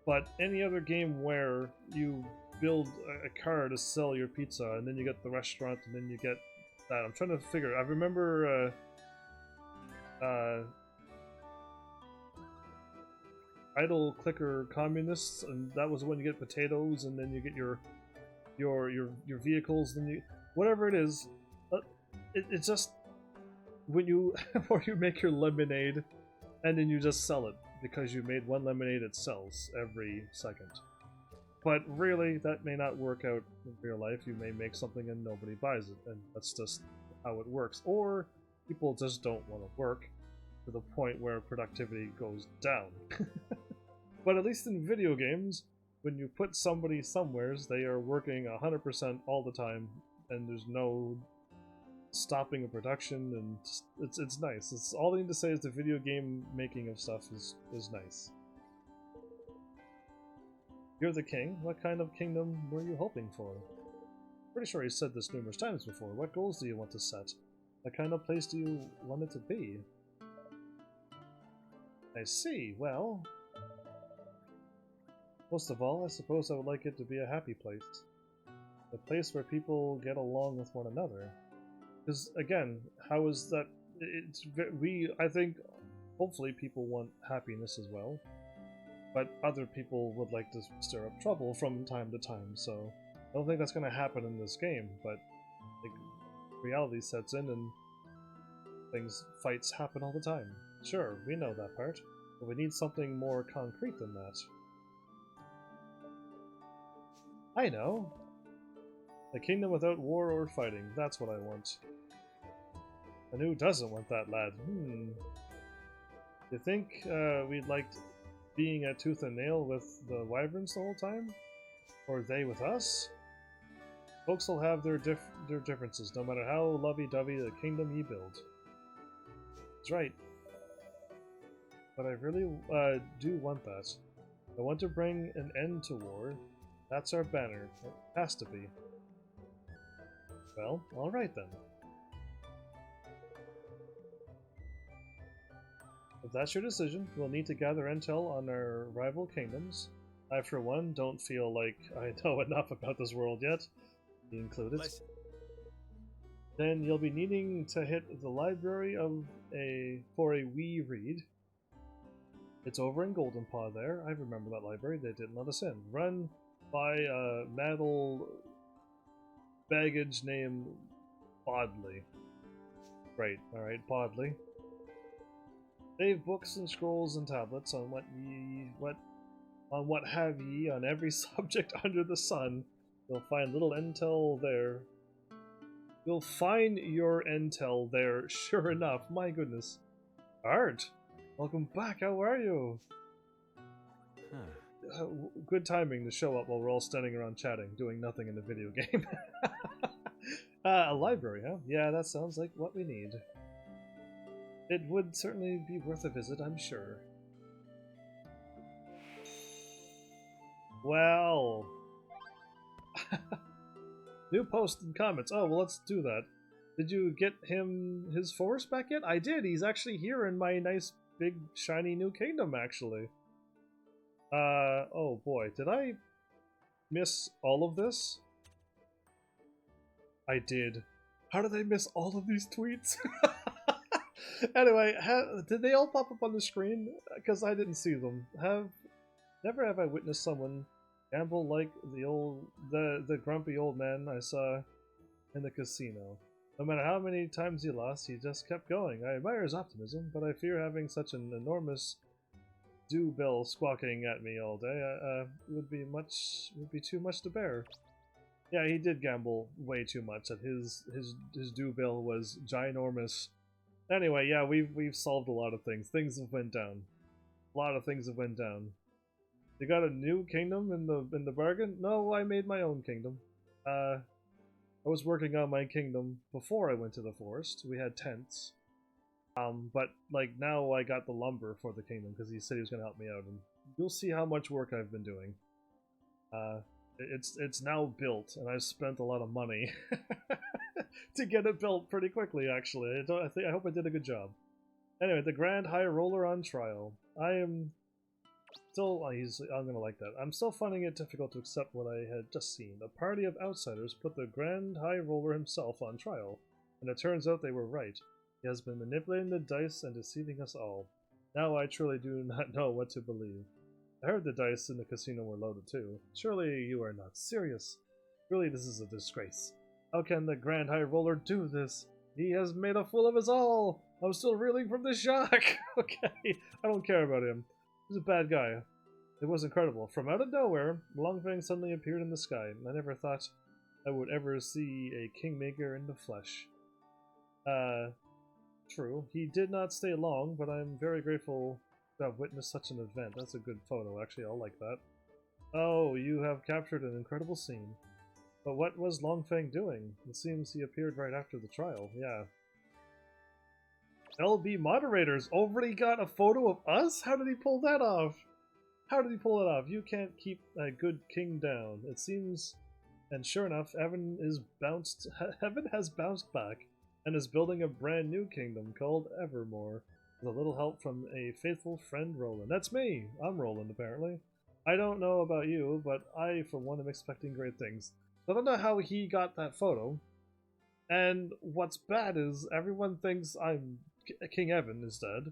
But any other game where you build a car to sell your pizza, and then you get the restaurant, and then you get that. I'm trying to figure. I remember Idle Clicker Communists, and that was when you get potatoes, and then you get your vehicles, then you whatever it is. It's just when you or you make your lemonade, and then you just sell it because you made one lemonade. It sells every second. But really, that may not work out in real life. You may make something and nobody buys it, and that's just how it works. Or people just don't want to work to the point where productivity goes down. But at least in video games, when you put somebody somewheres, they are working 100% all the time, and there's no stopping a production, and it's nice. It's all I need to say is the video game making of stuff is nice. You're the king. What kind of kingdom were you hoping for? Pretty sure he said this numerous times before. What goals do you want to set? What kind of place do you want it to be? I see. Well, most of all, I suppose I would like it to be a happy place. A place where people get along with one another. Because, again, how is that... I think, hopefully people want happiness as well. But other people would like to stir up trouble from time to time, so... I don't think that's going to happen in this game, but like, reality sets in and fights happen all the time. Sure, we know that part, but we need something more concrete than that. I know! A kingdom without war or fighting, that's what I want. And who doesn't want that, lad? You think we'd like being a tooth and nail with the wyverns the whole time? Or they with us? Folks will have their differences, no matter how lovey-dovey the kingdom ye build. That's right. But I really do want that. I want to bring an end to war. That's our banner. It has to be. Well, alright then. If that's your decision, we'll need to gather intel on our rival kingdoms. I, for one, don't feel like I know enough about this world yet, me included. Then you'll be needing to hit the library for a wee read. It's over in Golden Paw there. I remember that library. They didn't let us in. Run by a metal baggage named Bodley. Right, alright, Bodley. They have books and scrolls and tablets on what have ye on every subject under the sun. You'll find little intel there. You'll find your intel there, sure enough. My goodness. Art, welcome back. How are you? Good timing to show up while we're all standing around chatting, doing nothing in the video game. A library, huh? Yeah, that sounds like what we need. It would certainly be worth a visit, I'm sure. Well... New posts and comments. Oh, well, let's do that. Did you get him his forest back yet? I did. He's actually here in my nice, big, shiny new kingdom, actually. Oh boy. Did I miss all of this? I did. How did I miss all of these tweets? Anyway, did they all pop up on the screen? Because I didn't see them. Never have I witnessed someone gamble like the grumpy old man I saw in the casino. No matter how many times he lost, he just kept going. I admire his optimism, but I fear having such an enormous bell squawking at me all day would be too much to bear. Yeah, he did gamble way too much. And his bill was ginormous. Anyway, yeah, we've solved a lot of things. Things have went down. A lot of things have went down. You got a new kingdom in the bargain? No, I made my own kingdom. I was working on my kingdom before I went to the forest. We had tents. But like now I got the lumber for the kingdom because he said he was going to help me out, and you'll see how much work I've been doing. It's now built, and I've spent a lot of money to get it built pretty quickly. Actually, I hope I did a good job. Anyway, the Grand High Roller on trial. I am still. I'm gonna like that. I'm still finding it difficult to accept what I had just seen. A party of outsiders put the Grand High Roller himself on trial, and it turns out they were right. He has been manipulating the dice and deceiving us all. Now I truly do not know what to believe. I heard the dice in the casino were loaded too. Surely you are not serious. Really, this is a disgrace. How can the Grand High Roller do this? He has made a fool of us all! I'm still reeling from the shock! Okay, I don't care about him. He's a bad guy. It was incredible. From out of nowhere, Longfang suddenly appeared in the sky. I never thought I would ever see a kingmaker in the flesh. True. He did not stay long, but I'm very grateful to have witnessed such an event. That's a good photo, actually. I'll like that. Oh, you have captured an incredible scene. But what was Longfang doing? It seems he appeared right after the trial. Yeah. LB moderators already got a photo of us? How did he pull that off? How did he pull it off? You can't keep a good king down. It seems, and sure enough, Heaven has bounced back and is building a brand new kingdom called Evermore, with a little help from a faithful friend, Roland. That's me! I'm Roland, apparently. I don't know about you, but I, for one, am expecting great things. I don't know how he got that photo, and what's bad is everyone thinks King Evan is dead,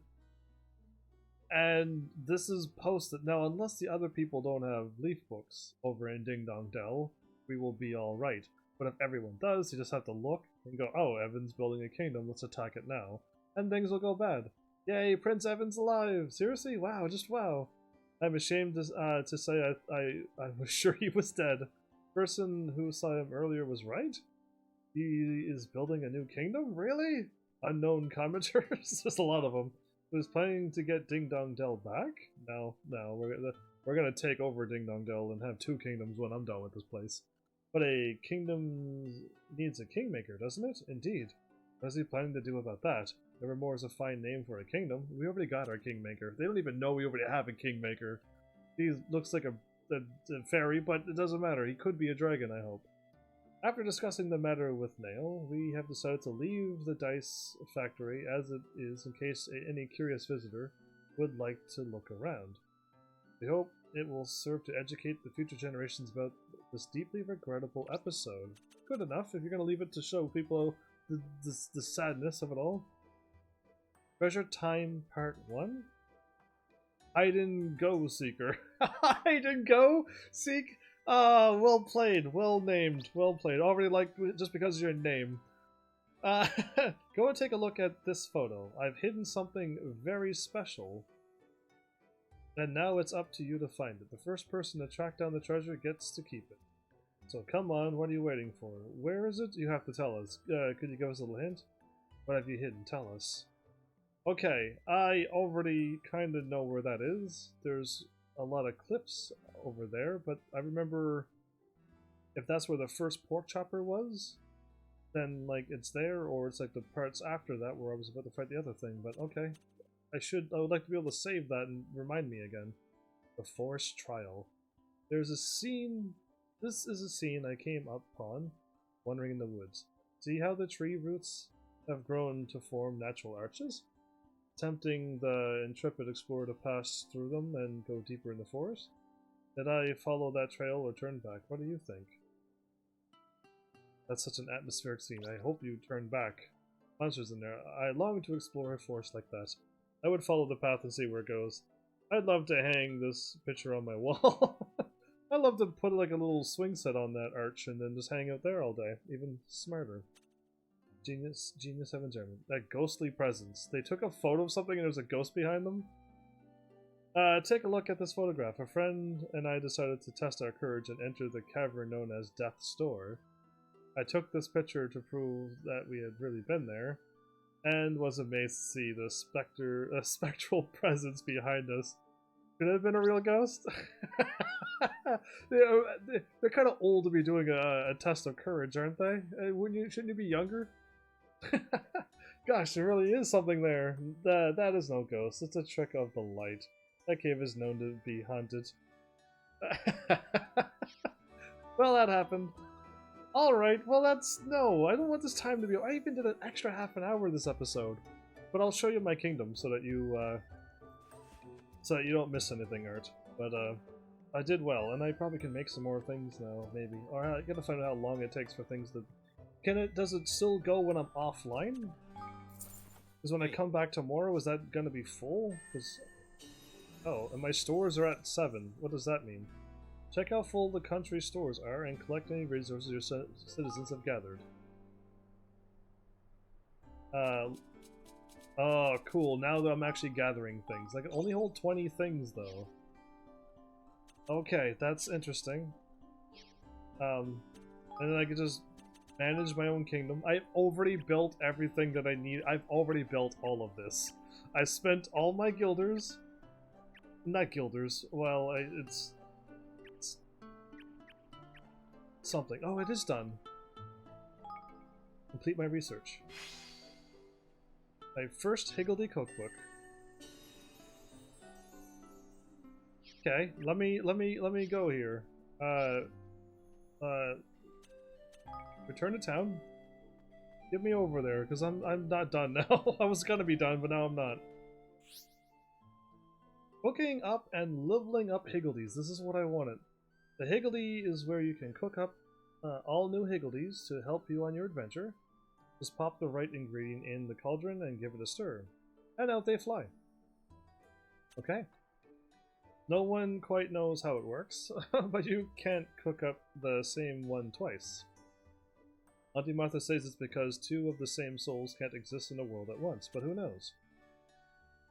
and this is posted. Now, unless the other people don't have leaf books over in Ding Dong Dell, we will be alright. But if everyone does, you just have to look and go, oh, Evan's building a kingdom, let's attack it now. And things will go bad. Yay, Prince Evan's alive! Seriously? Wow, just wow. I'm ashamed to say I was sure he was dead. The person who saw him earlier was right? He is building a new kingdom? Really? Unknown commenters? There's a lot of them. He was planning to get Ding Dong Dell back? No, we're gonna take over Ding Dong Dell and have 2 kingdoms when I'm done with this place. But a kingdom needs a kingmaker, doesn't it? Indeed. What is he planning to do about that? Evermore is a fine name for a kingdom. We already got our kingmaker. They don't even know we already have a kingmaker. He looks like a fairy, but it doesn't matter. He could be a dragon, I hope. After discussing the matter with Nail, we have decided to leave the dice factory as it is in case any curious visitor would like to look around. We hope it will serve to educate the future generations about this deeply regrettable episode. Good enough if you're going to leave it to show people the sadness of it all. Treasure Time Part 1? Hide and Go Seeker. Hide and Go Seek? Ah, well played, well named, well played. Already like just because of your name. Go and take a look at this photo. I've hidden something very special. And now it's up to you to find it. The first person to track down the treasure gets to keep it. So come on, what are you waiting for? Where is it? You have to tell us. Could you give us a little hint? What have you hidden? Tell us. Okay, I already kind of know where that is. There's a lot of cliffs over there, but I remember if that's where the first pork chopper was, then like it's there, or it's like the parts after that where I was about to fight the other thing, but okay. I would like to be able to save that and remind me again. The Forest Trial. There's a scene, this is a scene I came upon, wandering in the woods. See how the tree roots have grown to form natural arches? Tempting the intrepid explorer to pass through them and go deeper in the forest? Did I follow that trail or turn back? What do you think? That's such an atmospheric scene. I hope you turn back. Monsters in there. I long to explore a forest like that. I would follow the path and see where it goes. I'd love to hang this picture on my wall. I'd love to put like a little swing set on that arch and then just hang out there all day. Even smarter. Genius HEAVENSARMY. That ghostly presence. They took a photo of something and there's a ghost behind them? Take a look at this photograph. A friend and I decided to test our courage and enter the cavern known as Death's Door. I took this picture to prove that we had really been there, and was amazed to see the spectral presence behind us. Could it have been a real ghost? They're kind of old to be doing a test of courage, aren't they? Shouldn't you be younger? Gosh, there really is something there. That is no ghost. It's a trick of the light. That cave is known to be haunted. Well, that happened. Alright, well no, I don't want this time to be... I even did an extra half an hour this episode. But I'll show you my kingdom so that you don't miss anything, Art. But, I did well, and I probably can make some more things now, maybe. Or I gotta find out how long it takes for things to... Does it still go when I'm offline? Because when I come back tomorrow, is that gonna be full? Oh, and my stores are at 7. What does that mean? Check how full the country stores are and collect any resources your citizens have gathered. Oh, cool. Now that I'm actually gathering things. I can only hold 20 things, though. Okay, that's interesting. And then I can just manage my own kingdom. I've already built everything that I need. I've already built all of this. I spent all my guilders. Not guilders. Well, it's something. Oh, it is done. Complete my research. My first Higgledy cookbook. Okay, let me go here. Return to town. Get me over there, because I'm not done now. I was gonna be done, but now I'm not. Cooking up and leveling up Higgledies. This is what I wanted. The Higgledy is where you can cook up all new Higgledies to help you on your adventure. Just pop the right ingredient in the cauldron and give it a stir. And out they fly. Okay. No one quite knows how it works, but you can't cook up the same one twice. Auntie Martha says it's because two of the same souls can't exist in a world at once, but who knows?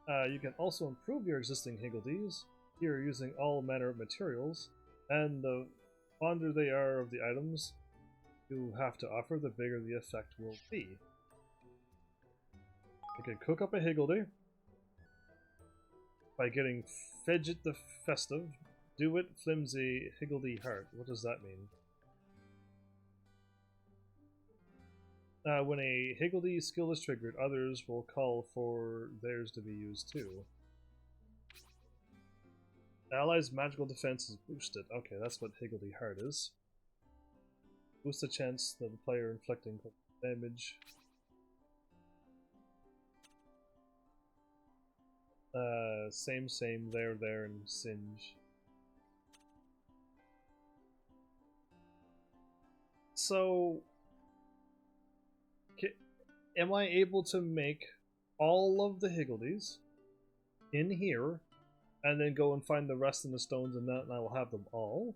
You can also improve your existing Higgledies, here using all manner of materials, and the fonder they are of the items you have to offer, the bigger the effect will be. You can cook up a Higgledy by getting Fidget the Festive, Do It, Flimsy, Higgledy Heart. What does that mean? When a Higgledy skill is triggered, others will call for theirs to be used too. Allies' magical defense is boosted. Okay, that's what Higgledy Heart is. Boost the chance that the player inflicting damage. Same, there, and Singe. So, am I able to make all of the Higgledies in here, and then go and find the rest of the stones and I will have them all?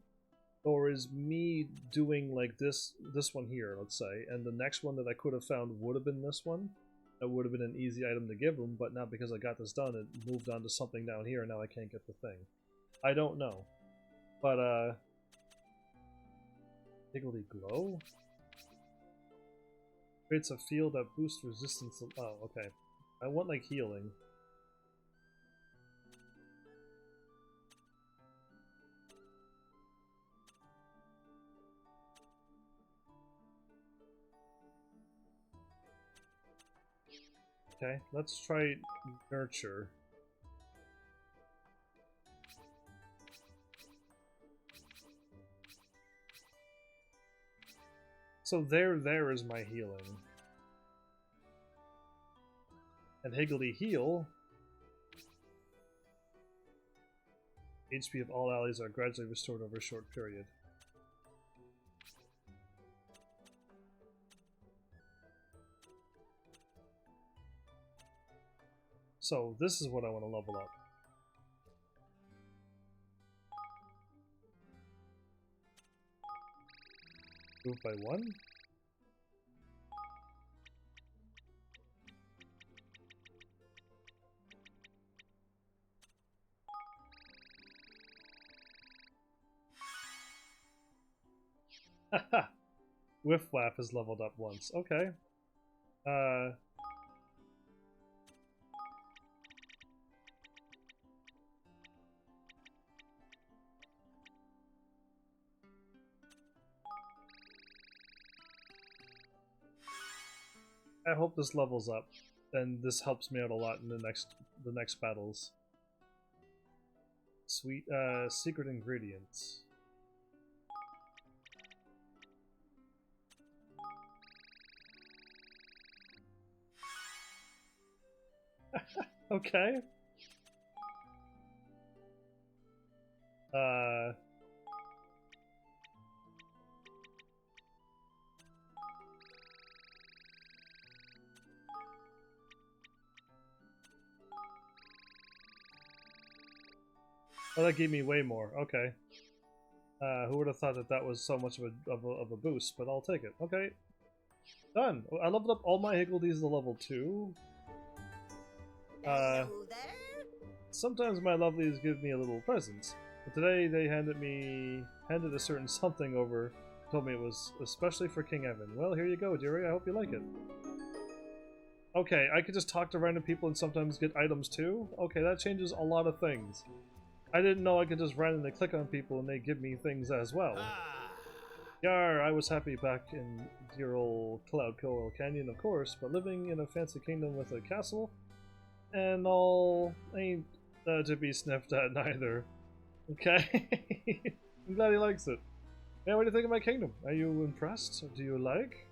Or is me doing like this one here, let's say, and the next one that I could have found would have been this one? That would have been an easy item to give them, but now because I got this done, it moved on to something down here, and now I can't get the thing. I don't know. But, Higgledy Glow? Creates a field that boosts resistance. Oh, okay. I want, like, healing. Okay, let's try Nurture. So there is my healing. And Higgledy Heal. HP of all allies are gradually restored over a short period. So this is what I want to level up. Move by one. Haha! Whiff Whaff is leveled up once. Okay. I hope this levels up, and this helps me out a lot in the next battles. Sweet secret ingredients. Okay. Oh, that gave me way more. Okay. Who would have thought that that was so much of a boost, but I'll take it. Okay. Done. I leveled up all my Higgledies to level 2. Hello there. Sometimes my lovelies give me a little presents, but today they handed a certain something over, told me it was especially for King Evan. Well, here you go, dearie. I hope you like it. Okay, I could just talk to random people and sometimes get items too? Okay, that changes a lot of things. I didn't know I could just randomly click on people and they give me things as well. Yar, I was happy back in dear old Cloud Coil Canyon, of course, but living in a fancy kingdom with a castle and all ain't to be sniffed at neither. Okay. I'm glad he likes it. Yeah, what do you think of my kingdom? Are you impressed? Do you like?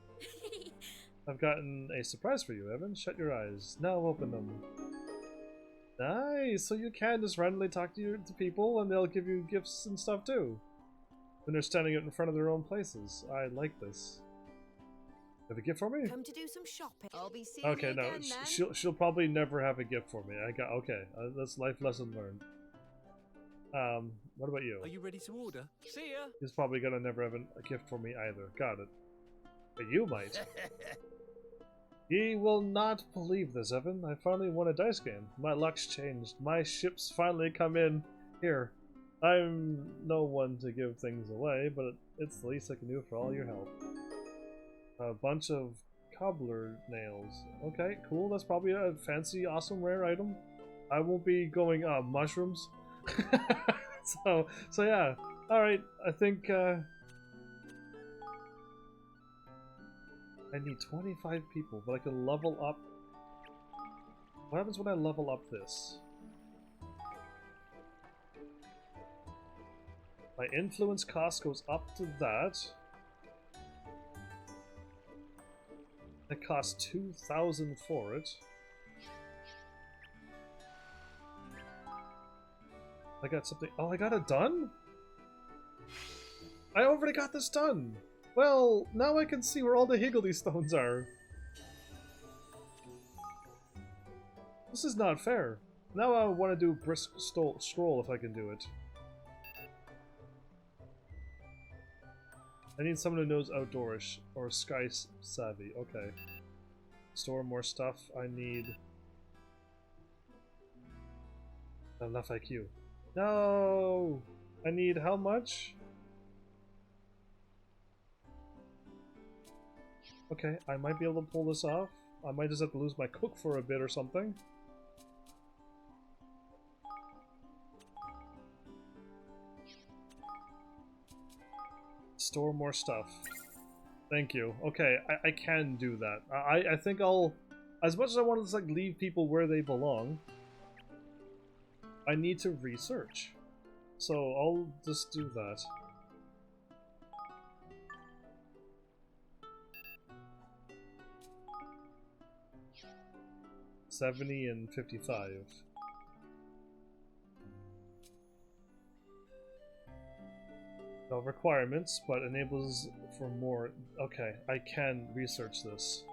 I've gotten a surprise for you, Evan. Shut your eyes. Now open them. Nice! So you can just randomly talk to people and they'll give you gifts and stuff too. When they're standing out in front of their own places. I like this. Have a gift for me? Come to do some shopping. I'll be seeing Okay, you no, again then. she'll probably never have a gift for me. Okay. That's life lesson learned. What about you? Are you ready to order? See ya! He's probably gonna never have a gift for me either. Got it. But you might. Ye will not believe this, Evan. I finally won a dice game. My luck's changed. My ship's finally come in. Here. I'm no one to give things away, but it's the least I can do for all your help. A bunch of cobbler nails. Okay, cool. That's probably a fancy, awesome, rare item. I won't be going, mushrooms. so yeah. Alright, I think, I need 25 people, but I can level up. What happens when I level up this? My influence cost goes up to that. It costs 2,000 for it. I got something. Oh, I got it done? I already got this done! Well, now I can see where all the Higgledy stones are. This is not fair. Now I want to do brisk stroll if I can do it. I need someone who knows outdoorish or sky savvy. Okay. Store more stuff. I need enough IQ. No! I need how much? Okay, I might be able to pull this off. I might just have to lose my cook for a bit or something. Store more stuff. Thank you. Okay, I can do that. I think I'll... As much as I want to just, like, leave people where they belong, I need to research. So I'll just do that. $70 and $55. No requirements, but enables for more. Okay, I can research this.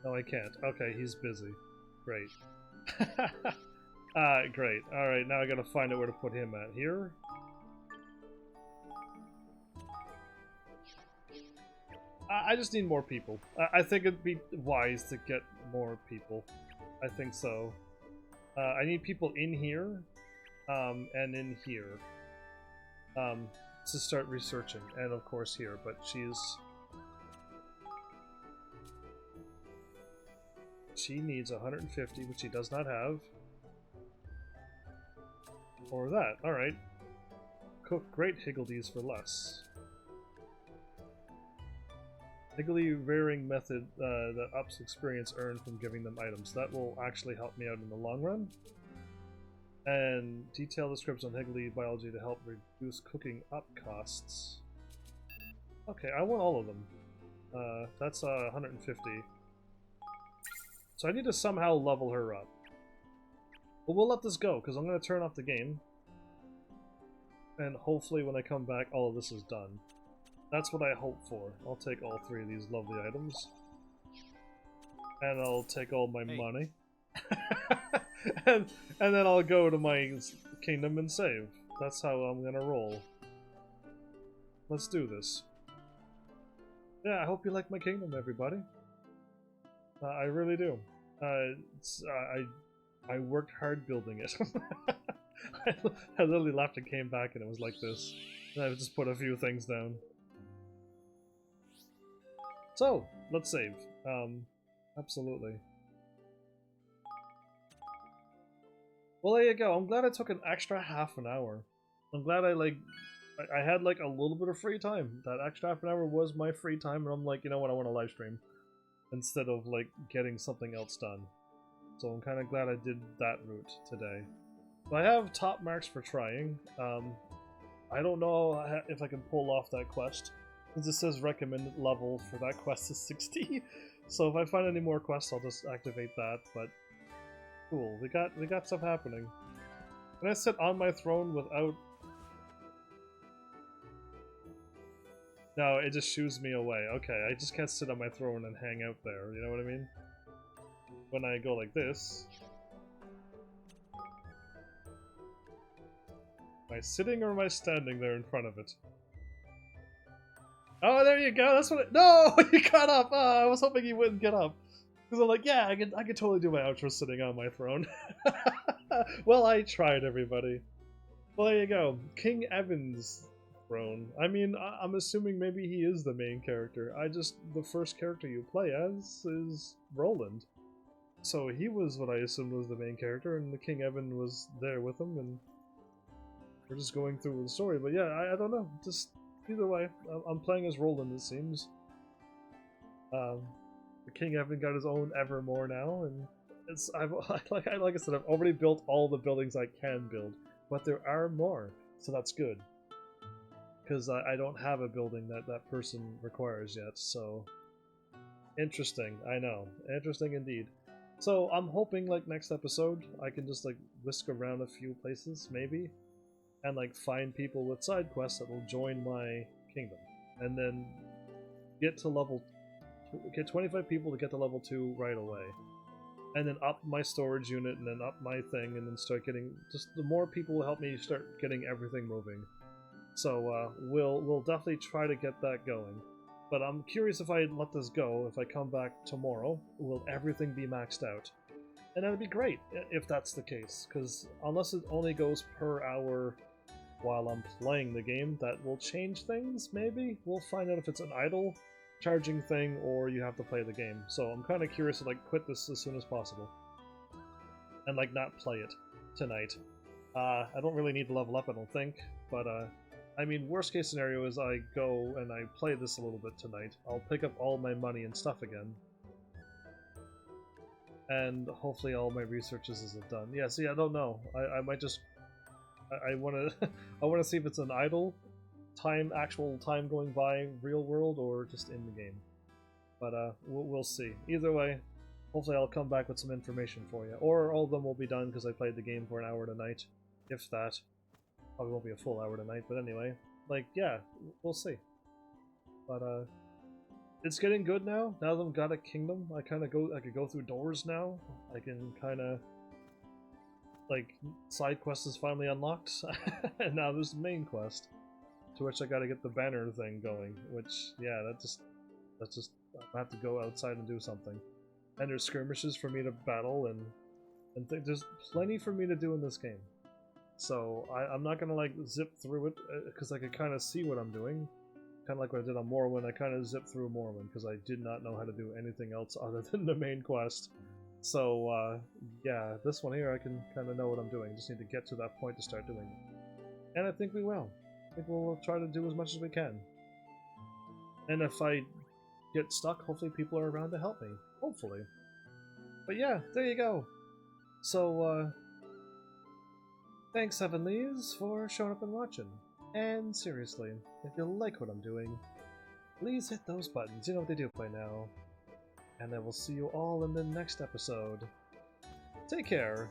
No, I can't. Okay, he's busy. Great. Great. Alright, now I gotta find out where to put him at. Here? I just need more people. I think it'd be wise to get more people. I think so. I need people in here, and in here, to start researching, and of course here, but she needs 150, which she does not have. Or that, alright. Cook great Higgledies for less. Higgledy rearing method that ups experience earned from giving them items. That will actually help me out in the long run. And detailed descriptions on Higgledy biology to help reduce cooking up costs. Okay, I want all of them. That's 150. So I need to somehow level her up. But we'll let this go, because I'm going to turn off the game. And hopefully when I come back, all of this is done. That's what I hope for. I'll take all three of these lovely items. And I'll take all my money. and then I'll go to my kingdom and save. That's how I'm gonna roll. Let's do this. Yeah, I hope you like my kingdom, everybody. I really do. I worked hard building it. I literally left and came back and it was like this. And I just put a few things down. So, let's save. Absolutely. Well, there you go. I'm glad I took an extra half an hour. I'm glad I had like a little bit of free time. That extra half an hour was my free time, and I'm like, you know what, I want to live stream instead of like getting something else done. So I'm kind of glad I did that route today. So I have top marks for trying. I don't know if I can pull off that quest, because it says recommended level for that quest is 60. So if I find any more quests, I'll just activate that. But cool, we got stuff happening. Can I sit on my throne without? No, it just shoos me away. Okay, I just can't sit on my throne and hang out there. You know what I mean? When I go like this. Am I sitting or am I standing there in front of it? Oh, there you go. That's what. No, you got up. Oh, I was hoping you wouldn't get up. Because I'm like, yeah, I could totally do my outro sitting on my throne. Well, I tried, everybody. Well, there you go. King Evan's throne. I mean, I'm assuming maybe he is the main character. The first character you play as is Roland. So he was what I assumed was the main character, and the King Evan was there with him, and we're just going through the story. But yeah, I don't know. Just either way, I'm playing as Roland, it seems. The King Evan got his own Evermore now, and like I said, I've already built all the buildings I can build, but there are more, so that's good. Because I don't have a building that person requires yet, so interesting. I know, interesting indeed. So I'm hoping like next episode I can just like whisk around a few places maybe, and like find people with side quests that will join my kingdom, and then get 25 people to get to level 2 right away, and then up my storage unit, and then up my thing, and then start getting just the more people will help me start getting everything moving. So we'll definitely try to get that going. But I'm curious if I let this go, if I come back tomorrow, will everything be maxed out? And that'd be great if that's the case, because unless it only goes per hour while I'm playing the game, that will change things, maybe? We'll find out if it's an idle charging thing or you have to play the game. So I'm kind of curious to like quit this as soon as possible. And like not play it tonight. I don't really need to level up, I don't think, but I mean, worst case scenario is I go and I play this a little bit tonight. I'll pick up all my money and stuff again. And hopefully all my researches is done. Yeah, see, I don't know. I might just... I want to I want to see if it's an idle time, actual time going by real world, or just in the game. But we'll see. Either way, hopefully I'll come back with some information for you. Or all of them will be done because I played the game for an hour tonight. If that. Probably won't be a full hour tonight, but anyway. Like, yeah, we'll see. But it's getting good now. Now that I've got a kingdom, I could go through doors now. I can kind of... Like, side quest is finally unlocked, and now there's the main quest, to which I gotta get the banner thing going, which, yeah, that's just, I have to go outside and do something. And there's skirmishes for me to battle, and there's plenty for me to do in this game. So, I'm not gonna, like, zip through it, because I can kind of see what I'm doing. Kind of like what I did on Morrowind, I kind of zipped through Morrowind, because I did not know how to do anything else other than the main quest. So, yeah, this one here I can kind of know what I'm doing. Just need to get to that point to start doing it. And I think we will. I think we'll try to do as much as we can. And if I get stuck, hopefully people are around to help me. Hopefully. But yeah, there you go. So, thanks Heavenlies for showing up and watching. And seriously, if you like what I'm doing, please hit those buttons. You know what they do by now. And I will see you all in the next episode. Take care.